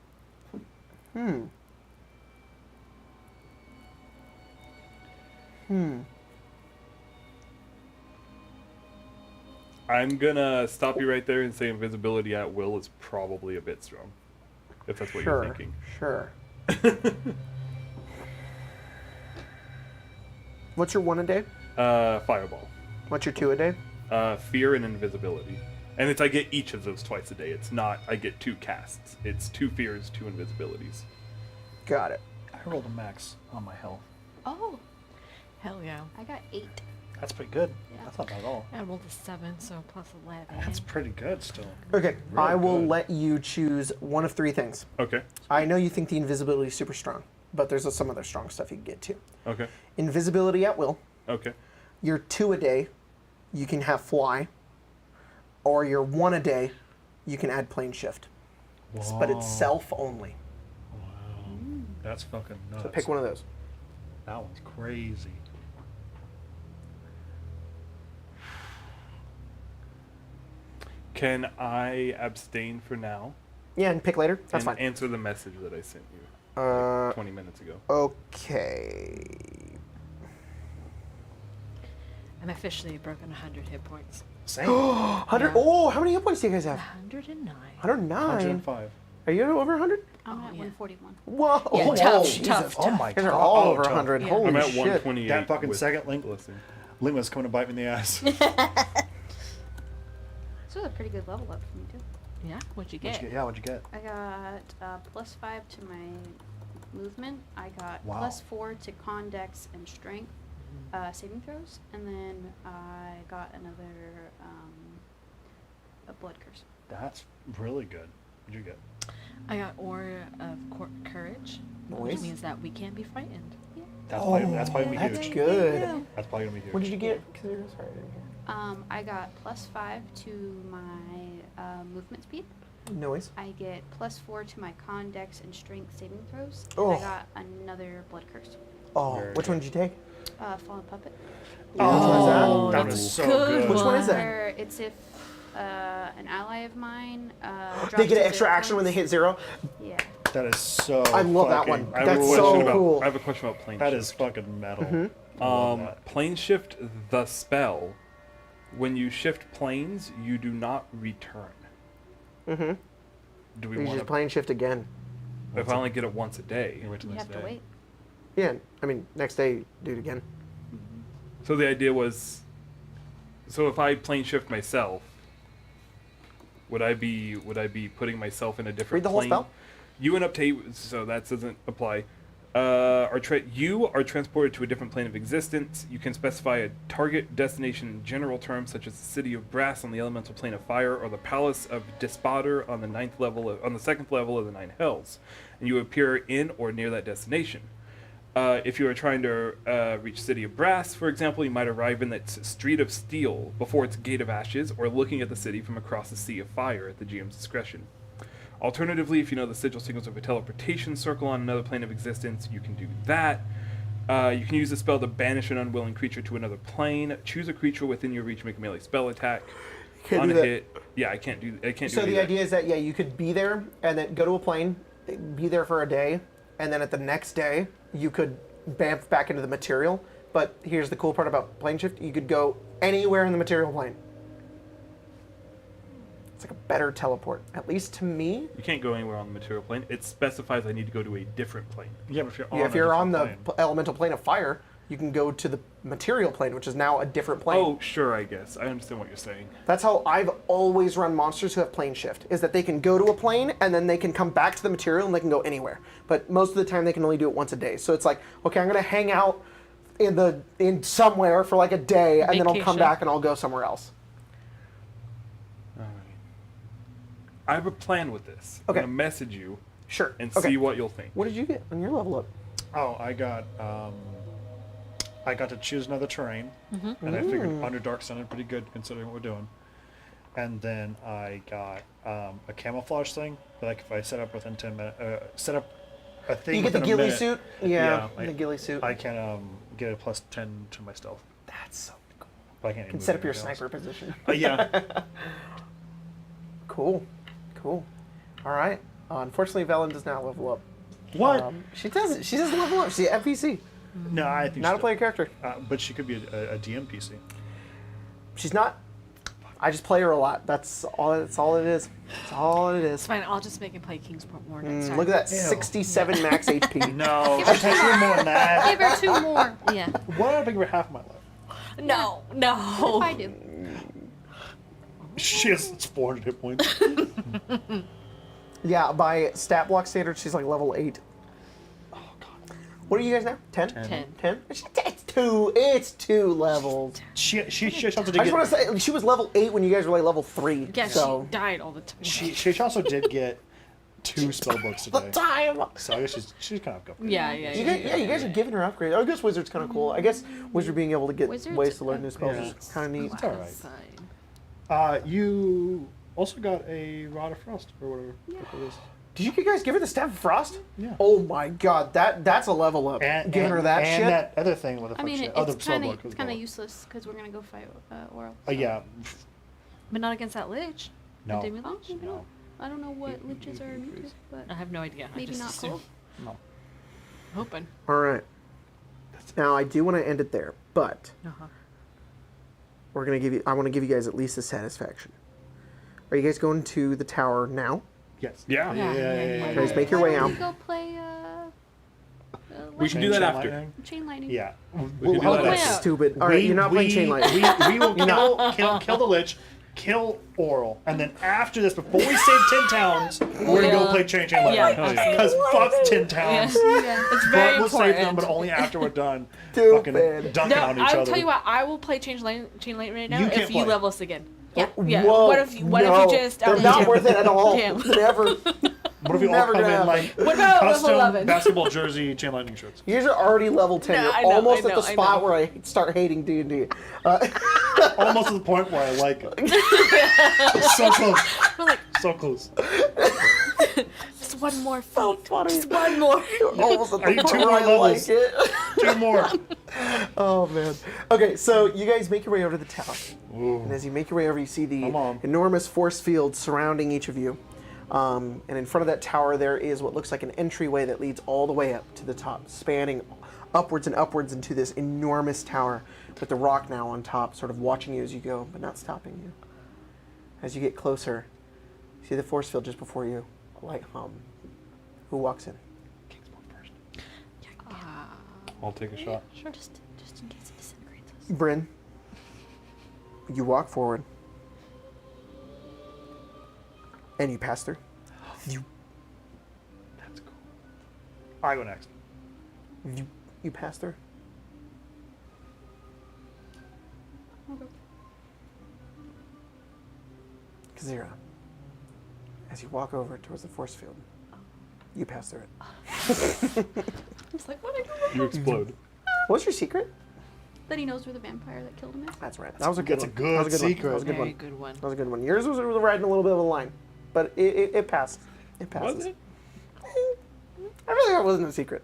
I'm gonna stop you right there and say invisibility at will is probably a bit strong, if that's what you're thinking. Sure. What's your 1 a day? Fireball. What's your 2 a day? Fear and invisibility. And I get each of those twice a day. It's not I get 2 casts. It's 2 fears, 2 invisibilities. Got it. I rolled a max on my health. Oh, Hell yeah. I got 8. That's pretty good. Yeah. That's not bad at all. I rolled a 7, so plus 11. That's pretty good still. Okay, Really I will good. let you choose one of 3 things. Okay. I know you think the invisibility is super strong, but there's some other strong stuff you can get too. Okay. Invisibility at will. Okay. Your 2 a day, you can have fly. Or your 1 a day, you can add plane shift. But it's self only. That's fucking nuts. So pick one of those. That one's crazy. Can I abstain for now Yeah, and pick later. That's and fine. answer the message that I sent you Uh, 20 minutes ago? okay. I'm officially broken 100 hit points. Same. 100. Yeah. Oh, how many hit points do you guys have? 109. 109. 105. Are you over 100? I'm Oh, at yeah. 141. Whoa. Yeah, Oh, tough, Jesus. tough, Oh my You guys god. are all Oh, over tough. 100. Yeah. Holy I'm at shit. 128. That fucking with second link. blessing. Lima's coming to bite me in the ass. So it's a pretty good level up for me, too. Yeah, what'd you What'd get? you get? Yeah, what'd you get? I got +5 to my movement. I got Wow. +4 to con, dex, and strength saving throws. And then I got another a blood curse. That's really good. What'd you get? I got Aura of Courage, Nice. which means that we can't be frightened. That's probably gonna be That's huge. good. That's probably gonna be huge. What did you get? Sorry, I didn't hear. I got +5 to my movement speed. Noise. I get +4 to my con, dex, and strength saving throws. Oh. And I got another blood curse. Oh, Very which one did you take? Fallen puppet. Oh, Which one that is is so good good. Which one is that? Where it's if an ally of mine. They get an an extra action when they hit 0. Yeah. That is so. I love that fucking- one. I have That's a so question about, cool. I have a question about plane That shift. is fucking metal. I love that. Plane shift, the spell. When you shift planes, you do not return. Mm-hmm. Do we You want just to? plane shift again. If I only get it once a day. You wait till You next have to day. wait. Yeah, I mean, next day, do it again. So the idea was, so if I plane shift myself, would I be putting myself in a different Read the whole plane? spell? You and Uptate, so that doesn't apply. You are transported to a different plane of existence. You can specify a target destination in general terms, such as the city of Brass on the elemental plane of fire, or the palace of Despotter on the second level of the Nine Hells, and you appear in or near that destination. If you are trying to reach City of Brass, for example, you might arrive in that Street of Steel before its Gate of Ashes, or looking at the city from across the Sea of Fire at the GM's discretion. Alternatively, if you know the sigil signals of a teleportation circle on another plane of existence, you can do that. You can use the spell to banish an unwilling creature to another plane. Choose a creature within your reach, make a melee spell attack. Can't On do a that. hit, yeah, I can't do. So the either. idea is that, yeah, you could be there and then go to a plane, be there for a day, and then at the next day, you could bamf back into the material. But here's the cool part about plane shift. You could go anywhere in the material plane. It's like a better teleport, at least to me. You can't go anywhere on the material plane. It specifies I need to go to a different plane. Yeah, but if you're on, Yeah, if you're on the plane. elemental plane of fire, you can go to the material plane, which is now a different plane. Oh, sure, I guess. I understand what you're saying. That's how I've always run monsters who have plane shift, is that they can go to a plane and then they can come back to the material and they can go anywhere. But most of the time they can only do it once a day. So it's like, okay, I'm gonna hang out in somewhere for like a day and then I'll come Vacation. back and I'll go somewhere else. All right. I have a plan with this. Okay. I'm gonna message you Sure. and okay. see what you'll think. What did you get on your level up? Oh, I got to choose another terrain, and I figured Underdark sounded pretty good considering what we're doing. And then I got a camouflage thing, but like if I set up within 10 minutes, set up a thing. You get the within a ghillie minute, suit? Yeah, the ghillie suit. I can get a plus 10 to my stealth. That's so cool. But I can't You can even set move up your anything else. sniper position. Yeah. Cool. Cool. All right. Unfortunately, Velen does not level up. What? She doesn't. She doesn't level up. She's an NPC, No, I think not a she- player character. but she could be a DM PC. She's not. I just play her a lot. That's all. That's all it is. That's all it is. It's fine. I'll just make him play Kingsport more next time. Look at that, Ew. 67 max HP. No, she's actually more than that. Give her 2 more. Yeah. What if I give her half my life? No. If No. I do. She has 400 hit points. Yeah, by stat block standards, she's like level 8. Oh god. What are you guys now? 10? 10. 10? It's 2. It's 2 levels. She also I did just want get. to say, she was level 8 when you guys were like level 3. Yeah, so. she died all the time. She also did get 2 spell books The today. time! So I guess she's kind of good. Yeah, yeah, You yeah. guys, yeah, you guys are giving her upgrades. I guess Wizard's kind of cool. I guess Wizard being able to get Wizard's ways to learn new spells yeah. is kind of neat. It's alright. That's fine. You also got a Rod of Frost or whatever it is. Did you guys give her the Staff of Frost? Yeah. Oh my god, that's a level up. Giving her that and shit. that other thing. What the I fuck mean, shit? Oh, the it's spell kind book of was it's kind of going. useless because we're gonna go fight Oral. Yeah. But not against that lich. No. The Demon Lich? Oh, No. I don't know what liches are immune to, but I have no idea. I maybe just not assume. cold. No. Hoping. All right. Now I do want to end it there, but Uh-huh. we're gonna give you. I want to give you guys at least a satisfaction. Are you guys going to the tower now? Yes. Yeah. Yeah. Guys, make your way Why don't out. we go play We should do that after. Chain lightning. Yeah. We can do Oh, that that's after. stupid. All right, you're not playing Chain Lightning. We will kill the Lich, kill Oral, and then after this, before we save 10 towns, we're gonna go play Chain Lightning. Yeah. Because fuck 10 towns. Yeah. It's very But we'll important. save them, but only after we're done Stupid. fucking dunking No, on each I'll other. tell you what. I will play Chain Lightning right now You if can't you play. level us again. Yeah. Yeah. Whoa, What if you no, just they're not worth it at all. Damn. Never. What if we all Never come gonna in happen. like What about level custom 11? basketball jersey, chain lightning shirts? You guys are already level 10. No, You're I know, almost I at the know, I spot know. where I start hating D&D. Almost to the point where I like it. So close. We're like, So close. just one more feat. So funny. Just one more. You're almost at Are the you point 2 where more I levels? like it. 2 more. Oh, man. Okay, so you guys make your way over to the tower. Ooh. And as you make your way over, you see the Come on. enormous force field surrounding each of you. And in front of that tower, there is what looks like an entryway that leads all the way up to the top, spanning upwards and upwards into this enormous tower with the rock now on top, sort of watching you as you go, but not stopping you. As you get closer, you see the force field just before you, a light hum. Who walks in? I'll take a shot. Sure. Just in case it disintegrates us. Bryn, you walk forward, and you pass through. That's cool. I go next. You pass through. Okay. Kazira, as you walk over towards the force field, you pass through it. I was like, what I do? You explode. What's your secret? That he knows where the vampire that killed him is. That's right. That was a good That's a one. good That was a good secret. one. That was a good Very one. good one. That was a good one. Yours was riding a little bit of a line, but it passed. It passes. Was it? I really thought it wasn't a secret,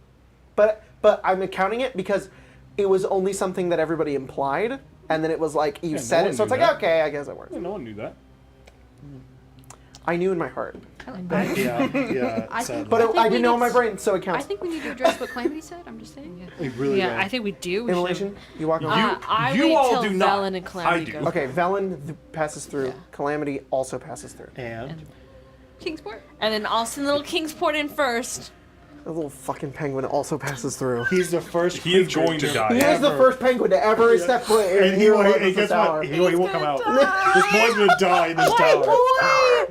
but I'm accounting it because it was only something that everybody implied, and then it was like you Yeah, said no it, so one it's knew like that. okay, I guess it works. Yeah, no one knew that. I knew in my heart, Yeah. I sadly. think- but I think I we didn't know in need my s- brain, so it I counts. think we need to address what Calamity said. I'm just saying. We really Yeah, don't. I think we do. We Immolation, you walk over. I You wait all till do not. Velen and Calamity I do. go. Okay, Velen passes through. Yeah. Calamity also passes through. And Kingsport. And then I'll send little Kingsport in first. The little fucking penguin also passes through. he's the first He is creature going to die. He is the ever. first penguin to ever step foot in And he Hero won't, of the guess Tower. what? He won't come out. This boy's gonna die in this tower.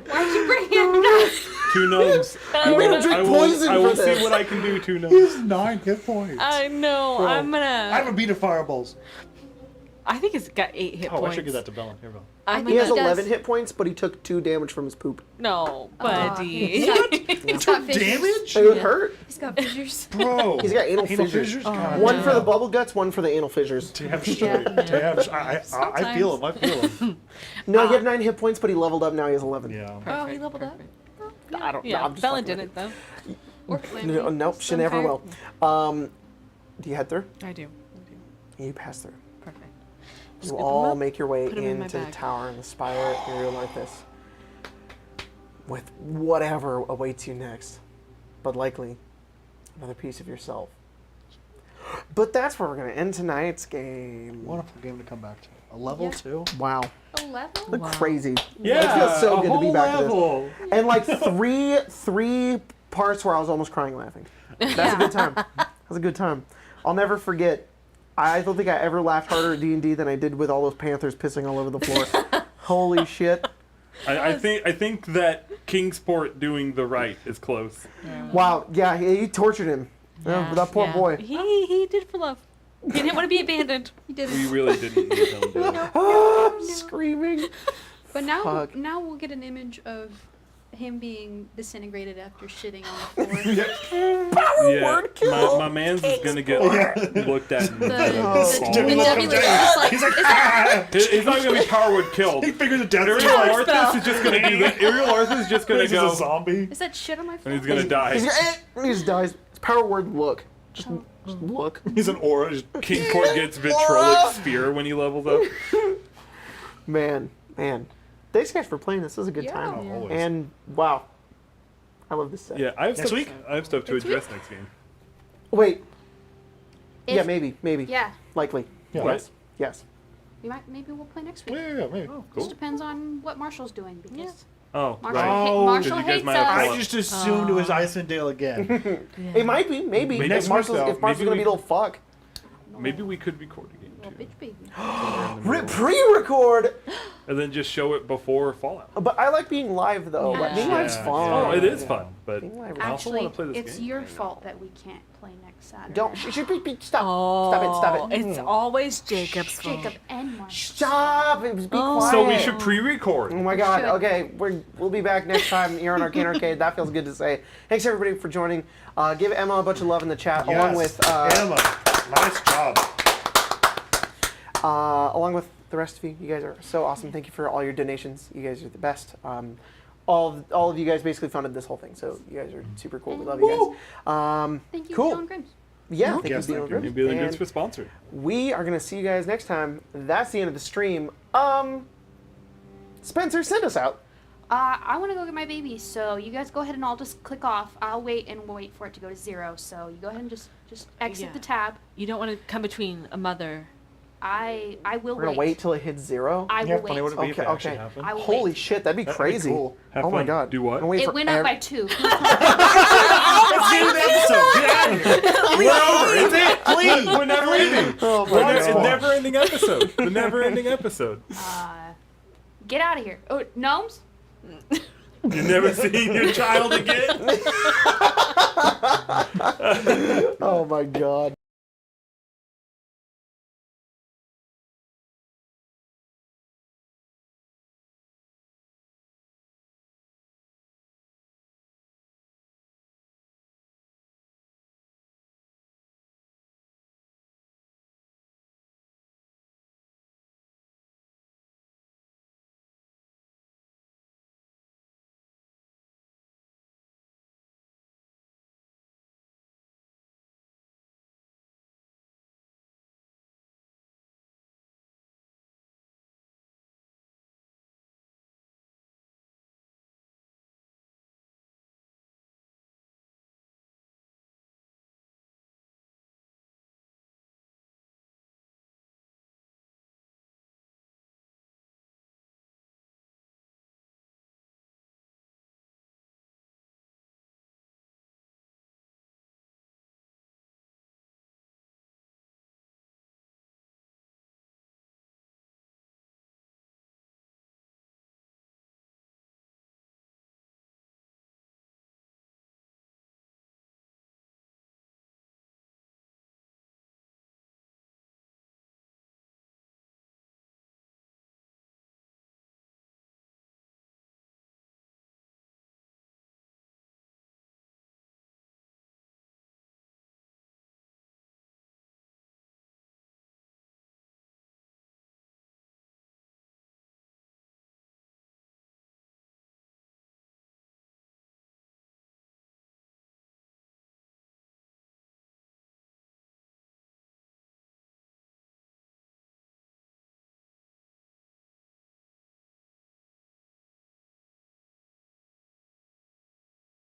Why'd you bring him? 2 gnomes. You made him drink poison I will for this. see what I can do. 2 He gnomes. has 9 hit points. I know. Bro. I'm I gonna. haven't beat a fireballs. I think it's got 8 hit Oh, points. I should give that to Bellin. Here, Bellin. I'm He has gonna- 11 hit points, but he took 2 damage from his poop. No, Aw, buddy. he's got fissures. Damage? It would Yeah. hurt. He's got fissures. Bro. He's got anal fissures. God One damn. for the bubble guts, one for the anal fissures. Damn straight. Damn. I feel him. I feel him. No, he had 9 hit points, but he leveled up. Now he has 11. Yeah. Oh, he leveled up. I don't know. Yeah, I'm just Velen fucking didn't though. Or with Calamity. you. No, nope, she never will. Do you head through? I do. You pass through. Perfect. You Scoop 'em all up, make your way put 'em in my into the bag. tower and the spire area like this. With whatever awaits you next. But likely, another piece of yourself. But that's where we're going to end tonight's game. Wonderful game to come back to. A level Yeah. 2? Wow. A level? Look crazy. Yeah, It feels so a good to be whole back to level. this. And like three parts where I was almost crying laughing. That's a good time. That's a good time. I'll never forget. I don't think I ever laughed harder at D&D than I did with all those panthers pissing all over the floor. Holy shit. I think that Kingsport doing the right is close. Wow. Yeah, he tortured him. Yeah, that poor boy. He did it for love. He didn't want to be abandoned. He did We it. really didn't need him to. Ah, screaming. But now, Fuck. now we'll get an image of him being disintegrated after shitting on the floor. Yeah, Word kill. my man's is gonna get looked at. And The fall. nebula is just like, He's like, He's not gonna be power word killed. he figures it out. Ariel Arthas is just gonna do that. Ariel Arthas is just gonna He's a go, zombie. is that shit on my and floor? he's gonna die. He just dies. His power word, look. Just look. He's an aura. Just Kingsport gets vitrolic spear when he levels up. Man. Thanks guys for playing. This was a good Yeah. time. Oh, always. And wow. I love this set. Yeah, I have Next stuff. week? I have stuff to Next address next game. Wait. Yeah, If- maybe. Yeah, Likely. Yeah. Yes. Yes. maybe we'll play next week. yeah, maybe. Cool. Just depends on what Marshall's doing because Oh, Marshall, right. Oh, Marshall Did you guys hates might have us. pulled I just assumed it was Icewind Dale again. It might be, maybe. Maybe If next Marshall's, week, though. if Marshall's Maybe gonna be a we- little fuck. Maybe we could record a game. Oh, bitch baby. Pre-record. And then just show it before Fallout. But I like being live though. Yeah. Being live's Yeah. fun. Oh, it is fun, but Being live. I also Actually, want to play this it's game. your fault that we can't play next Saturday. Don't. Stop. Stop it. It's always Jacob's fault. Jacob and Mark. Stop. Be Oh. quiet. So we should pre-record. Oh my God. should. Okay, we'll be back next time here on Arcane Arcade. That feels good to say. Thanks everybody for joining. Give Emma a bunch of love in the chat, along with Emma. Nice job. along with the rest of you. You guys are so awesome. Thank you for all your donations. You guys are the best. All of you guys basically funded this whole thing, so you guys are super cool. We love you guys. Thank you, Cool. Beyond Grims. Yeah, thank Yes, you, thank Beano you. Grimm. Maybe the And goods for sponsor. we are gonna see you guys next time. That's the end of the stream. Spencer, send us out. I want to go get my baby, so you guys go ahead and I'll just click off. I'll wait and wait for it to go to 0. So you go ahead and just exit Yeah. the tab. You don't want to come between a mother. I will We're gonna wait till it hits 0. I Yeah, will funny wait. would it be if Okay, it actually okay. happened? I will Holy wait. shit, that'd be That'd be crazy. cool. Have Oh my fun. God. Do what? I'm waiting It for went up by 2. Let's end the episode. Get out of here. We're over. It's it. Please. We're never ending. Oh my We're God. never-ending episode. The never-ending episode. Get out of here. Oh, gnomes? You never seen your child again. Oh my God.